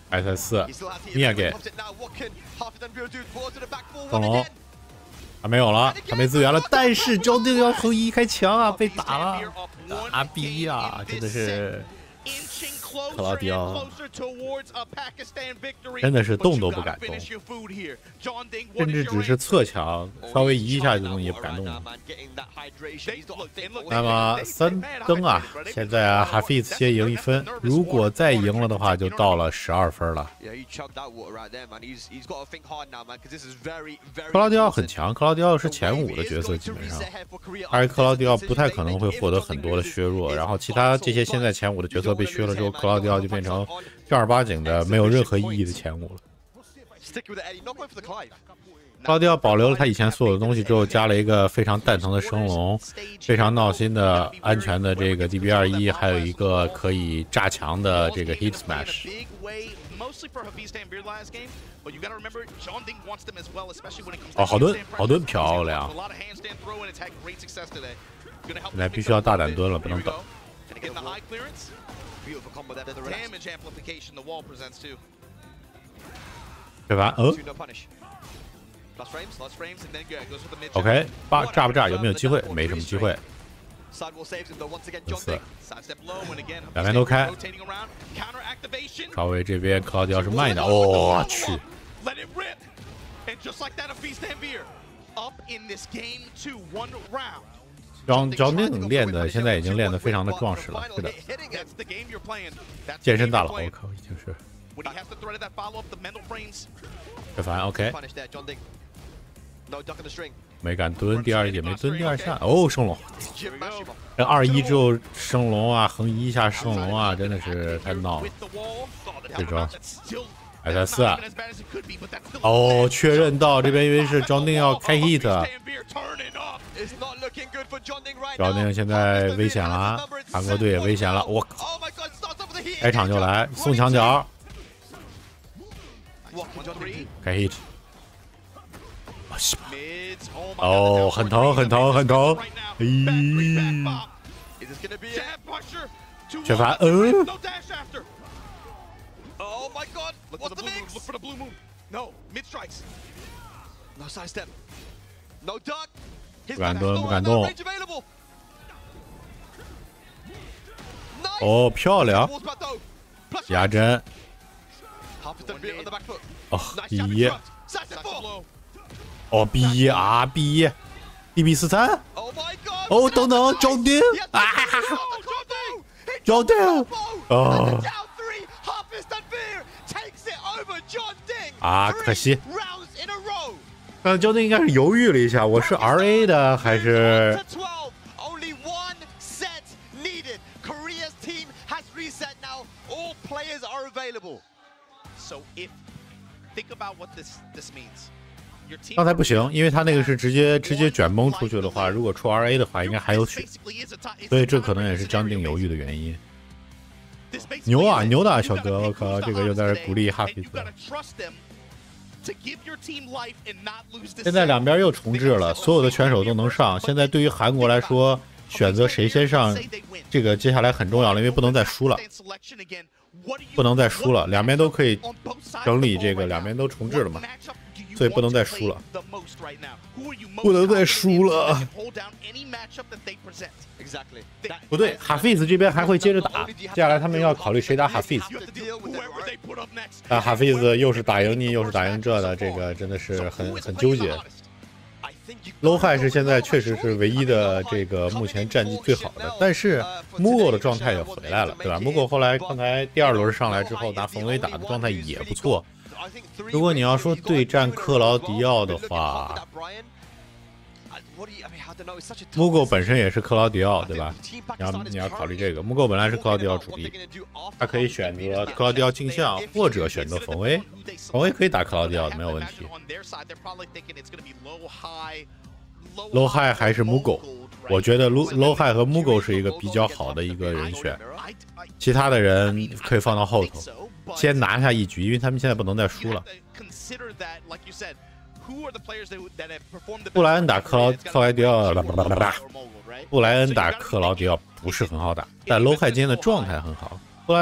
SS， 你也给。升龙。他没有了，他没资源了，但是焦定要从1开枪啊，被打了，打逼啊，真的是克劳迪奥，真的是动都不敢动，甚至只是侧墙稍微移一下就也不敢动了。那么3登啊，现在啊哈菲兹先赢1分，如果再赢了的话，就到了12分了。克劳迪奥很强，克劳迪奥是前5的角色基本上，而且克劳迪奥不太可能会获得很多的削弱，然后其他这些现在前5的角色被削了之后，克劳迪奥就变成正儿八经的没有任何意义的前5了。克劳迪奥保留了他以前所有的东西之后，加了一个非常蛋疼的升龙，非常闹心的安全的这个 DB21，还有一个可以炸墙的这个 Hit Smash。哦，好蹲漂亮！现在必须要大胆蹲了，不能等。对吧？OK， 炸不炸？有没有机会？没什么机会。两边都开。稍微这边克劳迪奥是慢一点。我去！张宁练的现在已经练得非常的壮实了，是的。健身大佬，我靠，已经是。这反 OK。没敢蹲第二，也没蹲第二下。哦，升龙！这2-1之后升龙啊，横移一下升龙啊，真的是太闹了。这招 S4 啊！哦，确认到这边，因为是张宁要开 hit。张宁现在危险了，韩国队也危险了。我靠！开场就来送墙角，开 hit。哦，很疼，很疼，很疼！缺乏不敢蹲，不敢动。哦，漂亮！压针。哦，B1。哦 ，B1 啊 ，B1 ，DB43。哦，等等，张丁啊！张丁哦。啊，可惜。刚才焦丁应该是犹豫了一下，我是 RA 的还是？刚才不行，因为他那个是直接卷崩出去的话，如果出 RA 的话，应该还有血，所以这可能也是张定犹豫的原因。牛啊牛的小哥，我靠，这个又在这鼓励哈菲斯。现在两边又重置了，所有的选手都能上。现在对于韩国来说，选择谁先上，这个接下来很重要了，因为不能再输了，不能再输了，两边都可以整理这个，两边都重置了嘛，所以不能再输了，不能再输了。不对，哈菲斯这边还会接着打，接下来他们要考虑谁打哈菲斯。啊，哈菲斯又是打赢你，又是打赢这的，这个真的是很纠结。low high 是现在确实是唯一的这个目前战绩最好的，但是 Mugo 的状态也回来了，对吧 ？Mugo 后来刚才第2轮上来之后拿冯威打的状态也不错。如果你要说对战克劳迪奥的话，Mugo 本身也是克劳迪奥，对吧？你要考虑这个 ，Mugo 本来是克劳迪奥主力，他可以选择克劳迪奥镜像，或者选择冯威，冯威可以打克劳迪奥的，没有问题。low high 还是 Mugo， 我觉得 low high 和 Mugo 是一个比较好的一个人选，其他的人可以放到后头，先拿下一局，因为他们现在不能再输了。布莱恩打克劳迪奥，布莱恩打克劳迪奥不是很好打，但 low high 今天的状态很好。布莱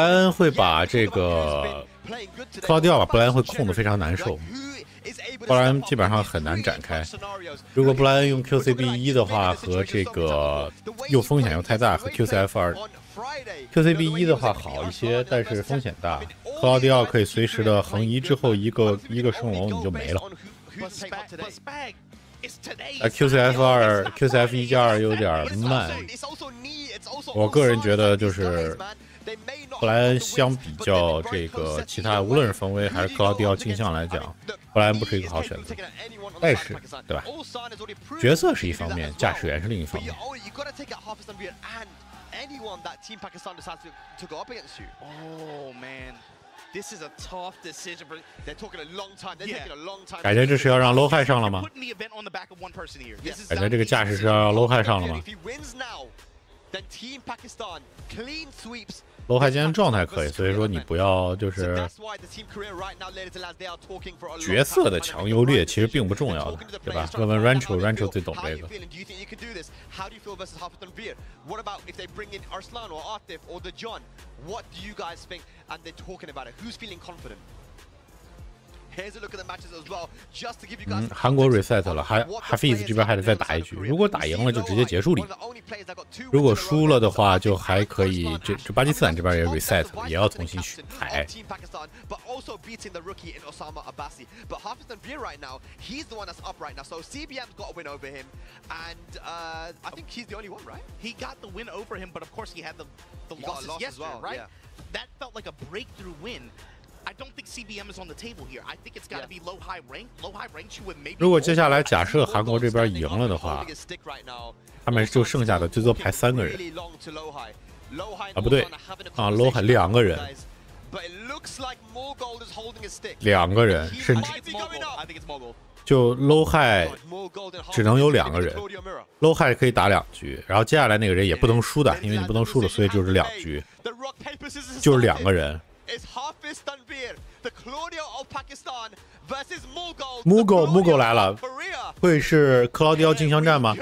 恩会把这个克劳迪奥把布莱恩会控得非常难受，布莱恩基本上很难展开。如果布莱恩用 QCB1 的话，和这个又风险又太大，和 QCF2。QCB1 的话好一些，但是风险大。克劳迪奥可以随时的横移之后一个升龙你就没了。QCF1+2 有点慢。我个人觉得就是布莱恩相比较这个其他，无论是冯威还是克劳迪奥镜像来讲，布莱恩不是一个好选择。但是，对吧？角色是一方面，驾驶员是另一方面。anyone that Team Pakistan decides to go up against you. Oh man, This is a tough decision. They're talking a long time. They're taking a long time. 感觉这是要让 low high 上了吗？ Putting the event on the back of one person here. This is 感觉这个架势是要让 low high 上了吗 If he wins now, then Team Pakistan clean sweeps. ？low high 今天状态可以，所以说你不要就是角色的强优劣其实并不重要的，对吧？问问 Rancho 最懂这个。How do you feel versus Hafiz and Veer? What about if they bring in Arslan or Atif or the John? What do you guys think? And they're talking about it. Who's feeling confident? Here's a look at the matches as well, just to give you guys. 韩国 reset 了，Hafiz 这边还得再打一局。如果打赢了就直接结束里，如果输了的话就还可以。这巴基斯坦这边也 reset 了，也要重新选牌。But also beating the rookie in Osama Abbasi. But Hafiz and Veer right now, he's the one that's up right now. So CBM's got a win over him, and I think he's the only one, right? He got the win over him, but of course he had the losses yesterday, right? That felt like a breakthrough win. I don't think CBM is on the table here. I think it's got to be low high rank. Low high rank you would maybe. 如果接下来假设韩国这边赢了的话，他们就剩下的最多排3个人。啊，不对，啊 ，low high 2个人，2个人，甚至就 low high 只能有2个人 ，low high 可以打2局，然后接下来那个人也不能输的，因为你不能输了，所以就是2局，就是2个人。Mughal 来了，会是克劳迪奥镜像战吗？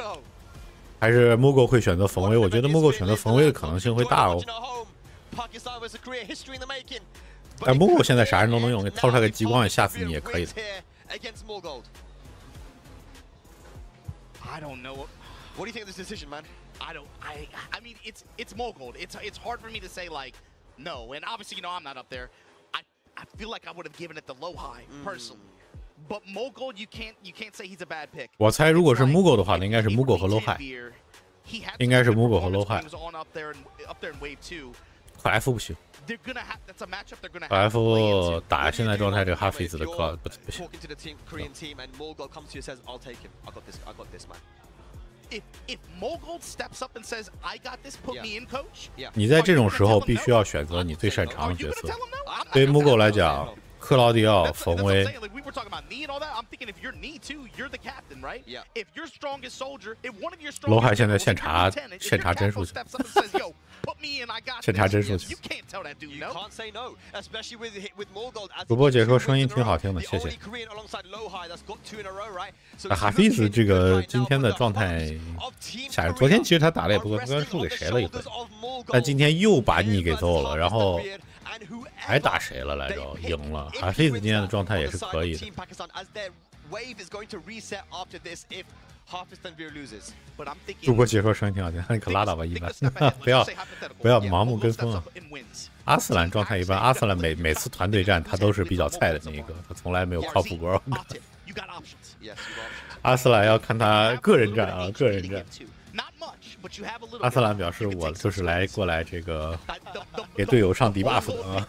还是 Mughal 会选择冯威？我觉得 Mughal 选择冯威的可能性会大哦。但 Mughal 现在啥人都能用，你掏出来个激光也吓死你也可以的。I don't know. What do you think of this decision, man? I mean, it's Mughal. It's hard for me to say like no, and obviously I'm not up there. I feel like I would have given it the low high personally. But Mughal, you can't say he's a bad pick. 我猜如果是 Mughal 的话，那应该是 Mughal 和 low high， 应该是 Mughal 和 low high。可 F 不行。可 F 打现在状态这个 Hafiz 的克不行。If Mughal steps up and says, "I got this, put me in, coach." 你在这种时候必须要选择你最擅长的角色。对于 Mughal 来讲，克劳迪奥、冯威。low high 现在现查帧数去。现查帧数去。主播解说声音挺好听的，谢谢。Hafiz 这个今天的状态，昨天其实他打的也不错，昨天输给谁了一回，但今天又把你给揍了，然后还打谁了来着？赢了。Hafiz 今天的状态也是可以的。主播解说声音挺好听，你可拉倒吧，一般不要盲目跟风啊。阿斯兰状态一般，阿斯兰每次团队战他都是比较菜的那一个，他从来没有靠谱过。阿斯兰要看他个人战啊，个人战。阿斯兰表示我就是过来这个给队友上 debuff 的啊。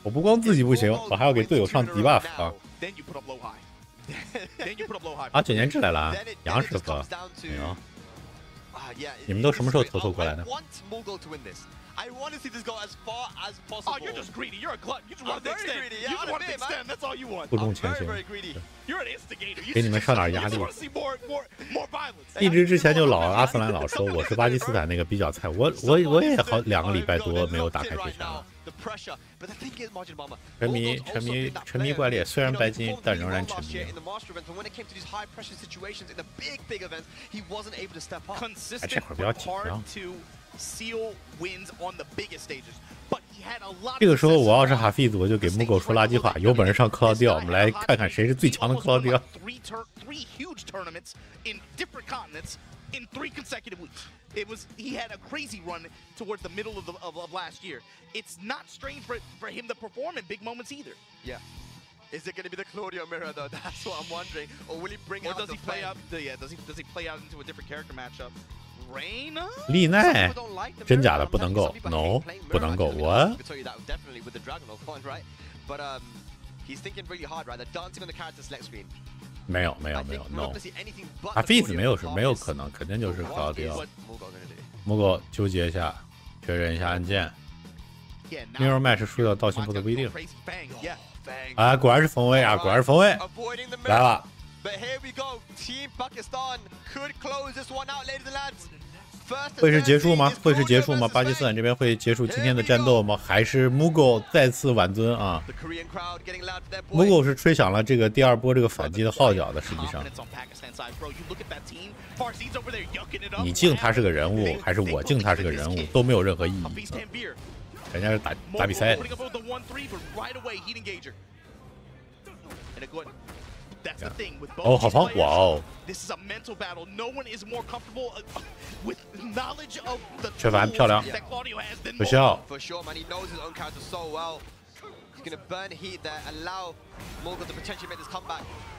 我不光自己不行，我还要给队友上 debuff 啊。啊，9年制来了啊，杨师傅，没有。你们都什么时候偷过来的？I want to see this go as far as possible. Oh, you're just greedy. You're a glutton. You just want to extend. You just want to extend. That's all you want. 不重前行。You're an instigator. 给你们上点压力。一直之前就阿斯兰老说我是巴基斯坦那个比较菜，我也好2个礼拜多没有打开铁拳了。沉迷怪猎，虽然白金，但仍然沉迷。哎，这会儿比较紧张。这个时候我要是Hafiz，我就给Mughal说垃圾话，有本事上克劳迪奥，我们来看看谁是最强的克劳迪奥。In 3 consecutive weeks, he had a crazy run towards the middle of last year. It's not strange for him to perform in big moments either. Yeah. Is it going to be the Claudio mirror though? That's what I'm wondering. Or will he bring out does he play out? Does he play out into a different character matchup? Reina? 丽奈，真假的不能够 ，no， 不能够。What? But he's thinking really hard, right? They're dancing on the character select screen. 没有 ，no。Hafiz 没有可能，肯定就是克劳迪奥。Mughal 纠结一下，确认一下按键。Mirror Match 输掉道心不得不一定。啊，果然是冯威啊，果然是冯威来了。 会是结束吗？会是结束吗？巴基斯坦这边会结束今天的战斗吗？还是 Mughal 再次晚尊啊 ？Mughal 是吹响了这个第二波这个反击的号角的。实际上，你敬他是个人物，还是我敬他是个人物，都没有任何意义。人家是打比赛的。 哦，好防！哇哦！缺乏漂亮，不需要。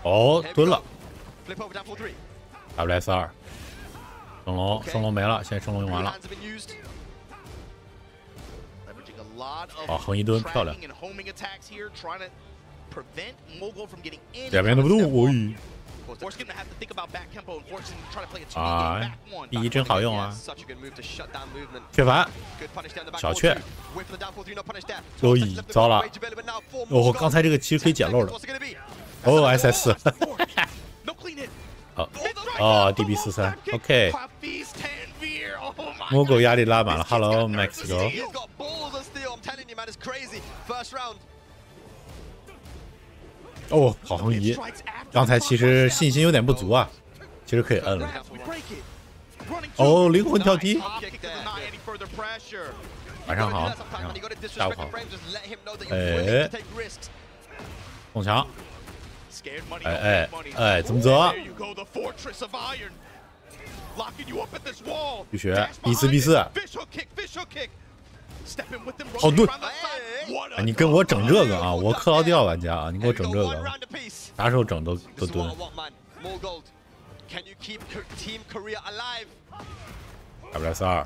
哦，蹲了。WS2，升龙没了，现在升龙用完了。好，横一蹲，漂亮。 两边都不动，啊，第一真好用啊！缺乏小雀，糟了！哦，刚才这个其实可以捡漏的。哦 ，SS， 哦，DB43，OK。Mughal 压力拉满了 ，Hello Mexico。 哦，好横移！刚才其实信心有点不足啊，其实可以摁了。哦，灵魂跳踢！晚上好，下午好。哎，碰墙！哎，怎么走？浴血，B4，好盾！哎，你跟我整这个啊！我克劳迪奥玩家啊，你给我整这个，啥时候整都蹲。WS2，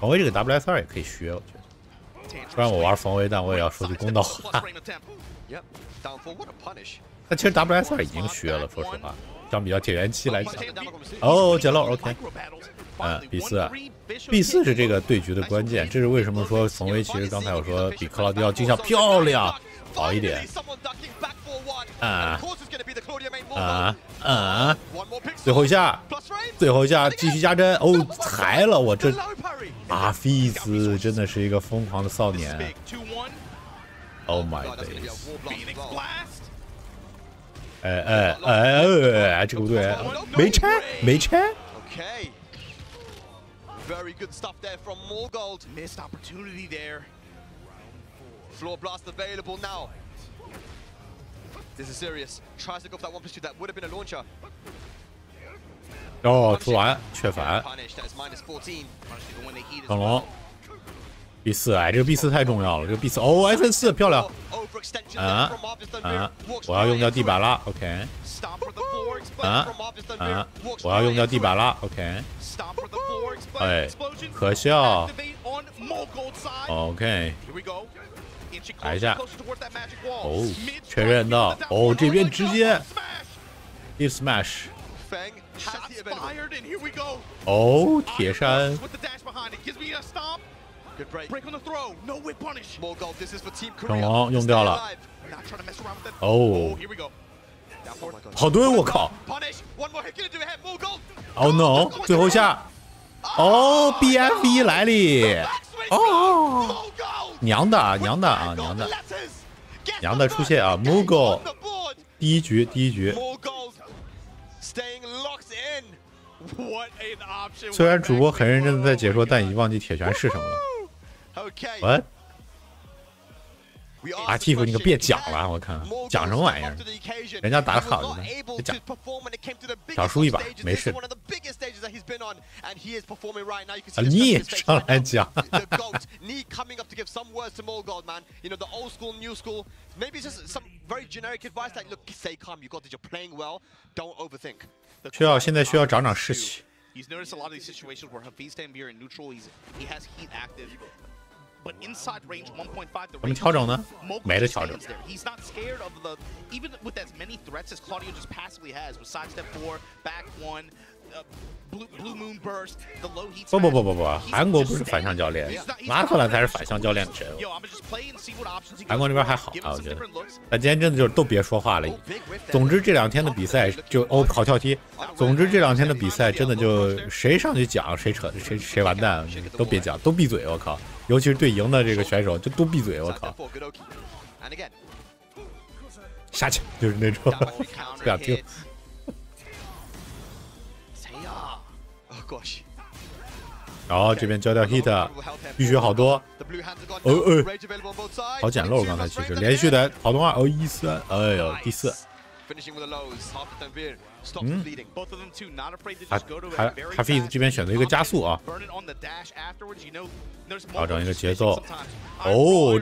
冯威这个 WS2也可以学，我觉得。虽然我玩冯威，但我也要说句公道话。但其实 WS2已经学了，说实话，相比较铁拳7来讲。哦，捡漏 ，OK。B4 是这个对局的关键，这是为什么说冯威其实刚才我说比克劳迪奥镜像漂亮好一点。最后一下继续加针，哦，裁了我这阿菲斯真的是一个疯狂的少年。Oh my days！ 这个不对，没拆。Very good stuff there from Mughal. Missed opportunity there. Floor blast available now. This is serious. Tries to go for that 1+2. That would have been a launcher. 哦，出完缺反。成龙 B4，哎，这个 B4 太重要了，这个 B4，哦 ，SN4 漂亮。我要用掉地板了 ，OK。我要用掉地板了 ，OK。哎，可笑。OK。来一下。哦，确认到，哦，这边直接 Deep Smash。哦，铁山。成龙用掉了。哦。好蹲，我靠 ！Oh no！ 最后一下，哦 ，BF1来哩！哦，娘的啊，娘的出现啊 ！Mughal 第一局。虽然主播很认真的在解说，但已经忘记铁拳是什么了。What？ 啊 ，Tiff， 你可别讲了，我看讲什么玩意儿？人家打得好着呢，别讲，少输一把没事。啊，你也上来讲。现在需要长士气。But inside range 1.5, 怎么调整呢？没得调整。 He's not scared of the, even with as many threats as Claudio just passively has, with sidestep 4, back 1, 不，韩国不是反向教练，拉特兰才是反向教练的神。韩国这边还好啊，我觉得。但今天真的就是都别说话了。总之这2天的比赛就好跳踢。总之这2天的比赛真的就谁上去讲谁完蛋，都别讲，都闭嘴，我靠！尤其是对赢的这个选手，就都闭嘴，我靠！下去就是那种不想听。然后这边交掉 hit， 浴血好多，好捡漏，刚才其实连续的好动画13，哎呦第4，哈菲兹这边选择一个加速啊，调整一个节奏，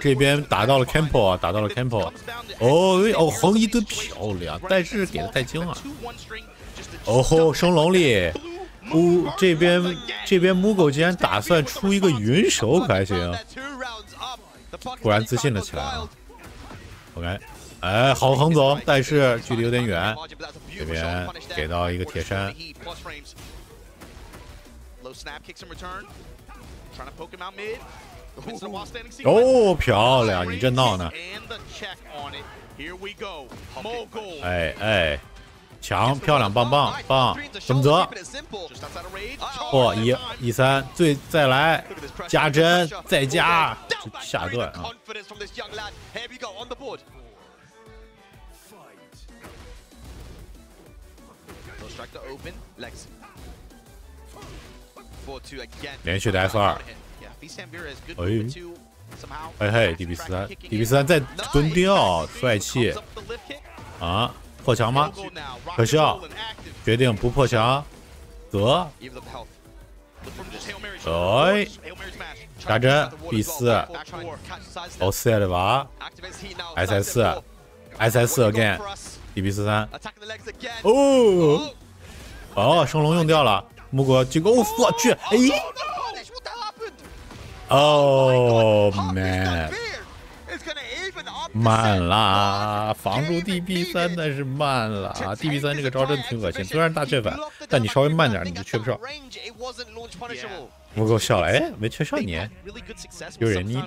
这边打到了 Campo 啊，打到了 Campo， 横移蹲漂亮，但是给的太精了，升龙力。这边母狗竟然打算出一个云手，可还行？突然自信了起来啊 ！OK， 好横走，但是距离有点远。这边给到一个铁山。漂亮！你这闹呢？强，漂亮，棒，准则113，再来加针，再加，下段啊！连续的 F2，DB13再蹲掉，帅气啊！破墙吗？可笑，决定不破墙，加针 B4， 塞了吧 SS again DB43， 升龙用掉了，木果进攻，我去，man。慢啦，防住 DB3但是慢了 ，DB3 这个招真的挺恶心，虽然大缺反，但你稍微慢点你就缺不上。我给我笑了，没缺上你，有人你。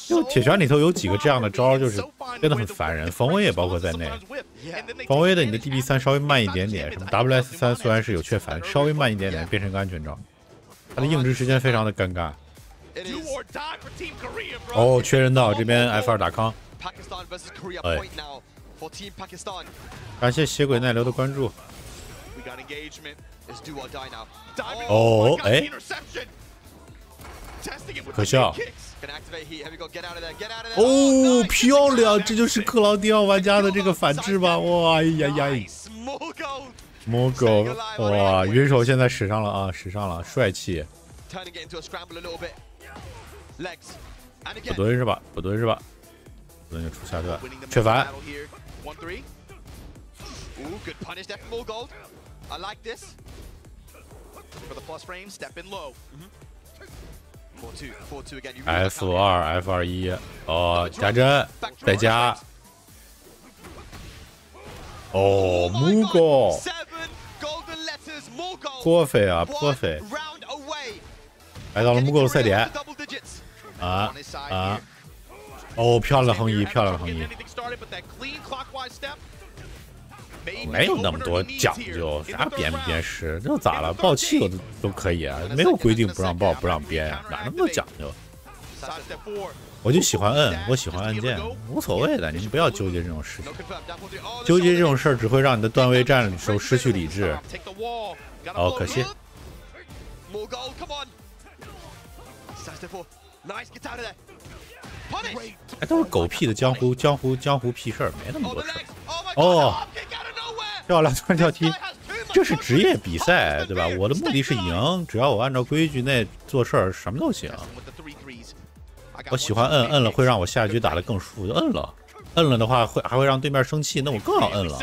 就铁拳里头有几个这样的招，就是真的很烦人，冯威也包括在内。冯威的你的 DB3 稍微慢一点点，什么 WS3 虽然是有缺反，稍微慢一点点变成个安全招，它的硬直时间非常的尴尬。缺人道这边 F2 打康，感谢血鬼奈流的关注。可笑。漂亮，这就是克劳迪奥玩家的这个反制吧？哇魔狗，哇，云手现在使上了啊，帅气。不蹲是吧？不蹲就出下段，缺反。F2 加针，再加。木狗，颇肥啊，来到了木狗的赛点。漂亮横移，没有那么多讲究，啥鞭不鞭尸，这咋了？爆气都可以啊，没有规定不让爆不让鞭啊，哪那么多讲究？我就喜欢摁，我喜欢按键，无所谓的，你们不要纠结这种事情，纠结这种事儿只会让你的段位战的时候失去理智。可惜。都是狗屁的江湖屁事儿，没那么多事儿。漂亮，突然跳踢，这是职业比赛，对吧？我的目的是赢，只要我按照规矩内做事儿，什么都行。我喜欢摁了，会让我下局打得更舒服，就摁了的话还会让对面生气，那我更要摁了。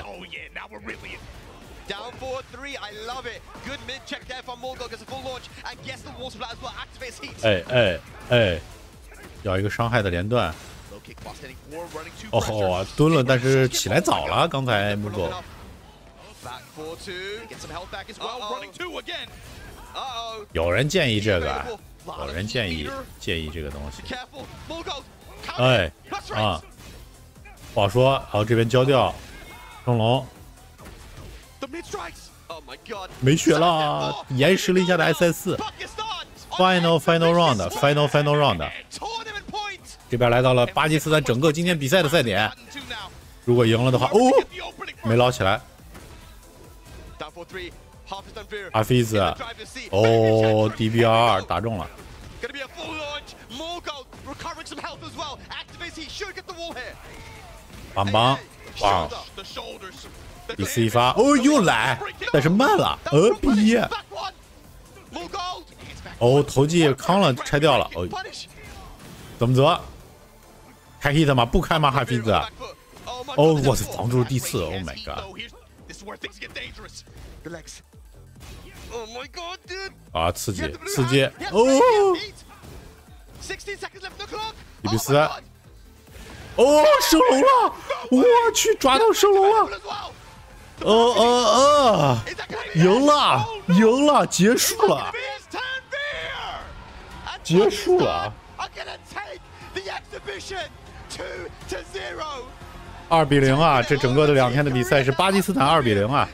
要一个伤害的连段，哦，蹲了，但是起来早了，刚才木狗。有人建议这个，有人建议这个东西。哎啊，不好说。然后这边交掉，升龙。没血了，延时了一下的 SS。Final round。这边来到了巴基斯坦整个今天比赛的赛点。如果赢了的话，哦，没捞起来。阿菲兹，哦 ，DBR 打中了。棒棒，棒！第四一发，哦，又来，但是慢了，逼！哦，投技康了，拆掉了，哦，怎么走？开 hit 吗？不开吗？哈菲兹？哦，我操，防住了第四 ，Oh my god！ 啊，刺激，哦！1比4，哦，升龙了！我去，抓到升龙了！赢了，结束了！2比0啊！这整个的2天的比赛是巴基斯坦2比0啊！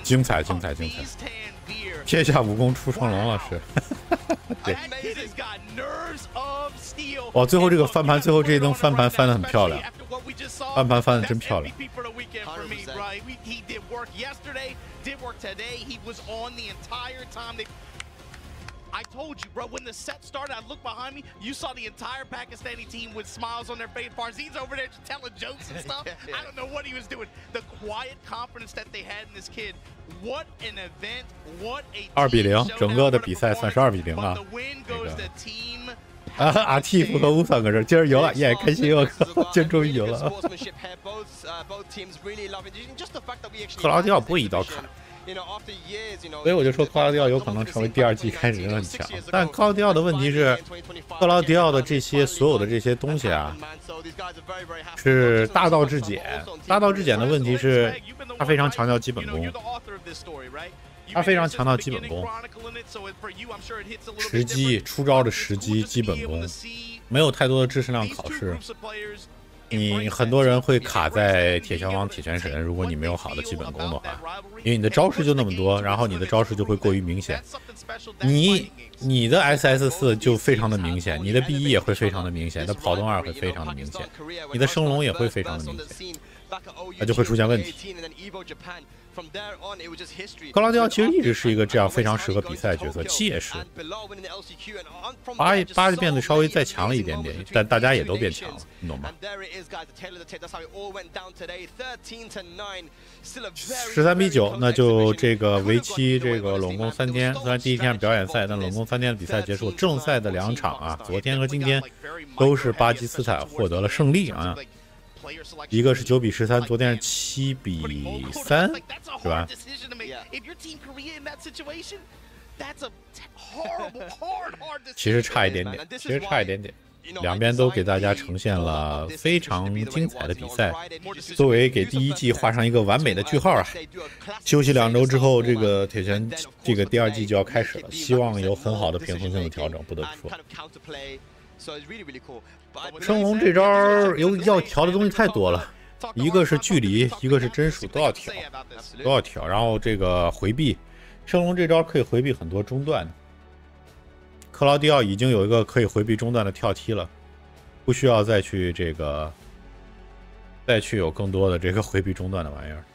精彩！天下武功出升龙了，是。对。哇，最后这个翻盘，最后这一蹬翻盘翻得很漂亮，翻盘翻得真漂亮。I told you, bro, when the set started, I looked behind me, you saw the entire Pakistani team with smiles on their face. Farzine's over there just telling jokes and stuff. I don't know what he was doing. The quiet confidence that they had in this kid. What an event, what a 2比0，整个的比赛算是2比0啊。阿蒂夫和乌桑搁这，今儿赢了，耶，开心！我靠，今儿终于赢了。克劳迪奥不会一刀砍。所以我就说克劳迪奥有可能成为第2季开始就很强，但克劳迪奥的问题是，克劳迪奥的这些所有的这些东西啊，是大道至简。大道至简的问题是，他非常强调基本功，时机、出招的时机、基本功，没有太多的知识量考试。你很多人会卡在铁拳王、铁拳神，如果你没有好的基本功的话，因为你的招式就那么多，然后你的招式就会过于明显。你的 SS4 就非常的明显，你的 B1 也会非常的明显，你的跑动2会非常的明显，你的升龙也会非常的明显，那就会出现问题。克劳迪奥其实一直是一个这样非常适合比赛的角色，7也是，8变得稍微再强了一点点，但大家也都变强了，你懂吗？13比9，那就这个为期这个拢共3天，虽然第1天是表演赛，但拢共3天的比赛结束，正赛的2场啊，昨天和今天都是巴基斯坦获得了胜利啊。一个是9比13，昨天是7比3，是吧？其实差一点点，两边都给大家呈现了非常精彩的比赛，作为给第1季画上一个完美的句号啊！休息2周之后，这个铁拳这个第2季就要开始了，希望有很好的平衡性的调整，不得不说。升龙这招要调的东西太多了，一个是距离，一个是帧数，都要调，然后这个回避，升龙这招可以回避很多中段的。克劳迪奥已经有一个可以回避中段的跳踢了，不需要再去有更多的这个回避中段的玩意儿。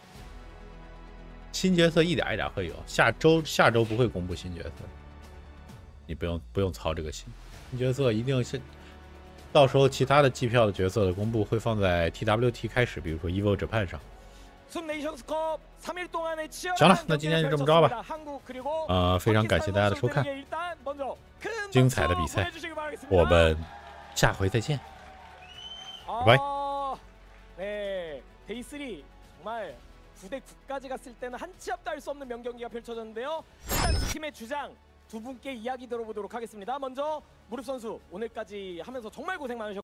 新角色一点一点会有，下周不会公布新角色，你不用操这个心。新角色一定是到时候其他的季票的角色的公布会放在 TWT 开始，比如说 Evo Japan 上。行了，那今天就这么着吧。非常感谢大家的收看，精彩的比赛，我们下回再见，拜拜。 9대 9까지 갔을 때는 한 치 앞도 할 수 없는 명경기가 펼쳐졌는데요. 일단 두 팀의 주장 두 분께 이야기 들어보도록 하겠습니다. 먼저 무릎 선수 오늘까지 하면서 정말 고생 많으셨고